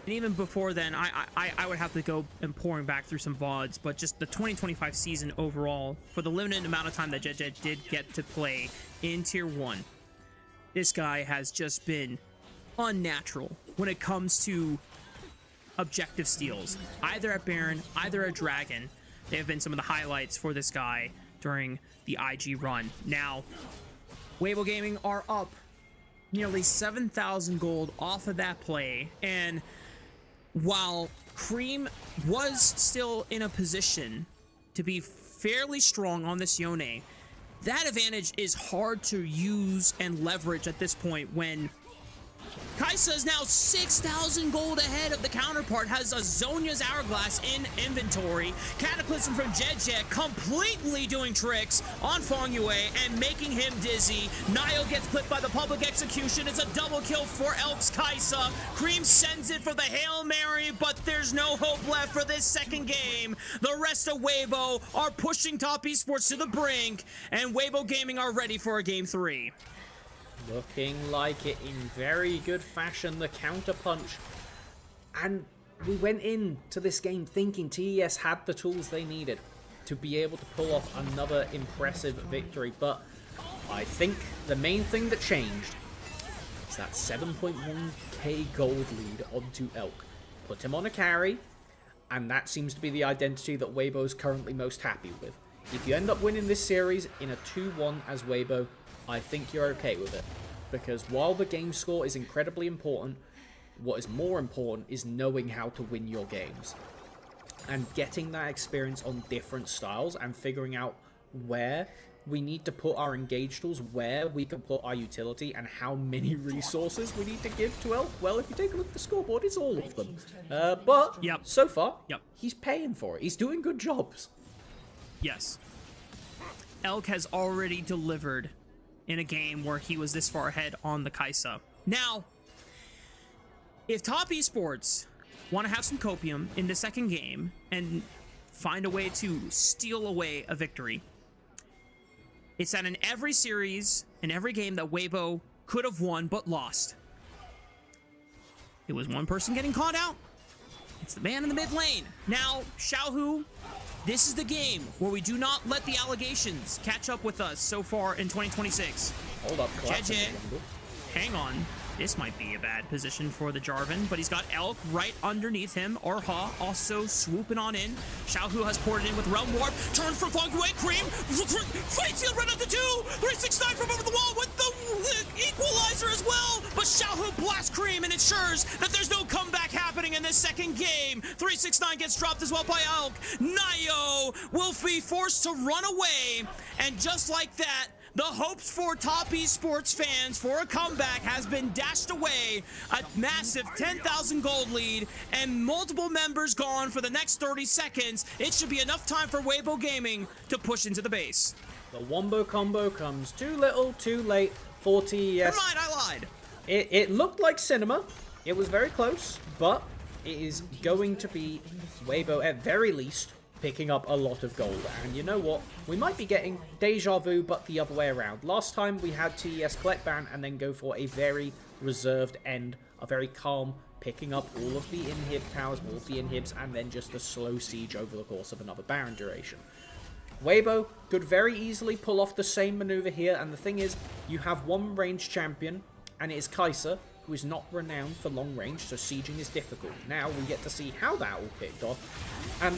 And even before then, I would have to go and pouring back through some VODs, but just the 2025 season overall, for the limited amount of time that JJ did get to play in Tier 1, this guy has just been unnatural when it comes to objective steals. Either at Baron, either at Dragon. They have been some of the highlights for this guy during the IG run. Now, Weibo Gaming are up nearly 7,000 gold off of that play, and while Cream was still in a position to be fairly strong on this Yone, that advantage is hard to use and leverage at this point when Kaisa is now 6,000 gold ahead of the counterpart, has a Zhonya's Hourglass in inventory. Cataclysm from JJ completely doing tricks on Fong Yue and making him dizzy. Nio gets clipped by the public execution. It's a double kill for Elk's Kaisa. Cream sends it for the Hail Mary, but there's no hope left for this second game. The rest of Weibo are pushing Top Esports to the brink, and Weibo Gaming are ready for a Game 3. Looking like it in very good fashion, the counter punch. And we went into this game thinking TES had the tools they needed to be able to pull off another impressive victory, but I think the main thing that changed is that 7.1k gold lead onto Elk. Put him on a carry, and that seems to be the identity that Weibo is currently most happy with. If you end up winning this series in a 2-1 as Weibo, I think you're okay with it. Because while the game score is incredibly important, what is more important is knowing how to win your games. And getting that experience on different styles and figuring out where we need to put our engage tools, where we can put our utility, and how many resources we need to give to Elk. Well, if you take a look at the scoreboard, it's all of them. But so far, he's paying for it. He's doing good jobs. Yes. Elk has already delivered in a game where he was this far ahead on the Kaisa. Now, if Top Esports want to have some copium in the second game and find a way to steal away a victory, it's that in every series, in every game that Weibo could have won but lost, it was one person getting caught out. It's the man in the mid lane. Now, Xiaohu, this is the game where we do not let the allegations catch up with us so far in 2026. Hold up, JJ, hang on. This might be a bad position for the Jarvan, but he's got Elk right underneath him. Orha also swooping on in. Xiaohu has poured it in with Realm Warp. Turn for Fong Yue, Cream. Fight Field right up the 2. 369 from over the wall with the equalizer as well. But Xiaohu blasts Cream and ensures that there's no comeback happening in this second game. 369 gets dropped as well by Elk. Nayo will be forced to run away. And just like that, the hopes for Top Esports fans for a comeback has been dashed away. A massive 10,000 gold lead and multiple members gone for the next 30 seconds. It should be enough time for Weibo Gaming to push into the base. The wombo combo comes too little, too late for TES. Never mind, I lied. It looked like cinema. It was very close, but it is going to be Weibo at very least picking up a lot of gold. And you know what? We might be getting deja vu, but the other way around. Last time we had TES collect ban and then go for a very reserved end, a very calm, picking up all of the inhib towers, all of the inhibs, and then just a slow siege over the course of another Baron duration. Weibo could very easily pull off the same maneuver here, and the thing is, you have one range champion, and it is Kai'Sa, who is not renowned for long range, so sieging is difficult. Now we get to see how that all kicked off, and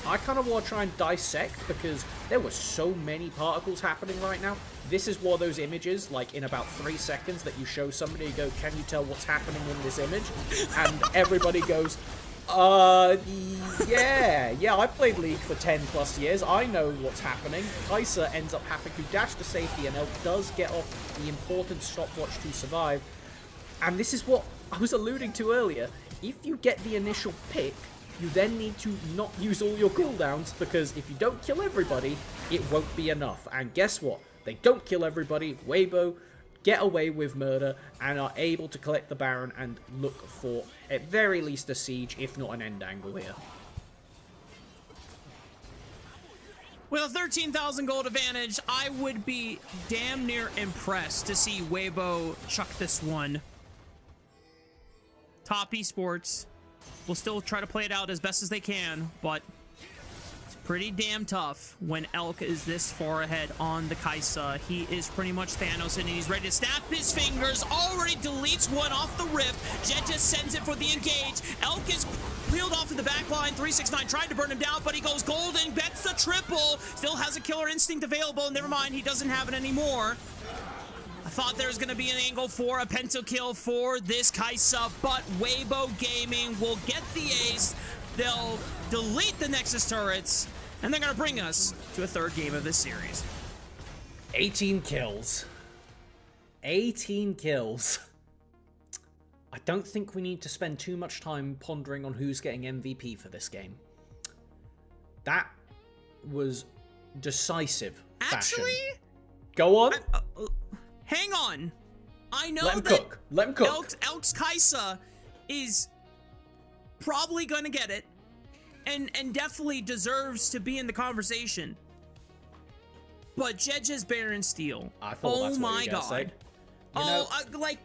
I kind of want to try and dissect, because there were so many particles happening right now. This is one of those images, like in about 3 seconds, that you show somebody and go, can you tell what's happening in this image? And everybody goes, yeah, I played League for 10 plus years. I know what's happening. Kai'Sa ends up having to dash to safety, and Elk does get off the important stopwatch to survive. And this is what I was alluding to earlier. If you get the initial pick, you then need to not use all your cooldowns, because if you don't kill everybody, it won't be enough. And guess what? They don't kill everybody. Weibo get away with murder and are able to collect the Baron and look for, at very least, a siege, if not an end angle here. With a 13,000 gold advantage, I would be damn near impressed to see Weibo chuck this one. Top Esports will still try to play it out as best as they can, but it's pretty damn tough when Elk is this far ahead on the Kai'Sa. He is pretty much Thanos, and he's ready to snap his fingers. Already deletes one off the rip. Jet just sends it for the engage. Elk is peeled off to the back line. 369 tried to burn him down, but he goes golden, bets the triple. Still has a killer instinct available. Never mind, he doesn't have it anymore. I thought there was going to be an angle for a penta kill for this Kai'Sa, but Weibo Gaming will get the ace. They'll delete the Nexus turrets, and they're going to bring us to a third game of this series. 18 kills. 18 kills. I don't think we need to spend too much time pondering on who's getting MVP for this game. That was decisive fashion. Actually? Go on. Hang on. I know Let him that cook. Let him cook. Elk's Kai'Sa is probably going to get it and definitely deserves to be in the conversation. But Jedge's Baron Steel. I thought that's what you were gonna say. Oh, like...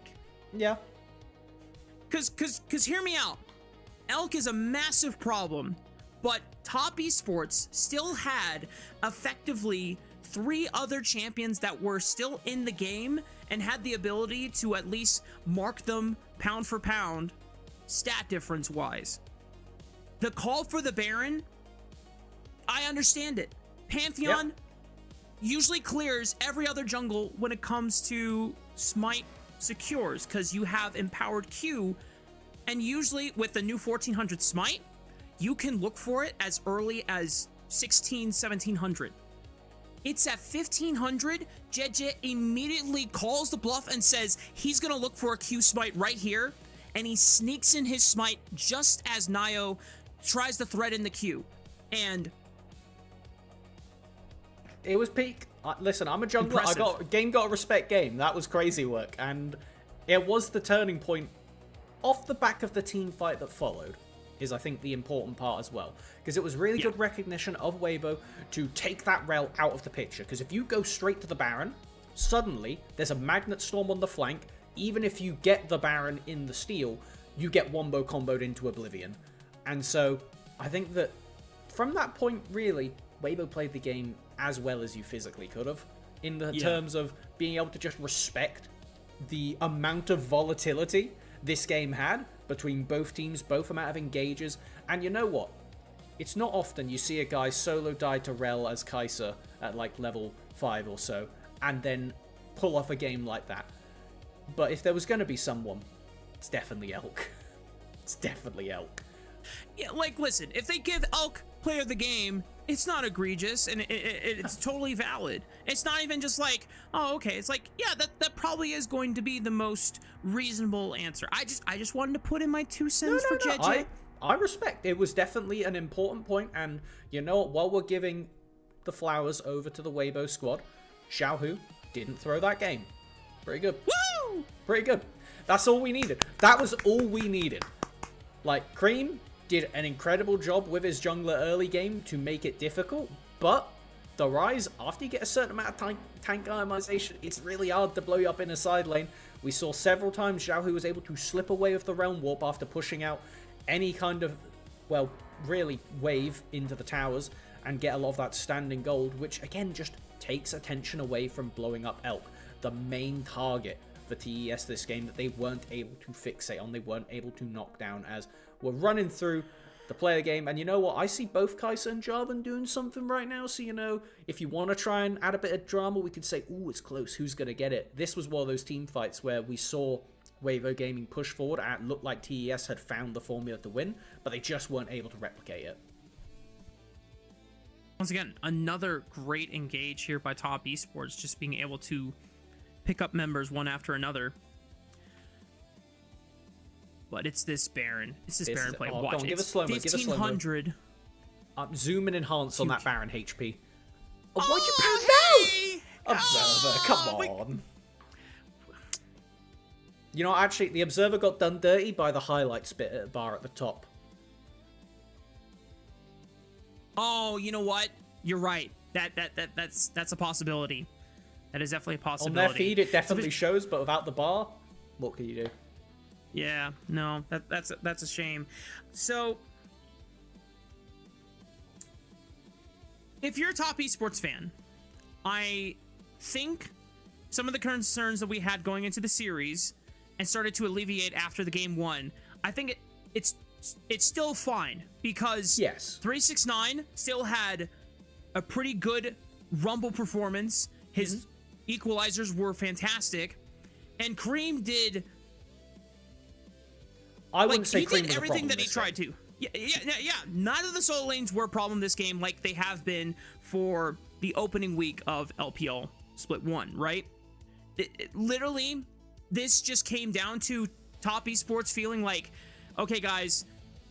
Yeah. Cause hear me out. Elk is a massive problem, but Top Esports still had effectively 3 other champions that were still in the game and had the ability to at least mark them pound for pound, stat difference wise. The call for the Baron, I understand it. Pantheon usually clears every other jungle when it comes to smite secures, because you have empowered Q, and usually with the new 1400 smite, you can look for it as early as 1700. It's at 1500, JJ immediately calls the bluff and says he's gonna look for a Q smite right here, and he sneaks in his smite just as Nio tries to thread in the Q. And it was peak. Listen, I'm a jungler. Impressive. Game got to respect game. That was crazy work, and it was the turning point off the back of the team fight that followed. Is I think the important part as well, because it was really good recognition of Weibo to take that rel out of the picture. Because if you go straight to the Baron, suddenly there's a magnet storm on the flank. Even if you get the Baron in the steal, you get wombo comboed into oblivion. And so I think that from that point, really, Weibo played the game as well as you physically could have, in the terms of being able to just respect the amount of volatility this game had between both teams, both amount of engages. And you know what? It's not often you see a guy solo die to Rel as Kai'Sa at like level 5 or so, and then pull off a game like that. But if there was going to be someone, it's definitely Elk. It's definitely Elk. yeah, like, listen, if they give Elk player of the game, it's not egregious, and it's totally valid. It's not even just like, oh, okay. It's like, yeah, that probably is going to be the most reasonable answer. I just wanted to put in my 2 cents for JJ. I respect. It was definitely an important point, and you know what? While we're giving the flowers over to the Weibo squad, Xiaohu didn't throw that game. Pretty good. Woo! Pretty good. That's all we needed. That was all we needed. Like, Cream did an incredible job with his jungler early game to make it difficult, but the Rise, after you get a certain amount of tank itemization, it's really hard to blow you up in a side lane. We saw several times Xiaohu was able to slip away with the Realm Warp after pushing out any kind of, well, really wave into the towers and get a lot of that standing gold, which again just takes attention away from blowing up Elk, the main target for TES this game that they weren't able to fixate on, they weren't able to knock down as we're running through the player game. And you know what? I see both Kai'Sa and Jarvan doing something right now. So, you know, if you want to try and add a bit of drama, we could say, ooh, it's close. Who's going to get it? This was one of those team fights where we saw Weibo Gaming push forward and it looked like TES had found the formula to win, but they just weren't able to replicate it. Once again, another great engage here by Top Esports, just being able to pick up members one after another. But it's this Baron. It's this Baron play. Watch it. Give us slow-mo. 1500. Zoom and enhance on that Baron HP. Oh, Oh, why'd you hey! Observer, come on. You know, actually, the Observer got done dirty by the highlights bit at the bar at the top. Oh, you know what? You're right. That's a possibility. That is definitely a possibility. On their feed, it definitely shows, but without the bar, what can you do? Yeah, no, that's a shame. So, if you're a Top Esports fan, I think some of the concerns that we had going into the series and started to alleviate after the game 1, I think it's still fine, because yes, 369 still had a pretty good Rumble performance. His equalizers were fantastic, and Cream did. I wouldn't say Cream did was everything a that he tried to. Yeah. None of the solo lanes were a problem this game, like they have been for the opening week of LPL Split 1, right? Literally, this just came down to Top Esports feeling like, okay, guys,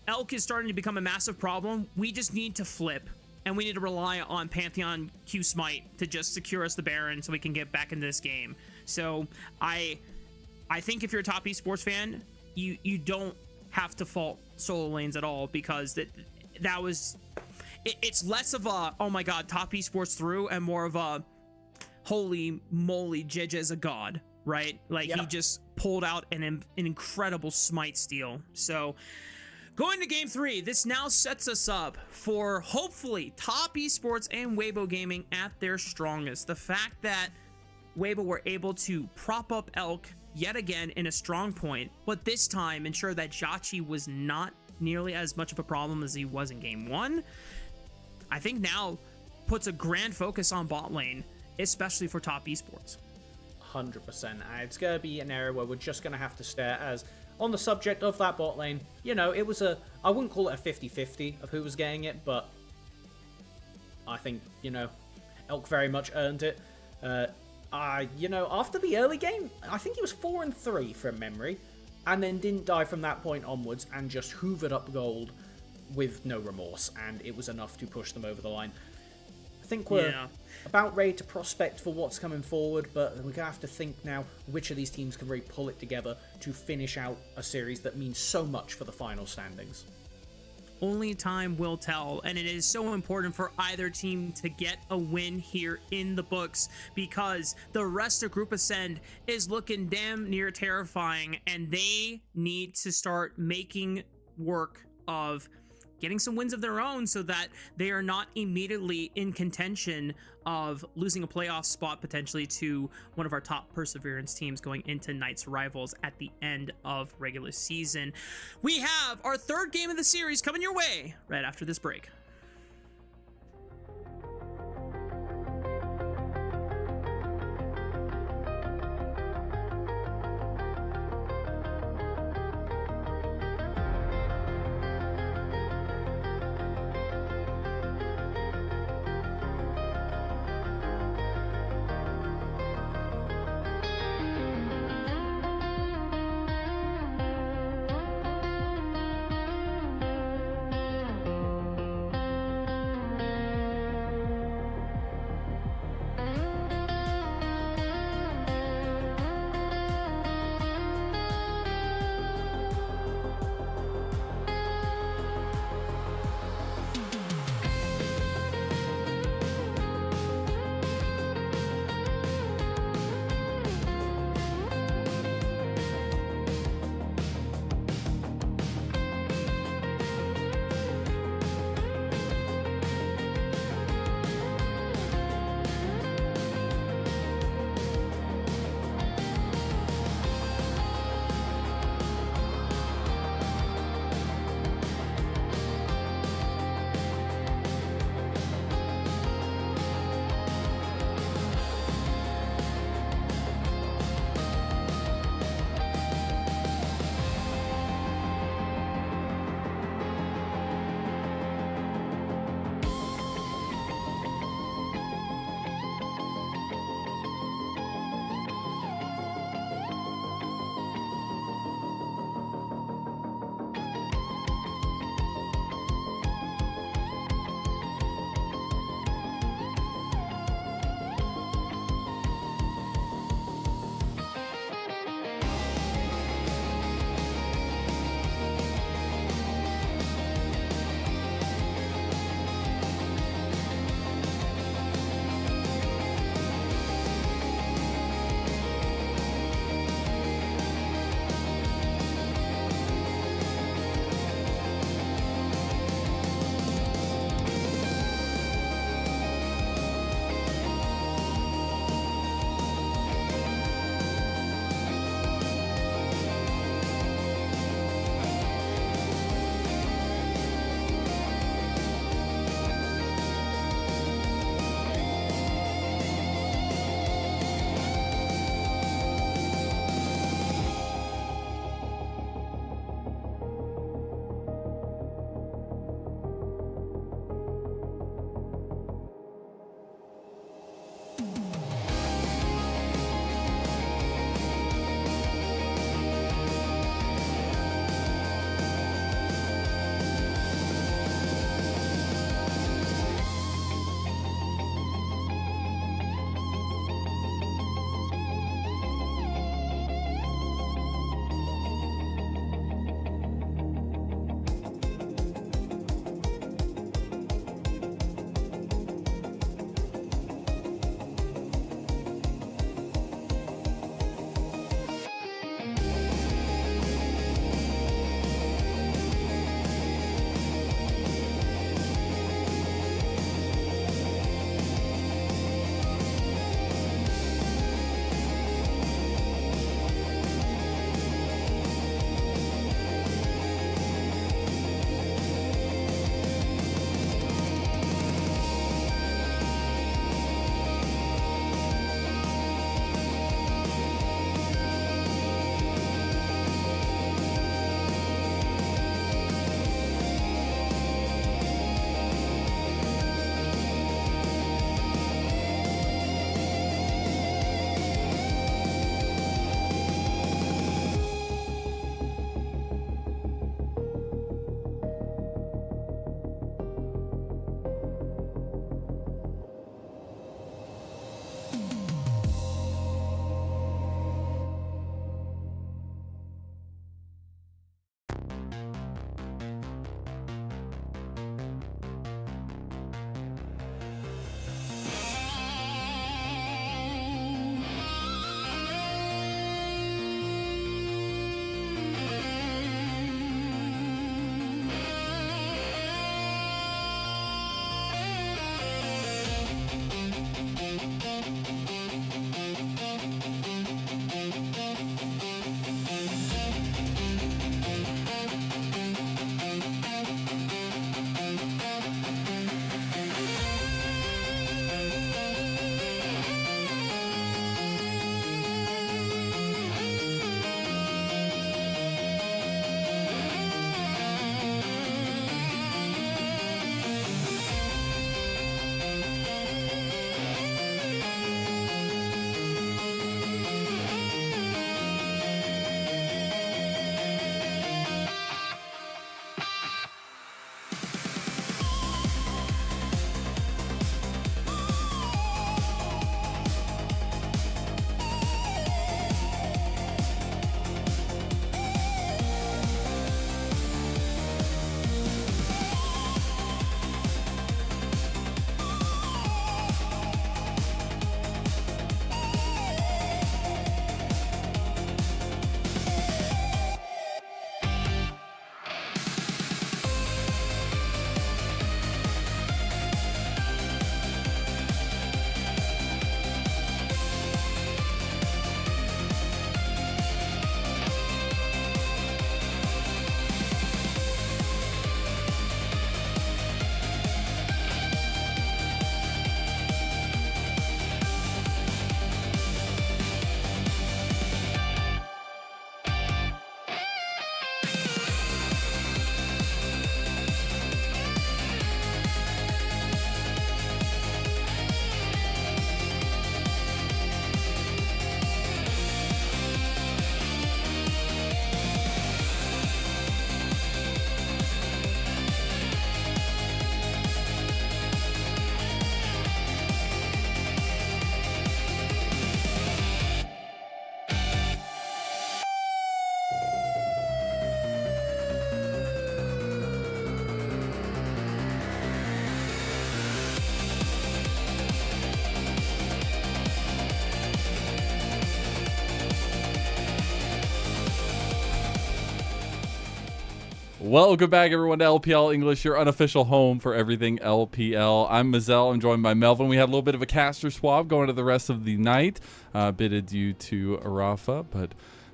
Elk is starting to become a massive problem. We just need to flip, and we need to rely on Pantheon Q Smite to just secure us the Baron so we can get back into this game. So I think if you're a Top Esports fan, you don't have to fault solo lanes at all, because that was it's less of a, oh my god, Top Esports through, and more of a, holy moly, JJ's a god, right? Like, he just pulled out an incredible smite steal. So Going to game 3, this now sets us up for hopefully top esports and Weibo gaming at their strongest. The fact that Weibo were able to prop up Elk yet again in a strong point, but this time ensure that Jachi was not nearly as much of a problem as he was in game 1, I think now puts a grand focus on bot lane, especially for top esports. 100%. It's going to be an area where we're just going to have to stare, as on the subject of that bot lane, you know, it was I wouldn't call it a 50-50 of who was getting it, but I think, you know, Elk very much earned it. You know, after the early game, I think he was 4-3 from memory, and then didn't die from that point onwards and just hoovered up gold with no remorse, and it was enough to push them over the line. I think we're about ready to prospect for what's coming forward, but we're going to have to think now which of these teams can really pull it together to finish out a series that means so much for the final standings. Only time will tell, and it is so important for either team to get a win here in the books, because the rest of Group Ascend is looking damn near terrifying, and they need to start making work of getting some wins of their own so that they are not immediately in contention of losing a playoff spot potentially to one of our top Perseverance teams going into Knight's rivals at the end of regular season. We have our third game of the series coming your way right after this break. Welcome back, everyone, to LPL English, your unofficial home for everything LPL. I'm Mazel. I'm joined by Melvin. We had a little bit of a caster swap going to the rest of the night, bit adieu to Arafa, but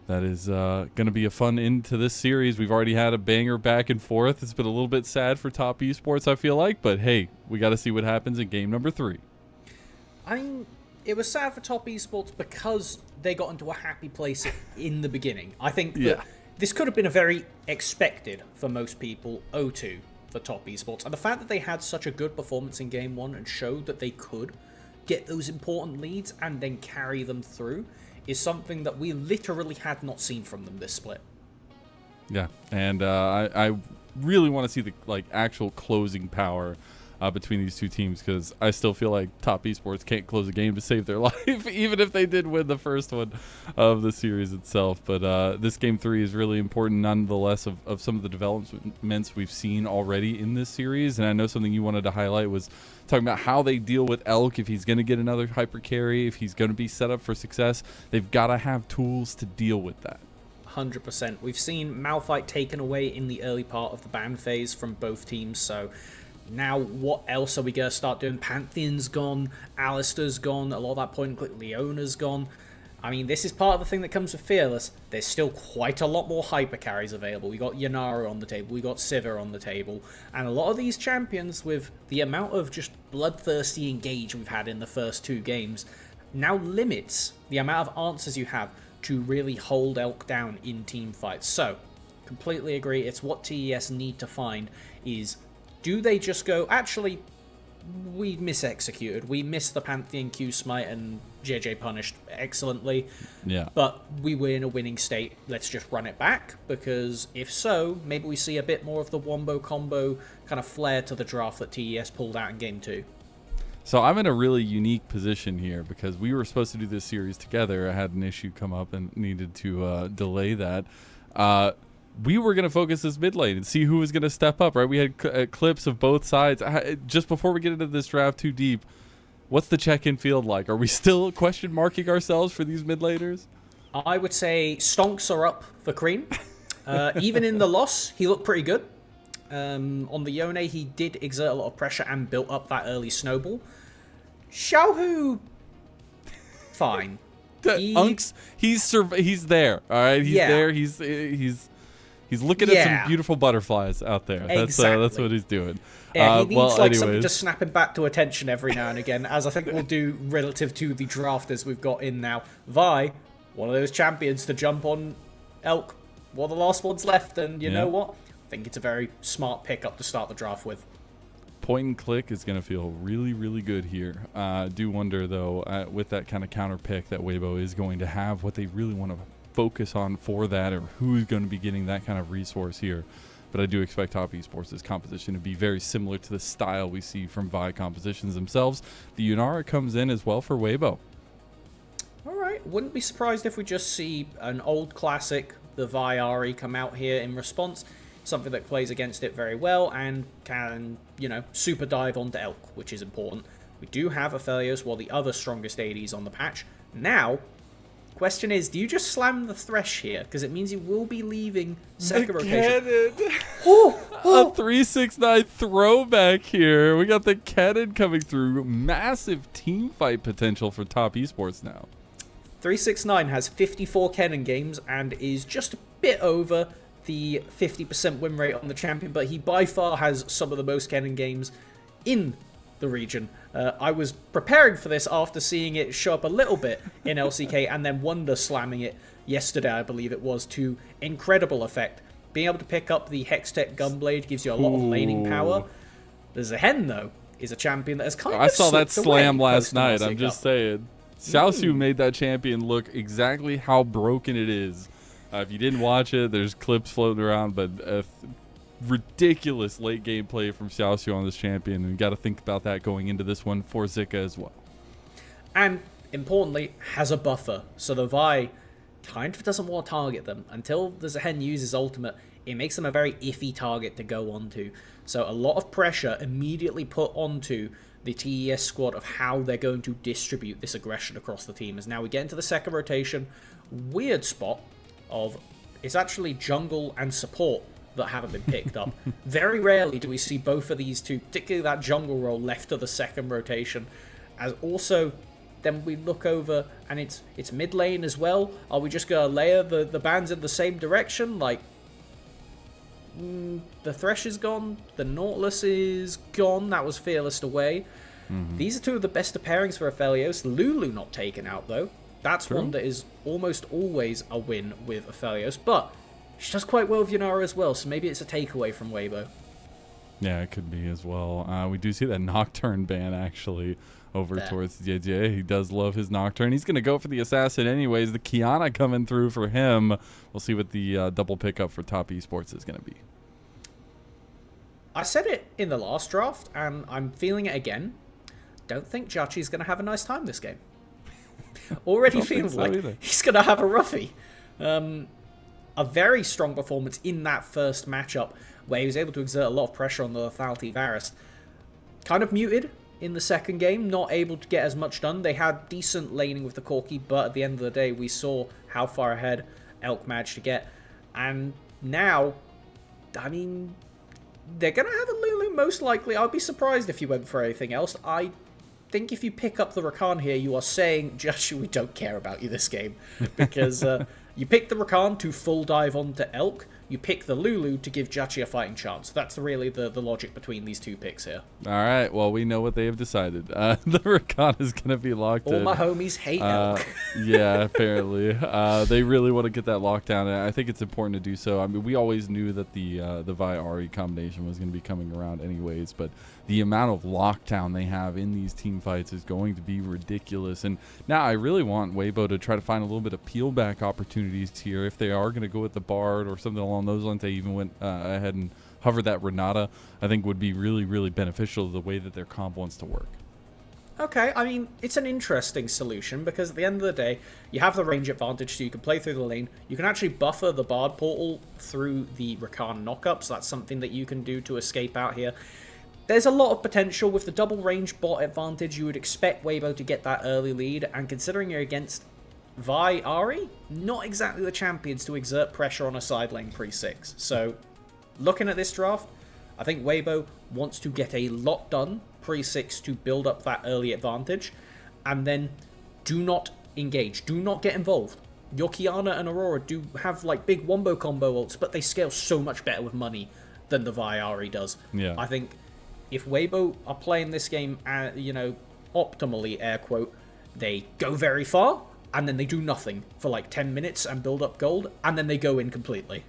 that is going to be a fun end to this series. We've already had a banger back and forth. It's been a little bit sad for top esports, I feel like, but hey, we got to see what happens in game number 3. I mean, it was sad for top esports because they got into a happy place in the beginning. I think that this could have been a very expected, for most people, 0-2 for top esports. And the fact that they had such a good performance in game 1 and showed that they could get those important leads and then carry them through is something that we literally had not seen from them this split. Yeah, and I really want to see the actual closing power between these two teams, because I still feel like top esports can't close a game to save their life, even if they did win the first one of the series itself. But this game 3 is really important nonetheless of some of the developments we've seen already in this series. And I know something you wanted to highlight was talking about how they deal with Elk, if he's going to get another hyper carry, if he's going to be set up for success. They've got to have tools to deal with that. 100%. We've seen Malphite taken away in the early part of the ban phase from both teams, so now what else are we going to start doing? Pantheon's gone, Alistair's gone, a lot of that point and click Leona's gone. I mean, this is part of the thing that comes with Fearless. There's still quite a lot more hyper carries available. We got Yanara on the table, we got Sivir on the table, and a lot of these champions, with the amount of just bloodthirsty engage we've had in the first 2 games, now limits the amount of answers you have to really hold Elk down in team fights. So, completely agree, it's what TES need to find is, do they just go, actually, we misexecuted. We missed the Pantheon Q Smite and JJ punished excellently. Yeah. But we were in a winning state. Let's just run it back. Because if so, maybe we see a bit more of the wombo combo kind of flair to the draft that TES pulled out in game 2. So I'm in a really unique position here because we were supposed to do this series together. I had an issue come up and needed to delay that. We were going to focus this mid lane and see who was going to step up, right? We had clips of both sides. Just before we get into this draft too deep, what's the check-in field like? Are we still question marking ourselves for these mid laners? I would say stonks are up for Cream. Even in the loss, he looked pretty good. On the Yone, he did exert a lot of pressure and built up that early snowball. Xiaohu, fine. Unks, he's there, all right? He's there. He's looking at some beautiful butterflies out there. That's what he's doing. Yeah, he needs something to snap him back to attention every now and again, as I think we'll do relative to the drafters we've got in now. Vi, one of those champions to jump on Elk, one of the last ones left, and you know what? I think it's a very smart pickup to start the draft with. Point and click is going to feel really, really good here. I do wonder, though, with that kind of counter pick that Weibo is going to have, what they really want to focus on for that, or who's going to be getting that kind of resource here. But I do expect top esports' composition to be very similar to the style we see from Vi compositions themselves. The Yunara comes in as well for Weibo. All right, wouldn't be surprised if we just see an old classic, the Vi Ahri, come out here in response. Something that plays against it very well and can, super dive onto Elk, which is important. We do have Aphelios, one of the other strongest ADs on the patch. Now, question is, do you just slam the Thresh here? Because it means you will be leaving second rotation. A 369 throwback here. We got the cannon coming through. Massive team fight potential for top esports now. 369 has 54 Kennen games and is just a bit over the 50% win rate on the champion, but he by far has some of the most Kennen games in the region. I was preparing for this after seeing it show up a little bit in LCK and then Wonder slamming it yesterday, I believe it was, to incredible effect. Being able to pick up the Hextech Gunblade gives you a lot of laning power. There's a Hen, though, is a champion that has kind of I saw that slam last night, I'm just saying. Xiaosu made that champion look exactly how broken it is. If you didn't watch it, there's clips floating around, but ridiculous late game play from Xiaosu on this champion. And you got to think about that going into this one for Zika as well. And importantly, has a buffer. So the Vi kind of doesn't want to target them. Until the Zehen uses ultimate, it makes them a very iffy target to go onto. So a lot of pressure immediately put onto the TES squad of how they're going to distribute this aggression across the team. As now we get into the second rotation, weird spot of it's actually jungle and support that haven't been picked up. Very rarely do we see both of these two, particularly that jungle role, left to the second rotation. As also, then we look over and it's mid lane as well. Are we just going to layer the bans in the same direction? Like, the Thresh is gone, the Nautilus is gone, that was Fearless away. These are two of the best of pairings for Aphelios. Lulu not taken out though. That's one that is almost always a win with Aphelios, but she does quite well with Yunara as well, so maybe it's a takeaway from Weibo. Yeah, it could be as well. We do see that Nocturne ban actually over towards JJ. He does love his Nocturne. He's going to go for the Assassin anyways. The Kiana coming through for him. We'll see what the double pickup for Top Esports is going to be. I said it in the last draft, and I'm feeling it again. Don't think Jachi's going to have a nice time this game. Already feels like he's going to have a roughie. A very strong performance in that first matchup where he was able to exert a lot of pressure on the lethality Varus. Kind of muted in the second game, not able to get as much done. They had decent laning with the Corki, but at the end of the day, we saw how far ahead Elk managed to get. And now, I mean, they're going to have a Lulu most likely. I'd be surprised if you went for anything else. I think if you pick up the Rakan here, you are saying, Joshua, we don't care about you this game. Because you pick the Rakan to full dive onto Elk. You pick the Lulu to give Jachi a fighting chance. That's really the logic between these two picks here. All right. Well, we know what they have decided. The Rakan is going to be locked in. All my homies hate Elk. Yeah, apparently. They really want to get that lockdown, and I think it's important to do so. I mean, we always knew that the Vi Ahri combination was going to be coming around anyways, but the amount of lockdown they have in these team fights is going to be ridiculous. And now I really want Weibo to try to find a little bit of peel back opportunities here. If they are going to go with the Bard or something along those lines, they even went ahead and hovered that Renata, I think would be really, really beneficial to the way that their comp wants to work. Okay, I mean, it's an interesting solution because at the end of the day, you have the range advantage, so you can play through the lane. You can actually buffer the Bard portal through the Rakan knockup, so that's something that you can do to escape out here. There's a lot of potential with the double range bot advantage. You would expect Weibo to get that early lead, and considering you're against Vi Ahri, not exactly the champions to exert pressure on a side lane pre-6. So, looking at this draft, I think Weibo wants to get a lot done pre-6 to build up that early advantage, and then do not engage, do not get involved. Your Kiana and Aurora do have like big wombo combo ults, but they scale so much better with money than the Vi Ahri does. Yeah. I think if Weibo are playing this game, optimally, air quote, they go very far, and then they do nothing for like 10 minutes and build up gold, and then they go in completely.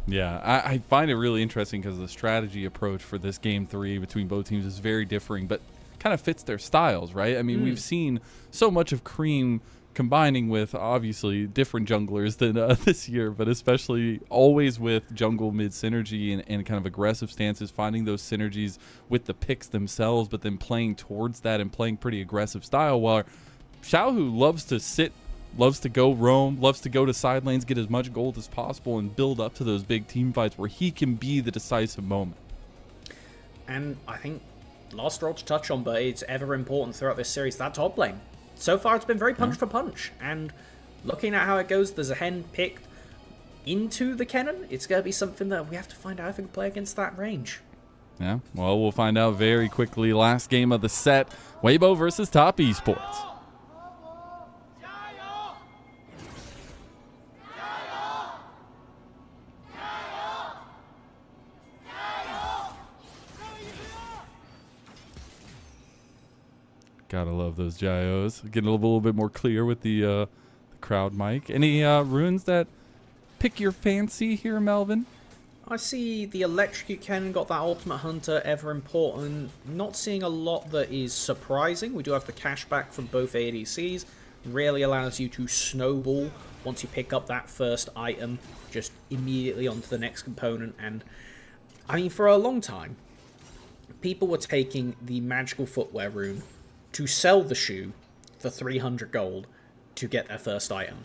Yeah, I find it really interesting because the strategy approach for this game 3 between both teams is very differing, but kind of fits their styles, right? I mean, we've seen so much of Cream combining with, obviously, different junglers than this year, but especially always with jungle mid synergy and kind of aggressive stances, finding those synergies with the picks themselves, but then playing towards that and playing pretty aggressive style, while Xiaohu loves to sit, loves to go roam, loves to go to side lanes, get as much gold as possible, and build up to those big team fights where he can be the decisive moment. And I think last role to touch on, but it's ever important throughout this series, that top lane. So far, it's been very punch for punch, and looking at how it goes, there's a hen picked into the Kennen. It's going to be something that we have to find out if we can play against that range. Yeah, well, we'll find out very quickly. Last game of the set, Weibo versus Top Esports. Gotta love those gyos. Getting a little bit more clear with the crowd mic. Any runes that pick your fancy here, Melvin? I see the Electrocute Cannon got that Ultimate Hunter, ever important. Not seeing a lot that is surprising. We do have the cashback from both ADCs. Really allows you to snowball once you pick up that first item, just immediately onto the next component. And I mean, for a long time, people were taking the magical footwear rune to sell the shoe for 300 gold to get their first item.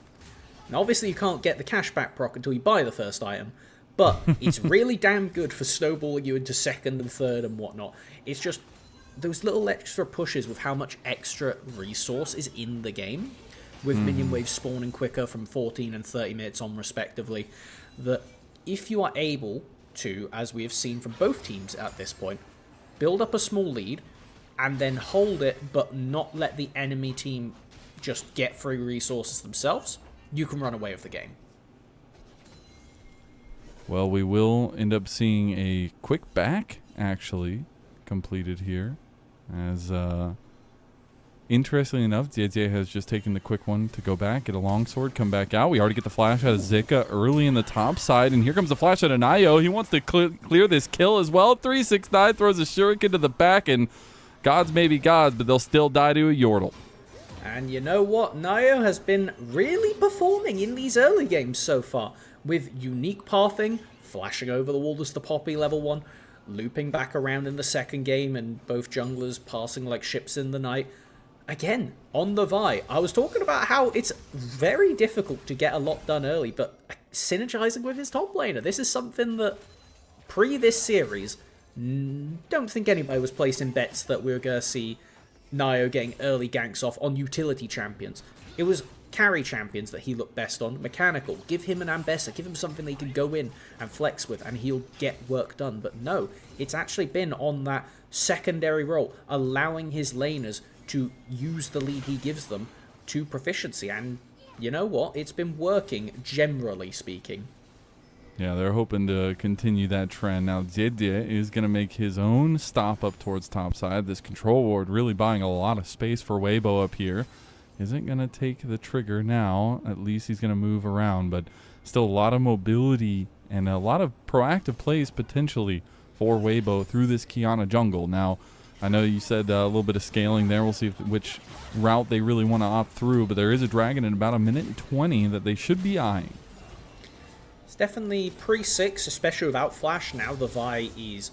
Now obviously you can't get the cashback proc until you buy the first item, but it's really damn good for snowballing you into second and third and whatnot. It's just those little extra pushes with how much extra resource is in the game, with minion waves spawning quicker from 14 and 30 minutes on respectively, that if you are able to, as we have seen from both teams at this point, build up a small lead and then hold it, but not let the enemy team just get free resources themselves, you can run away with the game. Well, we will end up seeing a quick back, actually, completed here. As, interestingly enough, JJ has just taken the quick one to go back, get a longsword, come back out. We already get the flash out of Zika early in the top side, and here comes the flash out of Nio. He wants to clear this kill as well. 369 throws a shuriken to the back, and gods may be gods, but they'll still die to a Yordle. And you know what? Nio has been really performing in these early games so far, with unique pathing, flashing over the wall as the Poppy level 1, looping back around in the second game, and both junglers passing like ships in the night. Again, on the Vi, I was talking about how it's very difficult to get a lot done early, but synergizing with his top laner, this is something that, pre this series, don't think anybody was placing bets that we were going to see Nio getting early ganks off on utility champions. It was carry champions that he looked best on. Mechanical, give him an Ambessa, give him something that he can go in and flex with, and he'll get work done. But no, it's actually been on that secondary role, allowing his laners to use the lead he gives them to proficiency. And you know what? It's been working, generally speaking. Yeah, they're hoping to continue that trend. Now, Zedye is going to make his own stop up towards topside. This control ward really buying a lot of space for Weibo up here. Isn't going to take the trigger now. At least he's going to move around, but still a lot of mobility and a lot of proactive plays potentially for Weibo through this Kiana jungle. Now, I know you said a little bit of scaling there. We'll see which route they really want to opt through, but there is a dragon in about 1:20 that they should be eyeing. It's definitely pre-6, especially without flash. Now the Vi is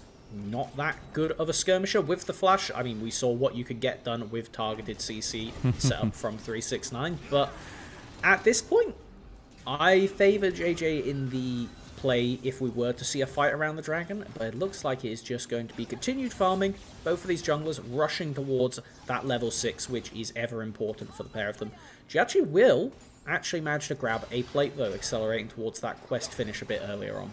not that good of a skirmisher with the flash. I mean, we saw what you could get done with targeted CC set up from 369, but at this point, I favor JJ in the play if we were to see a fight around the dragon, but it looks like it is just going to be continued farming, both of these junglers rushing towards that level 6, which is ever important for the pair of them. Jiachi will actually manage to grab a plate, though, accelerating towards that quest finish a bit earlier on.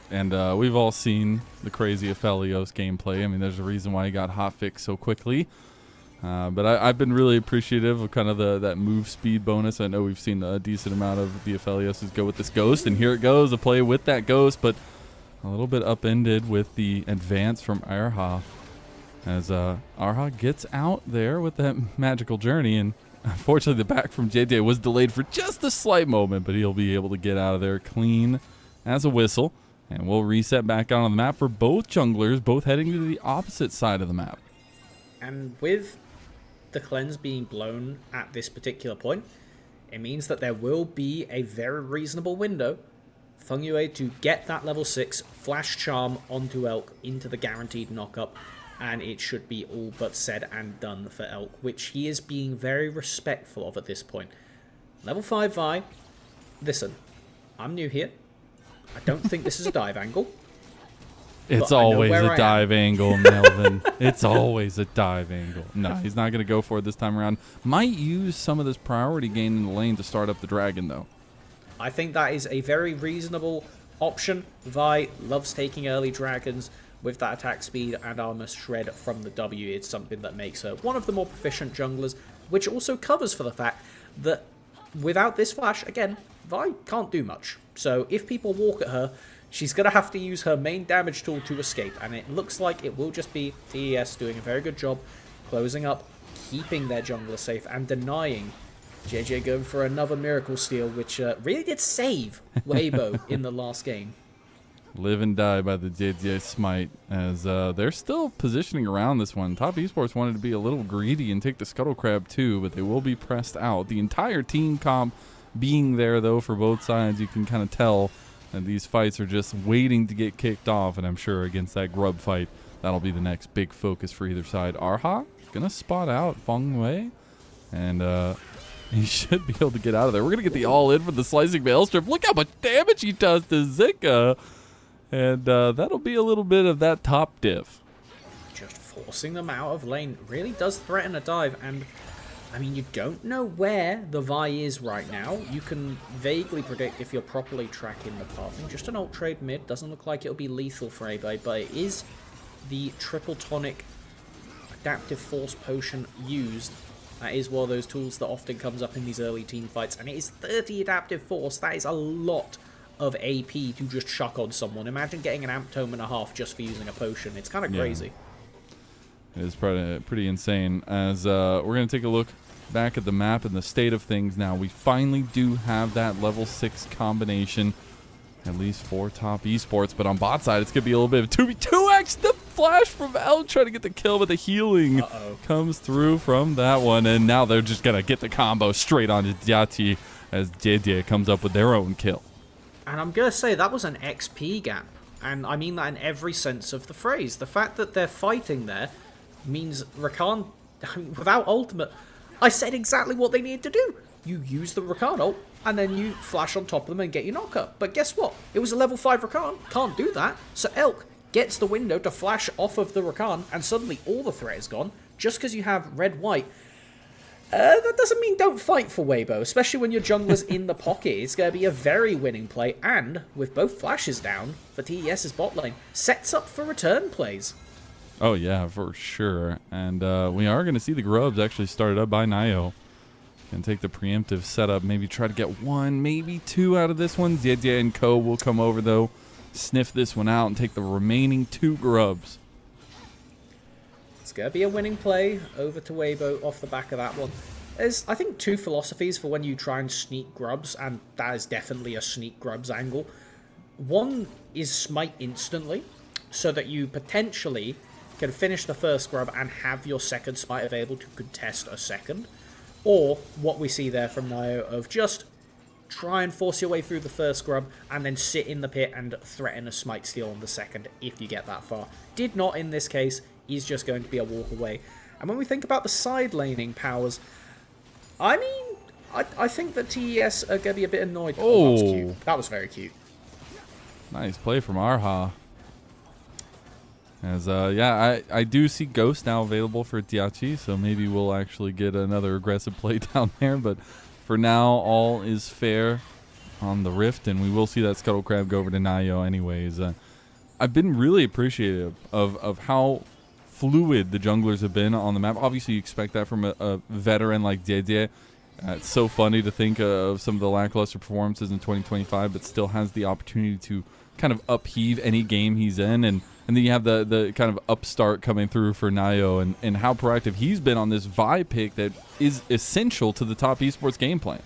And we've all seen the crazy Aphelios gameplay. I mean, there's a reason why he got hotfixed so quickly. But I've been really appreciative of kind of that move speed bonus. I know we've seen a decent amount of the Aphelios go with this Ghost, and here it goes, a play with that Ghost, but a little bit upended with the advance from Arha, as Arha gets out there with that magical journey, and unfortunately the back from JJ was delayed for just a slight moment, but he'll be able to get out of there clean as a whistle, and we'll reset back out on the map for both junglers, both heading to the opposite side of the map. And with the cleanse being blown at this particular point, it means that there will be a very reasonable window for Yue to get that level 6 flash charm onto Elk into the guaranteed knockup, and it should be all but said and done for Elk, which he is being very respectful of at this point. Level 5 Vi, listen, I'm new here. I don't think this is a dive angle. It's always a dive angle, Melvin. It's always a dive angle. No, he's not going to go for it this time around. Might use some of this priority gain in the lane to start up the dragon, though. I think that is a very reasonable option. Vi loves taking early dragons with that attack speed and armor shred from the W. It's something that makes her one of the more proficient junglers, which also covers for the fact that without this flash, again, Vi can't do much. So if people walk at her, she's going to have to use her main damage tool to escape, and it looks like it will just be TES doing a very good job closing up, keeping their jungler safe, and denying JJ going for another miracle steal, which really did save Weibo in the last game. Live and die by the JJ Smite, as they're still positioning around this one. Top Esports wanted to be a little greedy and take the Scuttle Crab too, but they will be pressed out. The entire team comp being there, though, for both sides, you can kind of tell and these fights are just waiting to get kicked off, and I'm sure against that grub fight, that'll be the next big focus for either side. Arha gonna spot out Feng Wei, and he should be able to get out of there. We're gonna get the all-in for the slicing maelstrom. Look how much damage he does to Zika, and that'll be a little bit of that top diff. Just forcing them out of lane really does threaten a dive, and I mean, you don't know where the Vi is right now. You can vaguely predict if you're properly tracking the pathing. Just an ult trade mid. Doesn't look like it'll be lethal for Abe, but it is the triple tonic adaptive force potion used. That is one of those tools that often comes up in these early team fights, and it is 30 adaptive force. That is a lot of AP to just chuck on someone. Imagine getting an amp tome and a half just for using a potion. It's kind of crazy. It is pretty insane. As we're going to take a look back at the map and the state of things now. We finally do have that level 6 combination, at least for top esports. But on bot side, it's going to be a little bit of 2x. The flash from L trying to get the kill, but the healing comes through from that one. And now they're just going to get the combo straight onto Diati as JJ comes up with their own kill. And I'm going to say that was an XP gap. And I mean that in every sense of the phrase. The fact that they're fighting there means Rakan, I mean, without ultimate, I said exactly what they needed to do. You use the Rakan ult, and then you flash on top of them and get your knockup. But guess what? It was a level 5 Rakan. Can't do that. So Elk gets the window to flash off of the Rakan, and suddenly all the threat is gone, just because you have red-white. That doesn't mean don't fight for Weibo, especially when your jungler's in the pocket. It's going to be a very winning play, and with both flashes down for TES's bot lane, sets up for return plays. Oh, yeah, for sure. And we are going to see the grubs actually started up by Nio. Can take the preemptive setup, maybe try to get 1, maybe 2 out of this one. Zedje and Co will come over, though, sniff this one out, and take the remaining 2 grubs. It's going to be a winning play over to Weibo off the back of that one. There's, I think, 2 philosophies for when you try and sneak grubs, and that is definitely a sneak grubs angle. One is smite instantly, so that you potentially can finish the first grub and have your second smite available to contest a second. Or what we see there from Nio of just try and force your way through the first grub and then sit in the pit and threaten a smite steal on the second if you get that far. Did not in this case, is just going to be a walk away. And when we think about the side laning powers, I mean, I think that TES are going to be a bit annoyed. Oh, that was cute. That was very cute. Nice play from Arha. As, yeah, I do see Ghost now available for Diachi, so maybe we'll actually get another aggressive play down there. But for now, all is fair on the Rift, and we will see that Scuttle Crab go over to Nio anyways. I've been really appreciative of how fluid the junglers have been on the map. Obviously, you expect that from a veteran like Didier. It's so funny to think of some of the lackluster performances in 2025, but still has the opportunity to kind of upheave any game he's in. And then you have the kind of upstart coming through for Nio and how proactive he's been on this Vi pick that is essential to the top esports game plan.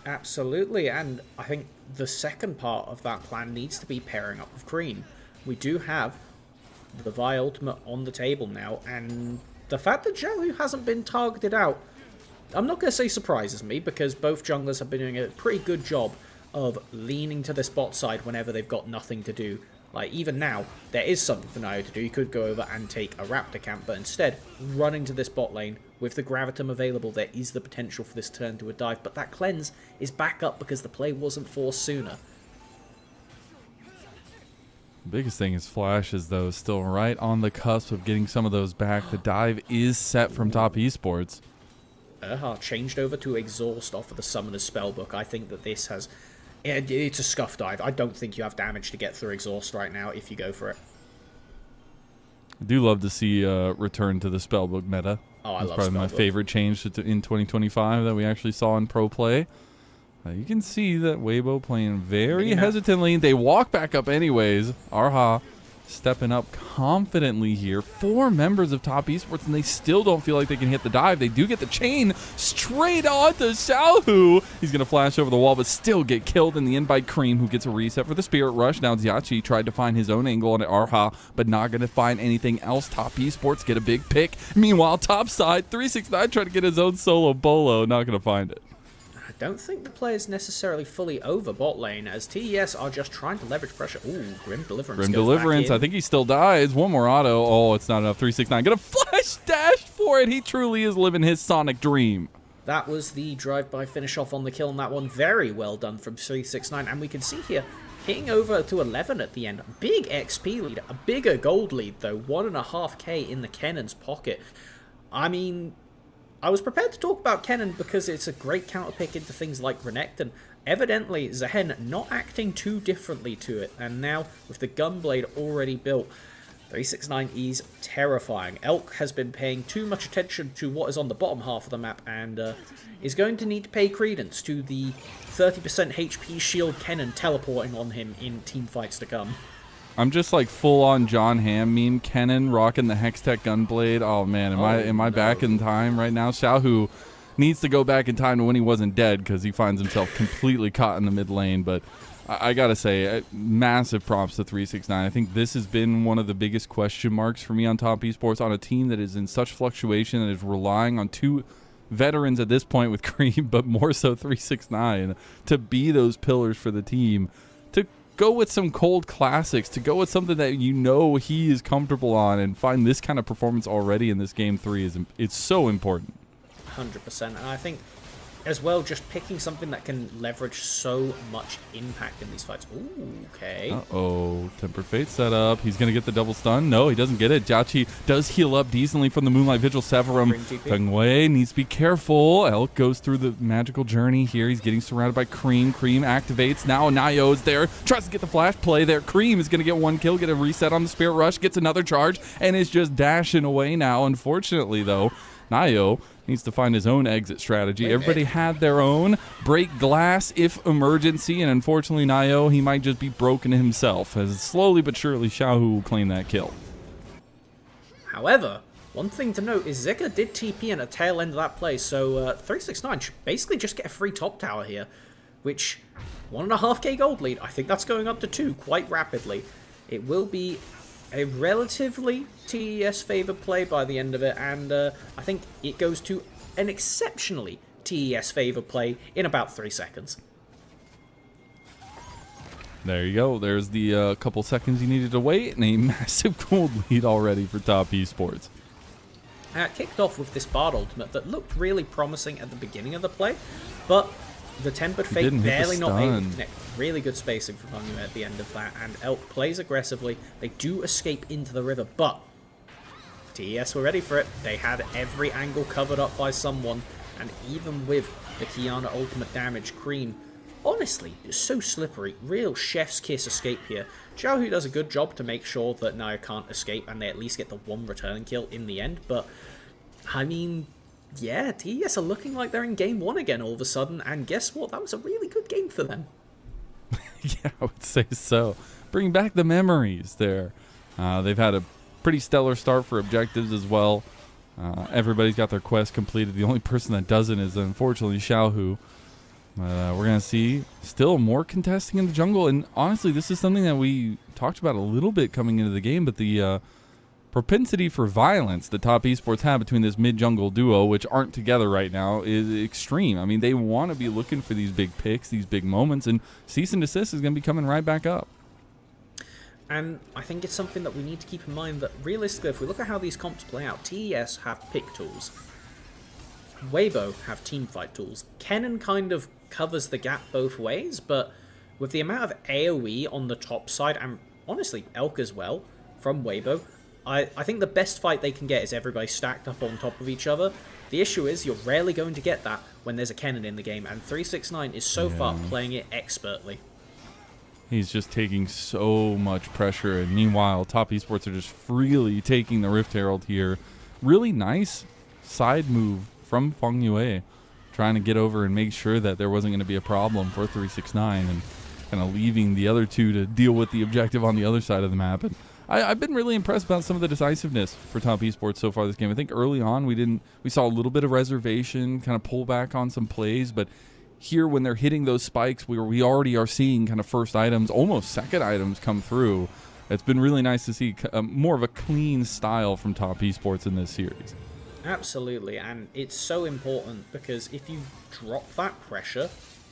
Absolutely, and I think the second part of that plan needs to be pairing up with Cream. We do have the Vi ultimate on the table now, and the fact that Jalu hasn't been targeted out, I'm not going to say surprises me, because both junglers have been doing a pretty good job of leaning to the spot side whenever they've got nothing to do. Like, even now, there is something for Nio to do. He could go over and take a Raptor camp, but instead, running to this bot lane, with the Gravitum available, there is the potential for this turn to a dive, but that cleanse is back up because the play wasn't forced sooner. The biggest thing is flashes, though, still right on the cusp of getting some of those back. The dive is set from top esports. Changed over to Exhaust off of the Summoner's Spellbook. I think that this has... It's a scuff dive. I don't think you have damage to get through Exhaust right now if you go for it. I do love to see return to the Spellbook meta. Oh, I That's love probably my Spellbook. favorite change in 2025 that we actually saw in pro play. You can see that Weibo playing very hesitantly. They walk back up anyways. Arha stepping up confidently here. 4 members of top esports, and they still don't feel like they can hit the dive. They do get the chain straight onto Xiaohu. He's going to flash over the wall, but still get killed in the end by Cream, who gets a reset for the Spirit Rush. Now Xiaochi tried to find his own angle on Arha, but not going to find anything else. Top esports get a big pick. Meanwhile, top side, 369 trying to get his own solo bolo. Not going to find it. I don't think the play is necessarily fully over bot lane, as TES are just trying to leverage pressure. Ooh, Grim Deliverance. Grim goes Deliverance. back in. I think he still dies. One more auto. Oh, it's not enough. 369. Gonna flash dash for it. He truly is living his Sonic dream. That was the drive-by finish off on the kill on that one. Very well done from 369. And we can see here, hitting over to 11 at the end. Big XP lead. A bigger gold lead, though. 1.5k in the Kennon's pocket. I mean... I was prepared to talk about Kennen because it's a great counter pick into things like Renekton. Evidently, Zehen not acting too differently to it, and now with the Gunblade already built, 369 is terrifying. Elk has been paying too much attention to what is on the bottom half of the map, and is going to need to pay credence to the 30% HP shield Kennen teleporting on him in team fights to come. I'm just like full on John Hamm meme. Kennen rocking the Hextech Gunblade. Oh man, am I back in time right now? Xiaohu needs to go back in time to when he wasn't dead because he finds himself completely caught in the mid lane. But I gotta say, massive props to 369. I think this has been one of the biggest question marks for me on Top Esports, on a team that is in such fluctuation and is relying on two veterans at this point with Cream, but more so 369 to be those pillars for the team. To go with some cold classics, to go with something that you know he is comfortable on, and find this kind of performance already in this game 3 it's so important. 100%, and I think as well, just picking something that can leverage so much impact in these fights. Ooh, okay. Uh-oh. Tempered Fate set up. He's going to get the double stun. No, he doesn't get it. Jiachi does heal up decently from the Moonlight Vigil Severum. Feng Wei needs to be careful. Elk goes through the magical journey here. He's getting surrounded by Cream. Cream activates. Now Nayo is there. Tries to get the flash play there. Cream is going to get one kill, get a reset on the Spirit Rush, gets another charge, and is just dashing away now. Unfortunately, though, Nayo needs to find his own exit strategy. Everybody had their own. Break glass if emergency, and unfortunately Nayo, he might just be broken himself, as slowly but surely Xiaohu will claim that kill. However, one thing to note is Zika did TP in a tail end of that play, so 369 should basically just get a free top tower here, which 1.5k gold lead. I think that's going up to 2 quite rapidly. It will be a relatively TES favored play by the end of it, and I think it goes to an exceptionally TES favored play in about 3 seconds. There you go. There's the couple seconds you needed to wait, and a massive gold lead already for Top Esports. It kicked off with this Bard ultimate that looked really promising at the beginning of the play, but the Tempered Fate barely not able to connect. Really good spacing from Hungyu at the end of that, and Elk plays aggressively. They do escape into the river, but TES were ready for it. They had every angle covered up by someone, and even with the Kiana ultimate damage, Cream, honestly, is so slippery. Real chef's kiss escape here. Xiaohu does a good job to make sure that Naya can't escape, and they at least get the one return kill in the end, but I mean, yeah, TES are looking like they're in game 1 again all of a sudden, and guess what? That was a really good game for them. Yeah, I would say so. Bring back the memories there. They've had a pretty stellar start for objectives as well. Everybody's got their quest completed. The only person that doesn't is unfortunately Xiaohu. We're going to see still more contesting in the jungle, and honestly, this is something that we talked about a little bit coming into the game, but the propensity for violence that Top Esports have between this mid-jungle duo, which aren't together right now, is extreme. I mean, they want to be looking for these big picks, these big moments, and Cease and Desist is going to be coming right back up. And I think it's something that we need to keep in mind that realistically, if we look at how these comps play out, TES have pick tools. Weibo have teamfight tools. Kennen kind of covers the gap both ways, but with the amount of AoE on the top side, and honestly, Elk as well, from Weibo, I think the best fight they can get is everybody stacked up on top of each other. The issue is you're rarely going to get that when there's a Kennen in the game, and 369 is so far playing it expertly. He's just taking so much pressure, and meanwhile, Top Esports are just freely taking the Rift Herald here. Really nice side move from Feng Yue, trying to get over and make sure that there wasn't going to be a problem for 369, and kind of leaving the other two to deal with the objective on the other side of the map. And I've been really impressed about some of the decisiveness for Top Esports so far this game. I think early on we saw a little bit of reservation, kind of pull back on some plays, but here when they're hitting those spikes, we already are seeing kind of first items, almost second items come through. It's been really nice to see more of a clean style from Top Esports in this series. Absolutely, and it's so important because if you drop that pressure,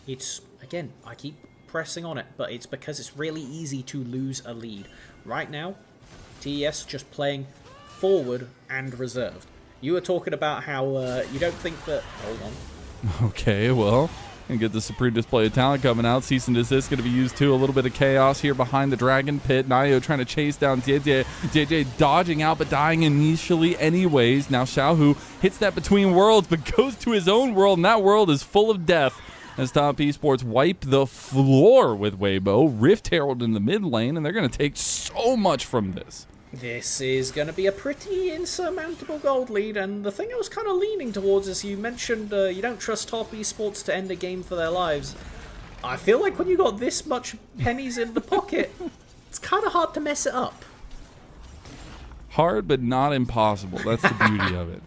it's, again, I keep pressing on it, but it's because it's really easy to lose a lead. Right now, TES just playing forward and reserved. You were talking about how you don't think that... Hold on. Okay, well, And get the supreme display of talent coming out. Cease and desist going to be used too. A little bit of chaos here behind the dragon pit. Nio trying to chase down JJ. JJ dodging out but dying initially anyways. Now Xiaohu hits that between worlds but goes to his own world, and that world is full of death. As Top Esports wipe the floor with Weibo. Rift Herald in the mid lane, and they're going to take so much from this. This is going to be a pretty insurmountable gold lead, and the thing I was kind of leaning towards is you mentioned you don't trust Top Esports to end a game for their lives. I feel like when you got this much pennies in the pocket, it's kind of hard to mess it up. Hard, but not impossible. That's the beauty of it.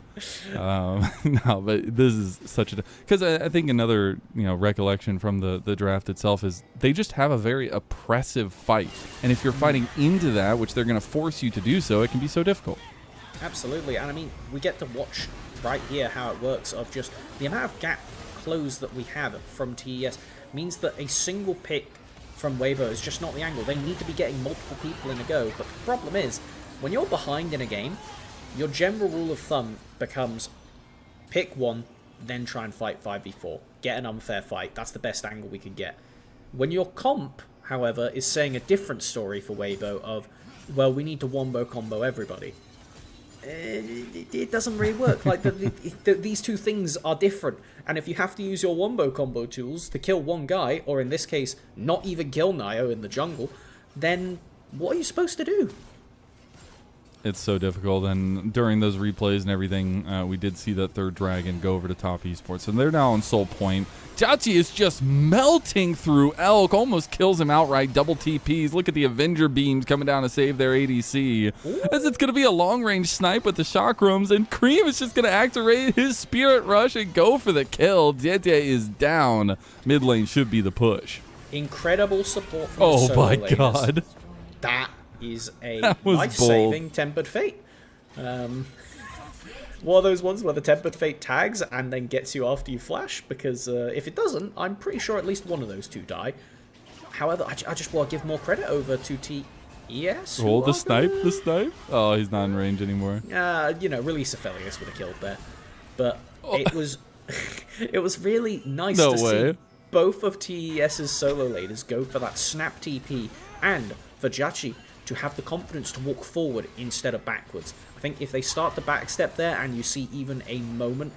No, but this is such a... Because I think another recollection from the draft itself is they just have a very oppressive fight. And if you're fighting into that, which they're going to force you to do so, it can be so difficult. Absolutely, and I mean, we get to watch right here how it works of just the amount of gap close that we have from TES means that a single pick from Weibo is just not the angle. They need to be getting multiple people in a go, but the problem is, when you're behind in a game, your general rule of thumb becomes pick one, then try and fight 5v4. Get an unfair fight. That's the best angle we can get. When your comp, however, is saying a different story for Weibo of, well, we need to wombo combo everybody. It doesn't really work. Like these two things are different. And if you have to use your wombo combo tools to kill one guy, or in this case, not even kill Nio in the jungle, then what are you supposed to do? It's so difficult, and during those replays and everything, we did see that third dragon go over to Top Esports, and they're now on Soul Point. Jiachi is just melting through Elk, almost kills him outright, double TPs. Look at the Avenger beams coming down to save their ADC. Ooh. As it's going to be a long-range snipe with the chakrams, and Cream is just going to activate his Spirit Rush and go for the kill. Diete is down. Mid lane should be the push. Incredible support from the solo my laners. God. That is a was life-saving Tempered Fate. One of those ones where the Tempered Fate tags and then gets you after you flash, because if it doesn't, I'm pretty sure at least one of those two die. However, I just want to give more credit over to TES. Oh, the snipe. Oh, he's not in range anymore. Release Aphelios would have killed there. But it was it was really nice to see both of TES's solo laners go for that snap TP, and for Jiachi to have the confidence to walk forward instead of backwards. I think if they start to backstep there and you see even a moment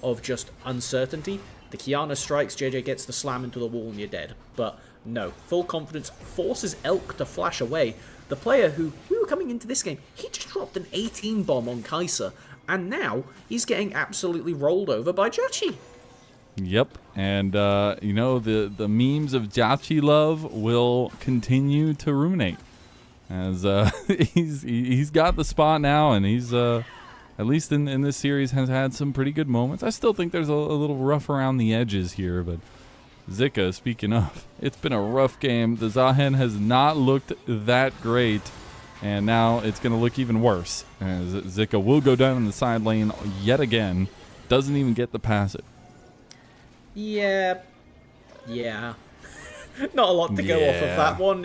of just uncertainty, the Kiana strikes, JJ gets the slam into the wall and you're dead. But no, full confidence forces Elk to flash away. The player who we were coming into this game, he just dropped an 18 bomb on Kai'Sa, and now he's getting absolutely rolled over by Jiachi. Yep, and the memes of Jiachi love will continue to ruminate. As he's got the spot now, and he's at least in this series has had some pretty good moments. I still think there's a little rough around the edges here, but Zika, speaking of, it's been a rough game. The Zahen has not looked that great, and now it's going to look even worse. As Zika will go down in the side lane yet again, doesn't even get the passive. Yeah. Not a lot to go off of that one.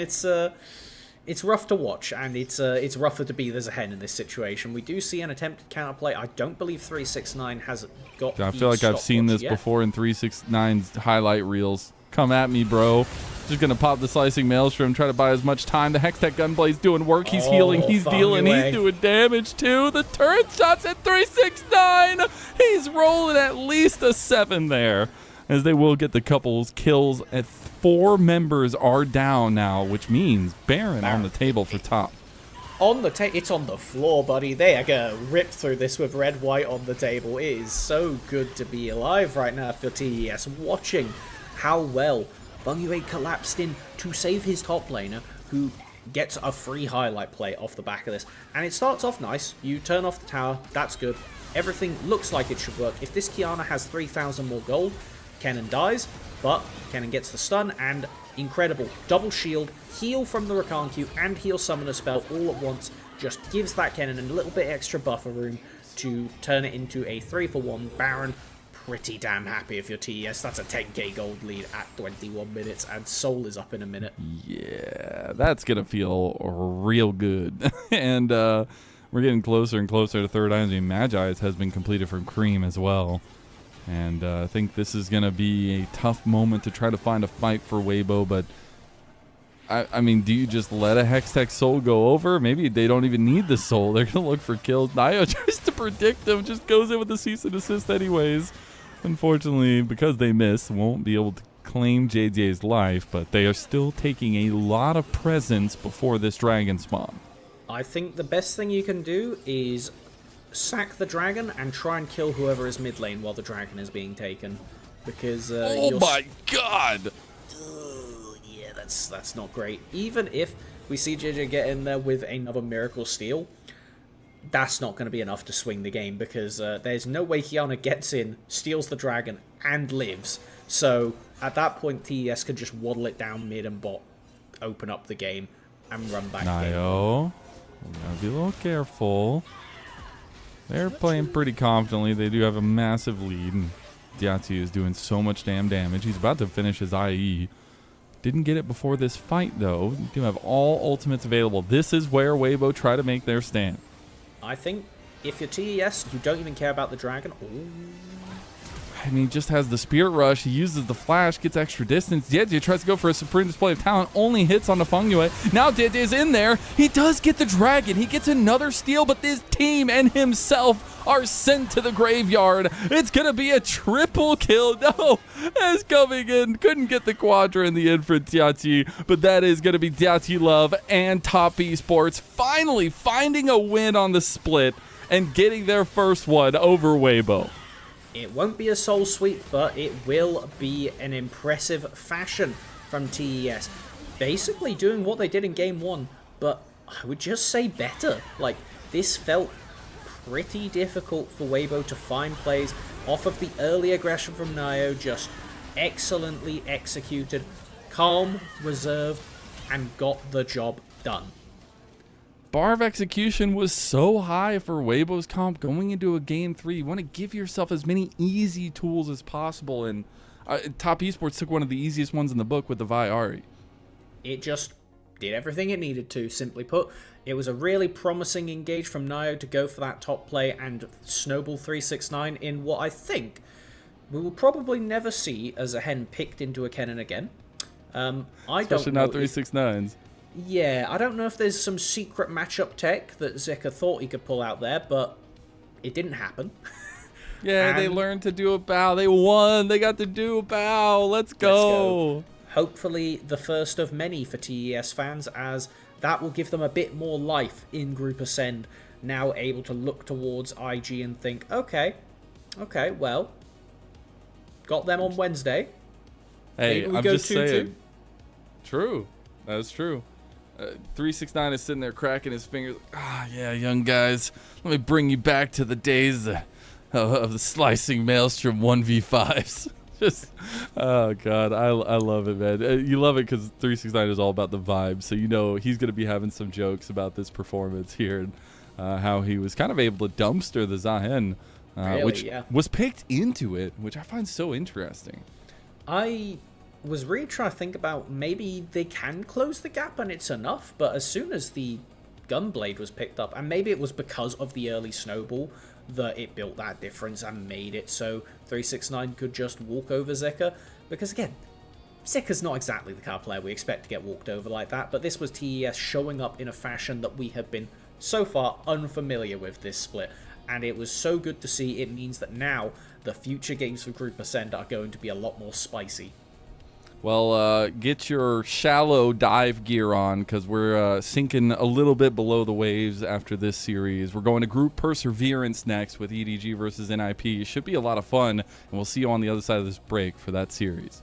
It's rough to watch, and it's rougher to be there's a hen in this situation. We do see an attempted counterplay. I don't believe 369 has got. I feel like I've seen this before in 369's highlight reels. Come at me, bro. Just gonna pop the slicing maelstrom, try to buy as much time. The Hextech Gunblade's doing work. He's healing. He's dealing. He's doing damage too. The turret shots at 369. He's rolling at least a 7 there, as they will get the couples kills. At 4 members are down now, which means Baron on the table for top. It's on the floor, buddy. They are gonna rip through this with red-white on the table. It is so good to be alive right now for TES. Watching how well Bungyue collapsed in to save his top laner, who gets a free highlight play off the back of this. And it starts off nice. You turn off the tower. That's good. Everything looks like it should work. If this Kiana has 3,000 more gold, Kennen dies, but Kennen gets the stun, and incredible double shield, heal from the Rakan Q, and heal summoner spell all at once. Just gives that Kennen a little bit extra buffer room to turn it into a 3-for-1 Baron. Pretty damn happy if you're TES. That's a 10k gold lead at 21 minutes, and Soul is up in a minute. Yeah, that's gonna feel real good. And we're getting closer and closer to third eye. Magi's has been completed from Cream as well. And I think this is going to be a tough moment to try to find a fight for Weibo, but I mean, do you just let a Hextech Soul go over? Maybe they don't even need the Soul. They're going to look for kills. Nio tries to predict them, just goes in with the cease and desist anyways. Unfortunately, because they miss, won't be able to claim JJ's life, but they are still taking a lot of presence before this dragon spawn. I think the best thing you can do is sack the dragon and try and kill whoever is mid lane while the dragon is being taken. Because, oh my god! Yeah, that's not great. Even if we see JJ get in there with another Miracle Steal, that's not going to be enough to swing the game, because there's no way Kiana gets in, steals the dragon, and lives. So at that point, TES could just waddle it down mid and bot, open up the game, and run back. Nio, we gotta be a little careful. They're playing pretty confidently. They do have a massive lead, and Diati is doing so much damn damage. He's about to finish his IE. Didn't get it before this fight, though. You do have all ultimates available. This is where Weibo try to make their stand. I think if you're TES, you don't even care about the dragon. Ooh. I mean, he just has the Spirit Rush. He uses the Flash, gets extra distance. Dietze tries to go for a supreme display of talent, only hits on the Fungyue. Now Dietze is in there. He does get the dragon. He gets another steal, but this team and himself are sent to the graveyard. It's going to be a triple kill. No, it's coming in. Couldn't get the Quadra in the end for Dietze, but that is going to be Dietze Love and Top Esports finally finding a win on the split and getting their first one over Weibo. It won't be a soul sweep, but it will be an impressive fashion from TES. Basically doing what they did in game 1, but I would just say better. Like, this felt pretty difficult for Weibo to find plays off of the early aggression from Nio, just excellently executed, calm, reserved, and got the job done. Bar of execution was so high for Weibo's comp going into a game 3. You want to give yourself as many easy tools as possible, and Top Esports took one of the easiest ones in the book with the Vi Ahri. It just did everything it needed to, simply put. It was a really promising engage from Nio to go for that top play and snowball 369 in what I think we will probably never see as a hen picked into a Kennen again. Especially not 369s. Yeah, I don't know if there's some secret matchup tech that Zeka thought he could pull out there, but it didn't happen. Yeah, they learned to do a bow. They won. They got to do a bow. Let's go. Hopefully the first of many for TES fans, as that will give them a bit more life in Group Ascend, now able to look towards IG and think, okay, well, got them on Wednesday. Hey, Maybe we I'm go just 2-2. saying. True. That's true. 369 is sitting there cracking his fingers. Yeah, young guys. Let me bring you back to the days of the slicing maelstrom 1v5s. Just, oh, God. I love it, man. You love it because 369 is all about the vibe. So, you know, he's going to be having some jokes about this performance here and how he was kind of able to dumpster the Zahen, which was picked into it, which I find so interesting. I was really trying to think about maybe they can close the gap and it's enough, but as soon as the Gunblade was picked up, and maybe it was because of the early snowball that it built that difference and made it so 369 could just walk over Zeka, because again, Zeka's not exactly the kind of player we expect to get walked over like that, but this was TES showing up in a fashion that we have been so far unfamiliar with this split, and it was so good to see. It means that now the future games for Group Ascend are going to be a lot more spicy. Well, get your shallow dive gear on, because we're sinking a little bit below the waves after this series. We're going to Group Perseverance next with EDG versus NiP. Should be a lot of fun, and we'll see you on the other side of this break for that series.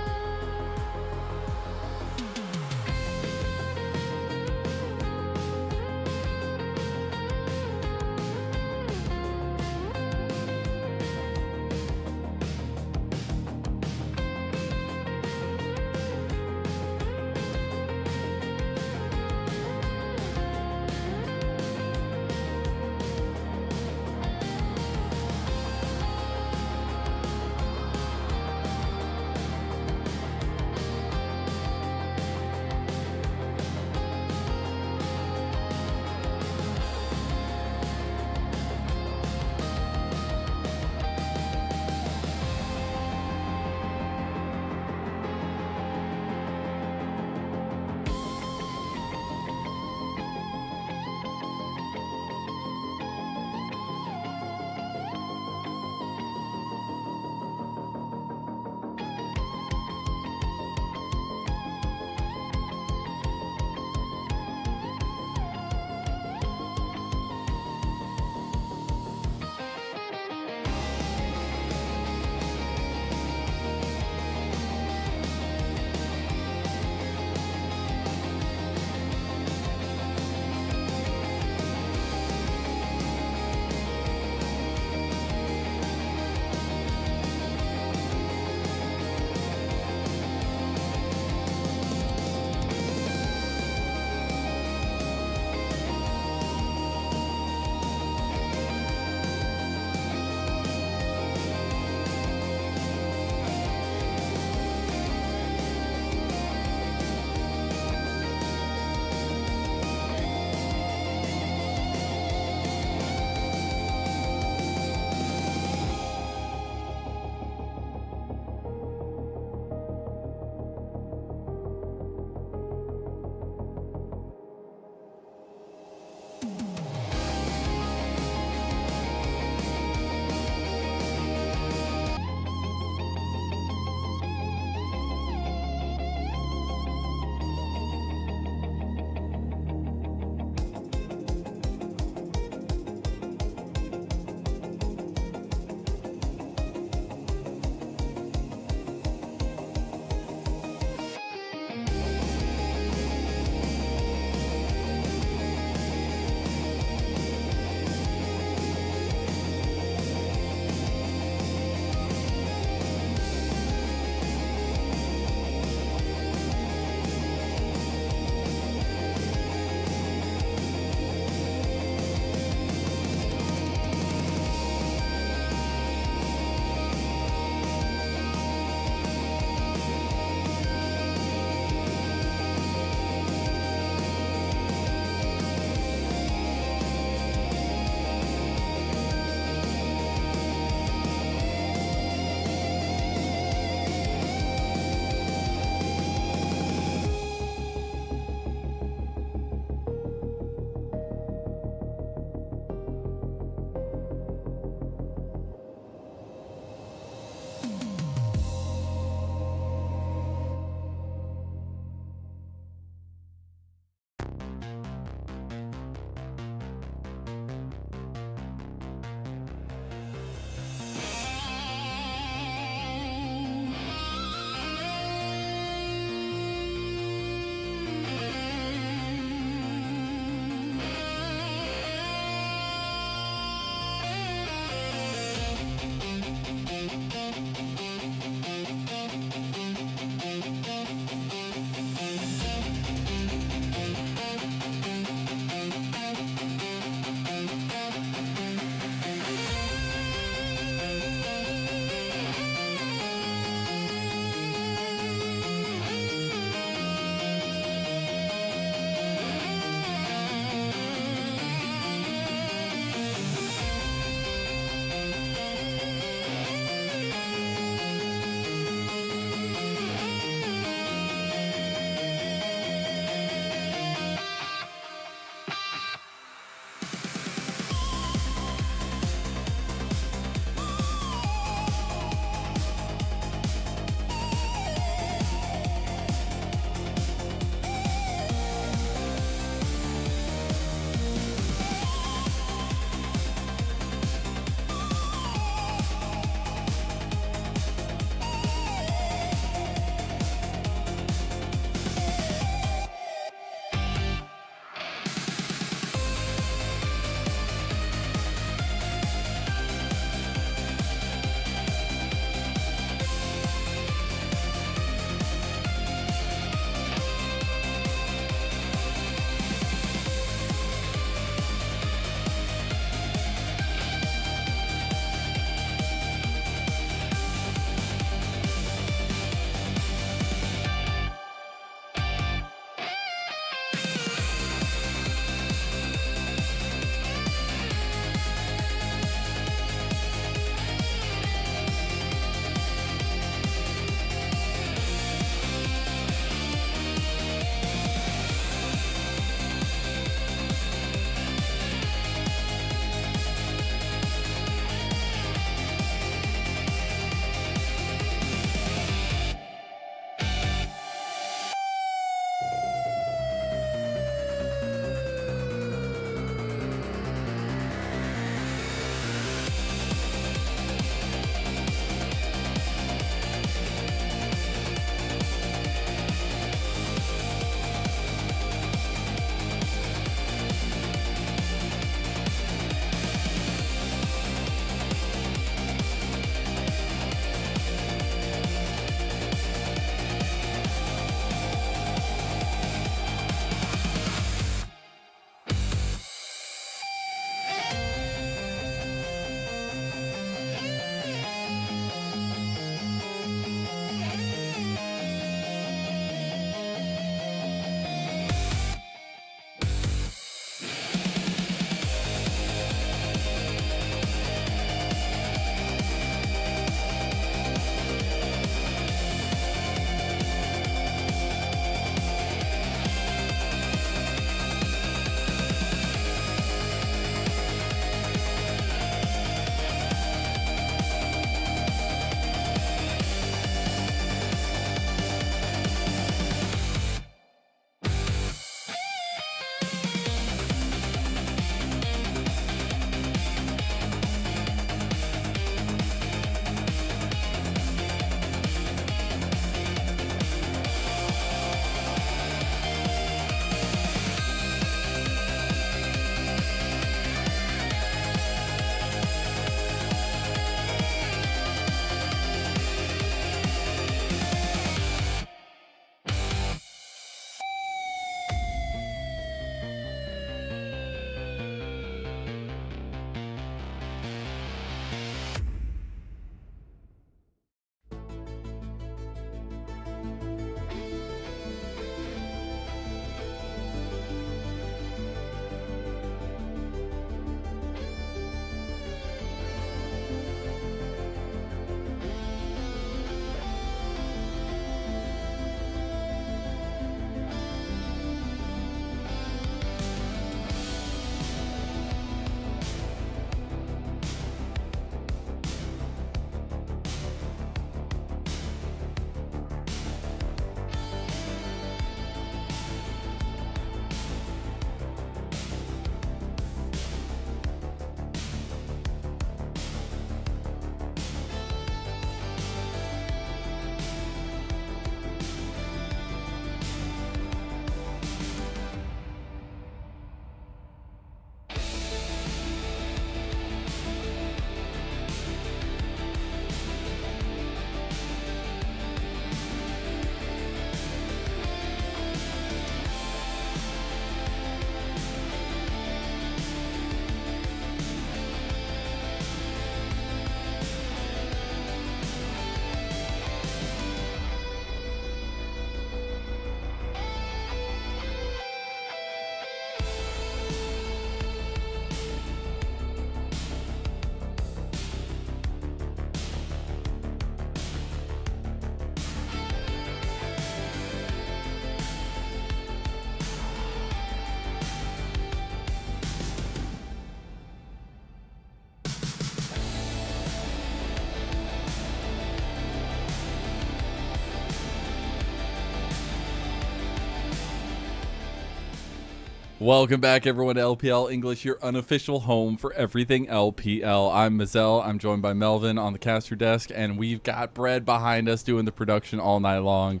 Welcome back, everyone, to LPL English, your unofficial home for everything LPL. I'm Mazel. I'm joined by Melvin on the caster desk, and we've got Brad behind us doing the production all night long.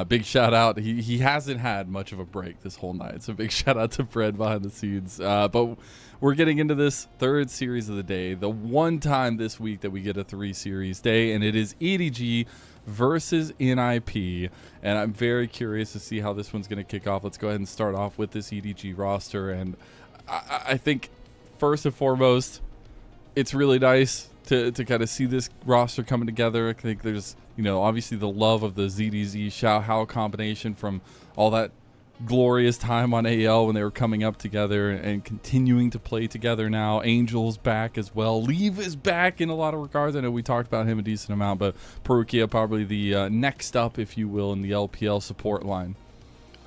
Big shout out. He hasn't had much of a break this whole night, so big shout out to Brad behind the scenes. But we're getting into this third series of the day, the one time this week that we get a 3-series day, and it is EDG versus NiP, and I'm very curious to see how this one's going to kick off. Let's go ahead and start off with this EDG roster, and I think first and foremost, it's really nice to kind of see this roster coming together. I think there's, obviously the love of the ZDZ Xiao Hao combination from all that glorious time on AL when they were coming up together and continuing to play together now. Angel's back as well. Leave is back in a lot of regards. I know we talked about him a decent amount, but Perukia probably the next up, if you will, in the LPL support line.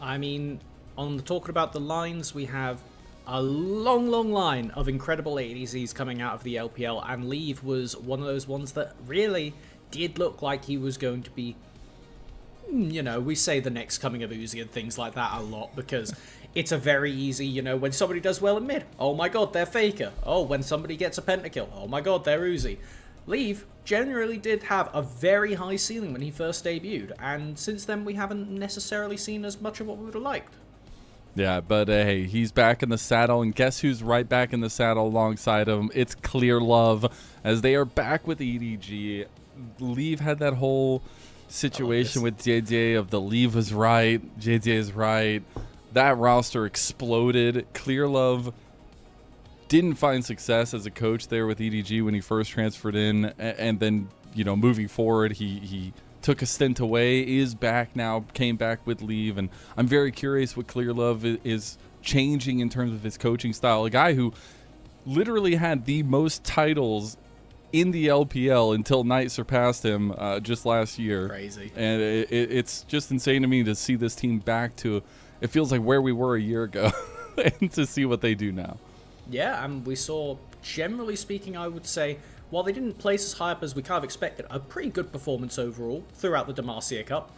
I mean, talking about the lines, we have a long line of incredible ADCs coming out of the LPL, and Leave was one of those ones that really did look like he was going to be, we say the next coming of Uzi and things like that a lot because it's a very easy, when somebody does well in mid, oh my god, they're Faker. Oh, when somebody gets a pentakill, oh my god, they're Uzi. Leave generally did have a very high ceiling when he first debuted, and since then we haven't necessarily seen as much of what we would have liked. Yeah, but hey, he's back in the saddle, and guess who's right back in the saddle alongside him? It's Clear Love, as they are back with EDG. Leave had that whole situation with JJ of the Leave was right, JJ is right. That roster exploded. Clear Love didn't find success as a coach there with EDG when he first transferred in, and then, moving forward, he took a stint away, is back now, came back with Leave, and I'm very curious what Clear Love is changing in terms of his coaching style. A guy who literally had the most titles in the LPL until Knight surpassed him just last year. Crazy. And it's just insane to me to see this team back to, it feels like where we were a year ago, and to see what they do now. Yeah, and we saw, generally speaking, I would say, while they didn't place as high up as we kind of expected, a pretty good performance overall throughout the Demacia Cup.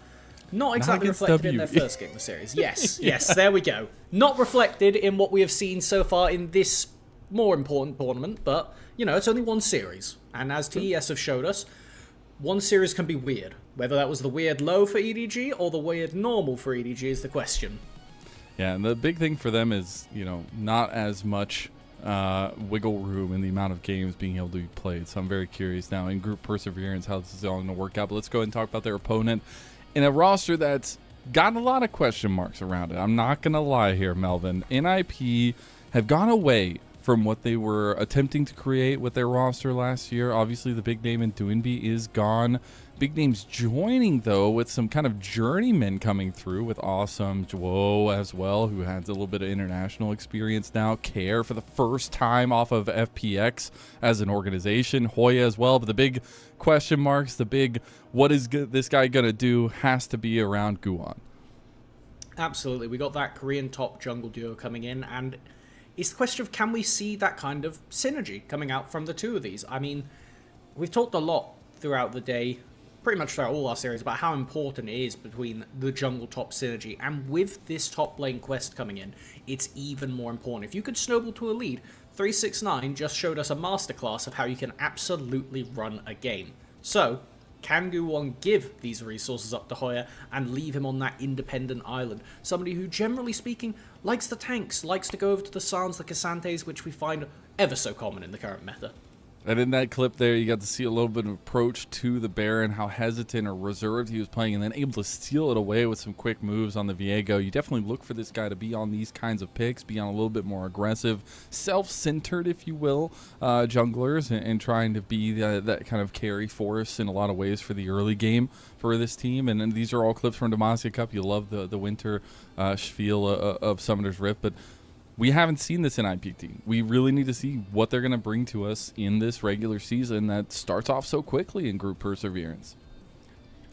Not exactly reflected in their first game of the series. Yes, yeah. Yes, there we go. Not reflected in what we have seen so far in this more important tournament, but, it's only one series. And as TES have showed us, one series can be weird. Whether that was the weird low for EDG or the weird normal for EDG is the question. Yeah, and the big thing for them is, not as much wiggle room in the amount of games being able to be played. So I'm very curious now in group perseverance how this is all going to work out. But let's go ahead and talk about their opponent in a roster that's got a lot of question marks around it. I'm not going to lie here, Melvin. NiP have gone away from what they were attempting to create with their roster last year. Obviously, the big name in Doinby is gone. Big names joining, though, with some kind of journeymen coming through with Awesome, Joe as well, who has a little bit of international experience now. Care for the first time off of FPX as an organization. Hoya as well. But the big question marks, the big what is this guy going to do has to be around Guan. Absolutely. We got that Korean top jungle duo coming in, and it's the question of can we see that kind of synergy coming out from the two of these? I mean, we've talked a lot throughout the day, pretty much throughout all our series, about how important it is between the jungle top synergy, and with this top lane quest coming in, it's even more important. If you could snowball to a lead, 369 just showed us a masterclass of how you can absolutely run a game. So, can Guwon give these resources up to Hoya and leave him on that independent island? Somebody who, generally speaking, likes the tanks, likes to go over to the Sans, the Cassantes, which we find ever so common in the current meta. And in that clip there, you got to see a little bit of approach to the Baron, how hesitant or reserved he was playing, and then able to steal it away with some quick moves on the Viego. You definitely look for this guy to be on these kinds of picks, be on a little bit more aggressive, self-centered, if you will, junglers, and trying to be that kind of carry force in a lot of ways for the early game for this team. And these are all clips from Demacia Cup. You love the winter spiel of Summoner's Rift, but we haven't seen this in IPT. We really need to see what they're going to bring to us in this regular season that starts off so quickly in group perseverance.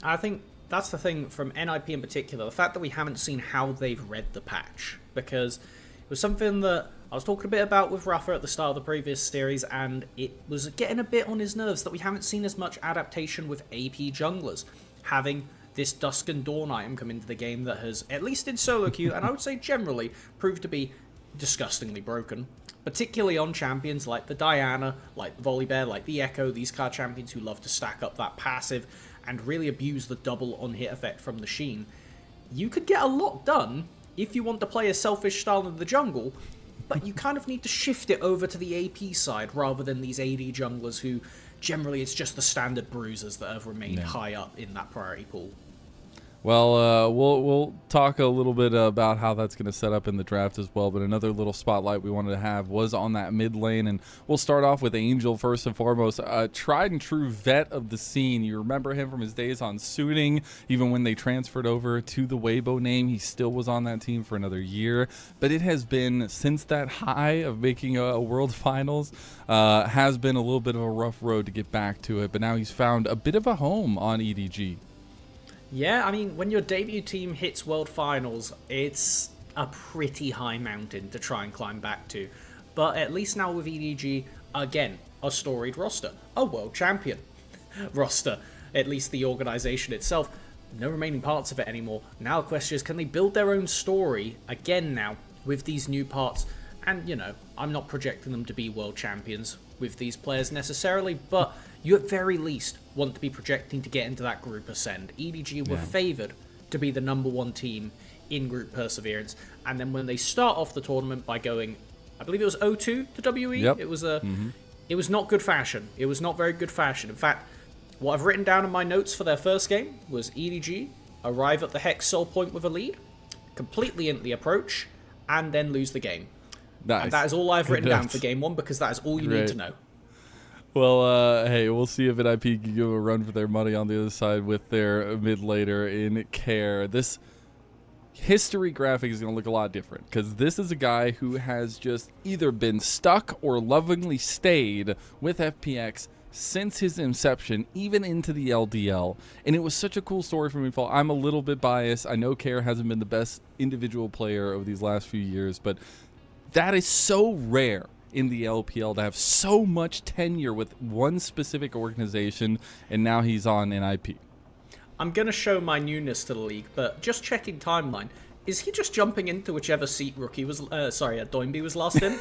I think that's the thing from NiP in particular, the fact that we haven't seen how they've read the patch, because it was something that I was talking a bit about with Rafa at the start of the previous series, and it was getting a bit on his nerves that we haven't seen as much adaptation with AP junglers, having this Dusk and Dawn item come into the game that has, at least in solo queue, and I would say generally, proved to be disgustingly broken, particularly on champions like the Diana, like the Volibear, like the Echo, these card champions who love to stack up that passive and really abuse the double on-hit effect from the Sheen. You could get a lot done if you want to play a selfish style in the jungle, but you kind of need to shift it over to the AP side rather than these AD junglers who generally it's just the standard bruisers that have remained high up in that priority pool. Well, we'll talk a little bit about how that's going to set up in the draft as well, but another little spotlight we wanted to have was on that mid lane, and we'll start off with Angel first and foremost. Tried and true vet of the scene. You remember him from his days on Suiting. Even when they transferred over to the Weibo name, he still was on that team for another year, but it has been, since that high of making a World Finals, has been a little bit of a rough road to get back to it, but now he's found a bit of a home on EDG. Yeah, I mean, when your debut team hits World Finals, it's a pretty high mountain to try and climb back to. But at least now with EDG, again, a storied roster, a world champion roster, at least the organization itself. No remaining parts of it anymore. Now the question is, can they build their own story again now with these new parts? And, you know, I'm not projecting them to be world champions with these players necessarily, but you at very least want to be projecting to get into that group ascend. EDG were favoured to be the #1 team in group perseverance, and then when they start off the tournament by going, I believe it was 0-2 to WE, it was it was not good fashion. It was not very good fashion. In fact, what I've written down in my notes for their first game was EDG arrive at the Hex Soul Point with a lead, completely into the approach, and then lose the game. Nice. And that is all I've written down for game 1 because that is all you need to know. Well, hey, we'll see if NiP can give a run for their money on the other side with their mid laner in Care. This history graphic is going to look a lot different because this is a guy who has just either been stuck or lovingly stayed with FPX since his inception, even into the LDL. And it was such a cool story for me, Paul. I'm a little bit biased. I know Care hasn't been the best individual player of these last few years, but that is so rare in the LPL to have so much tenure with one specific organization, and now he's on NiP. I'm going to show my newness to the league, but just checking timeline, is he just jumping into whichever seat Rookie was, Doinby was last in?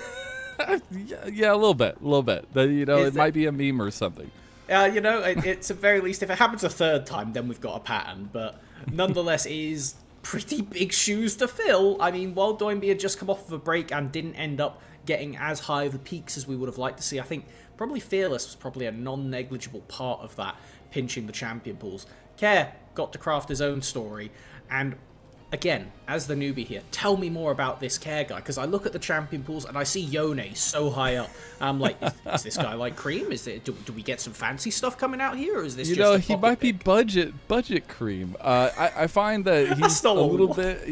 Yeah, a little bit. You know, it might be a meme or something. You know, it's at very least, if it happens a third time, then we've got a pattern, but nonetheless, it is pretty big shoes to fill. I mean, while Doinby had just come off of a break and didn't end up getting as high of the peaks as we would have liked to see, I think probably Fearless was probably a non-negligible part of that, pinching the champion pools. Care got to craft his own story, and again, as the newbie here, tell me more about this Care guy, because I look at the champion pools and I see Yone so high up. I'm like, is this guy like Cream? Is it? Do we get some fancy stuff coming out here, or is this? You just know, he might be budget Cream. I find that he's a little bit.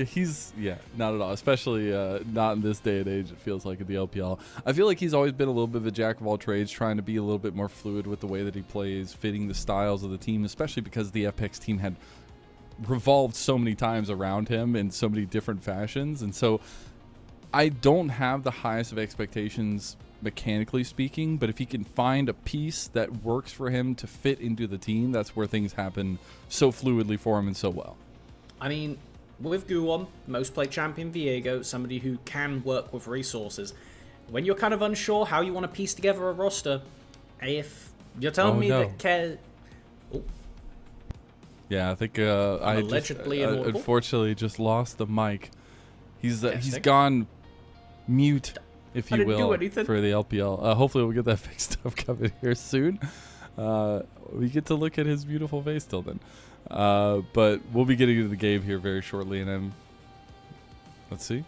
He's not at all. Especially not in this day and age. It feels like in the LPL. I feel like he's always been a little bit of a jack of all trades, trying to be a little bit more fluid with the way that he plays, fitting the styles of the team, especially because the FPX team had revolved so many times around him in so many different fashions. And so I don't have the highest of expectations mechanically speaking, but if he can find a piece that works for him to fit into the team, that's where things happen so fluidly for him and so well. I mean, with Guwon, most played champion Viego, somebody who can work with resources, when you're kind of unsure how you want to piece together a roster, if you're telling me that Care... Yeah, I think I allegedly unfortunately just lost the mic. He's gone mute, if you will, for the LPL. Hopefully we'll get that fixed up coming here soon. We get to look at his beautiful face till then. But we'll be getting into the game here very shortly, and then let's see.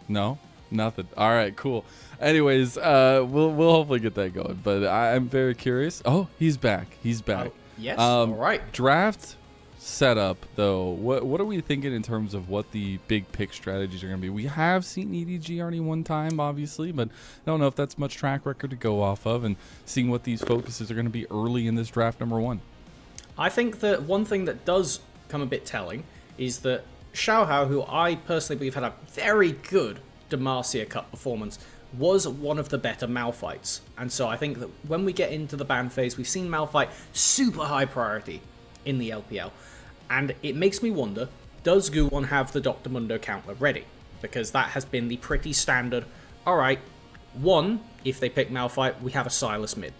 No, nothing. All right, cool. Anyways, we'll hopefully get that going. But I'm very curious. Oh, he's back. He's back. Yes. All right. Draft setup though, what are we thinking in terms of what the big pick strategies are going to be? We have seen EDG already one time, obviously, but I don't know if that's much track record to go off of, and seeing what these focuses are going to be early in this draft #1. I think that one thing that does come a bit telling is that Xiaohao, who I personally believe had a very good Demacia Cup performance, was one of the better Malphites. And so I think that when we get into the ban phase, we've seen Malphite super high priority in the LPL. And it makes me wonder, does Guwon have the Dr. Mundo counter ready? because that has been the pretty standard. All right, 1, if they pick Malphite, we have a Sylas mid.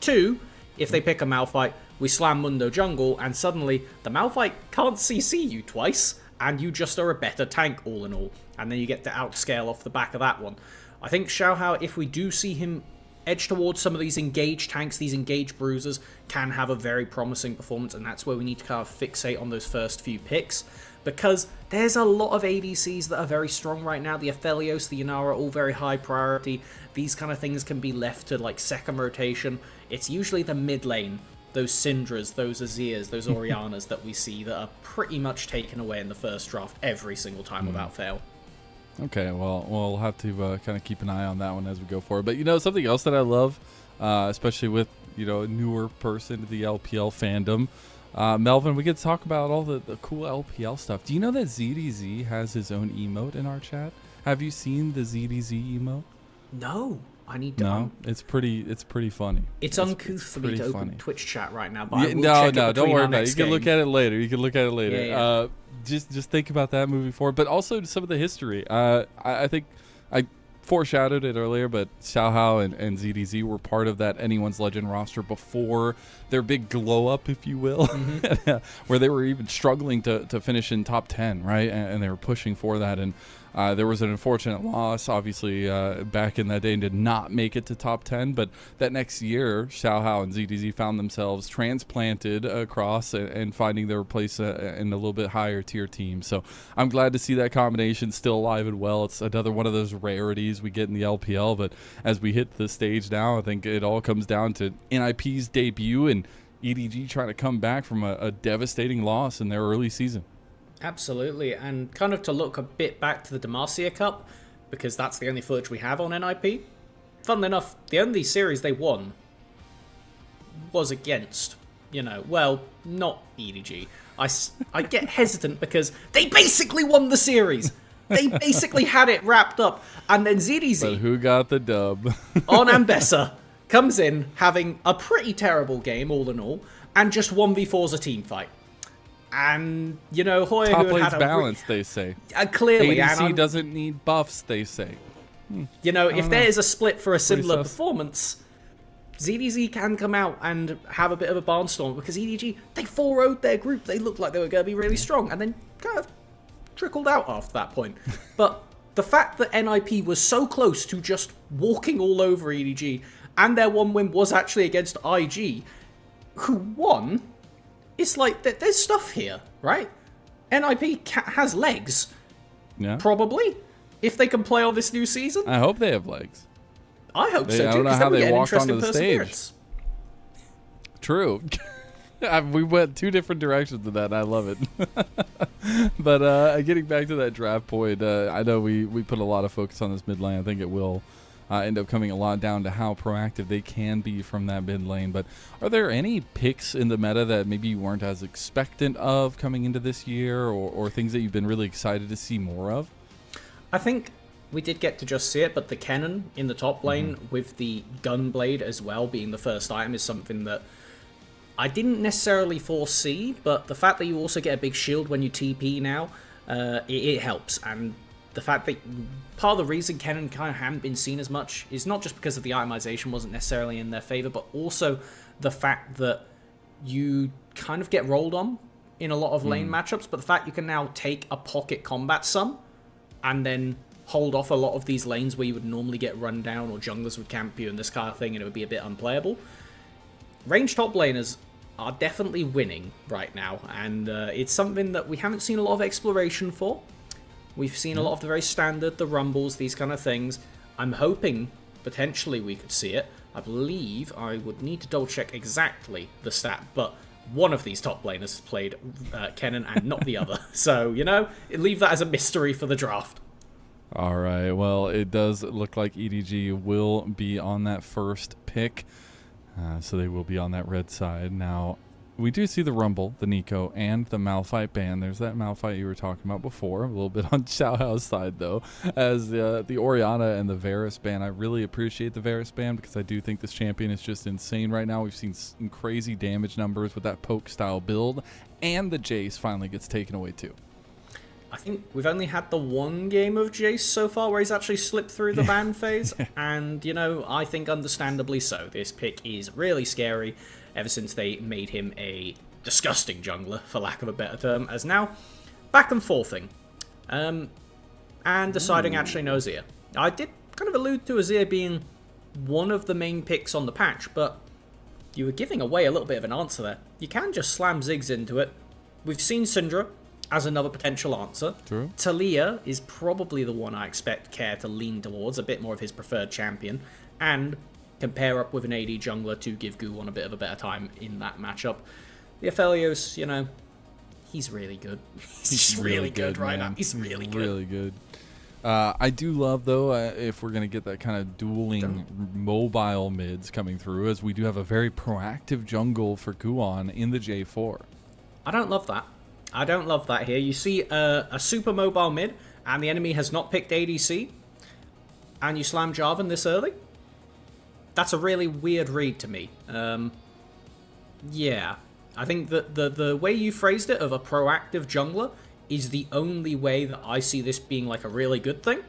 2, if they pick a Malphite, we slam Mundo jungle, and suddenly the Malphite can't CC you twice, and you just are a better tank all in all. And then you get to outscale off the back of that one. I think Xiaohao, if we do see him edge towards some of these engaged tanks, these engaged bruisers, can have a very promising performance, and that's where we need to kind of fixate on those first few picks, because there's a lot of ADCs that are very strong right now. The Aphelios, the Inara, all very high priority. These kind of things can be left to like second rotation. It's usually the mid lane, those Syndras, those Azirs, those Orianas that we see that are pretty much taken away in the first draft every single time without fail. Okay, well, we'll have to kind of keep an eye on that one as we go forward. But, something else that I love, especially with, a newer person to the LPL fandom, Melvin, we get to talk about all the cool LPL stuff. Do you know that ZDZ has his own emote in our chat? Have you seen the ZDZ emote? No. I need to. No, it's pretty funny. It's uncouth for me to open Twitch chat right now. But No, don't worry about it. You can look at it later. Yeah. Just think about that moving forward, but also some of the history. I think I foreshadowed it earlier, but Xiaohao and ZDZ were part of that Anyone's Legend roster before their big glow up, if you will, where they were even struggling to finish in top 10, right? And they were pushing for that. And there was an unfortunate loss, obviously, back in that day, and did not make it to top 10. But that next year, Xiaohao and ZDZ found themselves transplanted across and finding their place in a little bit higher tier team. So I'm glad to see that combination still alive and well. It's another one of those rarities we get in the LPL. But as we hit the stage now, I think it all comes down to NiP's debut and EDG trying to come back from a devastating loss in their early season. Absolutely, and kind of to look a bit back to the Demacia Cup, because that's the only footage we have on NiP. Funnily enough, the only series they won was against, well, not EDG. I get hesitant because they basically won the series. They basically had it wrapped up, and then ZDZ... But who got the dub? on Ambessa, comes in having a pretty terrible game, all in all, and just 1v4's a team fight. And, Hoya, top who lane's had a balanced, they say. Clearly. ADC doesn't need buffs, they say. If there is a split for a similar performance, ZDZ can come out and have a bit of a barnstorm, because EDG, they 4-0'd their group. They looked like they were going to be really strong, and then kind of trickled out after that point. But the fact that NiP was so close to just walking all over EDG, and their one win was actually against IG, who won... It's like, there's stuff here, right? NiP has legs. Yeah. Probably. If they can play on this new season. I hope they have legs. I hope so, too. I don't know how they walked onto the stage. True. We went two different directions with that, and I love it. But getting back to that draft point, I know we put a lot of focus on this mid lane. I think it will end up coming a lot down to how proactive they can be from that mid lane. But are there any picks in the meta that maybe you weren't as expectant of coming into this year, or things that you've been really excited to see more of? I think we did get to just see it, but the Kennen in the top lane with the Gunblade as well being the first item is something that I didn't necessarily foresee, but the fact that you also get a big shield when you TP now, it helps. And the fact that part of the reason Kennen kind of hadn't been seen as much is not just because of the itemization wasn't necessarily in their favor, but also the fact that you kind of get rolled on in a lot of lane matchups, but the fact you can now take a pocket combat sum and then hold off a lot of these lanes where you would normally get run down or junglers would camp you and this kind of thing, and it would be a bit unplayable. Ranged top laners are definitely winning right now, and it's something that we haven't seen a lot of exploration for. We've seen a lot of the very standard, the rumbles, these kind of things. I'm hoping potentially we could see it. I believe I would need to double check exactly the stat, but one of these top laners has played Kennen and not the other. So, leave that as a mystery for the draft. All right. Well, it does look like EDG will be on that first pick. So they will be on that red side. Now, we do see the Rumble, the Nico, and the Malphite ban. There's that Malphite you were talking about before. A little bit on Xiaohao's side, though. As the Orianna and the Varus ban. I really appreciate the Varus ban because I do think this champion is just insane right now. We've seen some crazy damage numbers with that poke-style build. And the Jace finally gets taken away, too. I think we've only had the one game of Jace so far where he's actually slipped through the ban phase, and, you know, I think understandably so. This pick is really scary ever since they made him a disgusting jungler, for lack of a better term, as now back and forthing. And deciding actually no Azir. I did kind of allude to Azir being one of the main picks on the patch, but you were giving away a little bit of an answer there. You can just slam Ziggs into it. We've seen Syndra as another potential answer. True. Talia is probably the one I expect Care to lean towards, a bit more of his preferred champion, and can pair up with an AD jungler to give Gu a bit of a better time in that matchup. The Aphelios, you know, he's really good. He's really good right now. He's really good. Really good. I do love, though, if we're going to get that kind of dueling mobile mids coming through, as we do have a very proactive jungle for Guan in the J4. I don't love that. I don't love that here. You see a super mobile mid, and the enemy has not picked ADC, and you slam Jarvan this early? That's a really weird read to me. Yeah. I think that the way you phrased it of a proactive jungler is the only way that I see this being like a really good thing.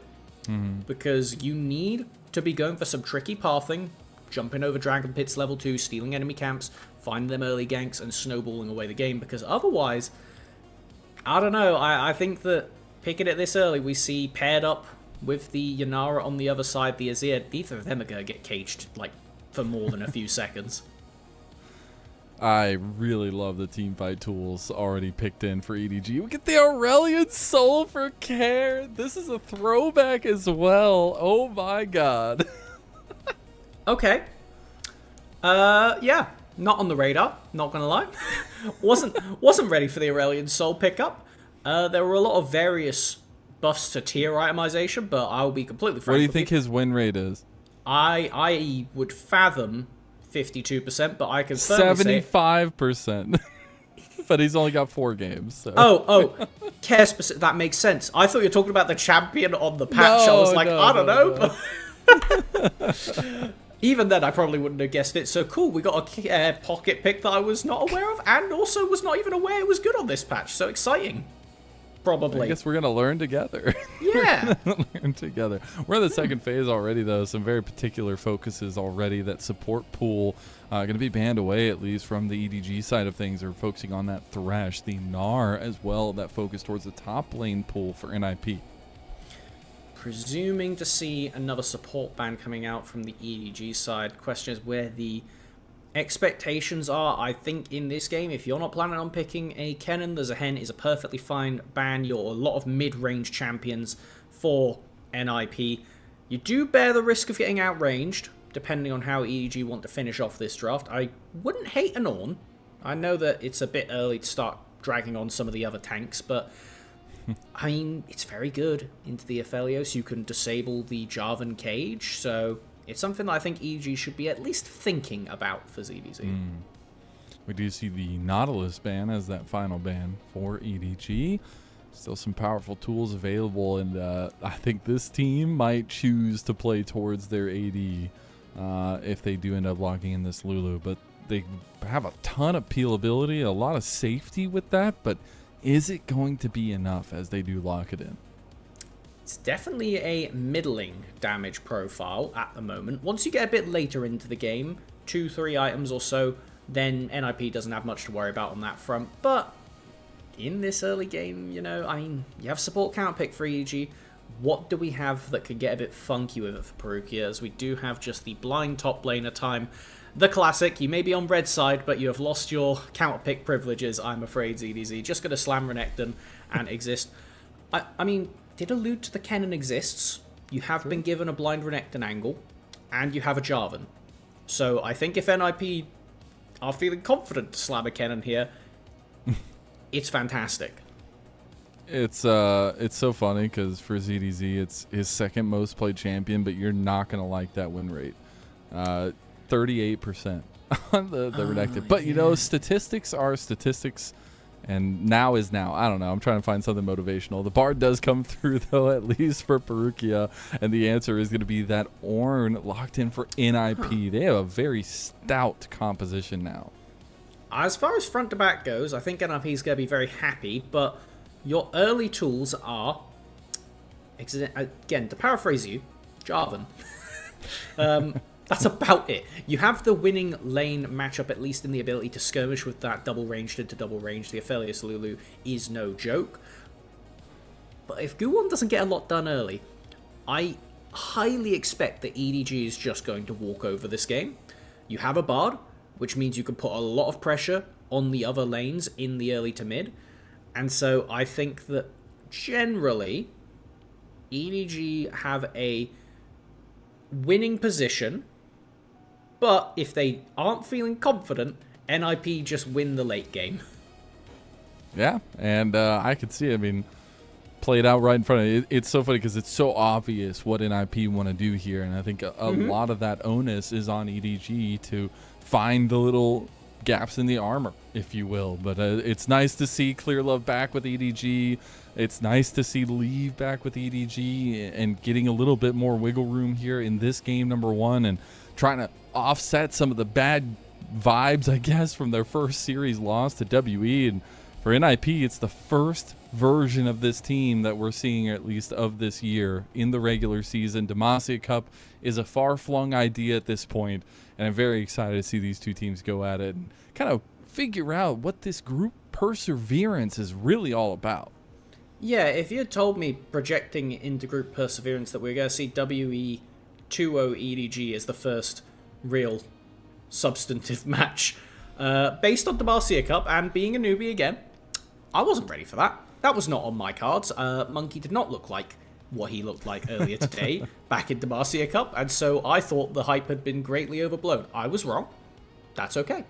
Because you need to be going for some tricky pathing, jumping over Dragon Pits level 2, stealing enemy camps, finding them early ganks, and snowballing away the game. Because otherwise, I don't know, I think that picking it this early, we see paired up with the Yanara on the other side, the Azir, neither of them are going to get caged like for more than a few seconds. I really love the teamfight tools already picked in for EDG. We get the Aurelion Soul for Care. This is a throwback as well. Oh my god. Okay. Yeah. Not on the radar, not gonna lie. wasn't ready for the Aurelion Soul pickup. There were a lot of various buffs to tier itemization, but I'll be completely frank. What do you think his win rate is? I would fathom 52%, but I can firmly 75%. But he's only got 4 games. So. Oh, Care specific. That makes sense. I thought you were talking about the champion on the patch. I was like, I don't know. Even then, I probably wouldn't have guessed it. So cool, we got a pocket pick that I was not aware of, and also was not even aware it was good on this patch. So exciting. Probably. I guess we're gonna learn together. Yeah. Learn together. We're in the second phase already, though. Some very particular focuses already. That support pool going to be banned away, at least from the EDG side of things. Are focusing on that Thresh, the Gnar as well. That focus towards the top lane pool for NiP. Presuming to see another support ban coming out from the EDG side. Question is where the expectations are. I think in this game, if you're not planning on picking a Kennen, there's a Hen is a perfectly fine ban. You're a lot of mid-range champions for NiP. You do bear the risk of getting outranged, depending on how EDG want to finish off this draft. I wouldn't hate an Ornn. I know that it's a bit early to start dragging on some of the other tanks, but I mean, it's very good into the Aphelios. You can disable the Jarvan cage, so it's something that I think EDG should be at least thinking about for ZVZ. We do see the Nautilus ban as that final ban for EDG. Still some powerful tools available, and I think this team might choose to play towards their AD if they do end up locking in this Lulu. But they have a ton of peel ability, a lot of safety with that, but is it going to be enough as they do lock it in? It's definitely a middling damage profile at the moment. Once you get a bit later into the game, 2-3 items or so, then NiP doesn't have much to worry about on that front. But in this early game, you know, I mean, you have support count pick for EDG. What do we have that could get a bit funky with it for Perukia? As we do have just the blind top laner time. The classic, you may be on red side, but you have lost your counter pick privileges, I'm afraid, ZDZ. Just going to slam Renekton and exist. I mean, did allude to the Kennen exists. You have been given a blind Renekton angle, and you have a Jarvan. So I think if NiP are feeling confident to slam a Kennen here, it's fantastic. It's so funny because for ZDZ, it's his second most played champion, but you're not going to like that win rate. 38% on the Renekton. But, you know, statistics are statistics, and now is now. I don't know. I'm trying to find something motivational. The Bard does come through, though, at least for Perukia, and the answer is going to be that Ornn locked in for NiP. They have a very stout composition now. As far as front to back goes, I think NiP is going to be very happy, but your early tools are, again, to paraphrase you, Jarvan. That's about it. You have the winning lane matchup, at least in the ability to skirmish with that double ranged into double range. The Aphelios Lulu is no joke. But if Guwon doesn't get a lot done early, I highly expect that EDG is just going to walk over this game. You have a Bard, which means you can put a lot of pressure on the other lanes in the early to mid. And so I think that generally, EDG have a winning position, but if they aren't feeling confident, NiP just win the late game. Yeah, and I could see it. I mean, played out right in front of it. It's so funny because it's so obvious what NiP want to do here, and I think a lot of that onus is on EDG to find the little gaps in the armor, if you will. But it's nice to see Clear Love back with EDG. It's nice to see Leave back with EDG and getting a little bit more wiggle room here in this game, number one, and trying to offset some of the bad vibes, I guess, from their first series loss to WE. And for NiP, it's the first version of this team that we're seeing, at least of this year, in the regular season. Demacia Cup is a far-flung idea at this point, and I'm very excited to see these two teams go at it and kind of figure out what this group perseverance is really all about. Yeah, if you had told me projecting into group perseverance that we're going to see WE 2-0 EDG as the first real substantive match based on Demacia Cup and being a newbie again, I wasn't ready for that. That was not on my cards. Monkey did not look like what he looked like earlier today back in Demacia Cup, and so I thought the hype had been greatly overblown. I was wrong. That's okay.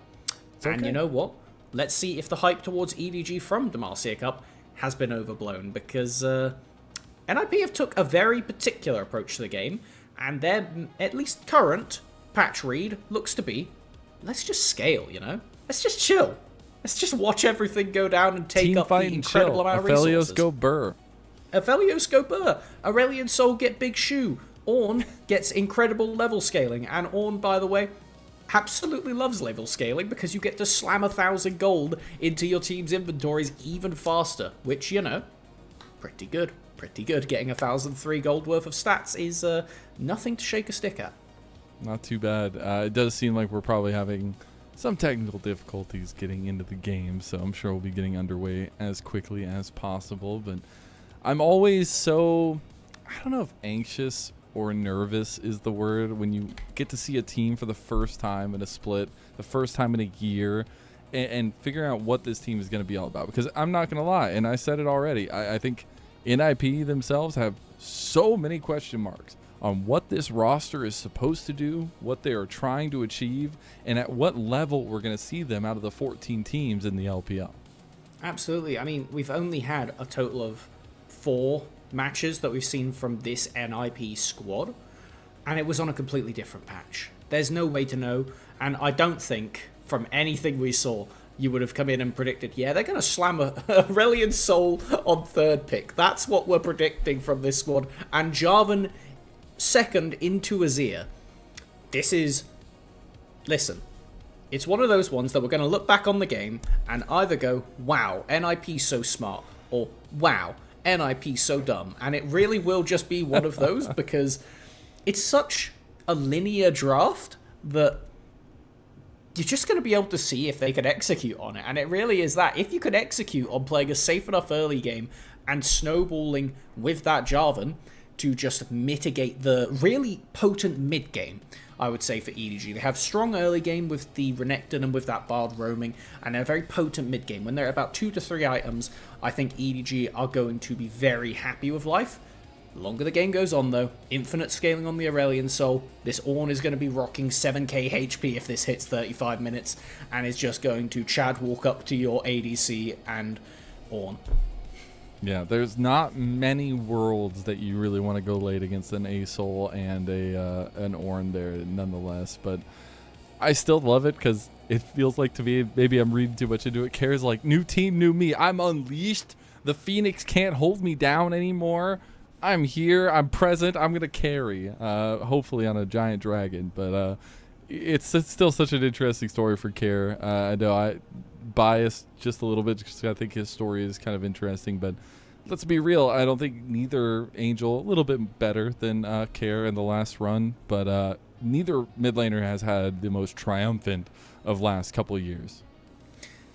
And you know what? Let's see if the hype towards EDG from Demacia Cup has been overblown, because NiP have took a very particular approach to the game, and their, at least current, patch read looks to be, let's just scale, you know? Let's just chill. Let's just watch everything go down and take up the incredible amount of resources. Aphelios go burr. Aphelios go burr. Aurelion Sol get big shoe. Ornn gets incredible level scaling, and Ornn, by the way, absolutely loves level scaling because you get to slam 1,000 gold into your team's inventories even faster, which, you know, pretty good. Pretty good. Getting 1,003 gold worth of stats is nothing to shake a stick at. Not too bad. It does seem like we're probably having some technical difficulties getting into the game, so I'm sure we'll be getting underway as quickly as possible. But I'm always so, I don't know if anxious or nervous is the word, when you get to see a team for the first time in a split, the first time in a year, and figuring out what this team is going to be all about. Because I'm not going to lie, and I said it already, I think NiP themselves have so many question marks on what this roster is supposed to do, what they are trying to achieve, and at what level we're going to see them out of the 14 teams in the LPL. Absolutely. I mean, we've only had a total of 4 matches that we've seen from this NiP squad, and it was on a completely different patch. There's no way to know, and I don't think from anything we saw you would have come in and predicted, yeah, they're going to slam Aurelion Sol on 3rd pick. That's what we're predicting from this squad, and Jarvan 2nd into Azir. This is, listen, it's one of those ones that we're going to look back on the game and either go, wow, NiP so smart, or wow, NiP so dumb. And it really will just be one of those because it's such a linear draft that you're just going to be able to see if they can execute on it. And it really is that. If you can execute on playing a safe enough early game and snowballing with that Jarvan to just mitigate the really potent mid game, I would say, for EDG. They have strong early game with the Renekton and with that Bard roaming, and a very potent mid game. When they're about 2 to 3 items, I think EDG are going to be very happy with life. The longer the game goes on, though, infinite scaling on the Aurelion Sol. This Ornn is going to be rocking 7k HP if this hits 35 minutes, and is just going to Chad walk up to your ADC and Ornn. Yeah, there's not many worlds that you really want to go late against an ASOL and an Ornn there nonetheless, but I still love it because it feels like, to me, maybe I'm reading too much into it, Cares like, new team, new me, I'm unleashed, the Phoenix can't hold me down anymore, I'm here, I'm present, I'm going to carry, hopefully on a giant dragon, but it's still such an interesting story for Care. I know biased just a little bit because I think his story is kind of interesting, but let's be real. I don't think neither Angel, a little bit better than Care in the last run, but neither mid laner has had the most triumphant of last couple of years.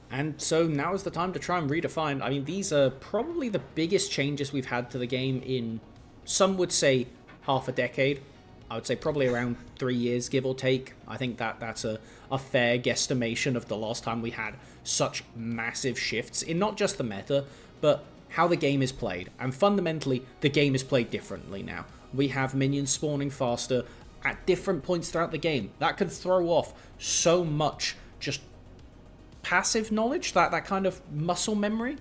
And so now is the time to try and redefine. I mean, these are probably the biggest changes we've had to the game in, some would say, half a decade. I would say probably around 3 years, give or take. I think that's a fair guesstimation of the last time we had such massive shifts in not just the meta, but how the game is played. And fundamentally, the game is played differently now. We have minions spawning faster at different points throughout the game. That can throw off so much just passive knowledge, that kind of muscle memory.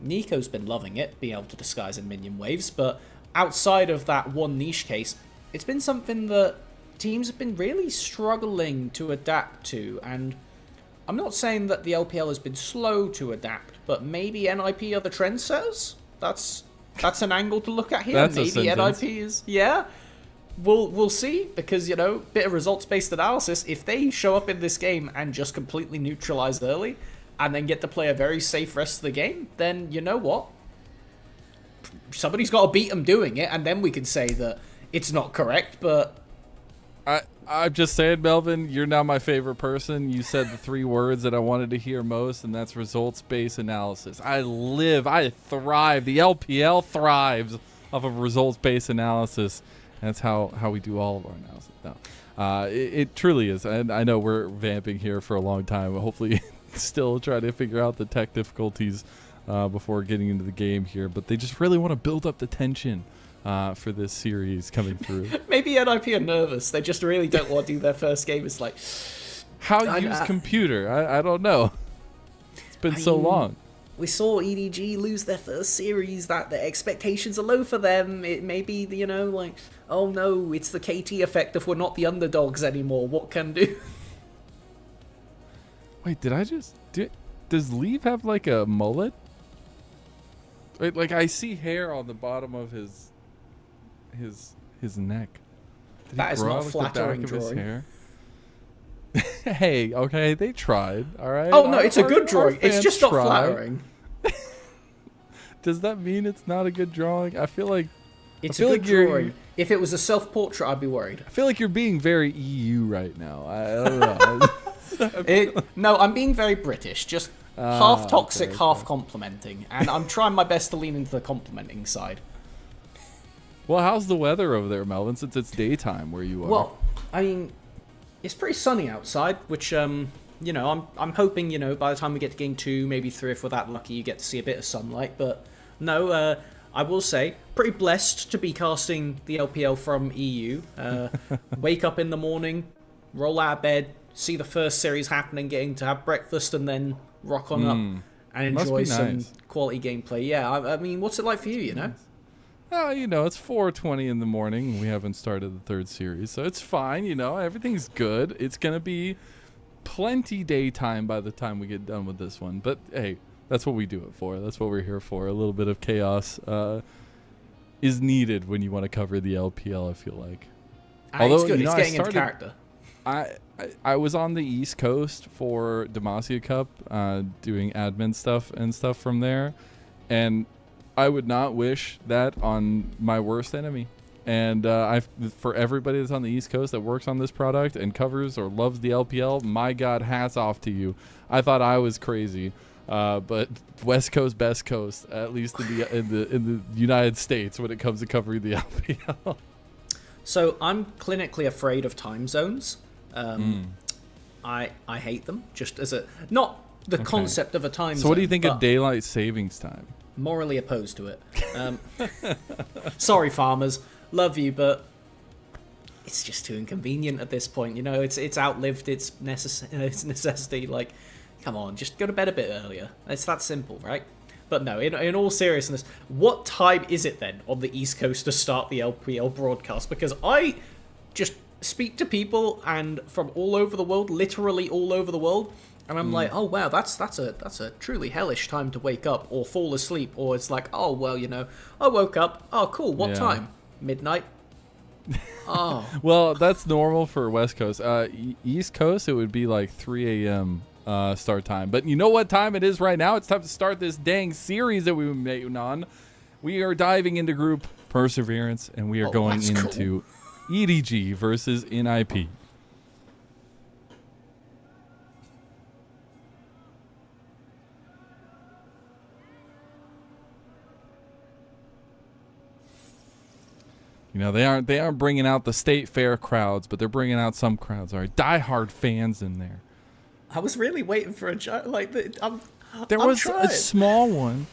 Nico's been loving it, being able to disguise in minion waves, but outside of that one niche case, it's been something that teams have been really struggling to adapt to, and I'm not saying that the LPL has been slow to adapt, but maybe NiP are the trendsetters? That's an angle to look at here. That's maybe sentence. NiP is, yeah. We'll see, because, you know, bit of results-based analysis, if they show up in this game and just completely neutralize early, and then get to play a very safe rest of the game, then you know what? Somebody's got to beat them doing it, and then we can say that it's not correct, but... I'm just saying, Melvin, you're now my favorite person. You said the 3 words that I wanted to hear most, and that's results-based analysis. I thrive. The LPL thrives off of results-based analysis. That's how we do all of our analysis. No. It truly is. And I know we're vamping here for a long time. Hopefully still trying to figure out the tech difficulties before getting into the game here. But they just really want to build up the tension for this series coming through. Maybe NiP are nervous. They just really don't want to do their first game. It's like... How use computer? I don't know. It's been so long. We saw EDG lose their first series, that the expectations are low for them. It may be, you know, like, oh no, it's the KT effect if we're not the underdogs anymore. What can do? Wait, does Leave have like a mullet? Wait, like I see hair on the bottom of his neck. Did That is grow not out, like, flattering the back of his drawing. hair? Hey, okay, they tried, all right? Oh no, it's a good Our drawing. It's fans just not tried. flattering. Does that mean it's not a good drawing? I feel like It's I feel a good like you're- drawing. If it was a self-portrait, I'd be worried. I feel like you're being very EU right now. I don't know. No, I'm being very British. Just half toxic, okay. half complimenting. And I'm trying my best to lean into the complimenting side. Well, how's the weather over there, Melvin? Since it's daytime where you are. Well, I mean, it's pretty sunny outside, which, you know, I'm hoping, you know, by the time we get to game 2, maybe 3, if we're that lucky, you get to see a bit of sunlight. But no, I will say, pretty blessed to be casting the LPL from EU. Wake up in the morning, roll out of bed, see the first series happening, getting to have breakfast, and then rock on up and Must enjoy be some nice. quality gameplay. Yeah, I mean, what's it like for you, you know? Oh, you know, it's 4:20 in the morning. We haven't started the 3rd series, so it's fine. You know, everything's good. It's gonna be plenty daytime by the time we get done with this one. But hey, that's what we do it for. That's what we're here for. A little bit of chaos is needed when you want to cover the LPL, I feel like. It's good. you know, It's I getting into started- character. I was on the East Coast for Demacia Cup, doing admin stuff and stuff from there, and I would not wish that on my worst enemy. And for everybody that's on the East Coast that works on this product and covers or loves the LPL, my God, hats off to you. I thought I was crazy, but West Coast, best coast, at least in the United States when it comes to covering the LPL. So I'm clinically afraid of time zones. I hate them. Just as not the concept of a time zone. So what do you think of but daylight savings time? morally opposed to it. Sorry, farmers. Love you, but it's just too inconvenient at this point. You know, it's outlived its necessity. Like, come on, just go to bed a bit earlier. It's that simple, right? But no, in all seriousness, what time is it then on the East Coast to start the LPL broadcast? Because I just speak to people and from all over the world, literally all over the world, and I'm like, oh wow, that's a truly hellish time to wake up or fall asleep. Or it's like, oh well, you know, I woke up. Oh cool, what time? Midnight. Oh. Well, that's normal for West Coast. East Coast, it would be like 3 a.m. start time. But you know what time it is right now? It's time to start this dang series that we've been making on. We are diving into Group Perseverance, and we are going into EDG versus NiP. You know, they aren't bringing out the state fair crowds, but they're bringing out some crowds. All right, diehard fans in there. I was really waiting for a like. There was a small one,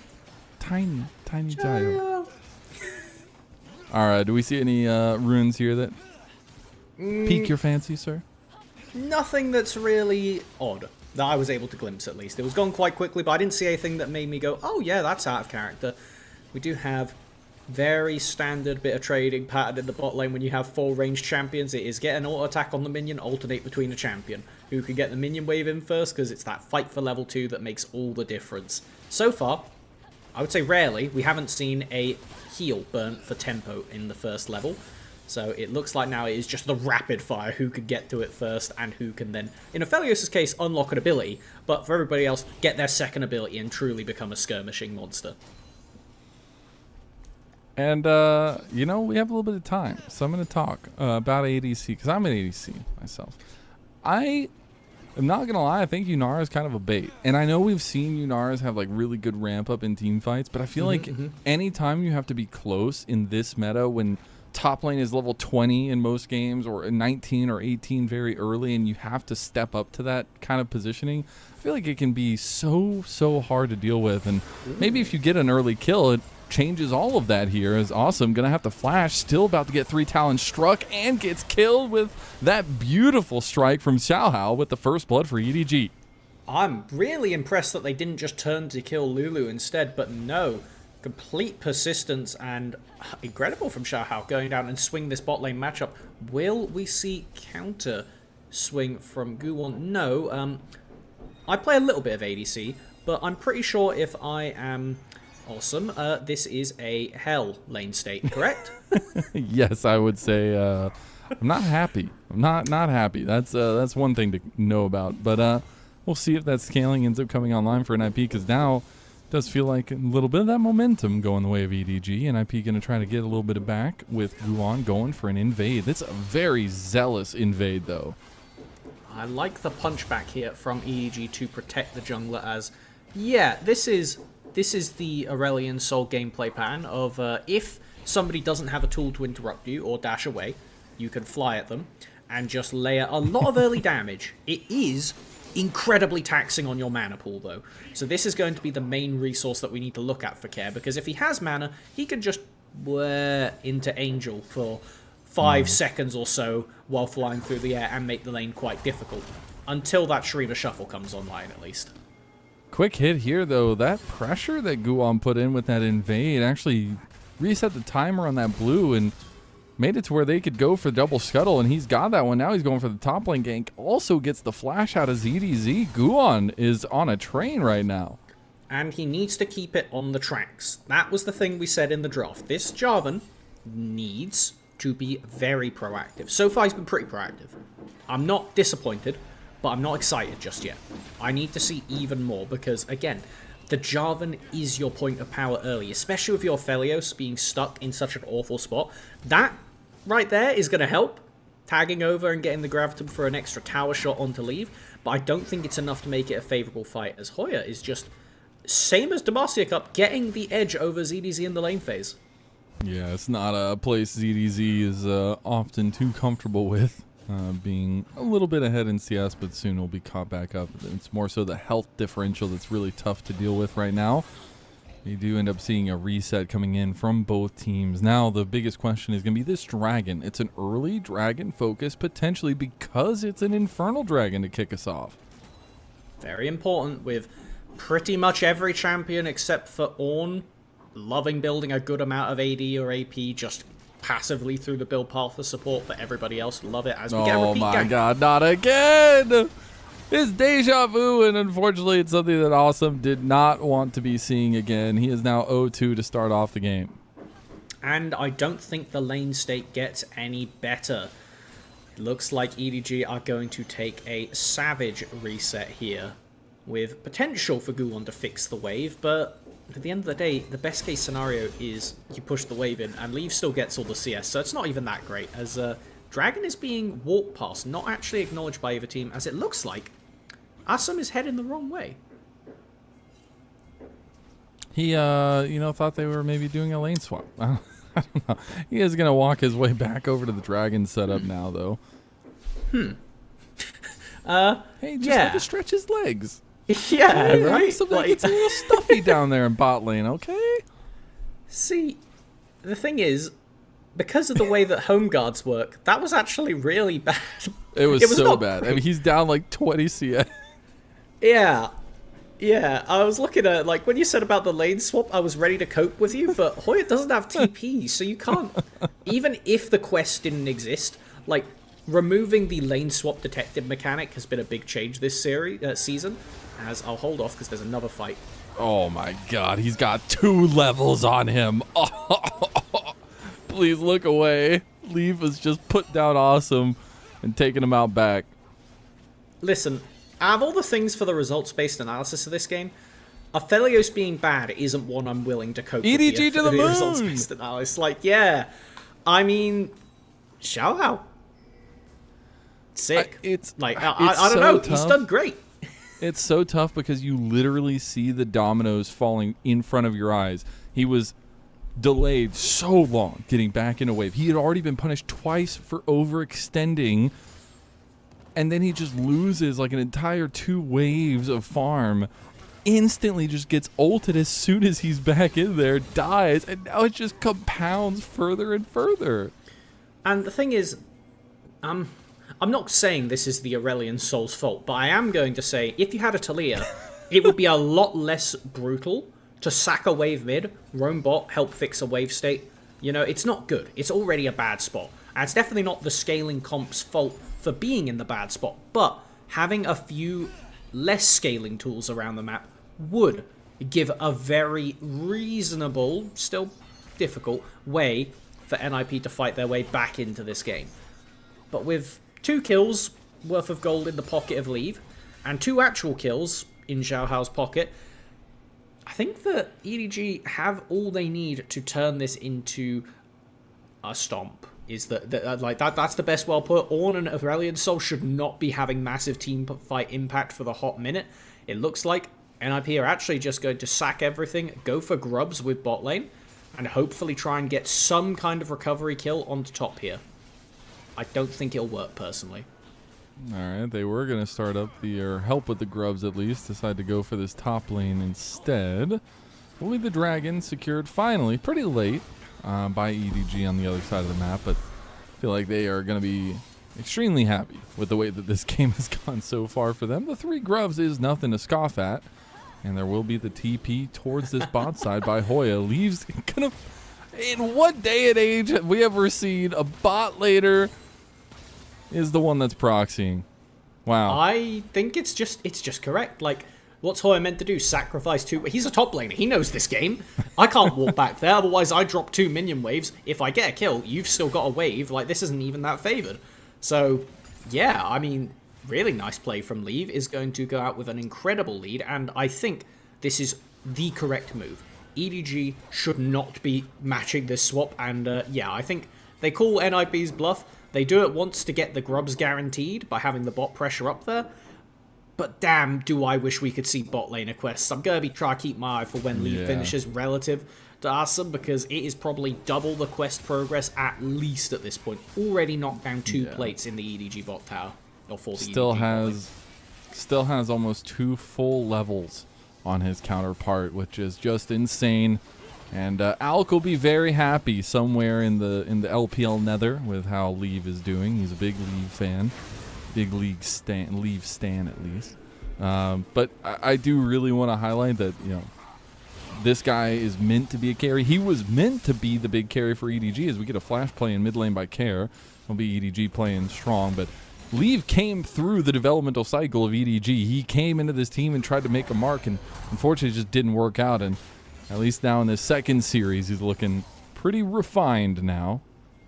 tiny gyro. All right, do we see any runes here that pique your fancy, sir? Nothing that's really odd that I was able to glimpse, at least. It was gone quite quickly, but I didn't see anything that made me go, oh yeah, that's out of character. We do have very standard bit of trading pattern in the bot lane when you have 4 ranged champions. It is get an auto attack on the minion, alternate between the champion. Who can get the minion wave in first, because it's that fight for level 2 that makes all the difference. So far, I would say rarely, we haven't seen a heal burnt for tempo in the first level. So it looks like now it is just the rapid fire who could get to it first and who can then, in Aphelios' case, unlock an ability, but for everybody else, get their second ability and truly become a skirmishing monster. And, you know, we have a little bit of time, so I'm going to talk about ADC, because I'm an ADC myself. I am not going to lie, I think Yunara is kind of a bait. And I know we've seen Yunaras have, like, really good ramp-up in team fights, but I feel like anytime you have to be close in this meta when top lane is level 20 in most games, or 19 or 18 very early, and you have to step up to that kind of positioning, I feel like it can be so hard to deal with. And maybe if you get an early kill, it changes all of that here. Is awesome. Gonna have to flash. Still about to get 3 talons struck and gets killed with that beautiful strike from Xiaohao with the first blood for EDG. I'm really impressed that they didn't just turn to kill Lulu instead, but no. Complete persistence and incredible from Xiaohao going down and swing this bot lane matchup. Will we see counter swing from Guwon? No. I play a little bit of ADC, but I'm pretty sure if I am awesome, this is a hell lane state, correct? Yes, I would say I'm not happy. I'm not happy. That's one thing to know about. But we'll see if that scaling ends up coming online for NiP, because now it does feel like a little bit of that momentum going the way of EDG. NiP going to try to get a little bit of back with Guwon going for an invade. That's a very zealous invade, though. I like the punchback here from EDG to protect the jungler as, yeah, this is the Aurelion Soul gameplay pattern of if somebody doesn't have a tool to interrupt you or dash away, you can fly at them and just layer a lot of early damage. It is incredibly taxing on your mana pool, though. So this is going to be the main resource that we need to look at for Care, because if he has mana, he can just wear into Angel for 5 seconds or so while flying through the air and make the lane quite difficult. Until that Shriva Shuffle comes online, at least. Quick hit here, though. That pressure that Guwon put in with that invade actually reset the timer on that blue and made it to where they could go for double scuttle, and he's got that one. Now he's going for the top lane gank. Also gets the flash out of ZDZ. Guwon is on a train right now. And he needs to keep it on the tracks. That was the thing we said in the draft. This Jarvan needs to be very proactive. So far he's been pretty proactive. I'm not disappointed, but I'm not excited just yet. I need to see even more because, again, the Jarvan is your point of power early, especially with your Aphelios being stuck in such an awful spot. That right there is going to help, tagging over and getting the Graviton for an extra tower shot on to leave, but I don't think it's enough to make it a favourable fight, as Hoya is just, same as Demacia Cup, getting the edge over ZDZ in the lane phase. Yeah, it's not a place ZDZ is often too comfortable with. Being a little bit ahead in CS, but soon will be caught back up. It's more so the health differential that's really tough to deal with right now. You do end up seeing a reset coming in from both teams. Now, the biggest question is going to be this dragon. It's an early dragon focus, potentially because it's an infernal dragon to kick us off. Very important with pretty much every champion except for Ornn loving building a good amount of AD or AP, just passively through the build path for support, but everybody else love it as we get a repeat my gank. God, not again! It's deja vu, and unfortunately it's something that Awesome did not want to be seeing again. He is now 0-2 to start off the game. And I don't think the lane state gets any better. It looks like EDG are going to take a savage reset here. with potential for Gulon to fix the wave, but at the end of the day, the best case scenario is you push the wave in, and Leave still gets all the CS, so it's not even that great, as Dragon is being walked past, not actually acknowledged by either team, as it looks like Assam is heading the wrong way. He, thought they were maybe doing a lane swap. I don't know. He is going to walk his way back over to the Dragon setup now, though. Hey, just let him stretch his legs. Yeah, hey, right? It's a little stuffy down there in bot lane, okay? See, the thing is, because of the way that home guards work, that was actually really bad. It was so bad. Great. I mean, he's down like 20 CS. Yeah. Yeah, I was looking at, like, when you said about the lane swap, I was ready to cope with you, but Hoya doesn't have TP, so you can't, even if the quest didn't exist, like, removing the lane swap detective mechanic has been a big change this season, as I'll hold off because there's another fight. Oh my god, he's got 2 levels on him. Oh, please look away. Leave was just put down awesome and taking him out back. Listen, out of all the things for the results-based analysis of this game, Aphelios being bad isn't one I'm willing to cope with. EDG to the moon! Results-based analysis. Like, yeah. I mean, shout out. Sick. I don't so know. Tough. He's done great. It's so tough because you literally see the dominoes falling in front of your eyes. He was delayed so long getting back in a wave. He had already been punished twice for overextending, and then he just loses like an entire 2 waves of farm. Instantly just gets ulted as soon as he's back in there, dies, and now it just compounds further and further. And the thing is, I'm not saying this is the Aurelion Soul's fault, but I am going to say, if you had a Talia, it would be a lot less brutal to sack a wave mid, roam bot, help fix a wave state. You know, it's not good. It's already a bad spot. And it's definitely not the scaling comp's fault for being in the bad spot, but having a few less scaling tools around the map would give a very reasonable, still difficult, way for NiP to fight their way back into this game. But with 2 kills worth of gold in the pocket of Leave, and 2 actual kills in Xiao Hao's pocket, I think that EDG have all they need to turn this into a stomp. That's the best well put. Ornn and Aurelion Soul should not be having massive team fight impact for the hot minute. It looks like NiP are actually just going to sack everything, go for grubs with bot lane, and hopefully try and get some kind of recovery kill on the top here. I don't think it'll work, personally. Alright, they were going to start up or help with the grubs at least, decide to go for this top lane instead. Only the dragon secured finally, pretty late, by EDG on the other side of the map, but I feel like they are going to be extremely happy with the way that this game has gone so far for them. The 3 grubs is nothing to scoff at, and there will be the TP towards this bot side by Hoya. Leaves gonna... In what day and age have we ever seen a bot laner is the one that's proxying? Wow. I think it's just correct. Like, what's Hoya meant to do? Sacrifice 2? He's a top laner. He knows this game. I can't walk back there. Otherwise, I drop 2 minion waves. If I get a kill, you've still got a wave. Like, this isn't even that favored. So, yeah, I mean, really nice play from Leave is going to go out with an incredible lead, and I think this is the correct move. EDG should not be matching this swap, and yeah, I think they call NiP's bluff. They do it once to get the grubs guaranteed by having the bot pressure up there, but damn, do I wish we could see bot laner quests. I'm going to be trying to keep my eye for when Leave finishes relative to Awesome, because it is probably double the quest progress at least at this point. Already knocked down 2 plates in the EDG bot tower, or for the still has almost 2 full levels on his counterpart, which is just insane. And Alk will be very happy somewhere in the LPL Nether with how Leave is doing. He's a big Leave fan, big Leave stan at least. But I do really want to highlight that, you know, this guy is meant to be a carry. He was meant to be the big carry for EDG as we get a flash play in mid lane by Care. It'll be EDG playing strong, but Leave came through the developmental cycle of EDG. He came into this team and tried to make a mark, and unfortunately it just didn't work out. And at least now in this second series, he's looking pretty refined now.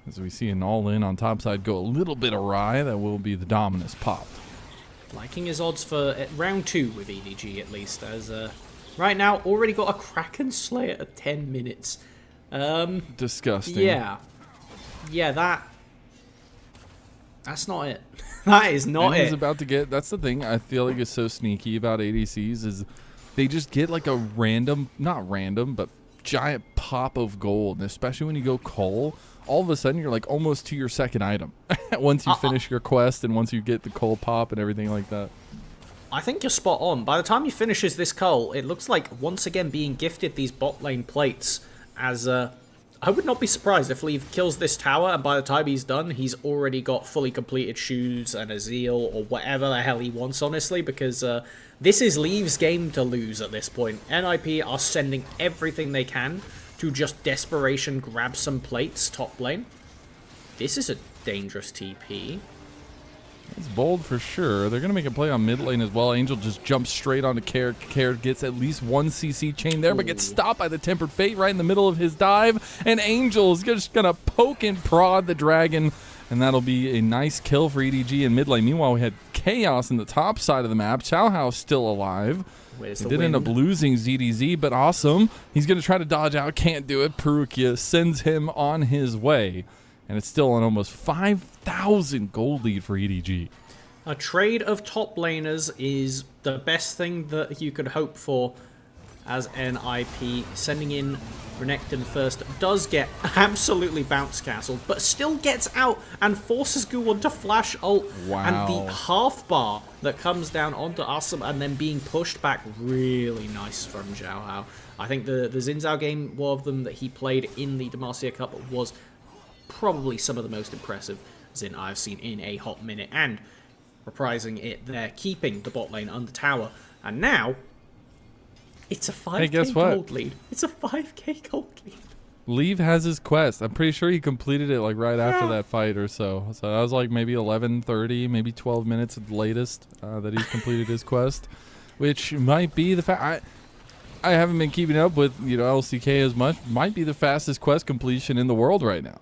As we see an all-in on top side go a little bit awry, that will be the Dominus pop. Liking his odds for round 2 with EDG at least, as right now already got a Kraken Slayer at 10 minutes. Disgusting. Yeah, that's not it. That is not and it. he's about to get. That's the thing I feel like is so sneaky about ADCs is they just get like a random, not random, but giant pop of gold, and especially when you go Cole. All of a sudden, you're like almost to your second item once you finish your quest and once you get the Cole pop and everything like that. I think you're spot on. By the time he finishes this Cole, it looks like once again being gifted these bot lane plates. As I would not be surprised if Leave kills this tower, and by the time he's done, he's already got fully completed shoes and a zeal or whatever the hell he wants, honestly, because this is Leave's game to lose at this point. NiP are sending everything they can to just desperation grab some plates top lane. This is a dangerous TP. It's bold for sure. They're going to make a play on mid lane as well. Angel just jumps straight onto Care. Care gets at least one CC chain there, but gets stopped by the Tempered Fate right in the middle of his dive. And Angel's just going to poke and prod the dragon, and that'll be a nice kill for EDG in mid lane. Meanwhile, we had Chaos in the top side of the map. Chowhouse still alive. He did end up losing ZDZ, but awesome. He's going to try to dodge out. Can't do it. Perukia sends him on his way. And it's still an almost 5,000 gold lead for EDG. A trade of top laners is the best thing that you could hope for as NiP. Sending in Renekton first does get absolutely bounce castled, but still gets out and forces Guwon to flash ult. Wow. And the half bar that comes down onto Awesome and then being pushed back, really nice from Zhao Hao. I think the Xin Zhao game, one of them that he played in the Demacia Cup, was probably some of the most impressive Xin I've seen in a hot minute. And reprising it there, keeping the bot lane under tower. And now it's a 5k gold lead. It's a 5k gold lead. Leave has his quest. I'm pretty sure he completed it like right after that fight or so. So that was like maybe 11:30, maybe 12 minutes at the latest that he's completed his quest, which might be the fact. I haven't been keeping up with LCK as much. Might be the fastest quest completion in the world right now.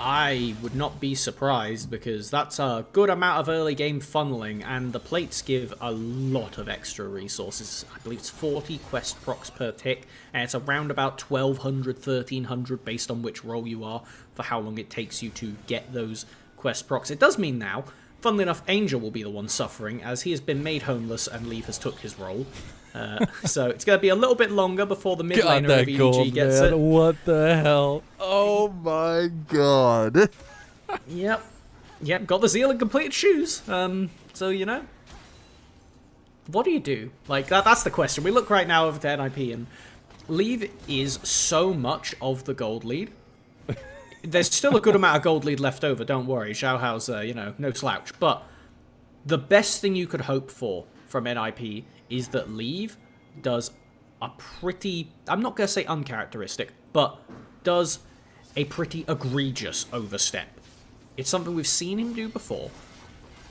I would not be surprised, because that's a good amount of early game funneling, and the plates give a lot of extra resources. I believe it's 40 quest procs per tick, and it's around about 1,200, 1,300 based on which role you are for how long it takes you to get those quest procs. It does mean now, funnily enough, Angel will be the one suffering, as he has been made homeless and Leave has took his role. So it's going to be a little bit longer before the mid laner of EDG gets it. What the hell? Oh my god. Yep, got the zeal and completed shoes. So, what do you do? Like, that's the question. We look right now over to NiP, and Leave is so much of the gold lead. There's still a good amount of gold lead left over, don't worry. Zhao Hao's, no slouch. But the best thing you could hope for from NiP is that Leave does a pretty, I'm not going to say uncharacteristic, but does a pretty egregious overstep. It's something we've seen him do before,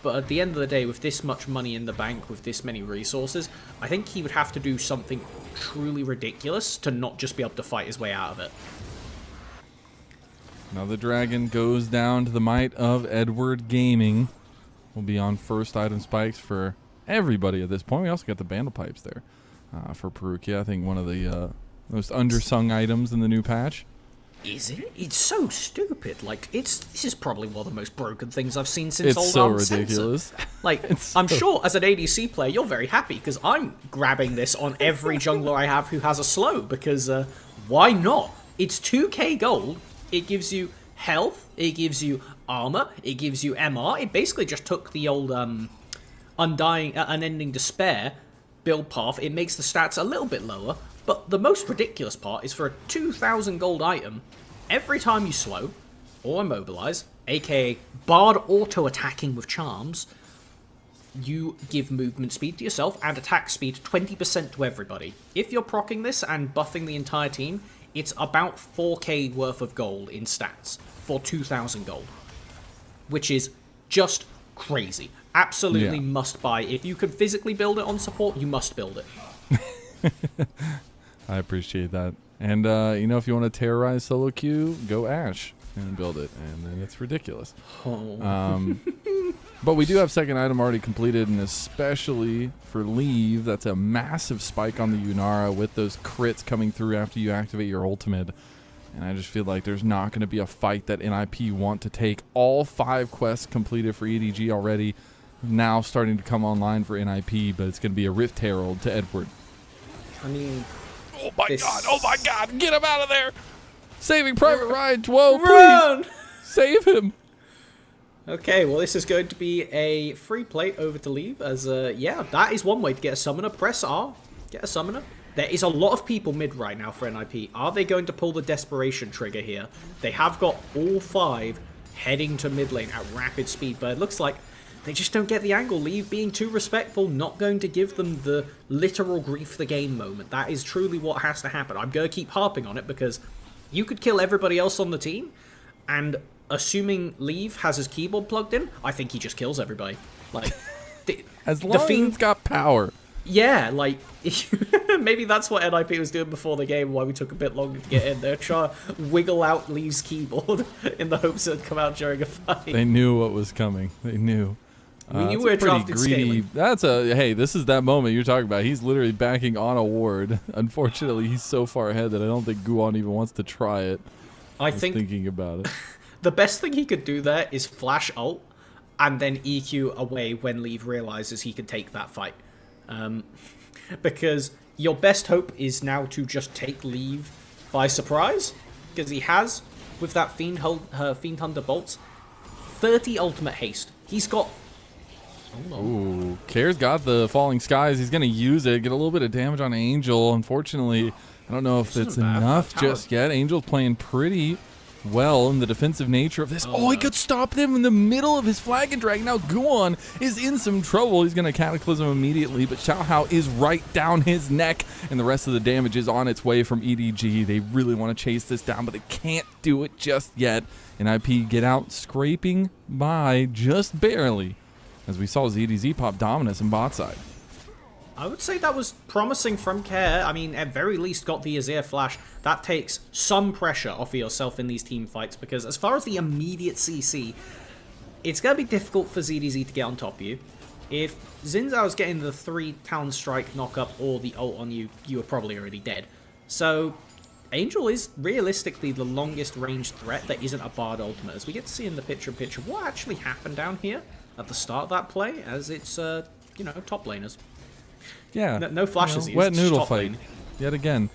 but at the end of the day, with this much money in the bank, with this many resources, I think he would have to do something truly ridiculous to not just be able to fight his way out of it. Now the dragon goes down to the might of Edward Gaming. We'll be on first item spikes for everybody at this point. We also got the Bandle Pipes there for Perukia. I think one of the most undersung items in the new patch. Is it? It's so stupid. Like, this is probably one of the most broken things I've seen since It's so ridiculous. Like, I'm sure as an ADC player, you're very happy, because I'm grabbing this on every jungler I have who has a slow, because why not? It's 2k gold. It gives you health. It gives you armor. It gives you MR. It basically just took the old Unending Despair build path. It makes the stats a little bit lower, but the most ridiculous part is for a 2,000 gold item, every time you slow or immobilize, aka Bard auto-attacking with charms, you give movement speed to yourself and attack speed 20% to everybody. If you're proccing this and buffing the entire team, it's about 4k worth of gold in stats for 2,000 gold, which is just crazy. Absolutely must buy. If you can physically build it on support, you must build it. I appreciate that. And, if you want to terrorize solo queue, go Ashe and build it. And then it's ridiculous. But we do have second item already completed, and especially for Leave, that's a massive spike on the Yunara with those crits coming through after you activate your ultimate. And I just feel like there's not going to be a fight that NiP want to take. All 5 quests completed for EDG already, now starting to come online for NiP, but it's going to be a Rift Herald to Edward. I mean... Oh my god, get him out of there! Saving Private Ryan, whoa, Run! please! Save him! Okay, well, this is going to be a free plate over to Leave, as, yeah, that is one way to get a summoner. Press R, get a summoner. There is a lot of people mid right now for NiP. Are they going to pull the desperation trigger here? They have got all 5 heading to mid lane at rapid speed, but it looks like they just don't get the angle. Leave being too respectful, not going to give them the literal grief the game moment. That is truly what has to happen. I'm going to keep harping on it because you could kill everybody else on the team, and assuming Leave has his keyboard plugged in, I think he just kills everybody. Like, as long as it's got power. Yeah, like, maybe that's what NiP was doing before the game, why we took a bit longer to get in there. Try to wiggle out Lee's keyboard in the hopes it would come out during a fight. They knew what was coming. They knew. We knew we were drafted greedy. scaling. That's hey, this is that moment you're talking about. He's literally backing on a ward. Unfortunately, he's so far ahead that I don't think Guon even wants to try it. I think thinking about it. The best thing he could do there is flash ult and then EQ away when Leave realizes he can take that fight. Because your best hope is now to just take Leave by surprise, because he has, with that Fiend Hunter bolts, 30 ultimate haste. He's got... Ooh, Kair's got the Falling Skies. He's going to use it, get a little bit of damage on Angel. Unfortunately, I don't know if it's enough just yet. Angel's playing pretty well in the defensive nature of this. Oh, he could stop them in the middle of his Flag and Drag. Now Guon is in some trouble. He's going to Cataclysm immediately, but Xiao Hao is right down his neck, and the rest of the damage is on its way from EDG. They really want to chase this down, but they can't do it just yet. And NiP get out scraping by just barely, as we saw ZDZ pop Dominus in bot side. I would say that was promising from Kair. I mean, at very least got the Azir flash. That takes some pressure off of yourself in these team fights, because as far as the immediate CC, it's going to be difficult for ZDZ to get on top of you. If Xin Zhao's getting the 3 Talon Strike knock-up or the ult on you, you are probably already dead. So, Angel is realistically the longest range threat that isn't a Bard ultimate. As we get to see in the picture-in-picture what actually happened down here at the start of that play, as it's, you know, top laners. Yeah. No flashes used. Wet noodle fight. Lane. Yet again.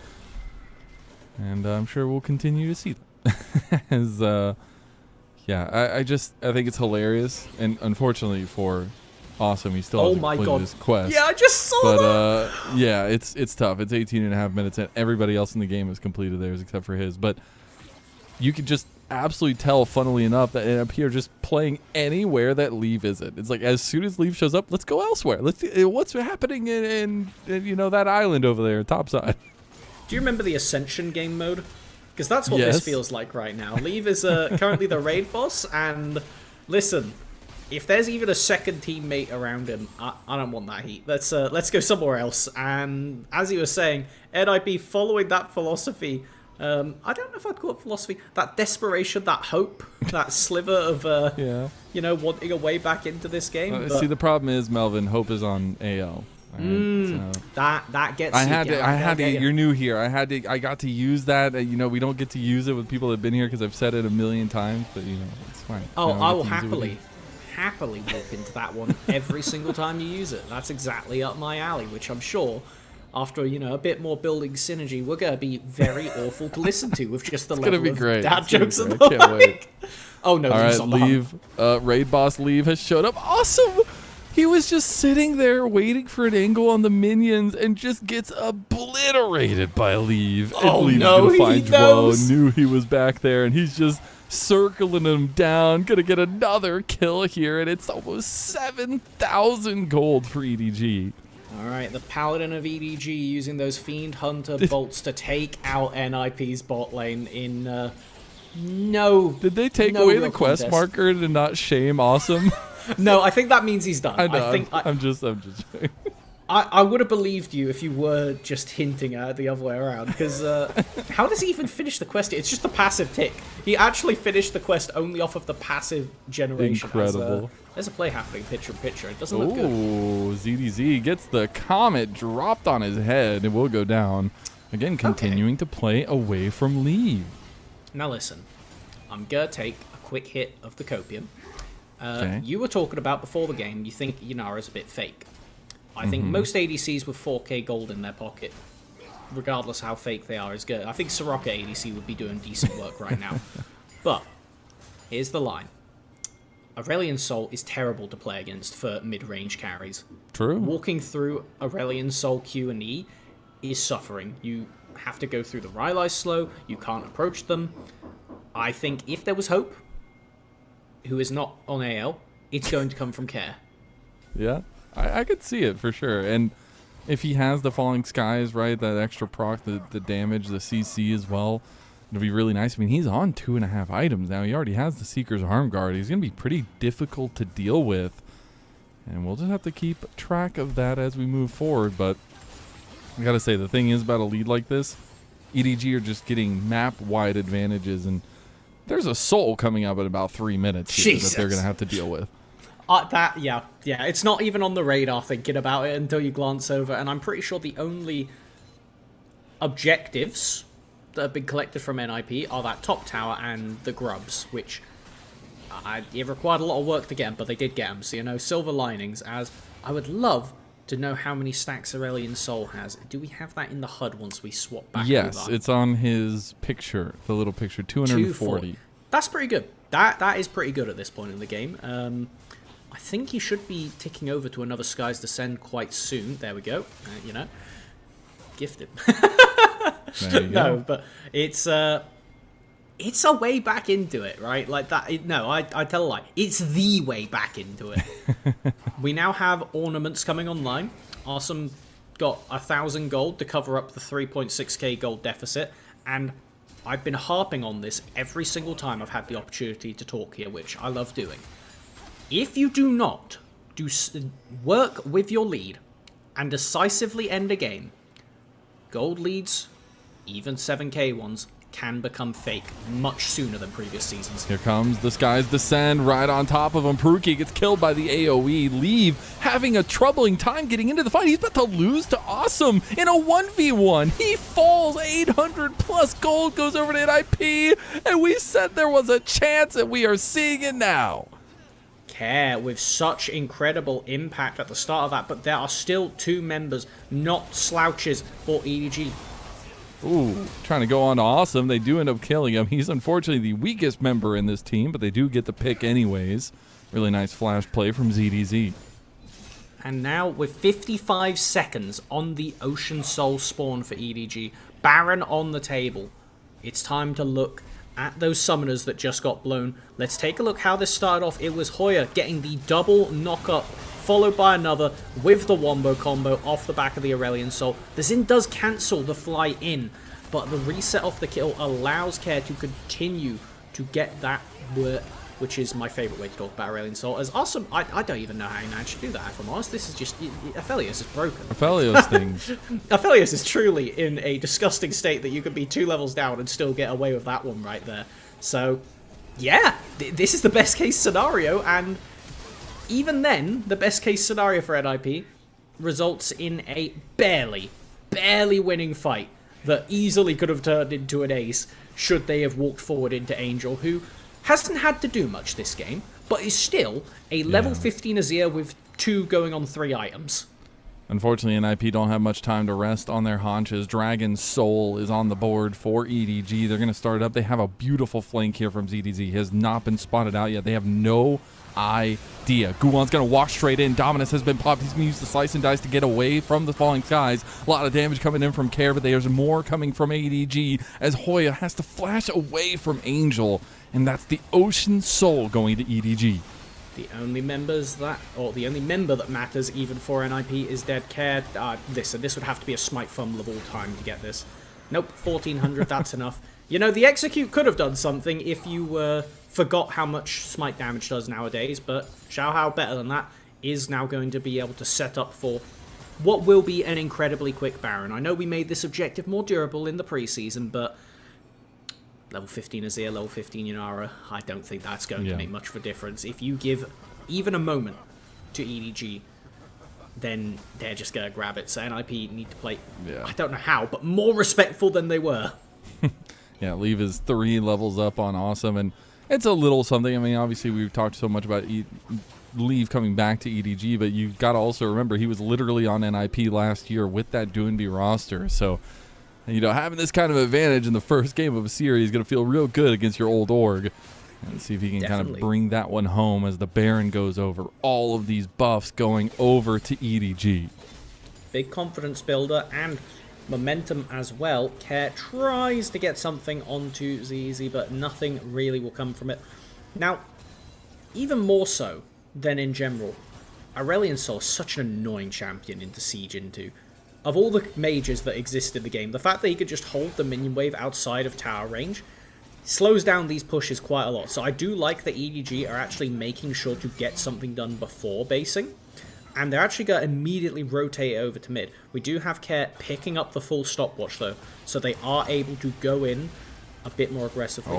And I'm sure we'll continue to see that. As, yeah, I think it's hilarious. And unfortunately for Awesome, he still hasn't completed his quest. Yeah, I just saw that. Yeah, it's tough. It's 18.5 minutes, and everybody else in the game has completed theirs except for his. But you could just absolutely tell, funnily enough, that NiP are just playing anywhere that Leave isn't. It's like, as soon as Leave shows up, let's go elsewhere. Let's see what's happening in you know, that island over there, topside. Do you remember the Ascension game mode? Because that's what this feels like right now. Leave is currently the raid boss, and listen, if there's even a second teammate around him, I don't want that heat. Let's go somewhere else. And as you were saying, NiP following that philosophy, I don't know if I'd call it philosophy, that desperation, that hope, that sliver of, you know, wanting a way back into this game. See, the problem is, Melvin, hope is on AL. Right, so. That gets. I had to. You're new here. I got to use that. You know, we don't get to use it with people that've been here because I've said it a million times. But you know, it's fine. Oh, I will happily walk into that one every single time you use it. That's exactly up my alley. Which I'm sure, after you know a bit more building synergy, we're gonna be very awful to listen to with just the level of dad jokes and the like. Oh no! All right, Leave. Raid boss Leave has showed up. Awesome. He was just sitting there waiting for an angle on the minions and just gets obliterated by Leave. Oh and no, gonna find he knows. Knew he was back there, and he's just circling him down. Gonna get another kill here, and it's almost 7,000 gold for EDG. All right, the Paladin of EDG using those Fiend Hunter bolts to take out NiP's bot lane in no. Did they take away the quest marker to not shame Awesome? No, I think that means he's done. I know. I'm just joking. I would have believed you if you were just hinting at it the other way around. Because how does he even finish the quest? It's just a passive tick. He actually finished the quest only off of the passive generation. Incredible. There's a play happening picture-in-picture. It doesn't look good. Ooh, ZDZ gets the Comet dropped on his head. It will go down. Again, continuing to play away from lead. Now listen, I'm going to take a quick hit of the copium. Okay. You were talking about before the game, you think Yanara's a bit fake. I think most ADCs with 4k gold in their pocket, regardless how fake they are, is good. I think Soraka ADC would be doing decent work right now. But here's the line. Aurelion Sol is terrible to play against for mid-range carries. True. Walking through Aurelion Sol Q and E is suffering. You have to go through the Rylai slow, you can't approach them. I think if there was hope, who is not on AL, it's going to come from Care. Yeah, I could see it for sure. And if he has the Falling Skies, right, that extra proc, the damage, the CC as well, it'll be really nice. I mean, he's on 2.5 items now. He already has the Seeker's Arm Guard. He's going to be pretty difficult to deal with. And we'll just have to keep track of that as we move forward. But I got to say, the thing is about a lead like this, EDG are just getting map-wide advantages. And there's a Soul coming up in about 3 minutes here that they're going to have to deal with. Yeah, it's not even on the radar thinking about it until you glance over, and I'm pretty sure the only objectives that have been collected from NiP are that top tower and the grubs, which it required a lot of work to get them, but they did get them, so, you know, silver linings, as I would love to know how many stacks Aurelion Sol has. Do we have that in the HUD once we swap back Yes, over? it's on his picture, the little picture, 240. That's pretty good. That is pretty good at this point in the game. I think he should be ticking over to another Skies Descend quite soon. There we go. You know, gifted. There you go. No, but it's a way back into it, right? Like that. I tell a lie. It's the way back into it. We now have ornaments coming online. Awesome got 1,000 gold to cover up the 3.6k gold deficit, and I've been harping on this every single time I've had the opportunity to talk here, which I love doing. If you do not work with your lead and decisively end a game, gold leads, even 7k ones, can become fake much sooner than previous seasons. Here comes the Skies Descend right on top of him. Peruki gets killed by the AoE. Leave having a troubling time getting into the fight. He's about to lose to Awesome in a 1v1. He falls. 800 plus gold goes over to NiP, and we said there was a chance, and we are seeing it now. Care with such incredible impact at the start of that, but there are still 2 members, not slouches for EDG. Ooh, trying to go on to Awesome. They do end up killing him. He's unfortunately the weakest member in this team, but they do get the pick anyways. Really nice flash play from ZDZ. And now with 55 seconds on the Ocean Soul spawn for EDG, Baron on the table, it's time to look at those summoners that just got blown. Let's take a look how this started off. It was Hoya getting the double knock-up, followed by another with the Wombo combo off the back of the Aurelion Soul. The Xin does cancel the fly in, but the reset off the kill allows Care to continue to get that work, which is my favourite way to talk about Aurelion Soul. As awesome, I don't even know how you managed to do that, if I'm honest. This is just, Aphelios is broken. Aphelios thing. Aphelios is truly in a disgusting state that you could be 2 levels down and still get away with that one right there. So, yeah, this is the best case scenario, and even then, the best case scenario for NiP results in a barely winning fight that easily could have turned into an ace should they have walked forward into Angel, who hasn't had to do much this game, but is still a level 15 Azir with 2 going on 3 items. Unfortunately, NiP don't have much time to rest on their haunches. Dragon's Soul is on the board for EDG. They're going to start it up. They have a beautiful flank here from ZDZ. He has not been spotted out yet. They have no idea. Guwan's going to walk straight in. Dominus has been popped. He's going to use the Slice and Dice to get away from the Falling Skies. A lot of damage coming in from Care, but there's more coming from ADG as Hoya has to flash away from Angel, and that's the Ocean Soul going to EDG. The only member that matters even for NiP is Dead Care. This would have to be a Smite Fumble of all time to get this. Nope, 1400, that's enough. You know, the Execute could have done something if you forgot how much Smite damage does nowadays, but Xiaohao, better than that, is now going to be able to set up for what will be an incredibly quick Baron. I know we made this objective more durable in the preseason, but level 15 Azir, level 15 Yanara, I don't think that's going to make much of a difference. If you give even a moment to EDG, then they're just going to grab it. So NiP need to play, I don't know how, but more respectful than they were. Yeah, Leave is 3 levels up on Awesome, and it's a little something. I mean, obviously, we've talked so much about Leave coming back to EDG, but you've got to also remember he was literally on NiP last year with that Doonby roster. So, you know, having this kind of advantage in the first game of a series is going to feel real good against your old org. And see if he can kind of bring that one home as the Baron goes over. All of these buffs going over to EDG. Big confidence builder and momentum as well. Care tries to get something onto ZZ, but nothing really will come from it. Now, even more so than in general, Aurelion Sol is such an annoying champion to siege into. Of all the mages that exist in the game, the fact that he could just hold the minion wave outside of tower range slows down these pushes quite a lot. So I do like that EDG are actually making sure to get something done before basing. And they're actually going to immediately rotate it over to mid. We do have Care picking up the full stopwatch though. So they are able to go in a bit more aggressively.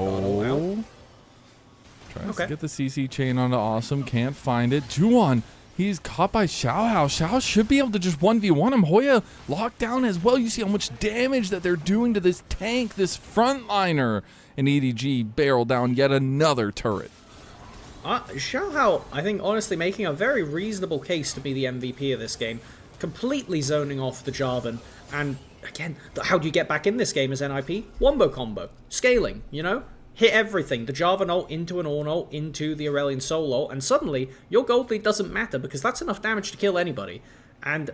Tries to get the CC chain onto Awesome. Can't find it. Juwon, he's caught by Xiaohao. Xiao should be able to just 1v1 him. Hoya locked down as well. You see how much damage that they're doing to this tank, this frontliner. And EDG barrel down yet another turret. Xiaohao, I think, honestly, making a very reasonable case to be the MVP of this game. Completely zoning off the Jarvan. And, again, how do you get back in this game as NiP? Wombo combo. Scaling, you know? Hit everything. The Jarvan ult into an Ornn ult, into the Aurelion Sol ult, and suddenly, your gold lead doesn't matter because that's enough damage to kill anybody. And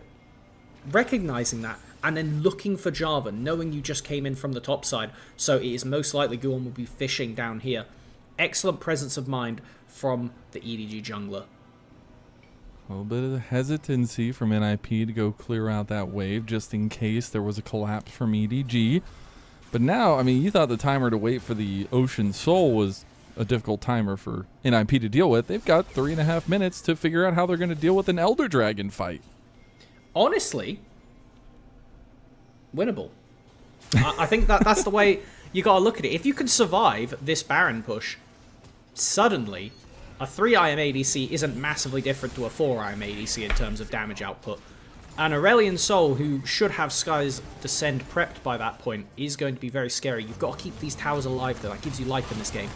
recognizing that, and then looking for Jarvan, knowing you just came in from the top side, so it is most likely Guon will be fishing down here. Excellent presence of mind from the EDG jungler. A little bit of hesitancy from NiP to go clear out that wave just in case there was a collapse from EDG. But now, I mean, you thought the timer to wait for the Ocean Soul was a difficult timer for NiP to deal with. They've got 3.5 minutes to figure out how they're going to deal with an Elder Dragon fight. Honestly, winnable. I think that's the way you got to look at it. If you can survive this Baron push, suddenly a 3-IM ADC isn't massively different to a 4-IM ADC in terms of damage output. An Aurelion Sol, who should have Sky's Descend prepped by that point, is going to be very scary. You've got to keep these towers alive, though. That gives you life in this game.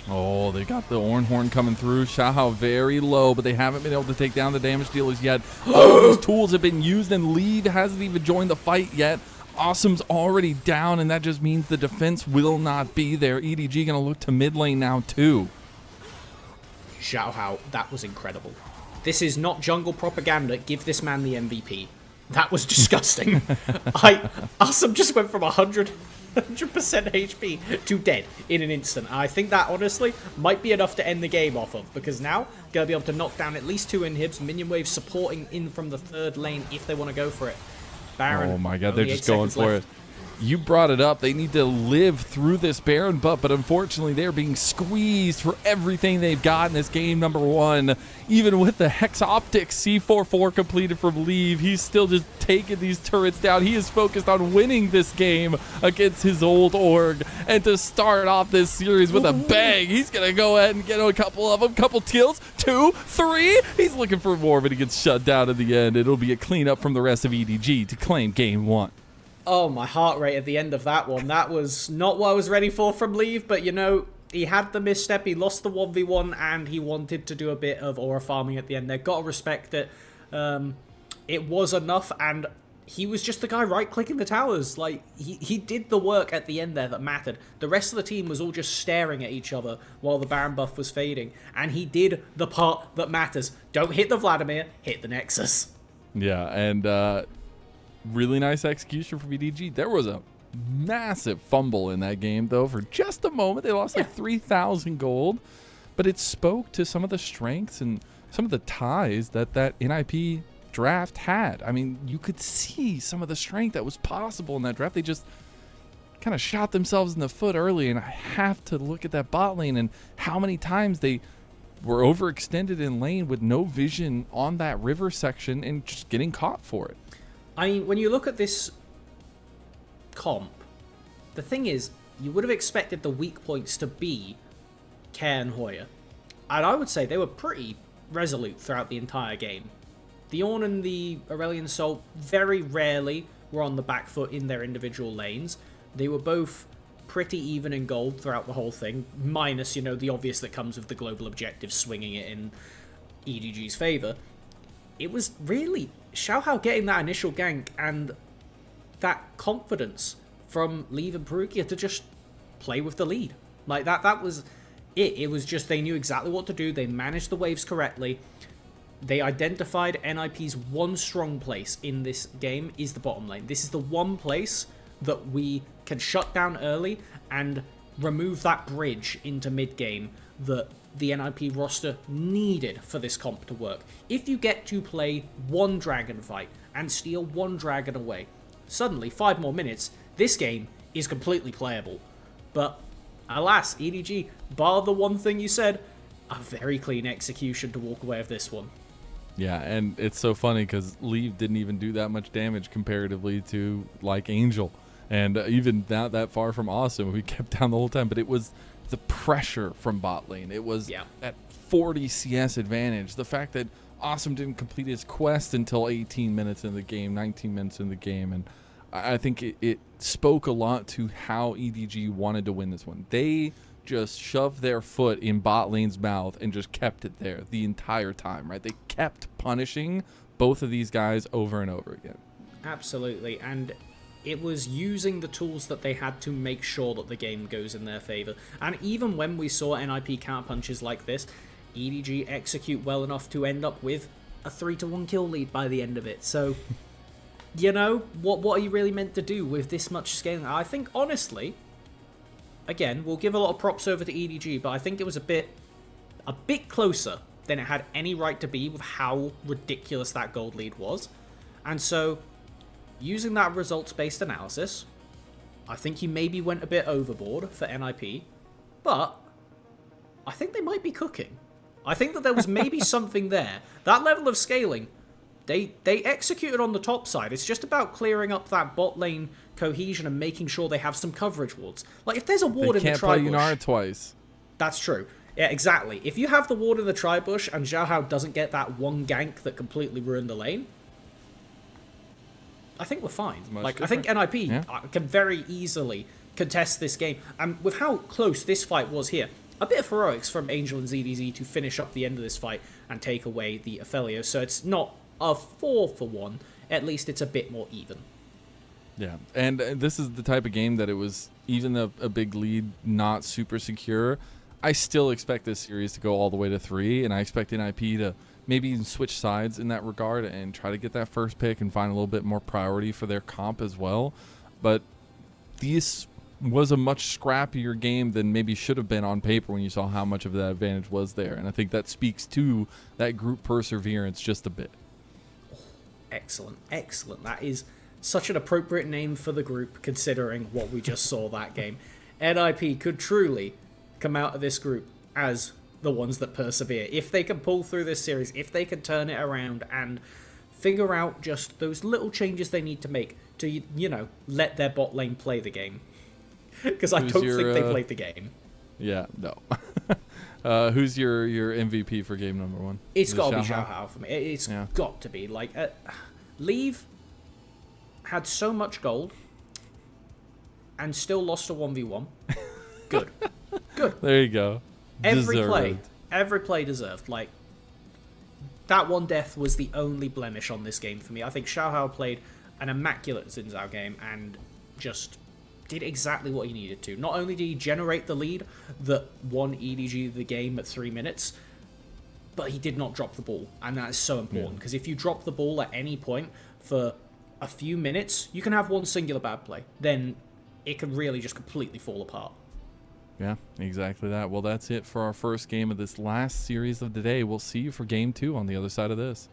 Oh, they got the Ornn Horn coming through. Xiaohao very low, but they haven't been able to take down the damage dealers yet. All those tools have been used, and Lead hasn't even joined the fight yet. Awesome's already down, and that just means the defense will not be there. EDG going to look to mid lane now, too. Xiaohao, that was incredible. This is not jungle propaganda. Give this man the MVP. That was disgusting. Awesome just went from 100% HP to dead in an instant. I think that, honestly, might be enough to end the game off of, because now, going to be able to knock down at least 2 inhibs, minion wave supporting in from the 3rd lane if they want to go for it. Baron, oh my god, they're just going for left. it. You brought it up. They need to live through this Baron butt, but unfortunately they're being squeezed for everything they've got in this game number 1. Even with the Hex Optics C44 completed from Leave, he's still just taking these turrets down. He is focused on winning this game against his old org. And to start off this series with a bang, he's going to go ahead and get a couple of them. Couple kills, 2, 3. He's looking for more, but he gets shut down in the end. It'll be a cleanup from the rest of EDG to claim game 1. Oh, my heart rate at the end of that one. That was not what I was ready for from Leave, but you know, he had the misstep, he lost the 1v1, and he wanted to do a bit of aura farming at the end there. Got to respect it. It was enough, and he was just the guy right-clicking the towers. Like, he did the work at the end there that mattered. The rest of the team was all just staring at each other while the Baron buff was fading, and he did the part that matters. Don't hit the Vladimir, hit the Nexus. Yeah, and really nice execution from EDG. There was a massive fumble in that game, though, for just a moment. They lost like 3,000 gold, but it spoke to some of the strengths and some of the ties that NiP draft had. I mean, you could see some of the strength that was possible in that draft. They just kind of shot themselves in the foot early, and I have to look at that bot lane and how many times they were overextended in lane with no vision on that river section and just getting caught for it. I mean, when you look at this comp, the thing is, you would have expected the weak points to be Care and Hoya. And I would say they were pretty resolute throughout the entire game. The Ornn and the Aurelion Sol very rarely were on the back foot in their individual lanes. They were both pretty even in gold throughout the whole thing, minus, the obvious that comes with the global objective swinging it in EDG's favour. It was really Xiaohao getting that initial gank and that confidence from Leave and Perugia to just play with the lead. Like, that was it. It was just they knew exactly what to do. They managed the waves correctly. They identified NiP's one strong place in this game is the bottom lane. This is the one place that we can shut down early and remove that bridge into mid-game that the NiP roster needed for this comp to work. If you get to play one dragon fight and steal one dragon away, suddenly 5 more minutes, this game is completely playable. But alas, EDG, bar the one thing you said, a very clean execution to walk away with this one. Yeah, and it's so funny because Leave didn't even do that much damage comparatively to like Angel, and even not that far from Awesome. We kept down the whole time, but it was the pressure from bot lane. It was that 40 CS advantage. The fact that Awesome didn't complete his quest until 18 minutes in the game, 19 minutes in the game, and I think it spoke a lot to how EDG wanted to win this one. They just shoved their foot in bot lane's mouth and just kept it there the entire time, right? They kept punishing both of these guys over and over again. Absolutely, and it was using the tools that they had to make sure that the game goes in their favor. And even when we saw NiP counter punches like this, EDG execute well enough to end up with a 3-1 kill lead by the end of it. So, what are you really meant to do with this much scaling? I think, honestly, again, we'll give a lot of props over to EDG, but I think it was a bit closer than it had any right to be with how ridiculous that gold lead was. And so, using that results-based analysis, I think you maybe went a bit overboard for NiP, but I think they might be cooking. I think that there was maybe something there. That level of scaling, they executed on the top side. It's just about clearing up that bot lane cohesion and making sure they have some coverage wards. Like, if there's a ward in the tri-bush... They can't play Yunara twice. That's true. Yeah, exactly. If you have the ward in the tri-bush and Xiaohao doesn't get that one gank that completely ruined the lane, I think we're fine. Like, different. I think NiP can very easily contest this game. And with how close this fight was here, a bit of heroics from Angel and ZDZ to finish up the end of this fight and take away the Aphelios. So it's not a 4-for-1. At least it's a bit more even. Yeah, and this is the type of game that it was, even a big lead, not super secure. I still expect this series to go all the way to 3, and I expect NiP to maybe even switch sides in that regard and try to get that first pick and find a little bit more priority for their comp as well. But this was a much scrappier game than maybe should have been on paper when you saw how much of that advantage was there. And I think that speaks to that group perseverance just a bit. Excellent, excellent. That is such an appropriate name for the group, considering what we just saw that game. NiP could truly come out of this group as the ones that persevere. If they can pull through this series, if they can turn it around and figure out just those little changes they need to make to, let their bot lane play the game. Because I don't think they played the game. Yeah, no. Who's your MVP for game number 1? It's got to be Xiaohao for me. It's got to be. Like, Leave had so much gold and still lost a 1v1. Good. Good. There you go. Every play deserved. Like, that one death was the only blemish on this game for me. I think Xiaohao played an immaculate Xin Zhao game and just did exactly what he needed to. Not only did he generate the lead that won EDG the game at 3 minutes, but he did not drop the ball. And that is so important, because if you drop the ball at any point for a few minutes, you can have one singular bad play. Then it can really just completely fall apart. Yeah, exactly that. Well, that's it for our first game of this last series of the day. We'll see you for game 2 on the other side of this.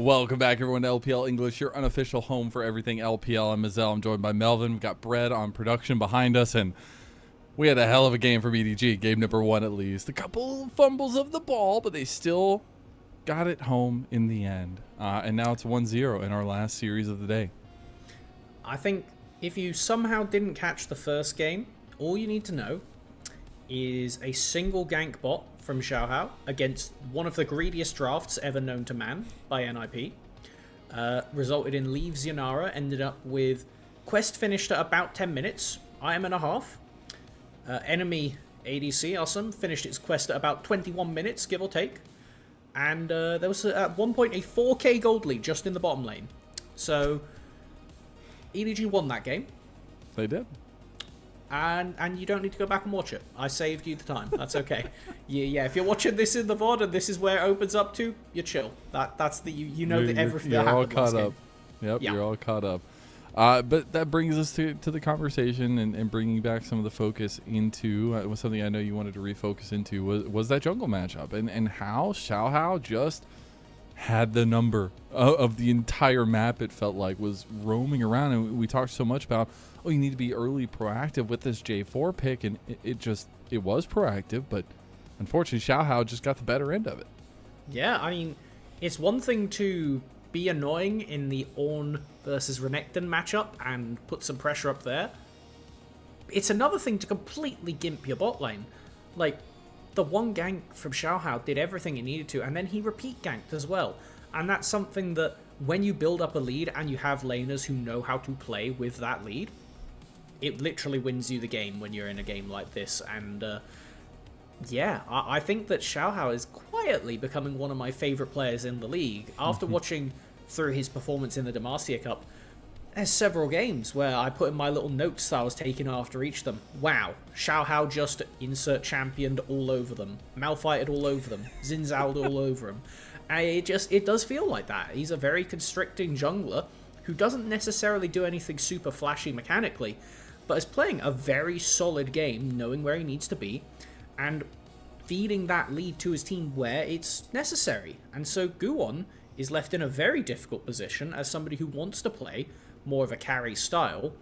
Welcome back, everyone, to LPL English, your unofficial home for everything LPL. I'm Mazel. I'm joined by Melvin. We've got Brett on production behind us, and we had a hell of a game from EDG. Game number 1, at least. A couple fumbles of the ball, but they still got it home in the end. And now it's 1-0 in our last series of the day. I think if you somehow didn't catch the first game, all you need to know is a single gank bot from Xiaohao against one of the greediest drafts ever known to man by NiP. Resulted in Leave Zionara, ended up with quest finished at about 10 minutes, IM&a. Enemy ADC, awesome, finished its quest at about 21 minutes, give or take. And there was at one point a 4k gold lead just in the bottom lane. So EDG won that game. They did. And you don't need to go back and watch it. I saved you the time. That's okay. Yeah, if you're watching this in the VOD and this is where it opens up to, you're chill. That's the you know that everything that happened last game. You're all caught up. Yep, you're all caught up. But that brings us to the conversation and bringing back some of the focus into was something I know you wanted to refocus into was that jungle matchup and how Xiaohao just had the number of the entire map. It felt like was roaming around, and we talked so much about you need to be early proactive with this J4 pick, and it was proactive, but unfortunately Xiaohao just got the better end of it. Yeah, I mean, it's one thing to be annoying in the Ornn versus Renekton matchup and put some pressure up there. It's another thing to completely gimp your bot lane. Like, the one gank from Xiaohao did everything it needed to, and then he repeat ganked as well. And that's something that when you build up a lead and you have laners who know how to play with that lead, it literally wins you the game when you're in a game like this. And yeah, I think that Xiaohao is quietly becoming one of my favorite players in the league. After watching through his performance in the Demacia Cup, there's several games where I put in my little notes that I was taking after each of them. Wow, Xiaohao just insert championed all over them, Malfighted all over them, Zinzao'd all over him. And it does feel like that. He's a very constricting jungler who doesn't necessarily do anything super flashy mechanically, but is playing a very solid game, knowing where he needs to be, and feeding that lead to his team where it's necessary. And so Guwon is left in a very difficult position as somebody who wants to play more of a carry style,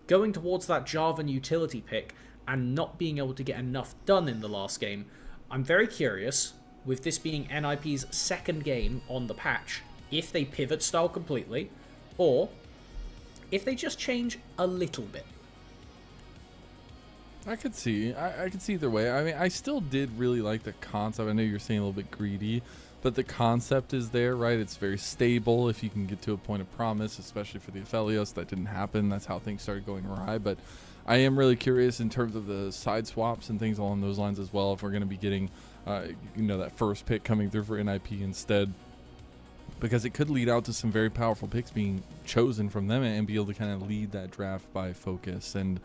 going towards that Jarvan utility pick and not being able to get enough done in the last game. I'm very curious, with this being NiP's second game on the patch, if they pivot style completely, or if they just change a little bit. I could see either way. I mean, I still did really like the concept. I know you're saying a little bit greedy, but the concept is there, right? It's very stable if you can get to a point of promise, especially for the Aphelios. That didn't happen. That's how things started going awry. But I am really curious in terms of the side swaps and things along those lines as well, if we're going to be getting that first pick coming through for NiP instead, because it could lead out to some very powerful picks being chosen from them and be able to kind of lead that draft by focus. And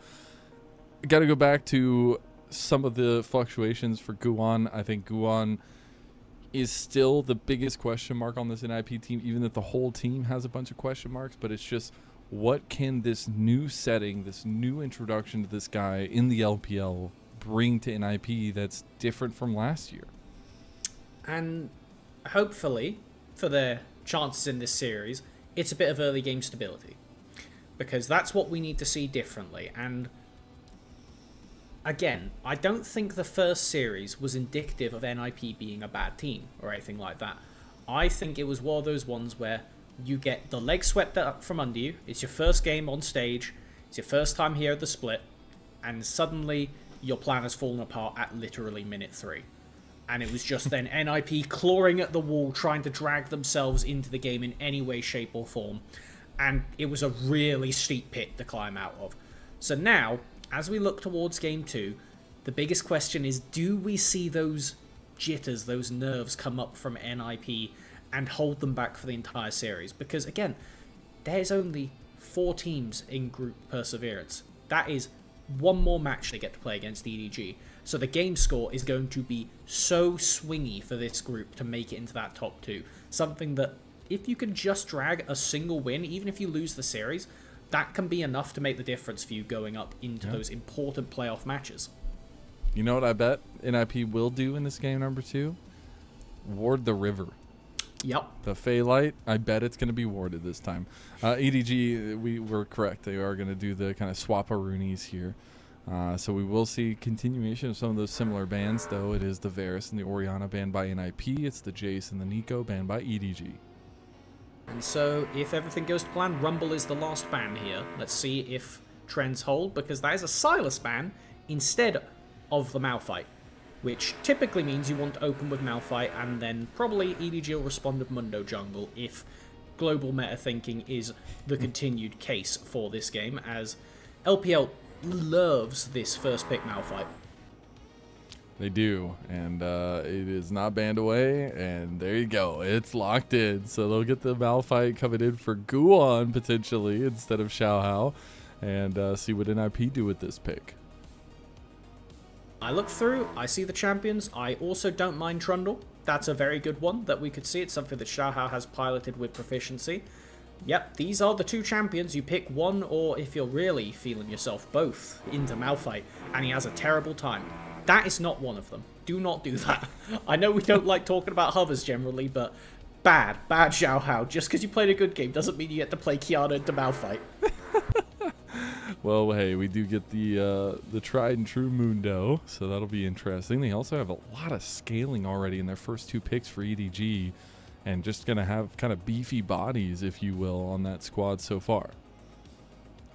got to go back to some of the fluctuations for Guwon. I think Guwon is still the biggest question mark on this NiP team, even if the whole team has a bunch of question marks. But it's just, what can this new setting, this new introduction to this guy in the LPL bring to NiP that's different from last year? And hopefully, for their chances in this series, it's a bit of early game stability, because that's what we need to see differently. And again, I don't think the first series was indicative of NiP being a bad team or anything like that. I think it was one of those ones where you get the leg swept up from under you, it's your first game on stage, it's your first time here at the split, and suddenly your plan has fallen apart at literally minute 3. And it was just then NiP clawing at the wall, trying to drag themselves into the game in any way, shape or form. And it was a really steep pit to climb out of. So now, as we look towards Game 2, the biggest question is, do we see those jitters, those nerves come up from NiP and hold them back for the entire series? Because again, there's only 4 teams in Group Perseverance. That is one more match they get to play against EDG. So the game score is going to be so swingy for this group to make it into that top 2. Something that, if you can just drag a single win, even if you lose the series, that can be enough to make the difference for you going up into those important playoff matches. You know what I bet NiP will do in this game number 2? Ward the river. Yep. The Phaelite, I bet it's going to be warded this time. EDG, we were correct. They are going to do the kind of swap-a-roonies here. So we will see continuation of some of those similar bans, though. It is the Varus and the Orianna banned by NiP. It's the Jace and the Nico banned by EDG. And so, if everything goes to plan, Rumble is the last ban here. Let's see if trends hold, because that is a Sylas ban instead of the Malphite, which typically means you want to open with Malphite, and then probably EDG will respond with Mundo jungle if global meta thinking is the continued case for this game, as LPL loves this first pick Malphite. They do, and it is not banned away, and there you go. It's locked in, so they'll get the Malphite coming in for Guan, potentially, instead of Xiaohao, and see what NiP do with this pick. I look through, I see the champions. I also don't mind Trundle. That's a very good one that we could see. It's something that Xiaohao has piloted with proficiency. Yep, these are the two champions. You pick one, or if you're really feeling yourself, both into Malphite, and he has a terrible time. That is not one of them. Do not do that. I know we don't like talking about hovers generally, but bad Xiaohao. Just because you played a good game doesn't mean you get to play Kiana into Malphite. Well, hey, we do get the tried and true Mundo, so that'll be interesting. They also have a lot of scaling already in their first two picks for EDG, and just going to have kind of beefy bodies, if you will, on that squad so far.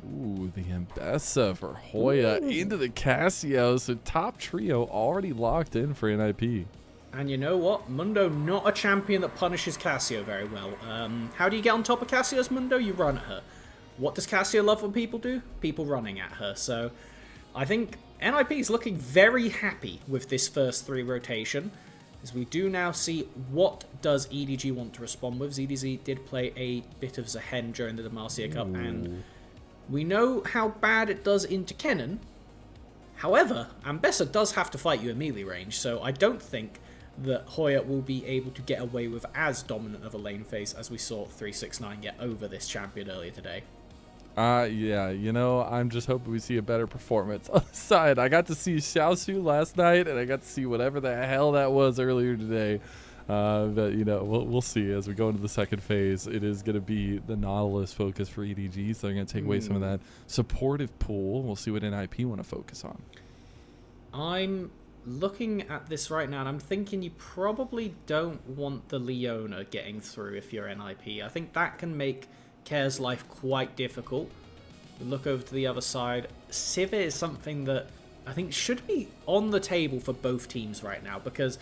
Ooh, the Ambessa for Hoya into the Cassio, so top trio already locked in for NiP. And you know what? Mundo, not a champion that punishes Cassio very well. How do you get on top of Cassio's Mundo? You run at her. What does Cassio love when people do? People running at her. So I think NiP is looking very happy with this first 3 rotation, as we do now see what does EDG want to respond with. EDG did play a bit of Zehen during the Demacia Cup, and we know how bad it does into Kennen. However, Ambessa does have to fight you in melee range, so I don't think that Hoya will be able to get away with as dominant of a lane phase as we saw 369 get over this champion earlier today. Yeah, you know, I'm just hoping we see a better performance on the side. I got to see Xiaosu last night, and I got to see whatever the hell that was earlier today. But, you know, we'll see as we go into the second phase. It is going to be the Nautilus focus for EDG, so they're going to take away some of that supportive pool. We'll see what NiP want to focus on. I'm looking at this right now, and I'm thinking you probably don't want the Leona getting through if you're NiP. I think that can make Care's life quite difficult. We look over to the other side. Sivir is something that I think should be on the table for both teams right now, because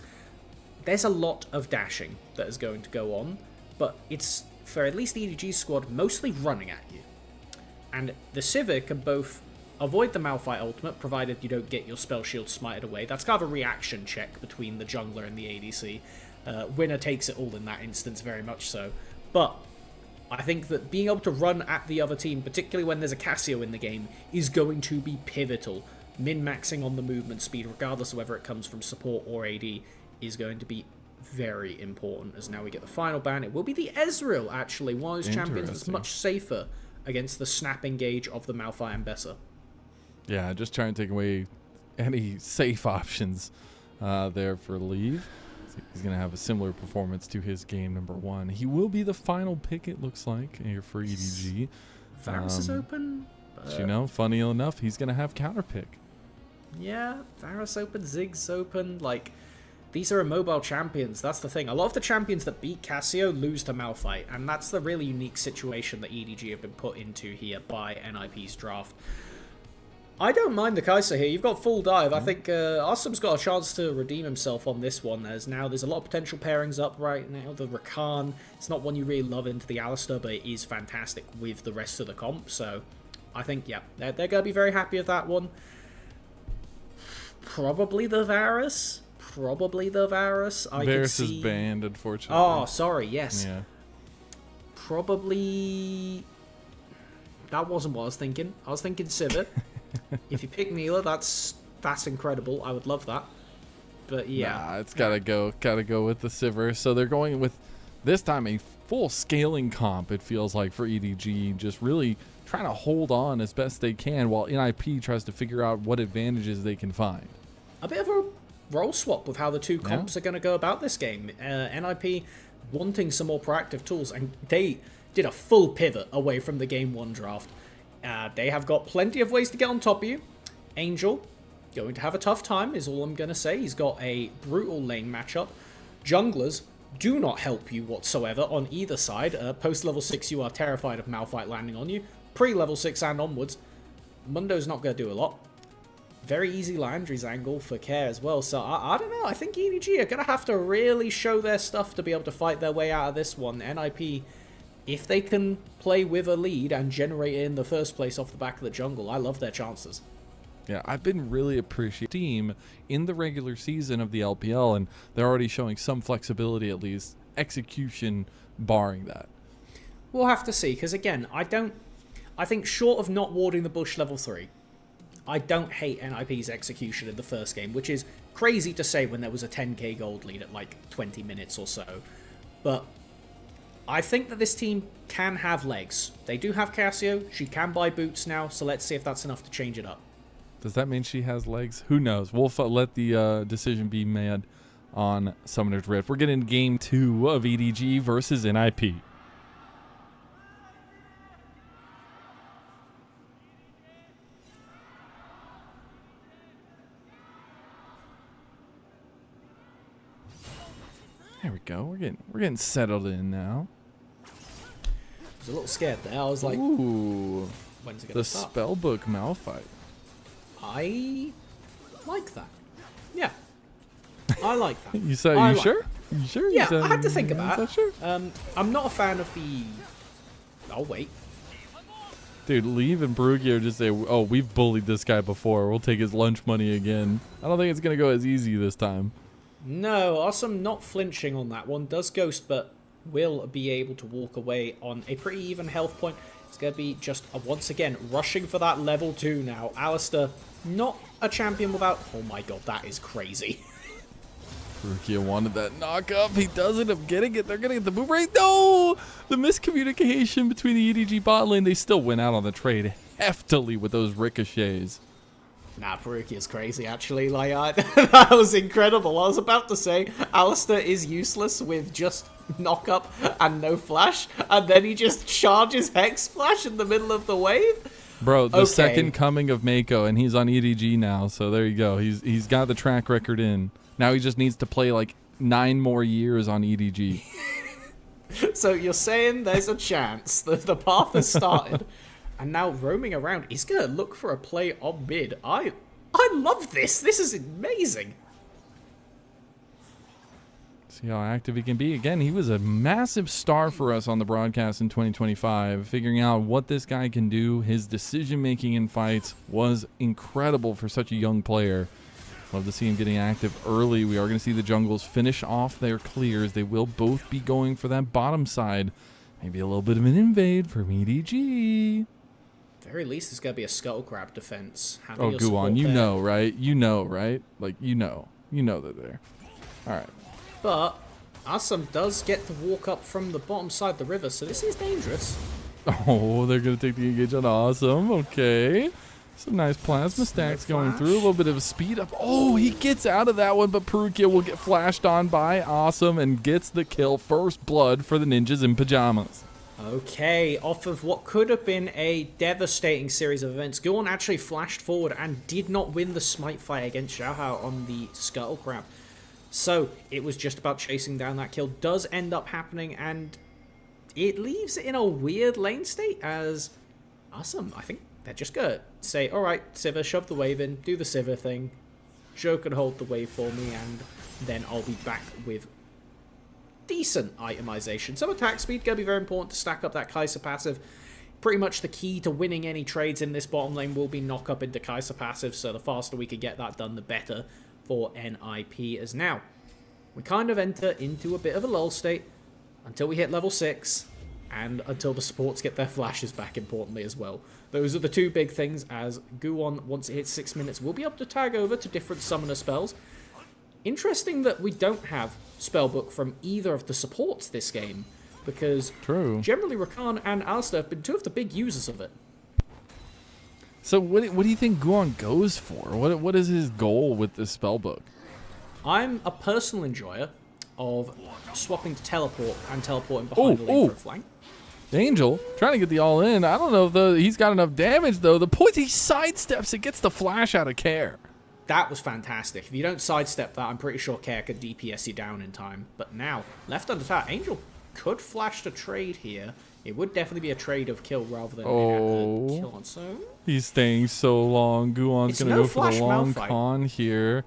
there's a lot of dashing that is going to go on, but it's, for at least EDG's squad, mostly running at you. And the Sivir can both avoid the Malphite ultimate, provided you don't get your spell shield smited away. That's kind of a reaction check between the jungler and the ADC. Winner takes it all in that instance, very much so. But I think that being able to run at the other team, particularly when there's a Cassio in the game, is going to be pivotal. Min-maxing on the movement speed, regardless of whether it comes from support or AD, is going to be very important. As now we get the final ban. It will be the Ezreal, actually, one of those champions that's much safer against the snap engage of the Malphite and Bessa. Yeah, just trying to take away any safe options there for Leave. He's going to have a similar performance to his game number 1. He will be the final pick, it looks like, here for EDG. Varus is open. But you know, funny enough, he's going to have counter pick. Yeah, Varus open, Ziggs open. Like, these are immobile champions. That's the thing. A lot of the champions that beat Cassio lose to Malphite, and that's the really unique situation that EDG have been put into here by NiP's draft. I don't mind the Kai'Sa here. You've got full dive. I think Arsum's got a chance to redeem himself on this one, as now there's a lot of potential pairings up right now. The Rakan, it's not one you really love into the Alistar, but it is fantastic with the rest of the comp. So I think, yeah, they're going to be very happy with that one. Probably the Varus. Varus is banned, unfortunately. Oh, sorry, yes. Yeah. Probably... That wasn't what I was thinking. I was thinking Sivir. If you pick Neela, that's incredible. I would love that. But yeah. Nah, it's gotta go with the Sivir. So they're going with, this time, a full scaling comp, it feels like, for EDG. Just really trying to hold on as best they can while NiP tries to figure out what advantages they can find. A bit of a role swap with how the two comps are going to go about this game. NiP wanting some more proactive tools, and they did a full pivot away from the Game 1 draft. They have got plenty of ways to get on top of you. Angel, going to have a tough time is all I'm going to say. He's got a brutal lane matchup. Junglers do not help you whatsoever on either side. Post level 6, you are terrified of Malphite landing on you. Pre-level 6 and onwards, Mundo's not going to do a lot. Very easy Landry's angle for Care as well. So I don't know. I think EDG are going to have to really show their stuff to be able to fight their way out of this one. NiP, if they can play with a lead and generate it in the first place off the back of the jungle, I love their chances. Yeah, I've been really appreciating team in the regular season of the LPL, and they're already showing some flexibility, at least execution barring that. We'll have to see, because again, I think short of not warding the bush level 3, I don't hate NiP's execution in the first game, which is crazy to say when there was a 10k gold lead at like 20 minutes or so. But I think that this team can have legs. They do have Cassio, she can buy boots now, so let's see if that's enough to change it up. Does that mean she has legs? Who knows? We'll let the decision be made on Summoner's Rift. We're getting game 2 of EDG versus NiP. There we go. We're getting settled in now. I was a little scared there. I was like, ooh, when's it the gonna start? spellbook Malphite. I like that. Yeah, I like that. You said, I you like sure? You sure? Yeah, You said, I had to think about it. Sure? I'm not a fan of the... Oh, wait. Dude, Leave and Perugia just say, oh, we've bullied this guy before. We'll take his lunch money again. I don't think it's going to go as easy this time. No, Awesome not flinching on that one. Does Ghost, but will be able to walk away on a pretty even health point. It's going to be just, once again, rushing for that level 2 now. Alistair, not a champion without... Oh my god, that is crazy. Perugia wanted that knock up. He does end up getting it. They're going to get the boomerang. No! The miscommunication between the EDG bot lane. They still went out on the trade heftily with those ricochets. Nah, Perugia's crazy, actually. Like, that was incredible. I was about to say, Alistair is useless with just knock up and no flash, and then he just charges Hex Flash in the middle of the wave? Bro, the second coming of Mako, and he's on EDG now, so there you go. He's got the track record in. Now he just needs to play like 9 more years on EDG. So you're saying there's a chance that the path has started, and now roaming around, he's going to look for a play on mid. I love this. This is amazing. See how active he can be. Again, he was a massive star for us on the broadcast in 2025. Figuring out what this guy can do, his decision-making in fights was incredible for such a young player. Love to see him getting active early. We are going to see the jungles finish off their clears. They will both be going for that bottom side. Maybe a little bit of an invade from EDG. Very least, it's going to be a Scuttle Crab defense. Oh, go on. You know, right? You know, right? Like, you know they're there. All right. But Awesome does get the walk up from the bottom side of the river, so this is dangerous. Oh, they're going to take the engage on Awesome. Okay. Some nice plasma stacks going through. A little bit of a speed up. Oh, he gets out of that one, but Perugia will get flashed on by Awesome and gets the kill. First blood for the ninjas in pajamas. Okay, off of what could have been a devastating series of events, Guon actually flashed forward and did not win the smite fight against Xiaohao on the Scuttle Crab. So it was just about chasing down that kill. Does end up happening, and it leaves it in a weird lane state as Awesome, I think they're just going to say, alright, Sivir, shove the wave in, do the Sivir thing, Joe can hold the wave for me, and then I'll be back with decent itemization. Some attack speed going to be very important to stack up that Kai'Sa passive. Pretty much the key to winning any trades in this bottom lane will be knock up into Kai'Sa passive, so the faster we can get that done, the better for NiP. As now, we kind of enter into a bit of a lull state until we hit level 6, and until the supports get their flashes back, importantly, as well. Those are the two big things, as Guon, once it hits 6 minutes, will be able to tag over to different summoner spells. Interesting that we don't have Spellbook from either of the supports this game, because generally Rakan and Alistair have been two of the big users of it. So what do you think Guon goes for? What is his goal with this Spellbook? I'm a personal enjoyer of swapping to teleport and teleporting behind the lane for a flank. Angel trying to get the all in. I don't know if he's got enough damage though. The point he sidesteps it, gets the flash out of Care. That was fantastic. If you don't sidestep that, I'm pretty sure Care could DPS you down in time. But now, left under tap, Angel could flash to trade here. It would definitely be a trade of kill rather than a kill on so. He's staying so long. Guon's going to go for the long con here.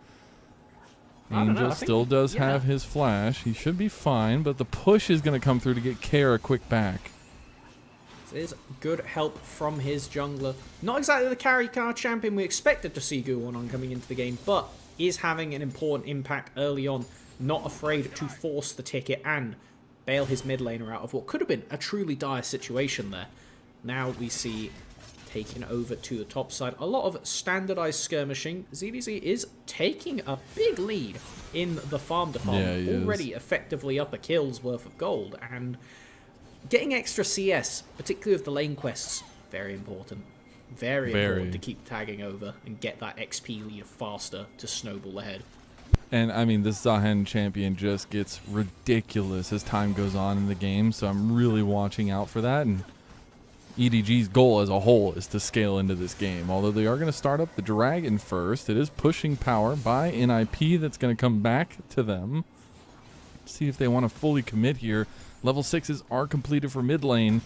Angel still does have his flash. He should be fine, but the push is going to come through to get Care a quick back. This is good help from his jungler. Not exactly the carry card champion we expected to see Guon coming into the game, but is having an important impact early on. Not afraid to force the ticket and bail his mid laner out of what could have been a truly dire situation there. Now we see taking over to the top side. A lot of standardized skirmishing. ZDZ is taking a big lead in the farm department. Yeah, already effectively up a kill's worth of gold, and getting extra CS, particularly with the lane quests, very important. Very important to keep tagging over and get that XP lead faster to snowball ahead. And I mean, this Zahen champion just gets ridiculous as time goes on in the game, so I'm really watching out for that. And EDG's goal as a whole is to scale into this game. Although they are going to start up the Dragon first, it is pushing power by NiP that's going to come back to them. See if they want to fully commit here. Level 6s are completed for mid lane.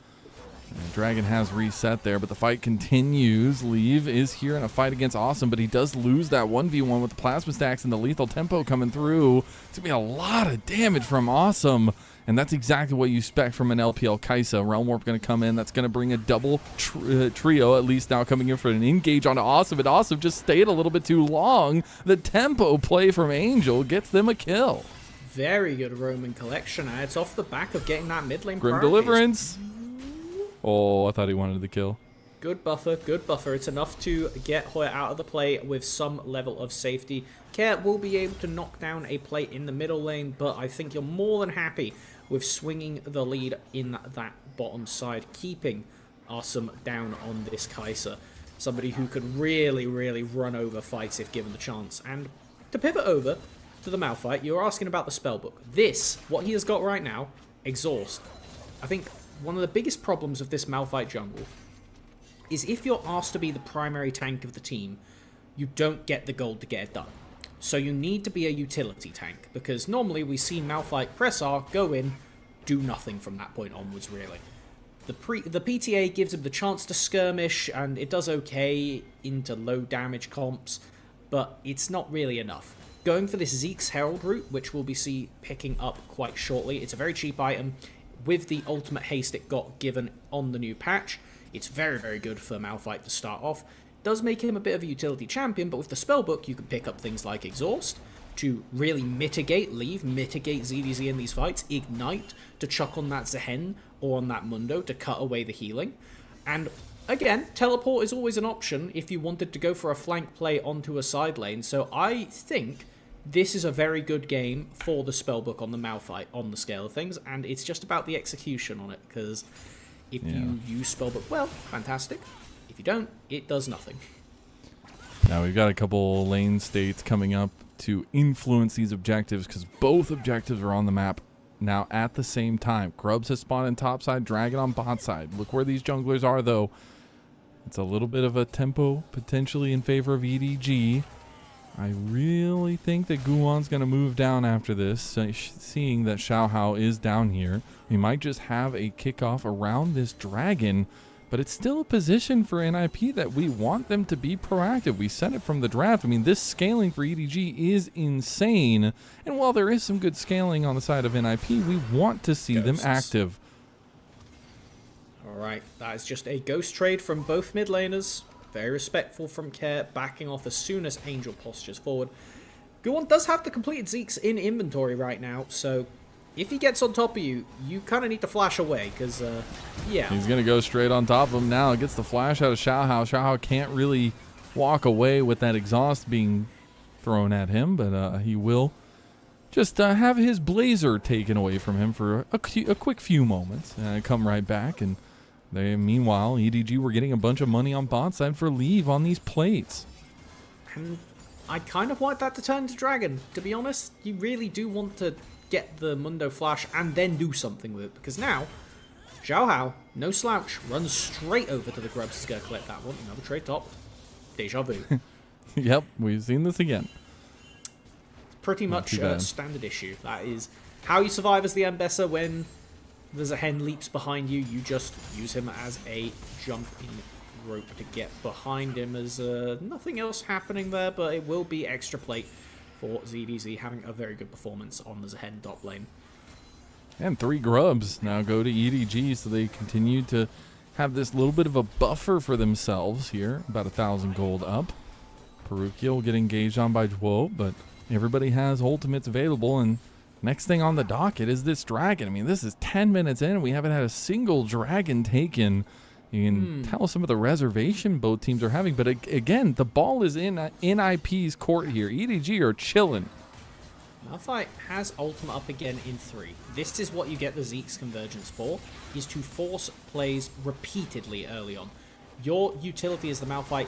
And Dragon has reset there, but the fight continues. Leave is here in a fight against Awesome, but he does lose that 1v1 with the plasma stacks and the lethal tempo coming through. It's going to be a lot of damage from Awesome, and that's exactly what you expect from an LPL Kai'Sa. Realm Warp going to come in. That's going to bring a double trio, at least now coming in for an engage on Awesome, and Awesome just stayed a little bit too long. The tempo play from Angel gets them a kill. Very good Roman collection, and it's off the back of getting that mid lane Grim Deliverance. Oh, I thought he wanted the kill. Good buffer, good buffer. It's enough to get Hoya out of the play with some level of safety. Care will be able to knock down a play in the middle lane, but I think you're more than happy with swinging the lead in that bottom side, keeping Awesome down on this Kai'Sa. Somebody who could really, really run over fights if given the chance. And to pivot over to the Malphite, you're asking about the spellbook. This, what he has got right now, Exhaust. I think one of the biggest problems of this Malphite jungle is if you're asked to be the primary tank of the team, you don't get the gold to get it done. So you need to be a utility tank, because normally we see Malphite press R, go in, do nothing from that point onwards, really. The PTA gives him the chance to skirmish, and it does okay into low damage comps, but it's not really enough. Going for this Zeke's Herald route, which we'll be picking up quite shortly. It's a very cheap item. With the ultimate haste it got given on the new patch, it's very, very good for Malphite to start off. Does make him a bit of a utility champion, but with the spellbook you can pick up things like Exhaust to really mitigate ZDZ in these fights, Ignite to chuck on that Zehen or on that Mundo to cut away the healing, and again, teleport is always an option if you wanted to go for a flank play onto a side lane. So I think this is a very good game for the spellbook on the Malphite on the scale of things, and it's just about the execution on it, because if you use spellbook well, fantastic. If you don't, it does nothing. Now we've got a couple lane states coming up to influence these objectives, because both objectives are on the map now at the same time. Grubs has spawned in top side, Dragon on bot side. Look where these junglers are, though. It's a little bit of a tempo potentially in favor of EDG. I really think that Guon's going to move down after this, seeing that Xiaohao is down here. We might just have a kickoff around this Dragon, but it's still a position for NiP that we want them to be proactive. We said it from the draft. I mean, this scaling for EDG is insane, and while there is some good scaling on the side of NiP, we want to see them active. Alright, that is just a ghost trade from both mid laners. Very respectful from Care, backing off as soon as Angel postures forward. Guon does have the completed Zeeks in inventory right now, so if he gets on top of you, you kind of need to flash away, because, yeah. He's going to go straight on top of him now. Gets the flash out of Xiaohao. Xiaohao can't really walk away with that exhaust being thrown at him, but he will just have his blazer taken away from him for a quick few moments. Come right back, and meanwhile, EDG were getting a bunch of money on bot side for leave on these plates. And I kind of want that to turn to Dragon, to be honest. You really do want to get the Mundo Flash and then do something with it, because now Xiao Hao, no slouch, runs straight over to the Grubs. He's going to collect that one. Another trade top. Deja vu. Yep, we've seen this again. Pretty much a standard issue. That is how you survive as the Ambessa when there's a hen leaps behind you. You just use him as a jumping rope to get behind him. There's nothing else happening there, but it will be extra plate for ZDZ having a very good performance on the Zahen top lane. And 3 Grubs now go to EDG, so they continue to have this little bit of a buffer for themselves here. About 1,000 gold up. Perukia will get engaged on by Dwo, but everybody has ultimates available, and next thing on the docket is this dragon. I mean, this is 10 minutes in, and we haven't had a single dragon taken. You can tell some of the reservation both teams are having, but again, the ball is in NiP's court here. EDG are chilling. Malphite has ultimate up again in 3. This is what you get the Zeke's convergence for, is to force plays repeatedly early on. Your utility as the Malphite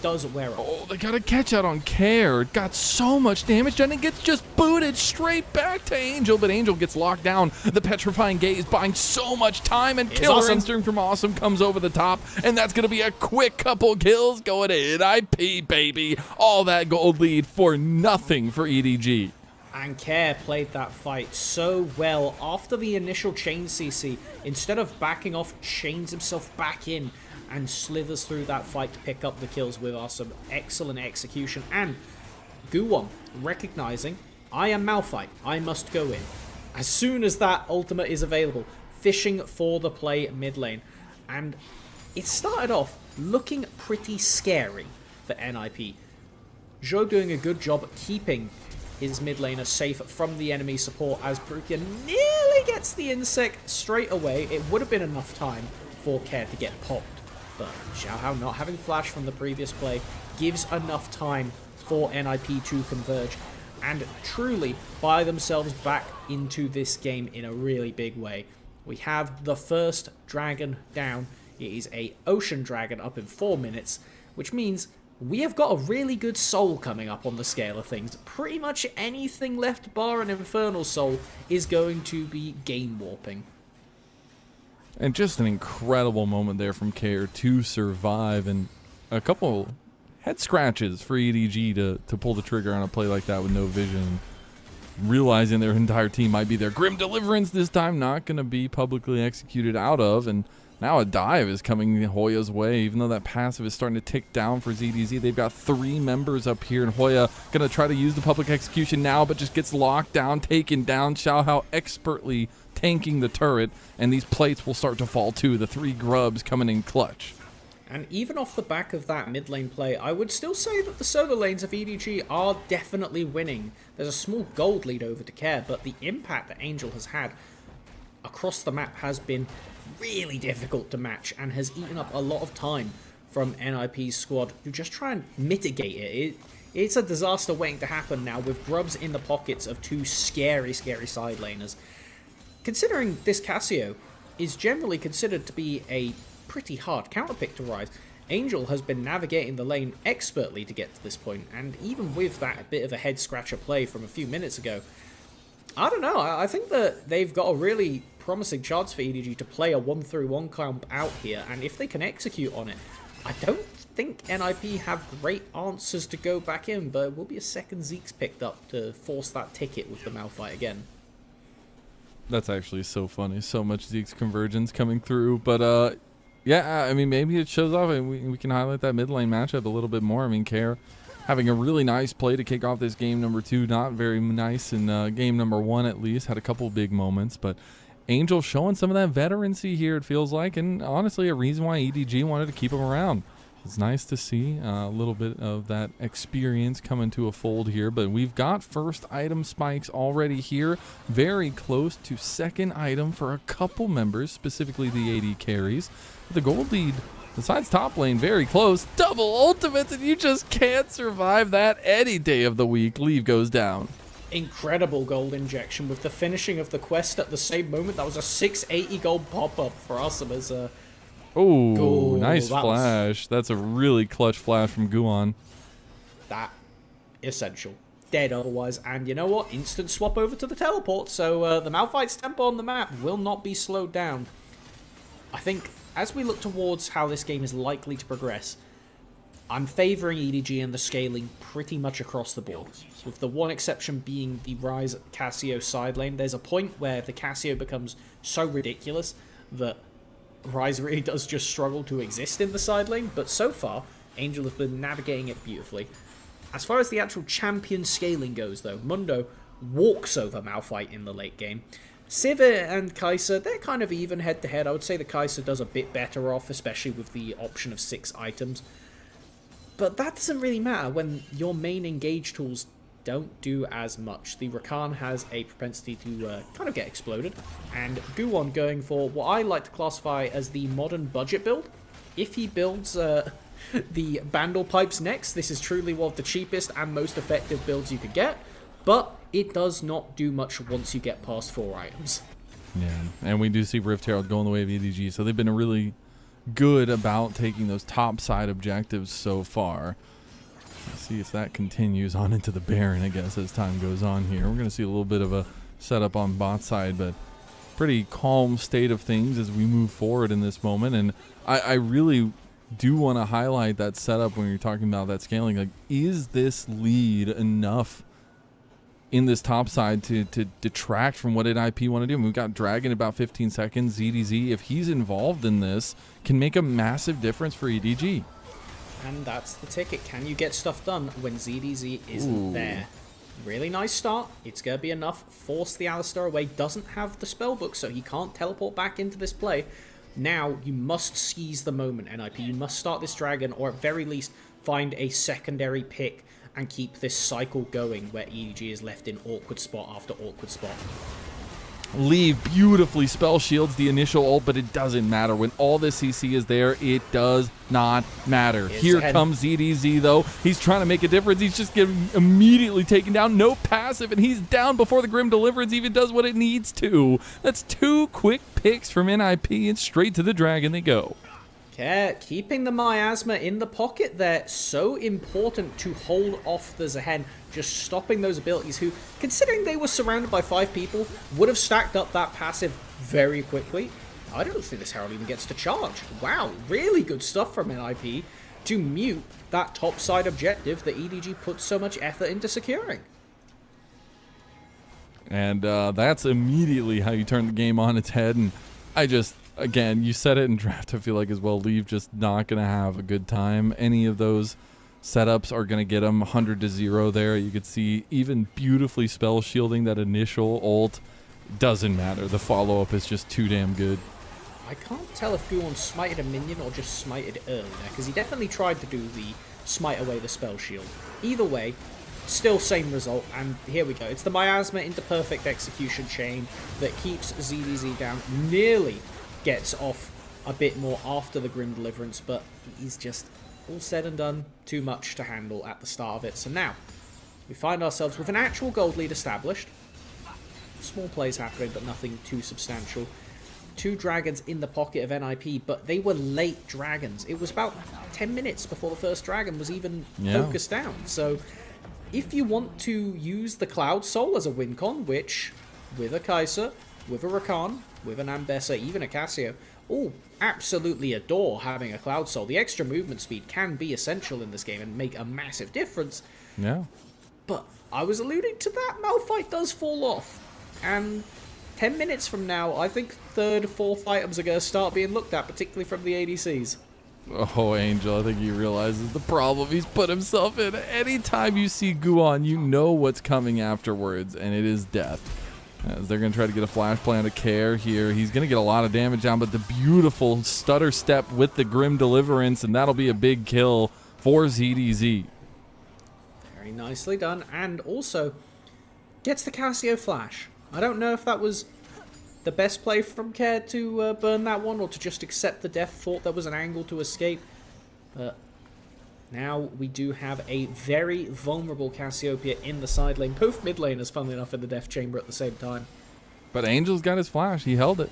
does wear off. Oh, they got a catch out on Care. It got so much damage done and gets just booted straight back to Angel, but Angel gets locked down. The Petrifying Gaze buying so much time, and Killer awesome. Instinct from Awesome comes over the top, and that's going to be a quick couple kills going to NiP, baby. All that gold lead for nothing for EDG. And Care played that fight so well. After the initial chain CC, instead of backing off, chains himself back in and slithers through that fight to pick up the kills with some excellent execution. And Guwon recognizing, I am Malphite, I must go in. As soon as that ultimate is available, fishing for the play mid lane. And it started off looking pretty scary for NiP. Zhou doing a good job keeping his mid laner safe from the enemy support as Perukia nearly gets the insect straight away. It would have been enough time for Care to get popped. But Xiao Hao not having flash from the previous play gives enough time for NiP to converge and truly buy themselves back into this game in a really big way. We have the first dragon down. It is a ocean dragon up in 4 minutes, which means we have got a really good soul coming up on the scale of things. Pretty much anything left bar an Infernal Soul is going to be game warping. And just an incredible moment there from Care to survive, and a couple head scratches for EDG to pull the trigger on a play like that with no vision. Realizing their entire team might be there. Grim Deliverance this time not going to be publicly executed out of, and now a dive is coming Hoya's way, even though that passive is starting to tick down for ZDZ. They've got 3 members up here, and Hoya going to try to use the public execution now, but just gets locked down, taken down. Xiao Hao expertly tanking the turret, and these plates will start to fall too. The 3 Grubs coming in clutch. And even off the back of that mid lane play, I would still say that the solo lanes of EDG are definitely winning. There's a small gold lead over to Care, but the impact that Angel has had across the map has been really difficult to match and has eaten up a lot of time from NiP's squad to just try and mitigate it. It's a disaster waiting to happen now with Grubs in the pockets of 2 scary side laners. Considering this Cassio is generally considered to be a pretty hard counterpick to Rise, Angel has been navigating the lane expertly to get to this point, and even with that bit of a head scratcher play from a few minutes ago, I don't know, I think that they've got a really promising chance for EDG to play a 1-3-1 comp out here, and if they can execute on it, I don't think NiP have great answers to go back in, but it will be a second Zeke's picked up to force that ticket with the Malphite again. That's actually so funny. So much Zeke's convergence coming through. But, yeah, I mean, maybe it shows off, and we can highlight that mid lane matchup a little bit more. I mean, Care having a really nice play to kick off this game number 2. Not very nice in game number 1, at least. Had a couple big moments. But Angel showing some of that veterancy here, it feels like. And honestly, a reason why EDG wanted to keep him around. It's nice to see a little bit of that experience coming to a fold here, but we've got first item spikes already here, very close to second item for a couple members, specifically the AD carries. The gold lead, besides top lane, very close. Double ultimates, and you just can't survive that any day of the week. Leave goes down. Incredible gold injection with the finishing of the quest at the same moment. That was a 680 gold pop-up for Awesome as a... Oh, nice flash. That's a really clutch flash from Guwon. That essential dead otherwise. And you know what? Instant swap over to the teleport. So the Malphite's tempo on the map will not be slowed down. I think as we look towards how this game is likely to progress, I'm favouring EDG and the scaling pretty much across the board, with the one exception being the Ryze Cassio side lane. There's a point where the Cassio becomes so ridiculous that Ryze really does just struggle to exist in the side lane, but so far, Angel has been navigating it beautifully. As far as the actual champion scaling goes though, Mundo walks over Malphite in the late game. Civ and Kai'Sa, they're kind of even head to head. I would say the Kai'Sa does a bit better off, especially with the option of 6 items. But that doesn't really matter when your main engage tools don't do as much. The Rakan has a propensity to kind of get exploded, and Guwon going for what I like to classify as the modern budget build. If he builds the Bandle Pipes next, this is truly one of the cheapest and most effective builds you could get, but it does not do much once you get past 4 items. Yeah, and we do see Rift Herald going the way of EDG, so they've been really good about taking those top side objectives so far. Let's see if that continues on into the Baron, I guess, as time goes on here. We're going to see a little bit of a setup on bot side, but pretty calm state of things as we move forward in this moment. And I really do want to highlight that setup when you're talking about that scaling. Like, is this lead enough in this top side to detract from what NiP want to do? We've got Dragon about 15 seconds. ZDZ, if he's involved in this, can make a massive difference for EDG. And that's the ticket. Can you get stuff done when ZDZ isn't there? Really nice start. It's going to be enough. Force the Alistar away. Doesn't have the spellbook, so he can't teleport back into this play. Now, you must seize the moment, NiP. You must start this Dragon, or at very least, find a secondary pick and keep this cycle going where EDG is left in awkward spot after awkward spot. Leave beautifully spell shields the initial ult, but it doesn't matter. When all the CC is there, it does not matter. Here comes ZDZ, though. He's trying to make a difference. He's just getting immediately taken down. No passive, and he's down before the Grim Deliverance even does what it needs to. That's 2 quick picks from NiP, and straight to the Dragon they go. Yeah, keeping the miasma in the pocket there, so important to hold off the Zehen, just stopping those abilities who, considering they were surrounded by 5 people, would have stacked up that passive very quickly. I don't think this Herald even gets to charge. Wow, really good stuff from NiP to mute that topside objective that EDG put so much effort into securing. And that's immediately how you turn the game on its head, and again, you said it in draft, I feel like, as well. Leave just not going to have a good time. Any of those setups are going to get him 100-0 there. You could see even beautifully spell shielding that initial ult. Doesn't matter. The follow-up is just too damn good. I can't tell if Guwon smited a minion or just smited early there, because he definitely tried to do the smite away the spell shield. Either way, still same result, and here we go. It's the miasma into perfect execution chain that keeps ZDZ down. Nearly gets off a bit more after the Grim Deliverance, but he's just all said and done too much to handle at the start of it. So now we find ourselves with an actual gold lead established. Small plays happening, but nothing too substantial. 2 dragons in the pocket of NiP, but they were late dragons. It was about 10 minutes before the first dragon was even focused down. So if you want to use the Cloud Soul as a win con, which with a Kai'Sa, with a Rakan, with an Ambessa, even a Cassio, all absolutely adore having a Cloud Soul. The extra movement speed can be essential in this game and make a massive difference. Yeah. But I was alluding to that. Malphite does fall off. And 10 minutes from now, I think 3rd, 4th items are going to start being looked at, particularly from the ADCs. Oh, Angel, I think he realizes the problem he's put himself in. Anytime you see Guwon, you know what's coming afterwards, and it is death. As they're going to try to get a flash play on a Care here. He's going to get a lot of damage down, but the beautiful stutter step with the Grim Deliverance, and that'll be a big kill for ZDZ. Very nicely done, and also gets the Cassio flash. I don't know if that was the best play from Care to burn that one, or to just accept the death, thought there was an angle to escape. But now we do have a very vulnerable Cassiopeia in the side lane. Both mid laners, funnily enough, in the death chamber at the same time. But Angel's got his flash. He held it.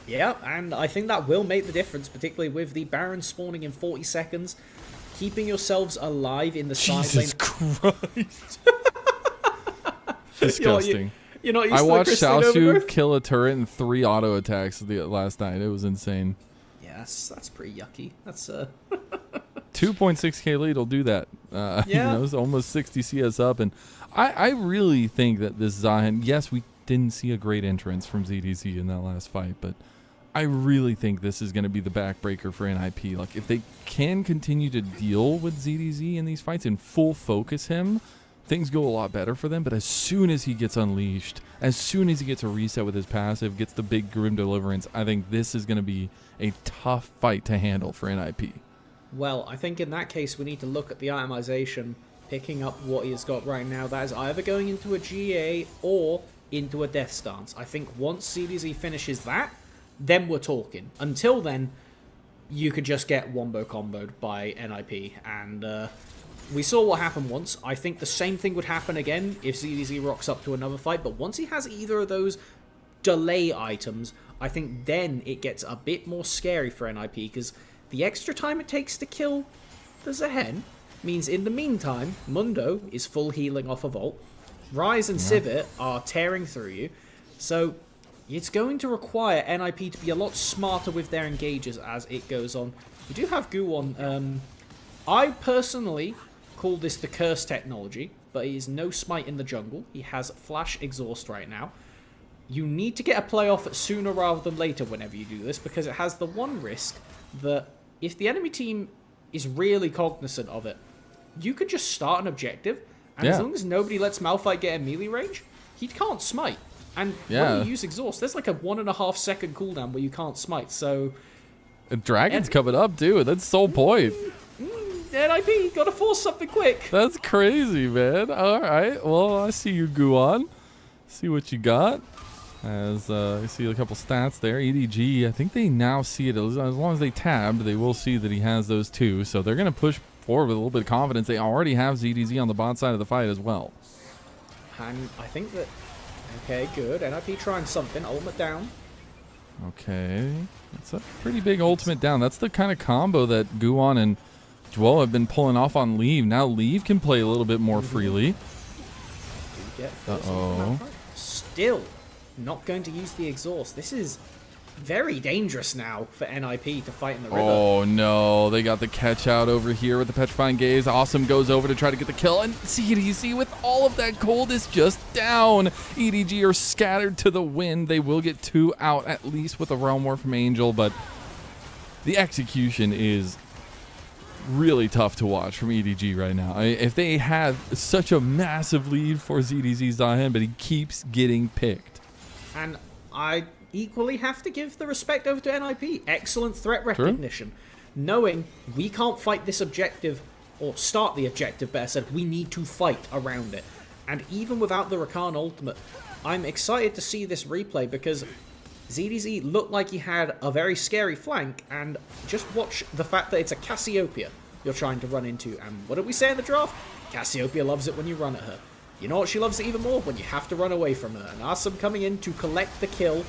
Yeah, and I think that will make the difference, particularly with the Baron spawning in 40 seconds. Keeping yourselves alive in the side lane. Jesus Christ. Disgusting. You're not used I to the watched crystal Xiaoxu overgrowth? kill a turret in 3 auto attacks last night. It was insane. Yeah, that's pretty yucky. That's 2.6k lead will do that. You know, it's almost 60 CS up, and I really think that this Zion. Yes, we didn't see a great entrance from ZDZ in that last fight, but I really think this is going to be the backbreaker for NiP. Like, if they can continue to deal with ZDZ in these fights and full focus him, things go a lot better for them. But as soon as he gets unleashed, as soon as he gets a reset with his passive, gets the big Grim Deliverance, I think this is going to be a tough fight to handle for NiP. Well, I think in that case we need to look at the itemization, picking up what he's got right now. That is either going into a GA or into a Death Stance. I think once ZDZ finishes that, then we're talking. Until then, you could just get wombo comboed by NiP, and we saw what happened once. I think the same thing would happen again if ZDZ rocks up to another fight, but once he has either of those delay items, I think then it gets a bit more scary for NiP, because the extra time it takes to kill the Zehen means in the meantime, Mundo is full healing off a Vault, Ryze and Sivir are tearing through you, so it's going to require NiP to be a lot smarter with their engages as it goes on. We do have Guwon. I personally call this the curse technology, but he is no smite in the jungle. He has flash exhaust right now. You need to get a play off sooner rather than later whenever you do this, because it has the one risk that if the enemy team is really cognizant of it, you could just start an objective, and as long as nobody lets Malphite get in melee range, he can't smite. And when you use exhaust, there's like a 1.5 second cooldown where you can't smite, so... The Dragon's coming up, dude. That's the whole point. NiP, gotta force something quick. That's crazy, man. All right. Well, I see you, Guwon. See what you got. As I see a couple stats there. EDG, I think they now see it. As long as they tabbed, they will see that he has those two. So they're going to push forward with a little bit of confidence. They already have ZDZ on the bot side of the fight as well. And I think that... Okay, good. NiP trying something. Ultimate down. Okay. That's a pretty big ultimate down. That's the kind of combo that Guwon and Dwell have been pulling off on Leave. Now Leave can play a little bit more freely. Uh-oh. Still not going to use the exhaust. This is very dangerous now for NiP to fight in the river. Oh no, they got the catch out over here with the Petrifying Gaze. Awesome goes over to try to get the kill, and CDC with all of that gold is just down. EDG are scattered to the wind. They will get 2 out at least with a Realm War from Angel, but the execution is really tough to watch from EDG right now. If they have such a massive lead for ZDZ Zion, but he keeps getting picked. And I equally have to give the respect over to NiP. Excellent threat recognition. Knowing we can't fight this objective, or start the objective, better said, we need to fight around it. And even without the Rakan ultimate, I'm excited to see this replay because ZDZ looked like he had a very scary flank, and just watch the fact that it's a Cassiopeia you're trying to run into. And what did we say in the draft? Cassiopeia loves it when you run at her. You know what she loves it even more? When you have to run away from her. And Arsum coming in to collect the kill.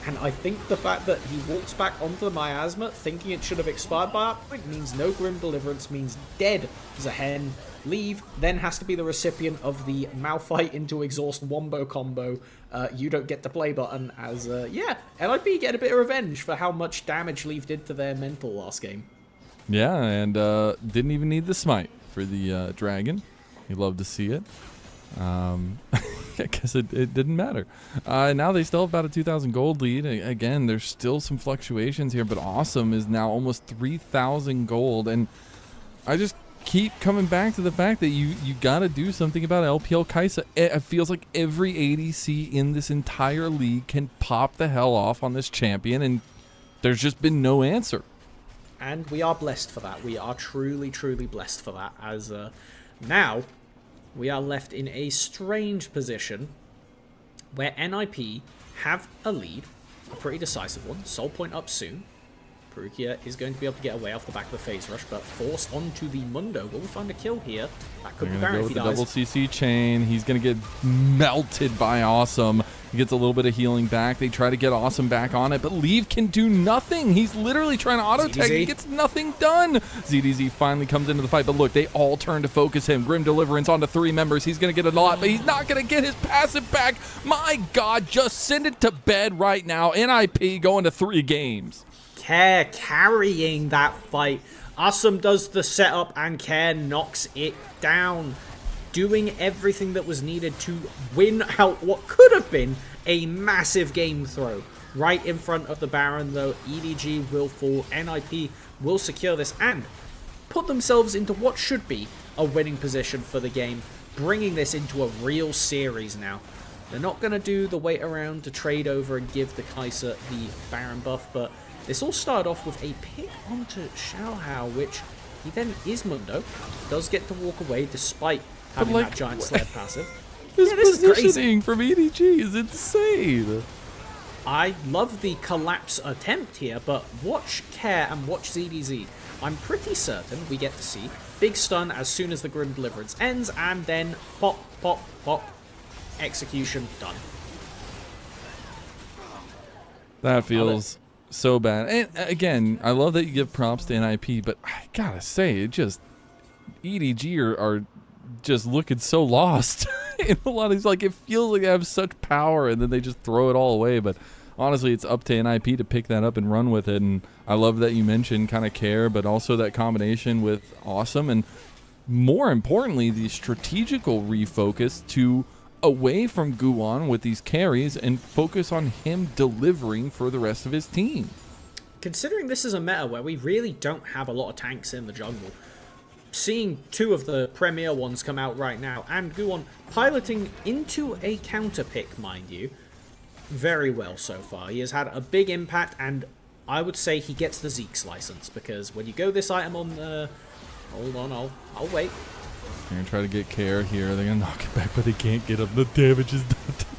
And I think the fact that he walks back onto the miasma thinking it should have expired by that point means no Grim Deliverance, means dead Zehen. Leave then has to be the recipient of the Malphite into exhaust wombo combo. You don't get to play button as, NiP get a bit of revenge for how much damage Leave did to their mental last game. Yeah, and didn't even need the smite for the dragon. He loved to see it. I guess it didn't matter. Now they still have about a 2,000 gold lead. Again, there's still some fluctuations here, but Awesome is now almost 3,000 gold. And I just keep coming back to the fact that you got to do something about LPL Kai'Sa. It feels like every ADC in this entire league can pop the hell off on this champion, and there's just been no answer. And we are blessed for that. We are truly, truly blessed for that. As now, we are left in a strange position where NiP have a lead, a pretty decisive one. Soul point up soon. Perugia is going to be able to get away off the back of the phase rush, but forced onto the Mundo. Will we find a kill here? That could be Baron if he dies. Double CC chain. He's going to get melted by Awesome. He gets a little bit of healing back. They try to get Awesome back on it, but Leave can do nothing. He's literally trying to auto-tag. He gets nothing done. ZDZ finally comes into the fight, but look, they all turn to focus him. Grim Deliverance onto 3 members. He's going to get a lot, but he's not going to get his passive back. My God, just send it to bed right now. NiP going to 3 games. Care carrying that fight. Awesome does the setup and Care knocks it down, doing everything that was needed to win out what could have been a massive game throw. Right in front of the Baron though, EDG will fall, NiP will secure this and put themselves into what should be a winning position for the game, bringing this into a real series now. They're not going to do the wait around to trade over and give the Kai'Sa the Baron buff, but this all started off with a pick onto Xiaohao, which he then Ismundo does get to walk away despite having that giant sled passive. This positioning from EDG is insane. I love the collapse attempt here, but watch Care and watch ZDZ. I'm pretty certain we get to see big stun as soon as the Grim Deliverance ends, and then pop, pop, pop, execution, done. That feels so bad. And again, I love that you give props to NiP, but I gotta say, it just EDG are just looking so lost in a lot of these. Like, it feels like they have such power and then they just throw it all away. But honestly, it's up to NiP to pick that up and run with it. And I love that you mentioned kind of Care, but also that combination with Awesome, and more importantly, the strategical refocus to away from Guwon with these carries and focus on him delivering for the rest of his team. Considering this is a meta where we really don't have a lot of tanks in the jungle, seeing 2 of the premier ones come out right now, and Guwon piloting into a counter pick, mind you, very well so far. He has had a big impact, and I would say he gets the Zeke's license, because when you go this item on the... Hold on, I'll wait. They're gonna try to get Care here. They're gonna knock it back, but they can't get him. The damage is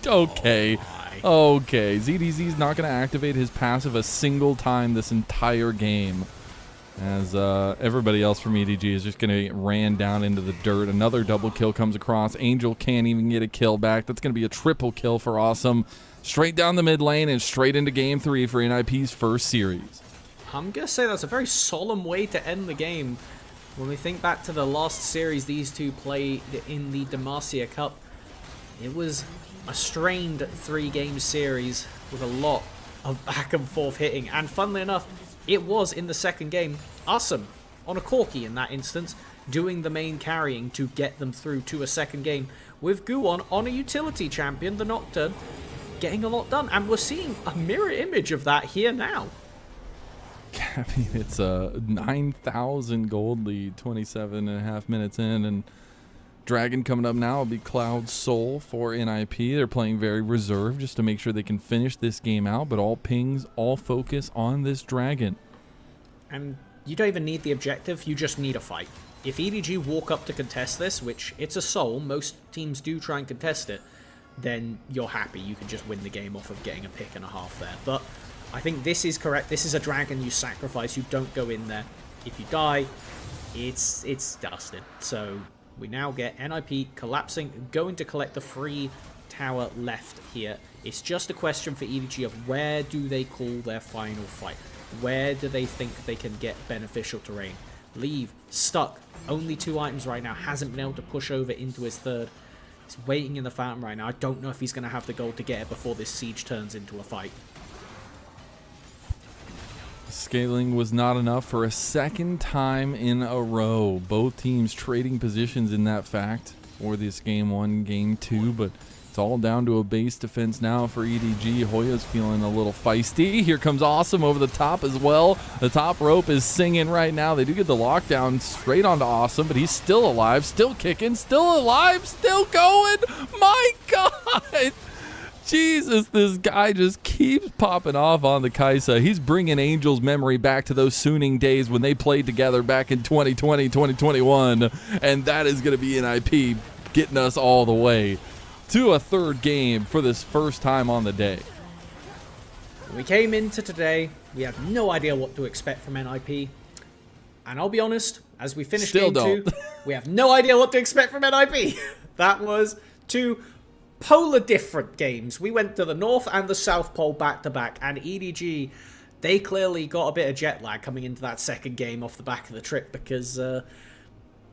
done. Okay. Okay. ZDZ's not gonna activate his passive a single time this entire game, as everybody else from EDG is just gonna get ran down into the dirt. Another double kill comes across. Angel can't even get a kill back. That's gonna be a triple kill for Awesome. Straight down the mid lane and straight into game 3 for NiP's first series. I'm gonna say that's a very solemn way to end the game. When we think back to the last series these two played in the Demacia Cup, it was a strained 3-game series with a lot of back and forth hitting. And funnily enough, it was in the second game, Awesome, on a Corki in that instance, doing the main carrying to get them through to a second game, with Guwon on a utility champion, the Nocturne, getting a lot done. And we're seeing a mirror image of that here now. I mean, it's a 9,000 gold lead, 27.5 minutes in, and Dragon coming up now will be Cloud Soul for NiP. They're playing very reserved just to make sure they can finish this game out, but all pings, all focus on this Dragon. And you don't even need the objective, you just need a fight. If EDG walk up to contest this, which it's a soul, most teams do try and contest it, then you're happy. You can just win the game off of getting a pick and a half there. But I think this is correct. This is a Dragon you sacrifice. You don't go in there. If you die, it's dusted. So we now get NiP collapsing, going to collect the free tower left here. It's just a question for EDG of where do they call their final fight? Where do they think they can get beneficial terrain? Leave, stuck, only 2 items right now, hasn't been able to push over into his third. He's waiting in the fountain right now. I don't know if he's going to have the gold to get it before this siege turns into a fight. Scaling was not enough for a second time in a row. Both teams trading positions in that fact for this game 1, game 2, but it's all down to a base defense now for EDG. Hoya's feeling a little feisty. Here comes Awesome over the top as well. The top rope is singing right now. They do get the lockdown straight onto Awesome, but he's still alive, still kicking, still alive, still going. My God! Jesus, this guy just keeps popping off on the Kai'Sa. He's bringing Angel's memory back to those Suning days when they played together back in 2020, 2021. And that is going to be NiP getting us all the way to a third game for this first time on the day. We came into today, we had no idea what to expect from NiP. And I'll be honest, as we finish game 2, we have no idea what to expect from NiP. That was 2 polar different games. We went to the North and the South Pole back-to-back, and EDG, they clearly got a bit of jet lag coming into that second game off the back of the trip because,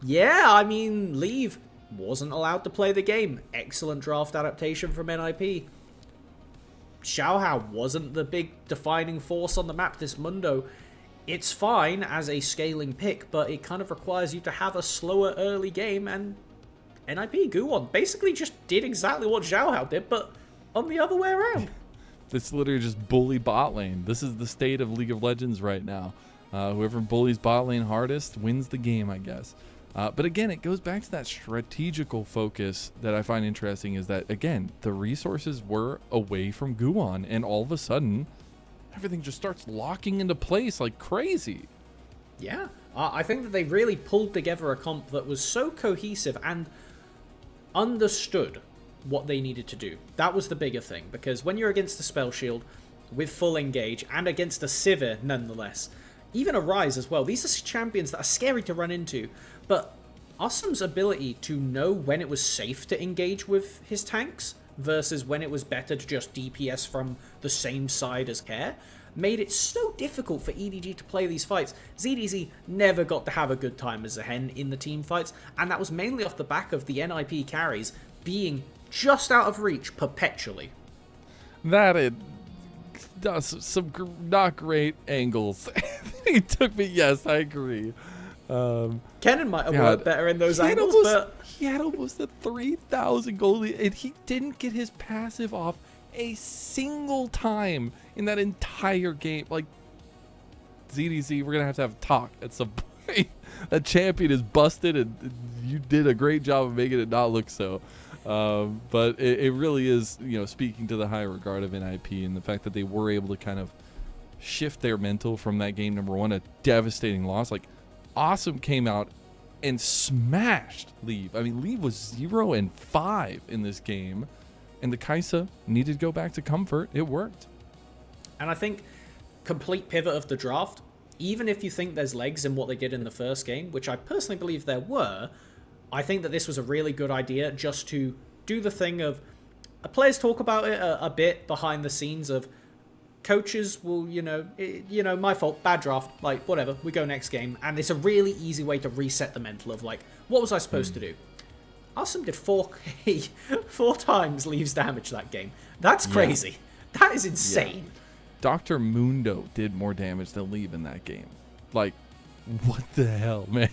yeah, I mean, Leave wasn't allowed to play the game. Excellent draft adaptation from NiP. Xiaohao wasn't the big defining force on the map this Mundo. It's fine as a scaling pick, but it kind of requires you to have a slower early game, and NiP Guwon basically just did exactly what Xiaohao did, but on the other way around. It's literally just bully bot lane. This is the state of League of Legends right now. Whoever bullies bot lane hardest wins the game, I guess. But again, it goes back to that strategical focus that I find interesting, is that, again, the resources were away from Guwon, and all of a sudden, everything just starts locking into place like crazy. Yeah, I think that they really pulled together a comp that was so cohesive and understood what they needed to do. That was the bigger thing, because when you're against the Spell Shield with full engage and against a Sivir nonetheless, even a Ryze as well, these are champions that are scary to run into, but Awesome's ability to know when it was safe to engage with his tanks versus when it was better to just DPS from the same side as Care made it so difficult for EDG to play these fights. ZDZ never got to have a good time as a Hen in the team fights, and that was mainly off the back of the NiP carries being just out of reach perpetually. That does some not great angles. He took me. Yes, I agree. Kennen might have worked better in those angles, but he had almost a 3,000 gold lead, and he didn't get his passive off a single time in that entire game. Like, ZDZ, we're gonna have to have a talk at some point. That champion is busted, and you did a great job of making it not look so. But it really is, speaking to the high regard of NiP and the fact that they were able to kind of shift their mental from that game number one, a devastating loss. Like, Awesome came out and smashed Leave. I mean, Leave was 0-5 in this game, and the Kai'Sa needed to go back to comfort. It worked. And I think complete pivot of the draft, even if you think there's legs in what they did in the first game, which I personally believe there were, I think that this was a really good idea just to do the thing of players talk about it a bit behind the scenes of coaches will, my fault, bad draft, like, whatever, we go next game. And it's a really easy way to reset the mental of, like, what was I supposed to do? Awesome did 4 times Leaves damage that game. That's crazy. Yeah. That is insane. Yeah. Dr. Mundo did more damage than Leave in that game. Like, what the hell, man?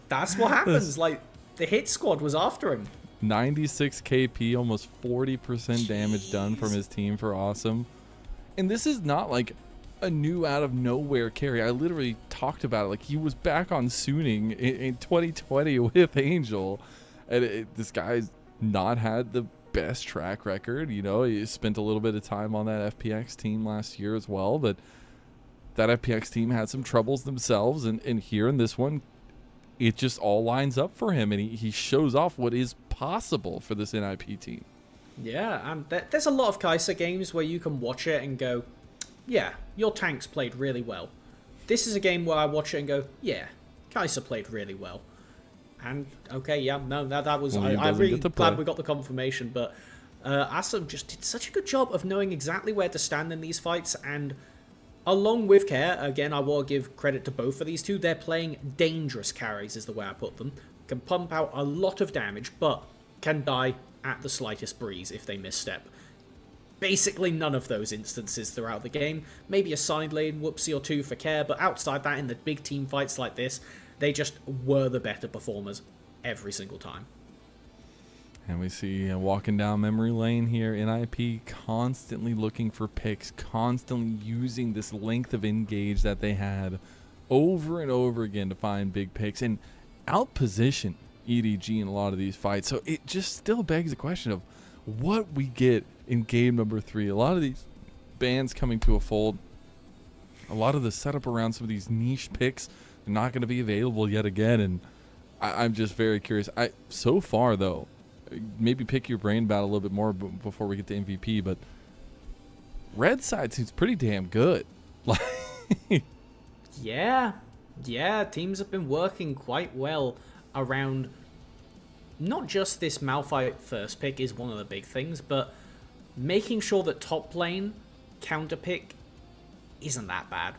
That's what happens. Like, the hit squad was after him. 96 KP, almost 40% damage done from his team for Awesome. And this is not like a new out of nowhere carry. I literally talked about it. Like, he was back on Suning in 2020 with Angel. And this guy's not had the best track record. He spent a little bit of time on that FPX team last year as well. But that FPX team had some troubles themselves. And here in this one, it just all lines up for him. And he shows off what is possible for this NiP team. Yeah, and there's a lot of Kai'Sa games where you can watch it and go, yeah, your tanks played really well. This is a game where I watch it and go, yeah, Kai'Sa played really well. And, okay, yeah, no, that was... I'm really glad we got the confirmation, but Awesome just did such a good job of knowing exactly where to stand in these fights, and along with Care, again, I will give credit to both of these two, they're playing dangerous carries, is the way I put them. Can pump out a lot of damage, but can die at the slightest breeze if they misstep. Basically none of those instances throughout the game. Maybe a side lane whoopsie or two for Care, but outside that, in the big team fights like this, they just were the better performers every single time. And we see walking down memory lane here, NiP constantly looking for picks, constantly using this length of engage that they had over and over again to find big picks and outposition EDG in a lot of these fights. So it just still begs the question of what we get in game number 3. A lot of these bans coming to a fold, a lot of the setup around some of these niche picks are not going to be available yet again, and I'm just very curious. So far though, maybe pick your brain about it a little bit more before we get to MVP, but red side seems pretty damn good. Yeah, teams have been working quite well around not just this Malphite first pick is one of the big things, but making sure that top lane counter pick isn't that bad.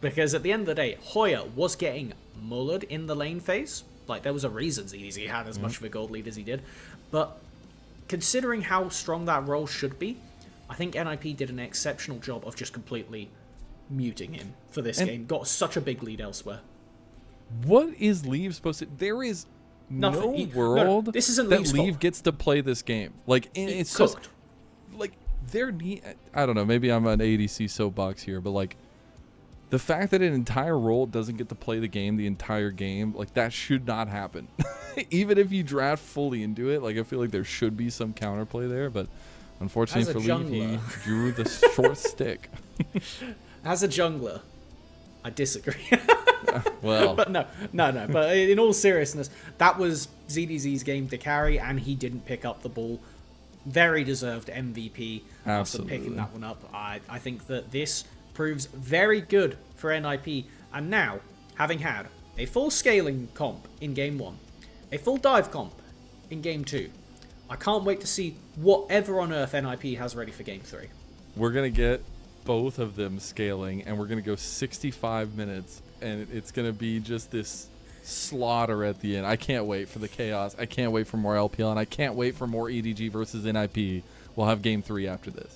Because at the end of the day, Hoya was getting mullered in the lane phase. Like, there was a reason ZDZ had as much of a gold lead as he did. But considering how strong that role should be, I think NiP did an exceptional job of just completely muting him for this game. Got such a big lead elsewhere. What is Leave supposed to... There is Nothing. no world this isn't that Leave's Leave fault. gets to play this game. Like, it's cooked. just... Like, I don't know, maybe I'm an ADC soapbox here, but, like, the fact that an entire role doesn't get to play the game the entire game, like, that should not happen. Even if you draft fully into it, like, I feel like there should be some counterplay there, but unfortunately for Leave, he drew the short stick. As a jungler, I disagree. Well, but no. But in all seriousness, that was ZDZ's game to carry, and he didn't pick up the ball. Very deserved MVP after picking that one up. I think that this proves very good for NiP. And now, having had a full scaling comp in Game 1, a full dive comp in Game 2, I can't wait to see whatever on earth NiP has ready for Game 3. we're going to get both of them scaling, and we're going to go 65 minutes, and it's going to be just this slaughter at the end. I can't wait for the chaos. I can't wait for more LPL, and I can't wait for more EDG versus NiP. We'll have Game 3 after this.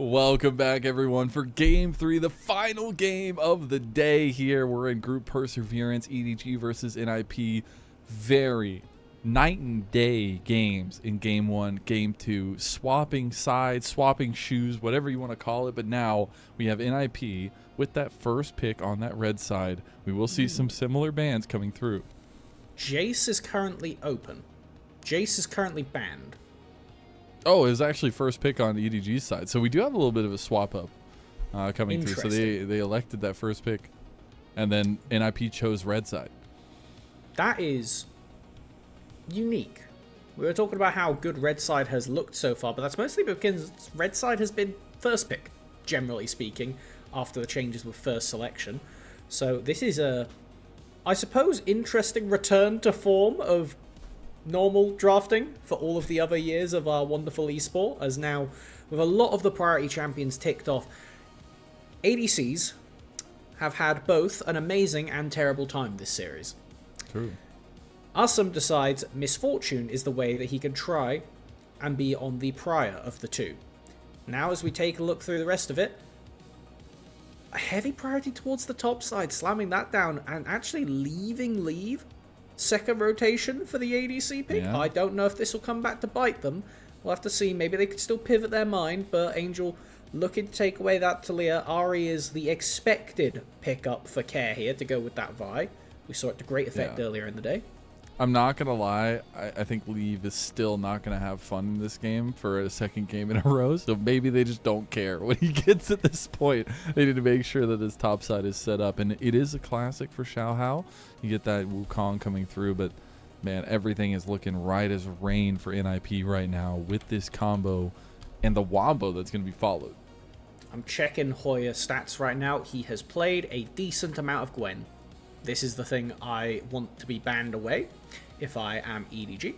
Welcome back, everyone, for Game 3, the final game of the day here. We're in Group Perseverance, EDG versus NiP. Very night and day games in Game 1, Game 2. Swapping sides, swapping shoes, whatever you want to call it. But now we have NiP with that first pick on that red side. We will see some similar bans coming through. Jace is currently open. Jace is currently banned. Oh, it was actually first pick on EDG's side. So we do have a little bit of a swap up coming through. So they elected that first pick. And then NiP chose red side. That is unique. We were talking about how good red side has looked so far, but that's mostly because red side has been first pick, generally speaking, after the changes with first selection. So this is a, I suppose, interesting return to form of normal drafting for all of the other years of our wonderful esport, as now with a lot of the priority champions ticked off, ADCs have had both an amazing and terrible time this series. True. Assum decides Misfortune is the way that he can try and be on the prior of the two. Now as we take a look through the rest of it, a heavy priority towards the top side, slamming that down and actually leaving Leave second rotation for the ADC pick. Yeah. I don't know if this will come back to bite them. We'll have to see. Maybe they could still pivot their mind, but Angel looking to take away that Talia. Ari is the expected pickup for Care here to go with that Vi. We saw it to great effect earlier in the day. I'm not going to lie. I think Leave is still not going to have fun in this game for a second game in a row. So maybe they just don't care what he gets at this point. They need to make sure that this top side is set up. And it is a classic for Xiaohao. You get that Wukong coming through. But, man, everything is looking right as rain for NiP right now with this combo and the wombo that's going to be followed. I'm checking Hoya stats right now. He has played a decent amount of Gwen. This is the thing I want to be banned away if I am EDG.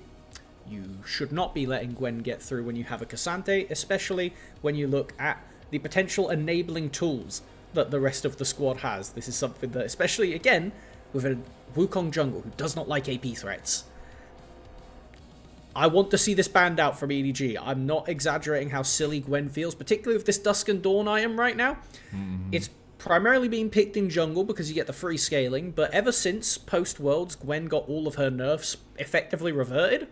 You should not be letting Gwen get through when you have a Cassante, especially when you look at the potential enabling tools that the rest of the squad has. This is something that, especially, again, with a Wukong jungle who does not like AP threats, I want to see this banned out from EDG. I'm not exaggerating how silly Gwen feels, particularly with this Dusk and Dawn item right now. It's primarily being picked in jungle because you get the free scaling, but ever since post-Worlds, Gwen got all of her nerfs effectively reverted.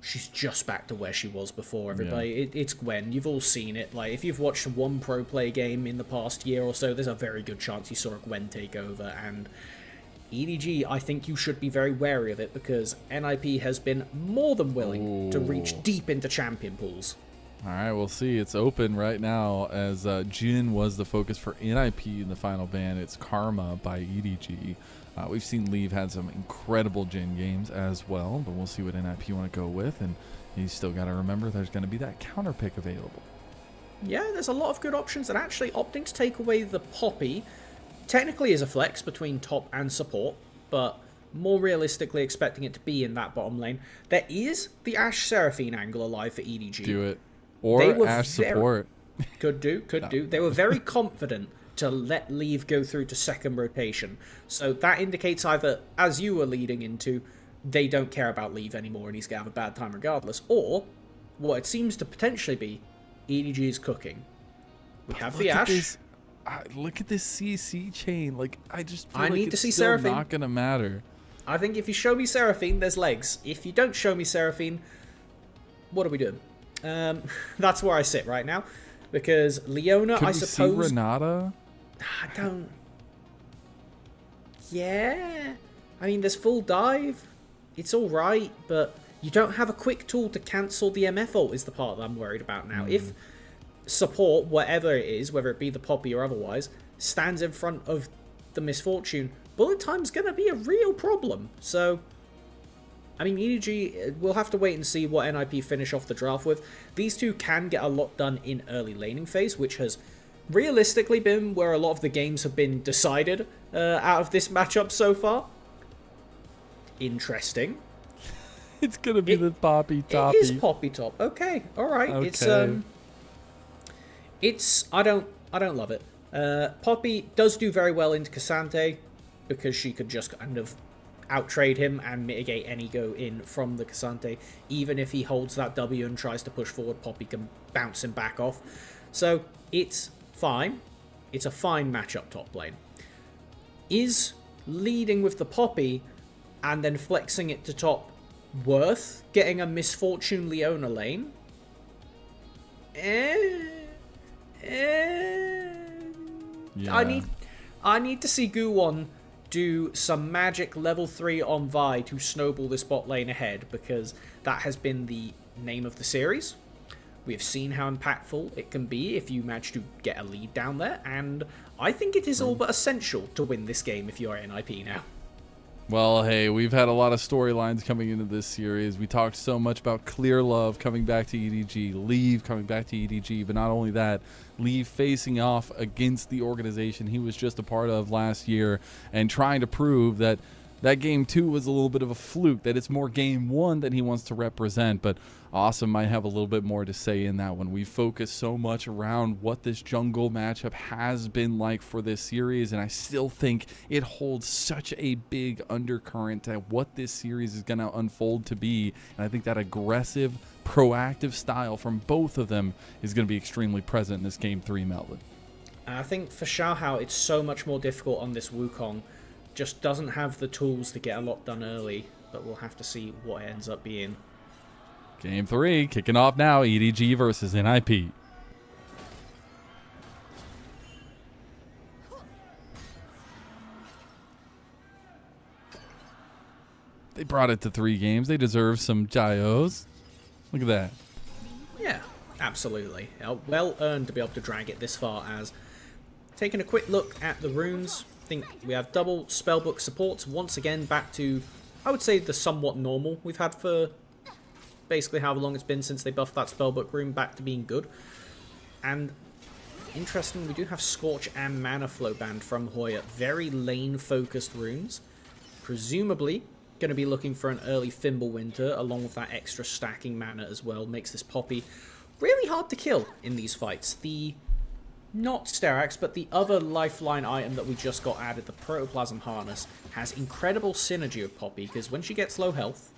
She's just back to where she was before, everybody. Yeah. It's Gwen. You've all seen it. Like, if you've watched one pro play game in the past year or so, there's a very good chance you saw a Gwen take over, and EDG, I think you should be very wary of it because NiP has been more than willing to reach deep into champion pools. All right, we'll see. It's open right now as Jin was the focus for NiP in the final ban. It's Karma by EDG. We've seen Leave had some incredible Jin games as well, but we'll see what NiP want to go with. And you still got to remember there's going to be that counter pick available. Yeah, there's a lot of good options, and actually opting to take away the Poppy technically is a flex between top and support, but more realistically expecting it to be in that bottom lane. There is the Ashe Seraphine angle alive for EDG. Do it. Or Ashe support. Could do. They were very confident to let Leave go through to second rotation. So that indicates either, as you were leading into, they don't care about Leave anymore and he's going to have a bad time regardless. Or, what it seems to potentially be, EDG is cooking. We have the Ashe. Look at this CC chain. Like, I just feel I like need to it's see still Seraphine. Not going to matter. I think if you show me Seraphine, there's legs. If you don't show me Seraphine, what are we doing? That's where I sit right now, because Leona, Could I we suppose. see Renata? I don't. Yeah, I mean, there's full dive. It's all right, but you don't have a quick tool to cancel the MF ult. Is the part that I'm worried about now. If support, whatever it is, whether it be the Poppy or otherwise, stands in front of the Misfortune, bullet time's gonna be a real problem. So, I mean, EDG, we'll have to wait and see what NiP finish off the draft with. These two can get a lot done in early laning phase, which has realistically been where a lot of the games have been decided out of this matchup so far. Interesting. It's gonna be the Poppy Toppy. It is Poppy Top. Okay, all right. Okay. It's I don't love it. Poppy does do very well into Cassante because she could just kind of outtrade him and mitigate any go in from the Cassante. Even if he holds that W and tries to push forward, Poppy can bounce him back off. So it's fine. It's a fine matchup top lane. Is leading with the Poppy and then flexing it to top worth getting a Misfortune Leona lane? Yeah. I need to see Guwon do some magic level 3 on Vi to snowball this bot lane ahead, because that has been the name of the series. We have seen how impactful it can be if you manage to get a lead down there, and I think it is all but essential to win this game if you are NiP now. Well, hey, we've had a lot of storylines coming into this series. We talked so much about Clear Love coming back to EDG, Leave coming back to EDG, but not only that, Leave facing off against the organization he was just a part of last year and trying to prove that that game 2 was a little bit of a fluke, that it's more game 1 that he wants to represent. But Awesome might have a little bit more to say in that one. We focus so much around what this jungle matchup has been like for this series, and I still think it holds such a big undercurrent to what this series is going to unfold to be. And I think that aggressive, proactive style from both of them is going to be extremely present in this game 3, Melvin. I think for Xiaohao, it's so much more difficult on this Wukong. Just doesn't have the tools to get a lot done early, but we'll have to see what it ends up being. Game 3 kicking off now, EDG versus NiP. They brought it to 3 games. They deserve some Jaios. Look at that. Yeah, absolutely. Well earned to be able to drag it this far. As taking a quick look at the runes, I think we have double spellbook supports once again, back to, I would say, the somewhat normal we've had for basically however long it's been since they buffed that spellbook rune back to being good. And interesting, we do have Scorch and Mana Flow banned from Hoya. Very lane focused runes. Presumably going to be looking for an early Fimbulwinter along with that extra stacking mana as well. Makes this Poppy really hard to kill in these fights. The not Sterax, but the other lifeline item that we just got added, the Protoplasm Harness, has incredible synergy with Poppy, because when she gets low health,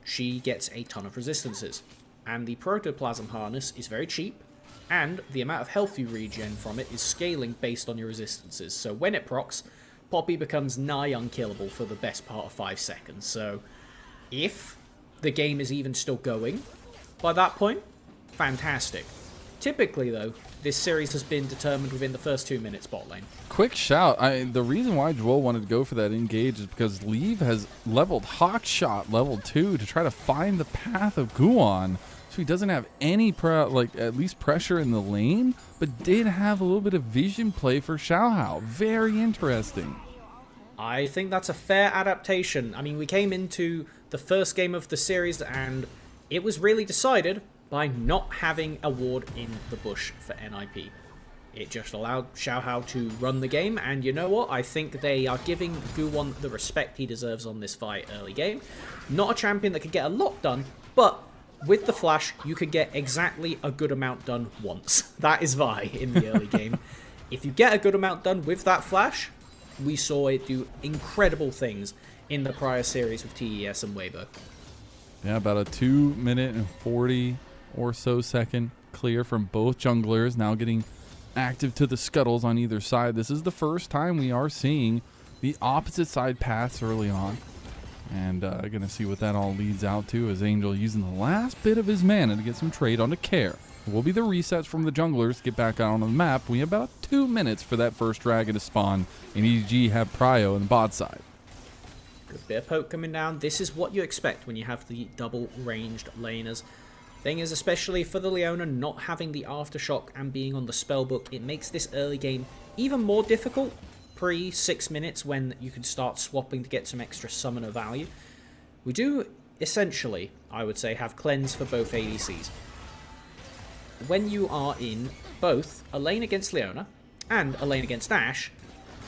she gets a ton of resistances. And the Protoplasm Harness is very cheap, and the amount of health you regen from it is scaling based on your resistances. So when it procs, Poppy becomes nigh unkillable for the best part of 5 seconds. So if the game is even still going by that point, fantastic. Typically, though, this series has been determined within the first 2 minutes bot lane. Quick shout. The reason why Joel wanted to go for that engage is because Leave has leveled Hawkshot level 2 to try to find the path of Guwon. So he doesn't have any, at least pressure in the lane, but did have a little bit of vision play for Xiaohao. Very interesting. I think that's a fair adaptation. I mean, we came into the first game of the series and it was really decided by not having a ward in the bush for NiP. It just allowed Xiaohao to run the game, and you know what? I think they are giving Guwon the respect he deserves on this fight early game. Not a champion that could get a lot done, but with the flash, you could get exactly a good amount done once. That is Vi in the early game. If you get a good amount done with that flash, we saw it do incredible things in the prior series with TES and Weibo. Yeah, about a 2 minute and 40 or so second clear from both junglers, now getting active to the scuttles on either side. This is the first time we are seeing the opposite side paths early on, and gonna see what that all leads out to, as Angel using the last bit of his mana to get some trade onto Care. It will be the resets from the junglers to get back out on the map. We have about 2 minutes for that first dragon to spawn, and EDG have Prio on the bot side. Good bit of poke coming down. This is what you expect when you have the double ranged laners. Thing is, especially for the Leona not having the Aftershock and being on the spellbook, it makes this early game even more difficult pre 6 minutes when you can start swapping to get some extra summoner value. We do essentially, I would say, have cleanse for both ADCs. When you are in both a lane against Leona and a lane against Ashe,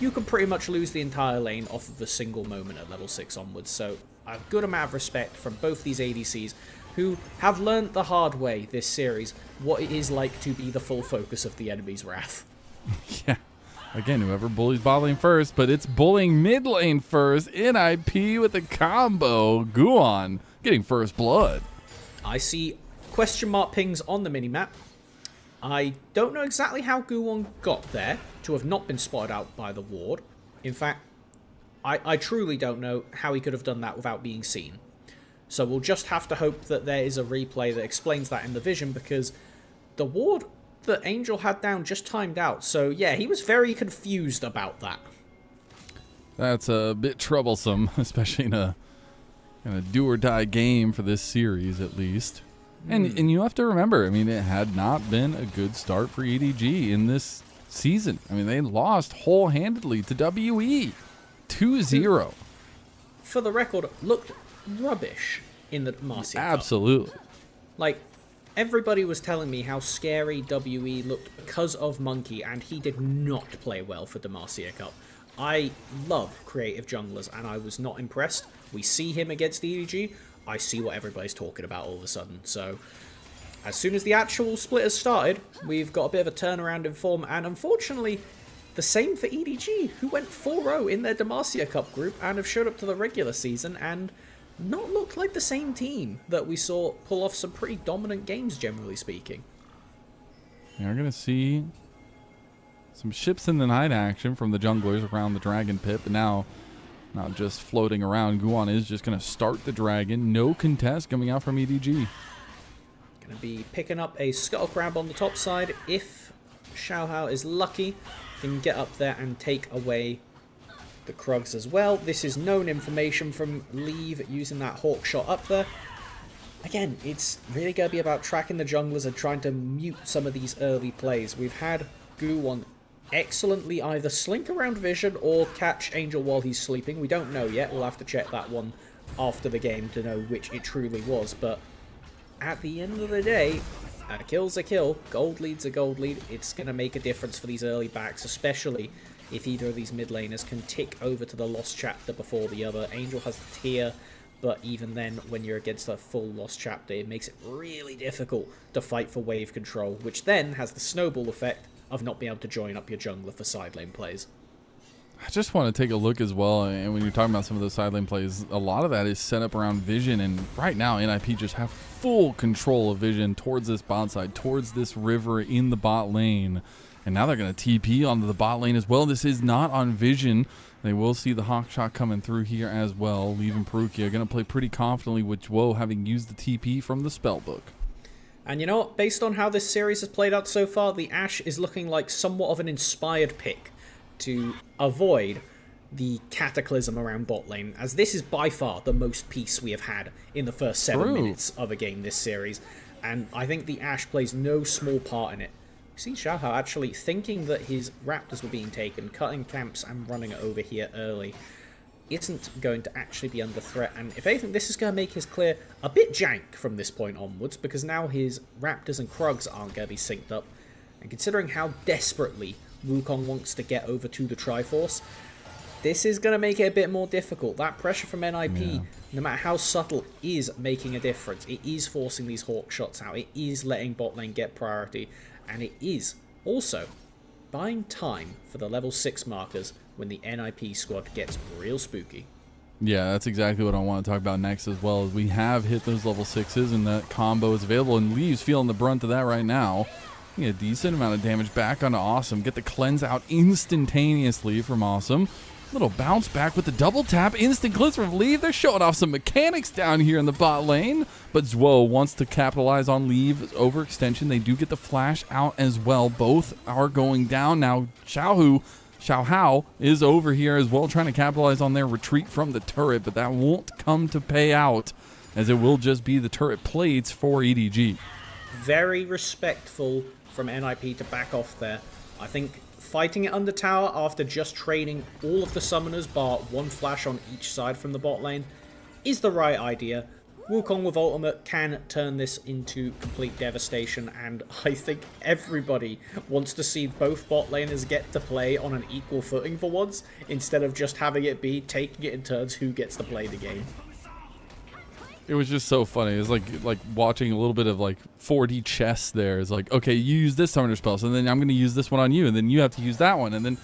you can pretty much lose the entire lane off of a single moment at level 6 onwards. So a good amount of respect from both these ADCs, who have learned the hard way this series what it is like to be the full focus of the enemy's wrath. Yeah. Again, whoever bullies bot lane first, but it's bullying mid lane first. NiP with the combo. Guwon getting first blood. I see question mark pings on the minimap. I don't know exactly how Guwon got there to have not been spotted out by the ward. In fact, I truly don't know how he could have done that without being seen. So we'll just have to hope that there is a replay that explains that in the vision, because the ward that Angel had down just timed out. So yeah, he was very confused about that. That's a bit troublesome, especially in a do-or-die game for this series, at least. And you have to remember, I mean, it had not been a good start for EDG in this season. I mean, they lost whole-handedly to WE, 2-0. For the record, looked rubbish in the Demacia Cup. Absolutely. Like, everybody was telling me how scary WE looked because of Monkey, and he did not play well for Demacia Cup. I love creative junglers, and I was not impressed. We see him against the EDG. I see what everybody's talking about all of a sudden. So, as soon as the actual split has started, we've got a bit of a turnaround in form, and unfortunately, the same for EDG, who went 4-0 in their Demacia Cup group and have showed up to the regular season and not looked like the same team that we saw pull off some pretty dominant games, generally speaking. You're going to see some ships in the night action from the junglers around the dragon pit, but now not just floating around. Guwon is just going to start the dragon. No contest coming out from EDG. Going to be picking up a Scuttle Crab on the top side. If Xiaohao is lucky, can get up there and take away the Krugs as well. This is known information from Leave using that Hawk shot up there. Again, it's really going to be about tracking the junglers and trying to mute some of these early plays. We've had Guwon excellently either slink around vision or catch Angel while he's sleeping. We don't know yet. We'll have to check that one after the game to know which it truly was. But at the end of the day, a kill's a kill. Gold lead's a gold lead. It's going to make a difference for these early backs, especially if either of these mid laners can tick over to the lost chapter before the other. Angel has the tier, but even then, when you're against a full lost chapter, it makes it really difficult to fight for wave control, which then has the snowball effect of not being able to join up your jungler for side lane plays. I just want to take a look as well, and when you're talking about some of those side lane plays, a lot of that is set up around vision, and right now NiP just have full control of vision towards this bot side, towards this river in the bot lane, and now they're going to TP onto the bot lane as well. This is not on vision. They will see the Hawk shot coming through here as well, leaving Perukia going to play pretty confidently with Jwo having used the TP from the spellbook. And you know what? Based on how this series has played out so far, the Ashe is looking like somewhat of an inspired pick to avoid the cataclysm around bot lane, as this is by far the most peace we have had in the first 7 minutes of a game this series. And I think the Ashe plays no small part in it. You see Xiaohao actually thinking that his Raptors were being taken, cutting camps and running over here early. Isn't going to actually be under threat, and if anything, this is going to make his clear a bit jank from this point onwards, because now his Raptors and Krugs aren't going to be synced up, and considering how desperately Wukong wants to get over to the Triforce, this is going to make it a bit more difficult. That pressure from NiP, no matter how subtle, is making a difference. It is forcing these Hawk shots out, it is letting bot lane get priority, and it is also buying time for the level 6 markers when the NiP squad gets real spooky. Yeah, that's exactly what I want to talk about next as well. As we have hit those level 6s and that combo is available, and Lee's feeling the brunt of that right now. Get a decent amount of damage back onto Awesome. Get the cleanse out instantaneously from Awesome. Little bounce back with the double tap. Instant cleanse from Leave. They're showing off some mechanics down here in the bot lane. But Zwo wants to capitalize on Leave's overextension. They do get the flash out as well. Both are going down now. Xiaohao is over here as well, trying to capitalize on their retreat from the turret, but that won't come to pay out, as it will just be the turret plates for EDG. Very respectful from NiP to back off there. I think fighting it under tower after just trading all of the summoners bar one flash on each side from the bot lane is the right idea. Wukong with ultimate can turn this into complete devastation, and I think everybody wants to see both bot laners get to play on an equal footing for once, instead of just having it be taking it in turns who gets to play the game. It was just so funny. It's like watching a little bit of like 4D chess there. It's like, okay, you use this summoner spell, so then I'm going to use this one on you, and then you have to use that one, and then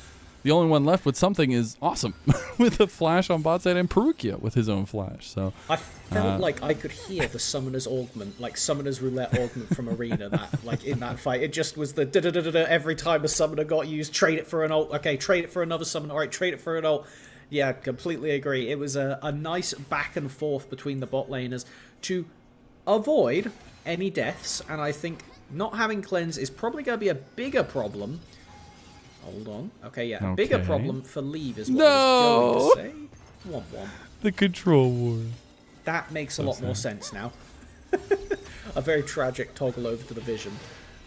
the only one left with something is Awesome with a flash on bot side and Perukia with his own flash. So I felt like I could hear the Summoner's Augment, like Summoner's Roulette Augment from Arena, that like in that fight. It just was the da-da-da-da-da every time a Summoner got used, trade it for an ult, okay, trade it for another Summoner, alright, trade it for an ult. Yeah, completely agree. It was a nice back and forth between the bot laners to avoid any deaths, and I think not having cleanse is probably going to be a bigger problem. Hold on. Okay, yeah, a bigger problem for Leave is what I was going to say. 1-1. The control war. That makes a lot more sense now. A very tragic toggle over to the Vision,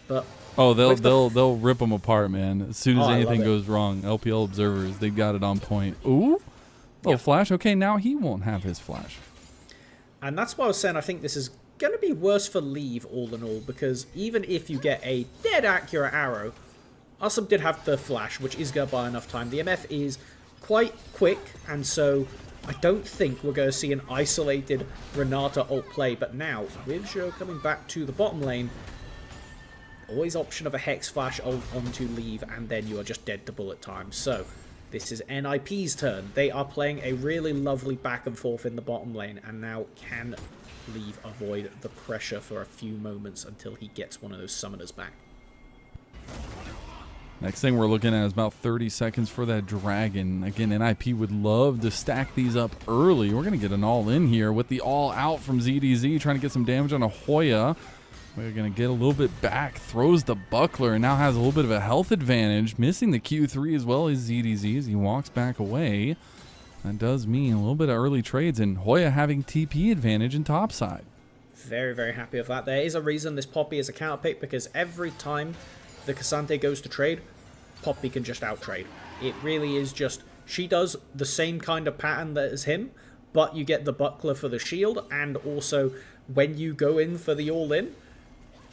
but oh, they'll rip them apart, man. As soon as anything it. goes wrong, LPL observers, they've got it on point. Ooh, flash. Okay, now he won't have his flash. And that's why I was saying I think this is going to be worse for Leave all in all, because even if you get a dead accurate arrow, Awesome did have the flash, which is going to buy enough time. The MF is quite quick, and so I don't think we're going to see an isolated Renata ult play. But now, with Zhou coming back to the bottom lane, always option of a Hex Flash ult onto Leave, and then you are just dead to bullet time. So, this is NiP's turn. They are playing a really lovely back and forth in the bottom lane, and now can Leave avoid the pressure for a few moments until he gets one of those summoners back. Next thing we're looking at is about 30 seconds for that dragon. Again, NiP would love to stack these up early. We're going to get an all-in here with the all-out from ZDZ, trying to get some damage on a Hoya. We're going to get a little bit back, throws the buckler, and now has a little bit of a health advantage, missing the Q3 as well as ZDZ as he walks back away. That does mean a little bit of early trades, and Hoya having TP advantage in topside. Very, very happy with that. There is a reason this Poppy is a counter pick, because every time the Cassante goes to trade, Poppy can just out-trade. It really is just, she does the same kind of pattern that as him, but you get the buckler for the shield, and also when you go in for the all-in,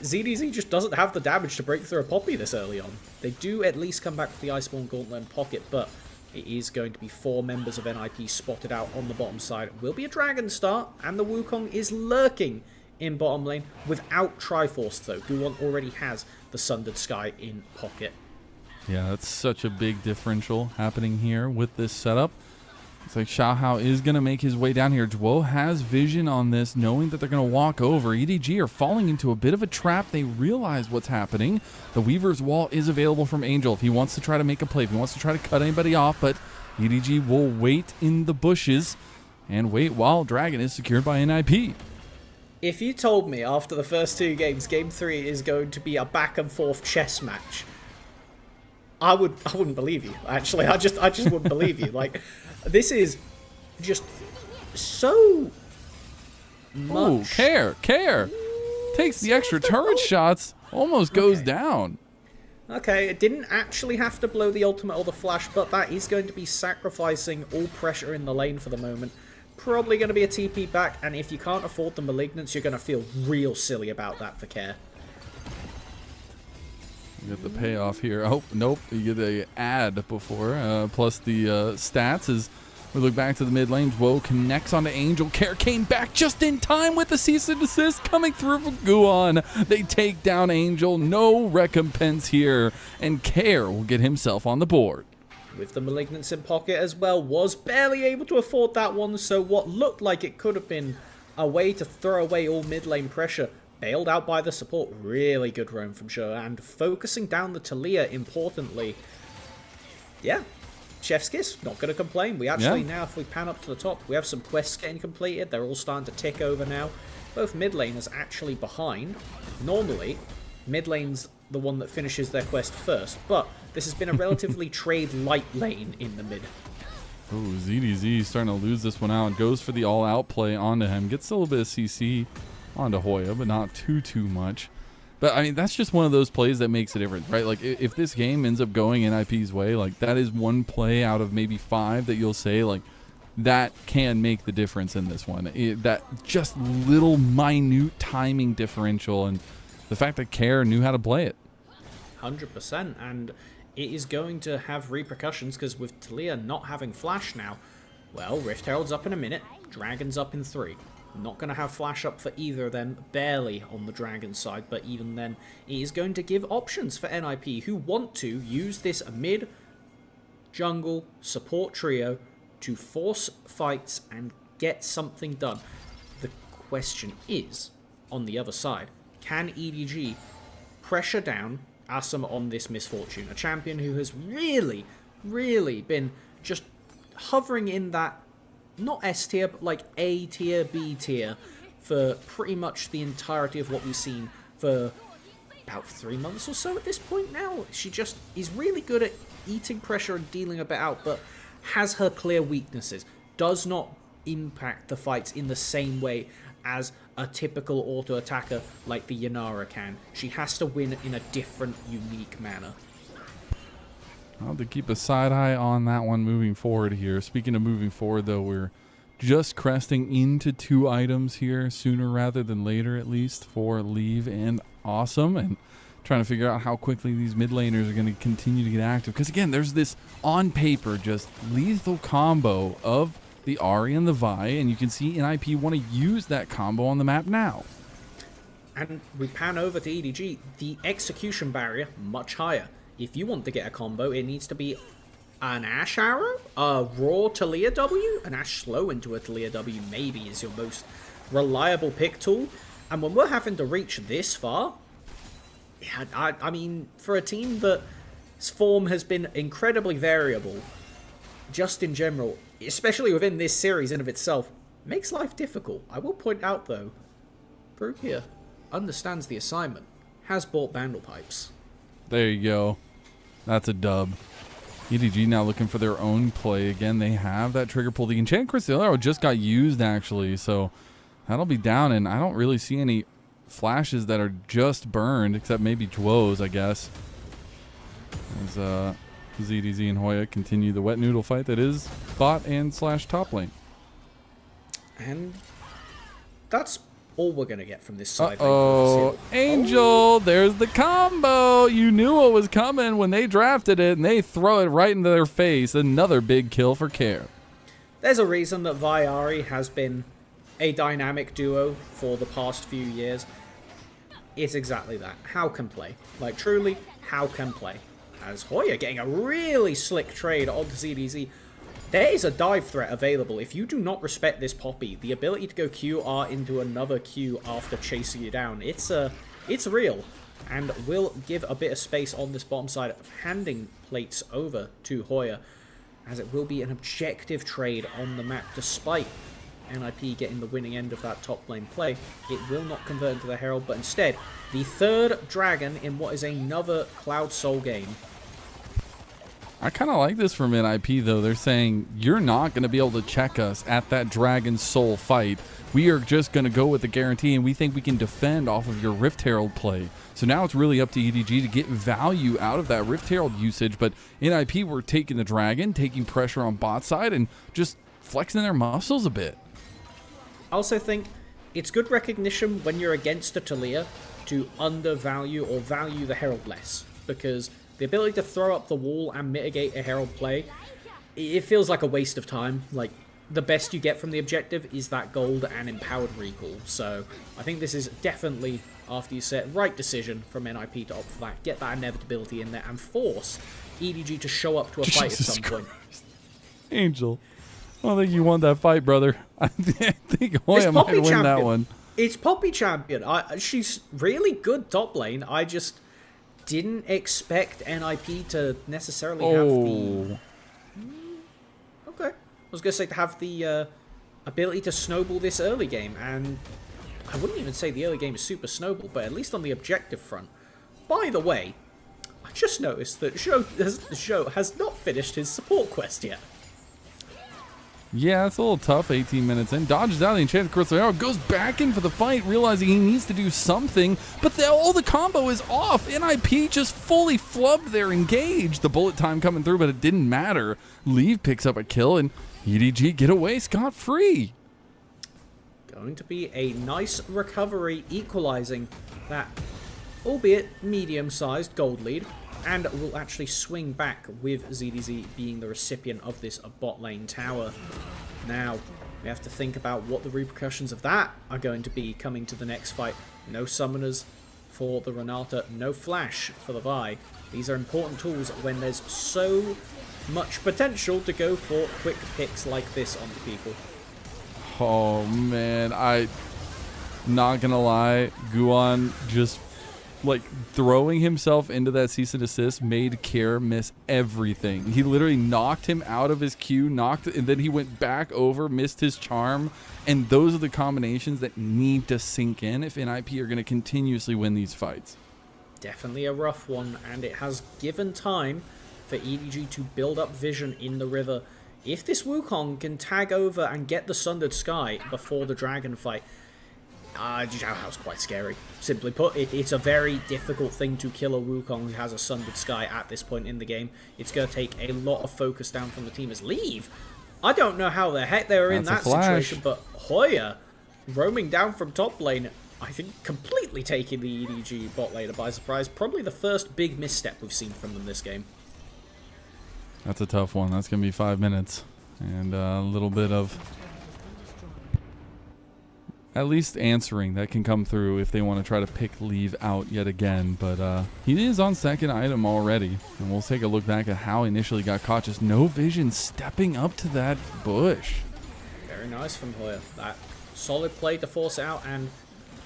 ZDZ just doesn't have the damage to break through a Poppy this early on. They do at least come back with the Iceborne Gauntlet and Pocket, but it is going to be 4 members of NiP spotted out on the bottom side. It will be a Dragon start, and the Wukong is lurking in bottom lane without Triforce, though. Guwon already has the Sundered Sky in pocket. Yeah, that's such a big differential happening here with this setup. It's like Xiaohao is going to make his way down here. Duo has vision on this, knowing that they're going to walk over. EDG are falling into a bit of a trap. They realize what's happening. The Weaver's Wall is available from Angel if he wants to try to make a play, if he wants to try to cut anybody off, but EDG will wait in the bushes and wait while Dragon is secured by NiP. If you told me after the first 2 games, Game 3 is going to be a back-and-forth chess match, I wouldn't believe you. Actually, I just wouldn't believe you. Like, this is just so much. Ooh, care. Takes the extra turret shots, almost goes down. Okay, it didn't actually have to blow the ultimate or the flash, but that is going to be sacrificing all pressure in the lane for the moment. Probably going to be a TP back, and if you can't afford the Malignance, you're going to feel real silly about that for Care. You get the payoff here. Oh, nope. You get a ad before, plus the stats as we look back to the mid lane. Woe connects onto Angel. Care came back just in time with the cease and desist coming through from Guwon. They take down Angel. No recompense here, and Care will get himself on the board. With the Malignance in pocket as well, was barely able to afford that one, so what looked like it could have been a way to throw away all mid lane pressure, bailed out by the support. Really good roam from Zhou, and focusing down the Talia importantly. Yeah, chef's kiss, not going to complain. We actually now, if we pan up to the top, we have some quests getting completed. They're all starting to tick over now. Both mid laners actually behind. Normally, mid lane's the one that finishes their quest first, but this has been a relatively trade light lane in the mid. Ooh, ZDZ starting to lose this one out. Goes for the all-out play onto him. Gets a little bit of CC onto Hoya, but not too much. But, I mean, that's just one of those plays that makes a difference, right? Like, if this game ends up going NiP's way, like, that is one play out of maybe 5 that you'll say, like, that can make the difference in this one. That just little minute timing differential, and the fact that Care knew how to play it. 100%, and it is going to have repercussions, because with Talia not having flash now, well, Rift Herald's up in a minute, Dragon's up in 3. Not going to have flash up for either of them, barely on the Dragon side, but even then, it is going to give options for NiP who want to use this mid jungle, support trio to force fights and get something done. The question is, on the other side, can EDG pressure down Asum on this misfortune? A champion who has really, really been just hovering in that, not S tier, but like A tier, B tier, for pretty much the entirety of what we've seen for about 3 months or so at this point now. She just is really good at eating pressure and dealing a bit out, but has her clear weaknesses. Does not impact the fights in the same way as a typical auto attacker like the Yanara can. She has to win in a different, unique manner. I'll have to keep a side eye on that one moving forward here. Speaking of moving forward, though, we're just cresting into 2 items here, sooner rather than later at least, for Leave and Awesome, and trying to figure out how quickly these mid laners are going to continue to get active. Because again, there's this, on paper, just lethal combo of the Ahri and the Vi, and you can see NiP want to use that combo on the map now. And we pan over to EDG, the execution barrier much higher. If you want to get a combo, it needs to be an Ashe arrow, a raw Talia W, an Ashe slow into a Talia W maybe is your most reliable pick tool. And when we're having to reach this far, yeah, I mean, for a team that's form has been incredibly variable, just in general, especially within this series in of itself, makes life difficult. I will point out though, Brooke here understands the assignment, has bought Vandal Pipes. There you go. That's a dub. EDG now looking for their own play. Again, they have that trigger pull. The Enchant Crystal Arrow just got used, actually, so that'll be down, and I don't really see any flashes that are just burned, except maybe Dwo's, I guess. As ZDZ and Hoya continue the wet noodle fight that is bot and / top lane. And that's all we're going to get from this side. Angel, there's the combo. You knew what was coming when they drafted it, and they throw it right into their face. Another big kill for Care. There's a reason that Vi Ahri has been a dynamic duo for the past few years. It's exactly that. How can play? Like, truly, how can play? As Hoya getting a really slick trade onto ZDZ. There is a dive threat available. If you do not respect this Poppy, the ability to go QR into another Q after chasing you down, it's real. And will give a bit of space on this bottom side, handing plates over to Hoya, as it will be an objective trade on the map, despite NiP getting the winning end of that top lane play. It will not convert into the Herald, but instead, the 3rd dragon in what is another Cloud Soul game. I kind of like this from NiP, though. They're saying, you're not going to be able to check us at that Dragon Soul fight. We are just going to go with the guarantee, and we think we can defend off of your Rift Herald play. So now it's really up to EDG to get value out of that Rift Herald usage, but NiP were taking the Dragon, taking pressure on bot side, and just flexing their muscles a bit. I also think it's good recognition when you're against a Talia to undervalue or value the Herald less, because the ability to throw up the wall and mitigate a Herald play, it feels like a waste of time. Like, the best you get from the objective is that gold and empowered recall. So I think this is definitely, after you said, right decision from NiP to opt for that. Get that inevitability in there and force EDG to show up to a fight at some point. Angel, I don't think you won that fight, brother. I think Hoya might win that one. It's Poppy champion. She's really good top lane. I just didn't expect NiP to necessarily have the... Okay. I was going to say to have the ability to snowball this early game, and I wouldn't even say the early game is super snowball, but at least on the objective front. By the way, I just noticed that Zhou has not finished his support quest yet. Yeah, it's a little tough. 18 minutes in. Dodges out the Enchanted Crystal Arrow. Goes back in for the fight, realizing he needs to do something. But the combo is off. NiP just fully flubbed their engage. The bullet time coming through, but it didn't matter. Leave picks up a kill, and EDG get away scot-free. Going to be a nice recovery, equalizing that, albeit medium-sized, gold lead. And will actually swing back with ZDZ being the recipient of this bot lane tower. Now, we have to think about what the repercussions of that are going to be coming to the next fight. No summoners for the Renata, no flash for the Vi. These are important tools when there's so much potential to go for quick picks like this onto people. Oh man, I not gonna lie, Guan just like throwing himself into that cease and desist made Kier miss everything. He literally knocked him out of his Q, and then he went back over, missed his charm, and those are the combinations that need to sink in if NiP are going to continuously win these fights. Definitely a rough one, and it has given time for EDG to build up vision in the river. If this Wukong can tag over and get the Sundered Sky before the dragon fight, that was quite scary. Simply put, it's a very difficult thing to kill a Wukong who has a Sundered Sky at this point in the game. It's going to take a lot of focus down from the team as Leave. I don't know how the heck they were in that situation, but Hoya roaming down from top lane, I think completely taking the EDG bot laner by surprise. Probably the first big misstep we've seen from them this game. That's a tough one. That's going to be 5 minutes. And a little bit of at least answering that can come through if they want to try to pick Leave out yet again. But he is on second item already. And we'll take a look back at how he initially got caught. Just no vision stepping up to that bush. Very nice from Hoya. That solid play to force it out. And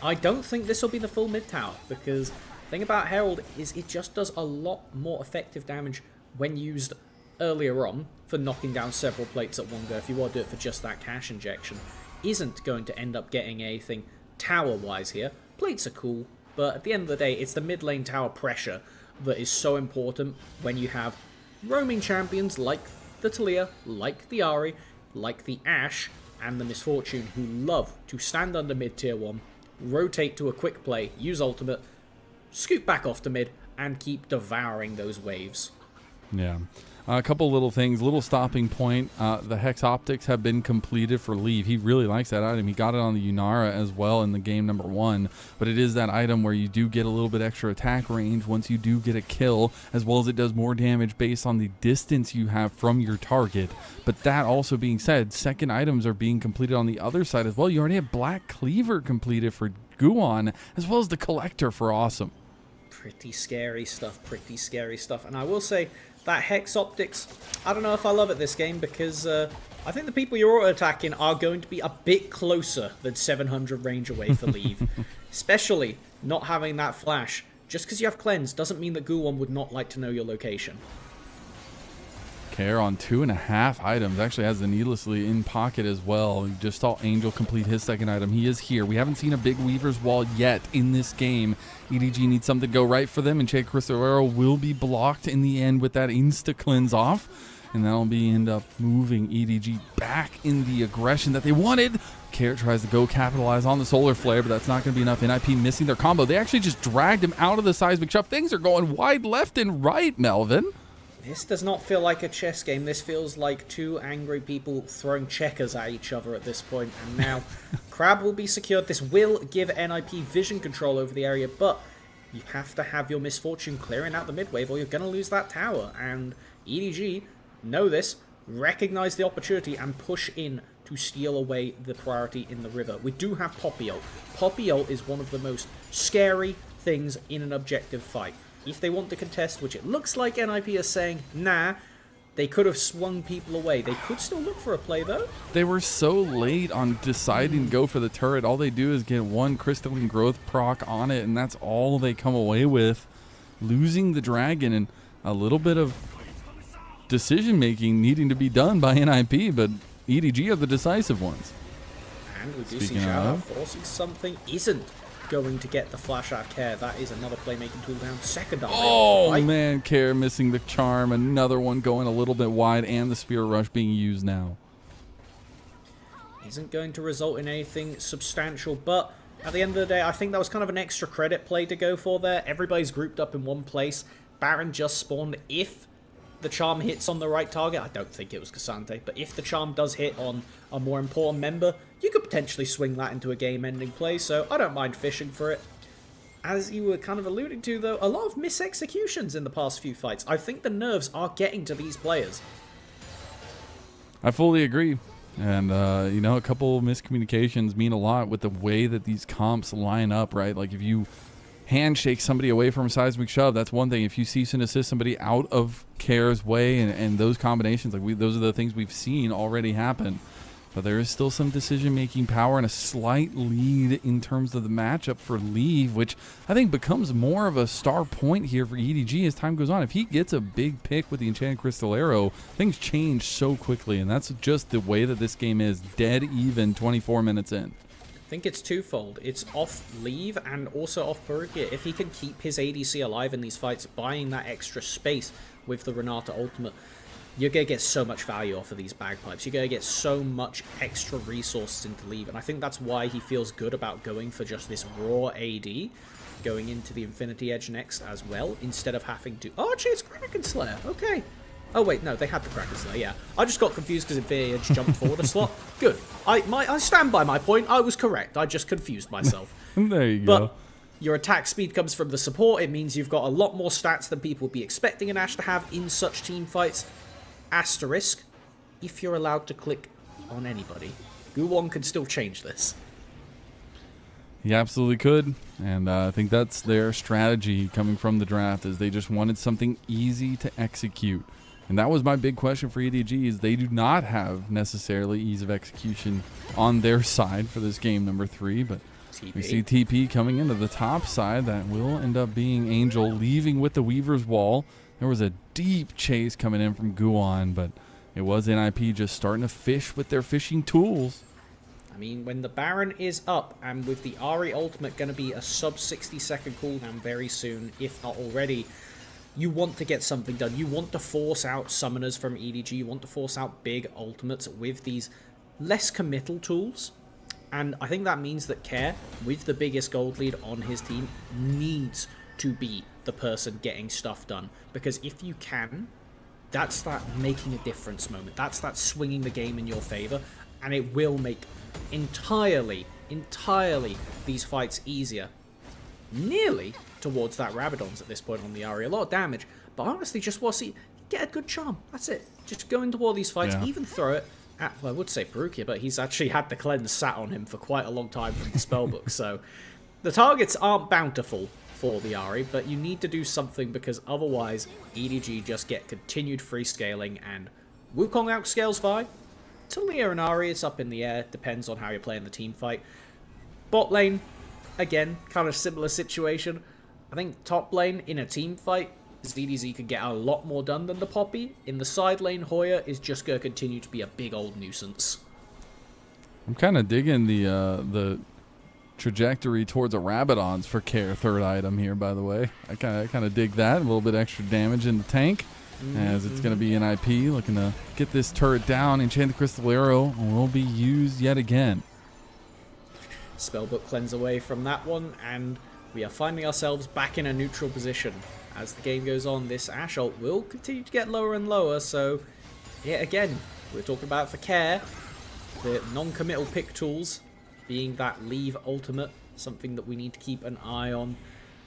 I don't think this will be the full mid tower, because the thing about Herald is it just does a lot more effective damage when used earlier on for knocking down several plates at one go. If you want to do it for just that cash injection, isn't going to end up getting anything tower-wise here. Plates are cool, but at the end of the day, it's the mid lane tower pressure that is so important when you have roaming champions like the Talia, like the Ahri, like the Ashe, and the Misfortune, who love to stand under mid tier 1, rotate to a quick play, use ultimate, scoot back off to mid, and keep devouring those waves. Yeah. A couple little things, little stopping point. The Hex Optics have been completed for Leave. He really likes that item. He got it on the Yunara as well in the game number 1. But it is that item where you do get a little bit extra attack range once you do get a kill, as well as it does more damage based on the distance you have from your target. But that also being said, second items are being completed on the other side as well. You already have Black Cleaver completed for Guan, as well as the Collector for Awesome. Pretty scary stuff, pretty scary stuff. And I will say, that Hex Optics, I don't know if I love it this game, because I think the people you're auto-attacking are going to be a bit closer than 700 range away for Leave. Especially not having that flash. Just because you have Cleanse doesn't mean that Guwon would not like to know your location. Care on 2.5 items. Actually has the Needlessly in pocket as well. We just saw Angel complete his second item. He is here. We haven't seen a big Weaver's Wall yet in this game. EDG needs something to go right for them, and Che Cristoero will be blocked in the end with that insta-cleanse off. And that'll end up moving EDG back in the aggression that they wanted. Care tries to go capitalize on the Solar Flare, but that's not going to be enough. NiP missing their combo. They actually just dragged him out of the Seismic Shove. Things are going wide left and right, Melvin. This does not feel like a chess game. This feels like two angry people throwing checkers at each other at this point. And now Crab will be secured. This will give NiP vision control over the area, but you have to have your Misfortune clearing out the mid wave or you're going to lose that tower. And EDG know this, recognize the opportunity, and push in to steal away the priority in the river. We do have Poppy Ult. Poppy Ult is one of the most scary things in an objective fight. If they want to contest, which it looks like NiP is saying, nah, they could have swung people away. They could still look for a play, though. They were so late on deciding to go for the turret. All they do is get one Crystalline Growth proc on it, and that's all they come away with. Losing the dragon and a little bit of decision-making needing to be done by NiP, but EDG are the decisive ones. And we do see Shadow forcing something. Isn't going to get the flash out of Care. That is another playmaking tool down. Second item. Oh man, Care missing the charm. Another one going a little bit wide, and the Spirit Rush being used now. Isn't going to result in anything substantial, but at the end of the day, I think that was kind of an extra credit play to go for there. Everybody's grouped up in one place. Baron just spawned. If the charm hits on the right target, I don't think it was Cassante, but if the charm does hit on a more important member, you could potentially swing that into a game-ending play, so I don't mind fishing for it. As you were kind of alluding to, though, a lot of mis-executions in the past few fights. I think the nerves are getting to these players. I fully agree. And, you know, a couple miscommunications mean a lot with the way that these comps line up, right? Like, if you handshake somebody away from a seismic shove, that's one thing. If you cease and assist somebody out of Care's way and those combinations, like those are the things we've seen already happen. But there is still some decision-making power and a slight lead in terms of the matchup for Leave, which I think becomes more of a star point here for EDG as time goes on. If he gets a big pick with the Enchanted Crystal Arrow, things change so quickly, and that's just the way that this game is. Dead even 24 minutes in. I think it's twofold. It's off Leave and also off Perugia. If he can keep his ADC alive in these fights, buying that extra space with the Renata ultimate, you're going to get so much value off of these bagpipes. You're going to get so much extra resources into Leave, and I think that's why he feels good about going for just this raw AD, going into the Infinity Edge next as well, instead of having to... Oh, actually, it's Kraken Slayer. Okay. Oh, wait, no, they had the Kraken Slayer, yeah. I just got confused because Infinity Edge jumped forward a slot. Good. I stand by my point. I was correct. I just confused myself. There you but go. Your attack speed comes from the support. It means you've got a lot more stats than people would be expecting an Ashe to have in such team fights. Asterisk, if you're allowed to click on anybody. Guwon can still change this. He absolutely could, and I think that's their strategy coming from the draft, is they just wanted something easy to execute. And that was my big question for EDG, is they do not have necessarily ease of execution on their side for this game number 3, but TP. we see TP coming into the top side. That will end up being Angel leaving with the Weaver's Wall. There was a deep chase coming in from Guwon, but it was NiP just starting to fish with their fishing tools. I mean, when the Baron is up, and with the Ahri ultimate going to be a sub 60-second cooldown very soon, if not already, you want to get something done. You want to force out summoners from EDG. You want to force out big ultimates with these less committal tools. And I think that means that Care, with the biggest gold lead on his team, needs to be the person getting stuff done. Because if you can, that's that making a difference moment. That's that swinging the game in your favor. And it will make entirely these fights easier. Nearly towards that Rabadon's at this point on the Ahri. A lot of damage. But honestly, just want to see, get a good charm. That's it. Just go into all these fights, even throw it at, well, I would say Perugia, but he's actually had the cleanse sat on him for quite a long time from the spellbook. So the targets aren't bountiful for the Ahri, but you need to do something, because otherwise EDG just get continued free scaling, and Wukong outscales Vi. Talia and Ahri, it's up in the air, depends on how you're playing the team fight. Bot lane, again, kind of similar situation. I think top lane in a team fight, ZDZ could get a lot more done than the Poppy. In the side lane, Hoya is just going to continue to be a big old nuisance. I'm kind of digging the trajectory towards a Rabadon's for Care, third item here, by the way. I kind of dig that. A little bit extra damage in the tank, as it's going to be NiP looking to get this turret down. Enchanted Crystal Arrow will be used yet again. Spellbook cleanse away from that one, and we are finding ourselves back in a neutral position. As the game goes on, this Ashe ult will continue to get lower and lower, so yeah, again, we're talking about for Care, the non-committal pick tools being that Leave ultimate, something that we need to keep an eye on.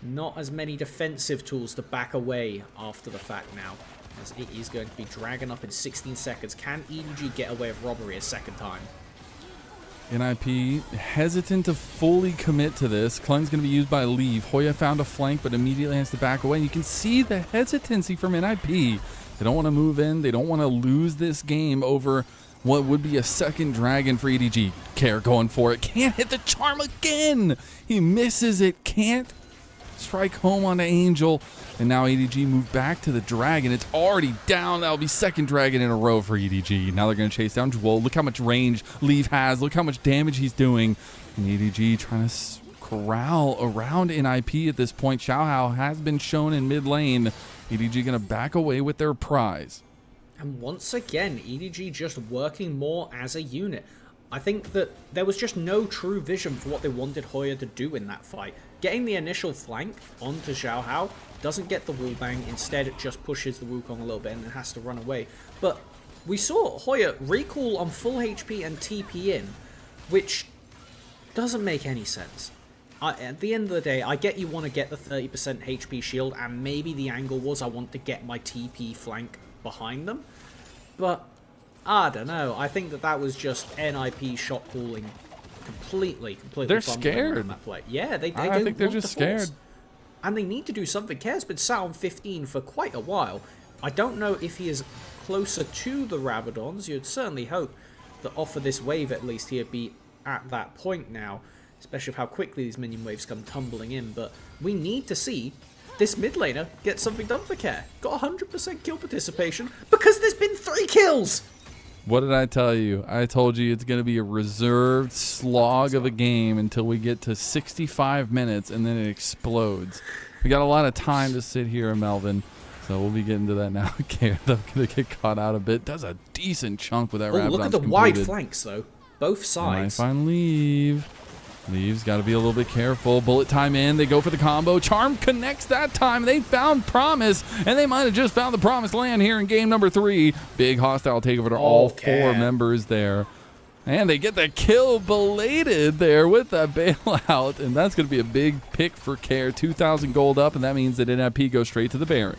Not as many defensive tools to back away after the fact now, as it is going to be dragging up in 16 seconds. Can EDG get away with robbery a second time? NiP hesitant to fully commit to this. Cleanse going to be used by Leave. Hoya found a flank, but immediately has to back away. And you can see the hesitancy from NiP. They don't want to move in. They don't want to lose this game over what would be a second dragon for EDG. Care going for it. Can't hit the charm again. He misses it. Can't strike home on the Angel. And now EDG moved back to the dragon. It's already down. That'll be second dragon in a row for EDG. Now they're going to chase down Jewel. Look how much range Leave has. Look how much damage he's doing. And EDG trying to corral around NiP at this point. Xiaohao has been shown in mid lane. EDG going to back away with their prize. And once again, EDG just working more as a unit. I think that there was just no true vision for what they wanted Hoya to do in that fight. Getting the initial flank onto Xiaohao doesn't get the wallbang. Instead, it just pushes the Wukong a little bit and then has to run away. But we saw Hoya recall on full HP and TP in, which doesn't make any sense. At the end of the day, I get you want to get the 30% HP shield, and maybe the angle was I want to get my TP flank behind them. But I don't know. I think that was just NiP shot calling completely. They're scared. On that play. Yeah, they I think they're just scared. and they need to do something. Care's been sat on 15 for quite a while. I don't know if he is closer to the Rabadons. You'd certainly hope that off of this wave at least he'd be at that point now, especially with how quickly these minion waves come tumbling in. But we need to see this mid laner get something done for Care. Got 100% kill participation because there's been 3 kills! What did I tell you? I told you it's going to be a reserved slog of a game until we get to 65 minutes and then it explodes. We got a lot of time to sit here, Melvin. So we'll be getting to that now. Okay, I'm going to get caught out a bit. Does a decent chunk with that Rabadon. Look at the wide flanks, though. Both sides. And I find Leave. Leave's got to be a little bit careful. Bullet time in. They go for the combo. Charm connects that time. They found Promise, and they might have just found the Promised Land here in game number 3. Big hostile takeover to all 4 members there. And they get the kill belated there with that bailout, and that's going to be a big pick for Care. 2,000 gold up, and that means that NiP goes straight to the Baron.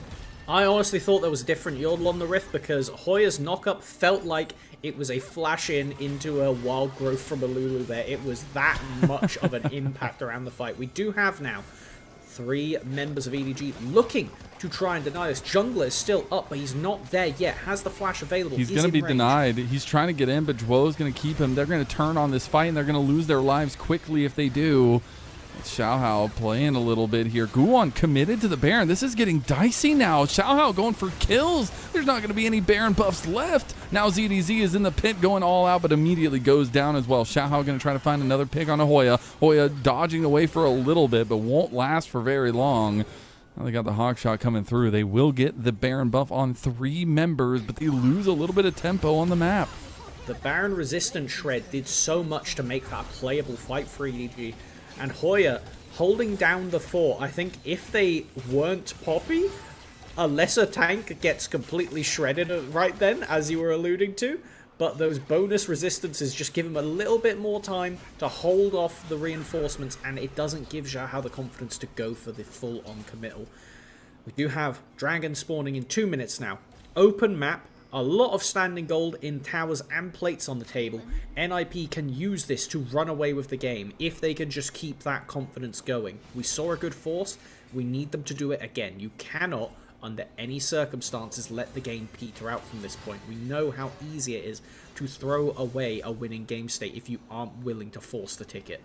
I honestly thought there was a different Yordle on the Rift because Hoya's knockup felt like it was a flash in into a wild growth from a Lulu there. It was that much of an impact around the fight. We do have now 3 members of EDG looking to try and deny us. Jungler is still up, but he's not there yet. Has the flash available. He's going to be denied. He's trying to get in, but Dwo's going to keep him. They're going to turn on this fight, and they're going to lose their lives quickly if they do. Xiaohao playing a little bit here. Guwon committed to the Baron. This is getting dicey now. Xiaohao going for kills. There's not going to be any Baron buffs left. Now ZDZ is in the pit going all out, but immediately goes down as well. Xiaohao going to try to find another pick on a Hoya. Hoya dodging away for a little bit, but won't last for very long. Now they got the hawk shot coming through. They will get the Baron buff on 3 members, but they lose a little bit of tempo on the map. The Baron resistance shred did so much to make that a playable fight for EDG. And Hoya holding down the fort. I think if they weren't Poppy, a lesser tank gets completely shredded right then, as you were alluding to. But those bonus resistances just give him a little bit more time to hold off the reinforcements, and it doesn't give Xiaohao the confidence to go for the full-on committal. We do have Dragon spawning in 2 minutes now. Open map. A lot of standing gold in towers and plates on the table. NiP can use this to run away with the game if they can just keep that confidence going. We saw a good force. We need them to do it again. You cannot, under any circumstances, let the game peter out from this point. We know how easy it is to throw away a winning game state if you aren't willing to force the ticket.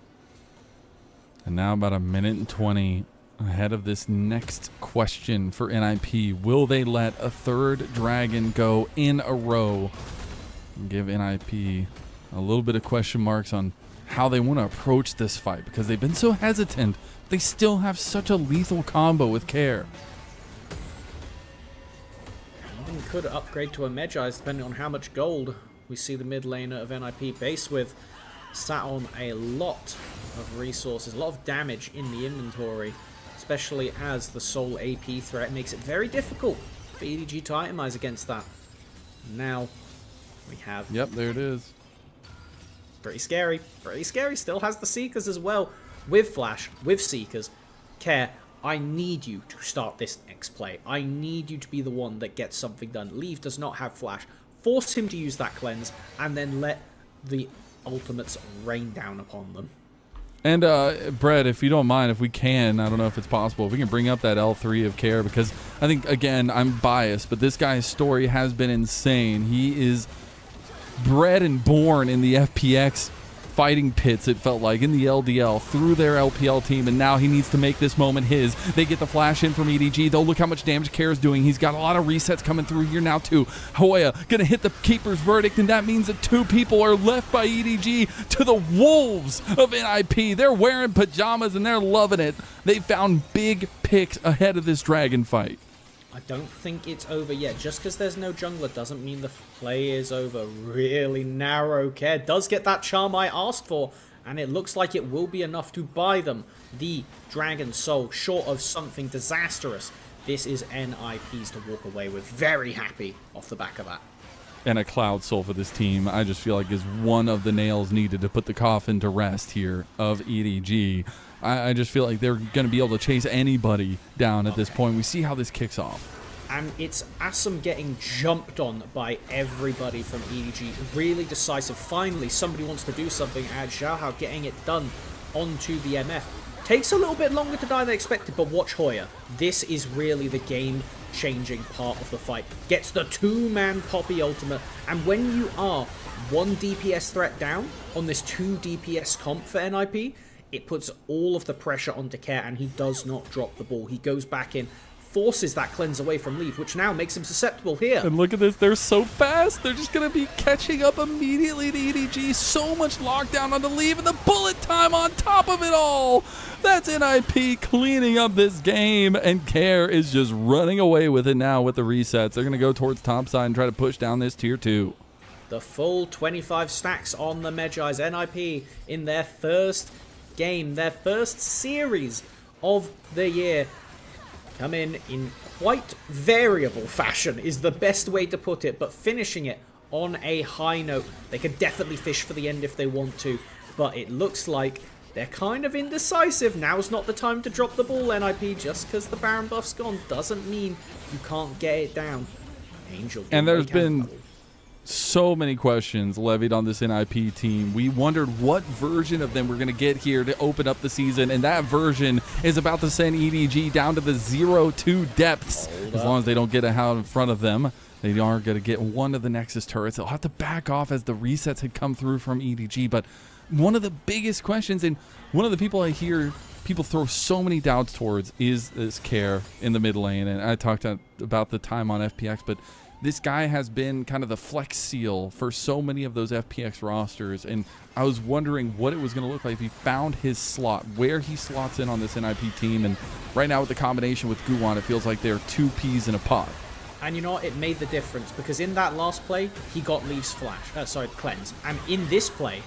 And now about 1 minute and 20 ahead of this next question for NiP. Will they let a 3rd dragon go in a row and give NiP a little bit of question marks on how they want to approach this fight, because they've been so hesitant. They still have such a lethal combo with Care. Even could upgrade to a Medjay depending on how much gold we see the mid laner of NiP base with. Sat on a lot of resources, a lot of damage in the inventory, especially as the sole AP threat makes it very difficult for EDG to itemize against that. Now we have... Yep, there it is. Pretty scary. Pretty scary. Still has the Seekers as well. With Flash, with Seekers. Care, I need you to start this next play. I need you to be the one that gets something done. Leave does not have Flash. Force him to use that cleanse, and then let the ultimates rain down upon them. And Brett, if you don't mind, if we can, I don't know if it's possible, if we can bring up that L3 of Care, because I think, again, I'm biased, but this guy's story has been insane. He is bred and born in the FPX fighting pits, it felt like, in the LDL, through their LPL team, and now he needs to make this moment his. They get the flash in from EDG, though. Look how much damage Care is doing. He's got a lot of resets coming through here now, too. Hoya gonna hit the Keeper's Verdict, and that means that 2 people are left by EDG to the wolves of NiP. They're wearing pajamas, and they're loving it. They found big picks ahead of this dragon fight. I don't think it's over yet. Just because there's no jungler doesn't mean the play is over. Really narrow. Care does get that charm I asked for, and it looks like it will be enough to buy them the Dragon Soul, short of something disastrous. This is NiP's to walk away with. Very happy off the back of that. And a Cloud Soul for this team, I just feel like is one of the nails needed to put the coffin to rest here of EDG. I just feel like they're going to be able to chase anybody down at this point. We see how this kicks off. And it's Assam getting jumped on by everybody from EDG. Really decisive. Finally, somebody wants to do something, and Xiaohao getting it done onto the MF. Takes a little bit longer to die than expected, but watch Hoya. This is really the game-changing part of the fight. Gets the 2-man Poppy ultimate, and when you are 1 DPS threat down on this 2 DPS comp for NiP, it puts all of the pressure onto Care, and he does not drop the ball. He goes back in, forces that cleanse away from Leave, which now makes him susceptible here. And look at this, they're so fast. They're just going to be catching up immediately to EDG. So much lockdown on the Leave, and the bullet time on top of it all. That's NiP cleaning up this game, and Care is just running away with it now with the resets. They're going to go towards top side and try to push down this tier 2. The full 25 stacks on the Magi's. NiP in their first game, their first series of the year, come in quite variable fashion is the best way to put it, but finishing it on a high note. They could definitely fish for the end if they want to, but it looks like they're kind of indecisive. Now's not the time to drop the ball, NiP. Just because the Baron buff's gone doesn't mean you can't get it down. Angel. And there's been so many questions levied on this NiP team. We wondered what version of them we're going to get here to open up the season, and that version is about to send EDG down to the 0-2 depths. As long as they don't get a out in front of them, they are going to get one of the Nexus turrets. They'll have to back off as the resets had come through from EDG, but one of the biggest questions, and one of the people I hear people throw so many doubts towards, is this Care in the mid lane. And I talked about the time on FPX, but this guy has been kind of the flex seal for so many of those FPX rosters, and I was wondering what it was going to look like if he found his slot, where he slots in on this NiP team. And right now with the combination with Guwan, it feels like they're 2 peas in a pod. And you know what? It made the difference, because in that last play, he got Leaf's cleanse. And in this play,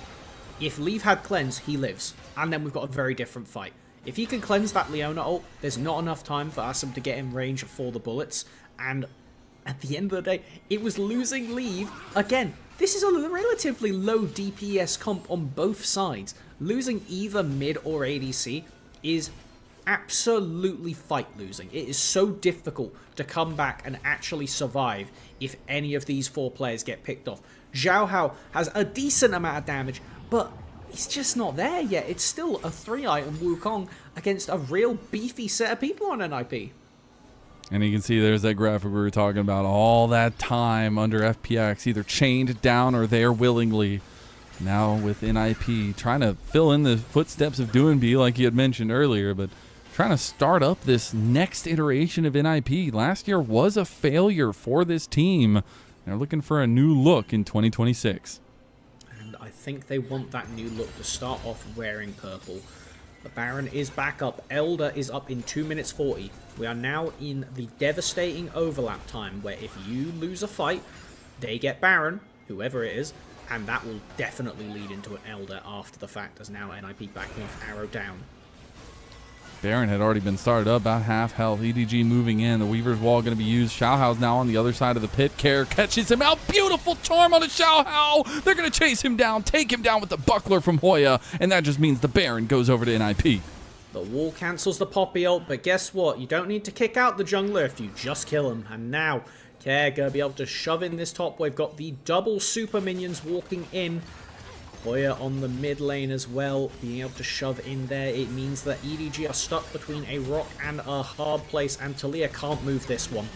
if Leaf had cleanse, he lives. And then we've got a very different fight. If he can cleanse that Leona ult, there's not enough time for Asum to get in range for the bullets, and at the end of the day, it was losing Leave. Again, this is a relatively low DPS comp on both sides. Losing either mid or ADC is absolutely fight losing. It is so difficult to come back and actually survive if any of these 4 players get picked off. Zhao Hao has a decent amount of damage, but he's just not there yet. It's still a 3-item Wukong against a real beefy set of people on NiP. And you can see there's that graphic we were talking about, all that time under FPX, either chained down or there willingly. Now with NiP trying to fill in the footsteps of Doinb, like you had mentioned earlier, but trying to start up this next iteration of NiP. Last year was a failure for this team. They're looking for a new look in 2026. And I think they want that new look to start off wearing purple. The Baron is back up. Elder is up in 2 minutes 40. We are now in the devastating overlap time, where if you lose a fight, they get Baron, whoever it is, and that will definitely lead into an Elder after the fact, as now NiP backing off, arrow down. Baron had already been started up, about half health. EDG moving in. The Weaver's Wall going to be used. Xiaohao's now on the other side of the pit. Care catches him out. Beautiful charm on a Xiaohao. They're going to chase him down, take him down with the buckler from Hoya, and that just means the Baron goes over to NiP. The wall cancels the Poppy ult, but guess what? You don't need to kick out the jungler if you just kill him. And now, Care going to be able to shove in this top wave. Got the double super minions walking in. Hoya on the mid lane as well, being able to shove in there. It means that EDG are stuck between a rock and a hard place, and Talia can't move this one.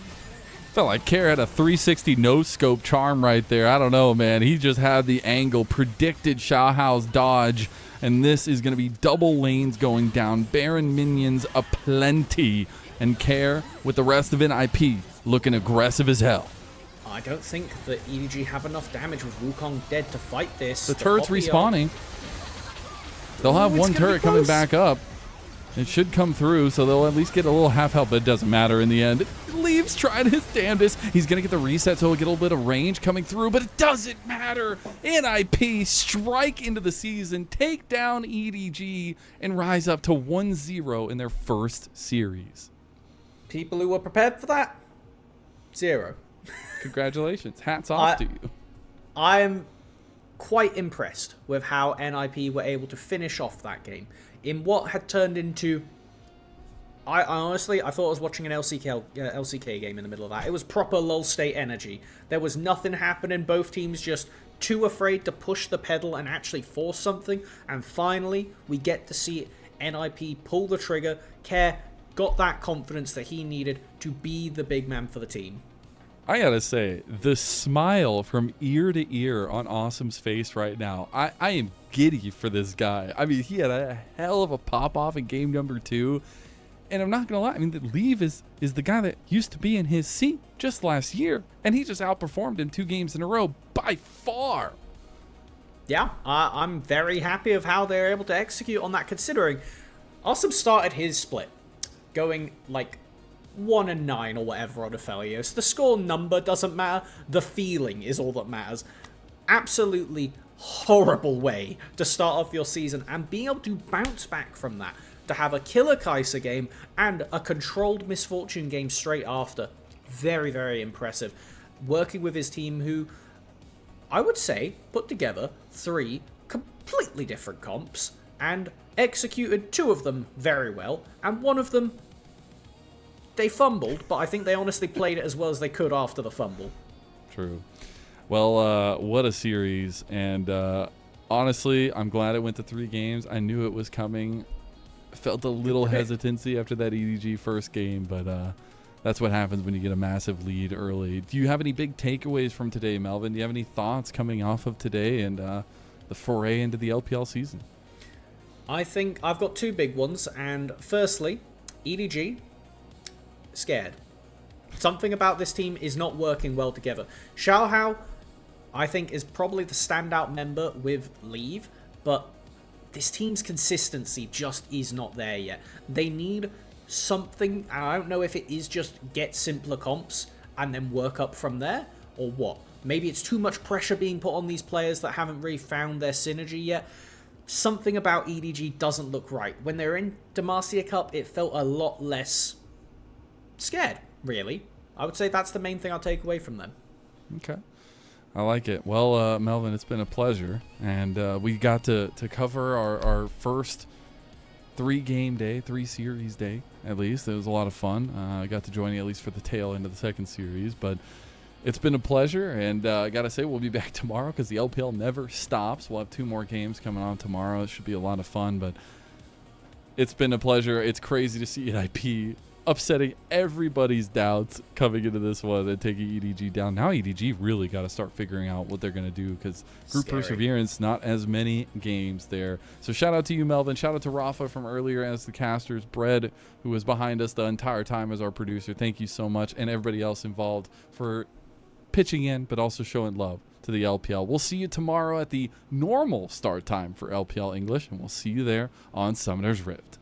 Felt like Care had a 360 no-scope charm right there. I don't know, man. He just had the angle, predicted Xiaohao's dodge, and this is going to be double lanes going down. Baron minions aplenty, and Care with the rest of NiP looking aggressive as hell. I don't think that EDG have enough damage with Wukong dead to fight this. The turret's respawning. They'll have one turret coming back up. It should come through, so they'll at least get a little half health, but it doesn't matter in the end. Leaves trying his damnedest. He's going to get the reset, so he'll get a little bit of range coming through, but it doesn't matter. NiP strike into the season, take down EDG, and rise up to 1-0 in their first series. People who were prepared for that? 0. Congratulations. Hats off to you. I am quite impressed with how NiP were able to finish off that game in what had turned into... I honestly thought I was watching an LCK game in the middle of that. It was proper lull state energy. There was nothing happening. Both teams just too afraid to push the pedal and actually force something. And finally, we get to see NiP pull the trigger. Care got that confidence that he needed to be the big man for the team. I gotta say, the smile from ear to ear on Awesome's face right now, I am giddy for this guy. I mean, he had a hell of a pop-off in game number 2. And I'm not gonna lie, I mean, the Leave is the guy that used to be in his seat just last year. And he just outperformed him 2 games in a row by far. Yeah, I'm very happy of how they're able to execute on that, considering Awesome started his split going like 1-9 or whatever on Aphelios. The score number doesn't matter. The feeling is all that matters. Absolutely horrible way to start off your season, and being able to bounce back from that, to have a killer Kai'Sa game and a controlled Misfortune game straight after. Very, very impressive. Working with his team who, I would say, put together 3 completely different comps and executed 2 of them very well, and 1 of them they fumbled, but I think they honestly played it as well as they could after the fumble. True. Well, what a series, and honestly, I'm glad it went to 3 games. I knew it was coming. Felt a little hesitancy after that EDG first game, but that's what happens when you get a massive lead early. Do you have any big takeaways from today, Melvin? Do you have any thoughts coming off of today and the foray into the LPL season? I think I've got 2 big ones, and firstly, EDG, scared. Something about this team is not working well together. Xiaohao, I think, is probably the standout member with Leave, but this team's consistency just is not there yet. They need something, and I don't know if it is just get simpler comps and then work up from there, or what. Maybe it's too much pressure being put on these players that haven't really found their synergy yet. Something about EDG doesn't look right. When they were in Demacia Cup, it felt a lot less scared, really. I would say that's the main thing I'll take away from them. Okay. I like it. Well, Melvin, it's been a pleasure. And we got to cover our first 3-game day, 3-series day, at least. It was a lot of fun. I got to join you at least for the tail end of the second series. But it's been a pleasure. And I got to say, we'll be back tomorrow because the LPL never stops. We'll have 2 more games coming on tomorrow. It should be a lot of fun. But it's been a pleasure. It's crazy to see NiP upsetting everybody's doubts coming into this one and taking EDG down. Now EDG really got to start figuring out what they're going to do because Group Perseverance, not as many games there. So shout out to you, Melvin. Shout out to Rafa from earlier as the casters. Bred, who was behind us the entire time as our producer. Thank you so much. And everybody else involved for pitching in, but also showing love to the LPL. We'll see you tomorrow at the normal start time for LPL English, and we'll see you there on Summoner's Rift.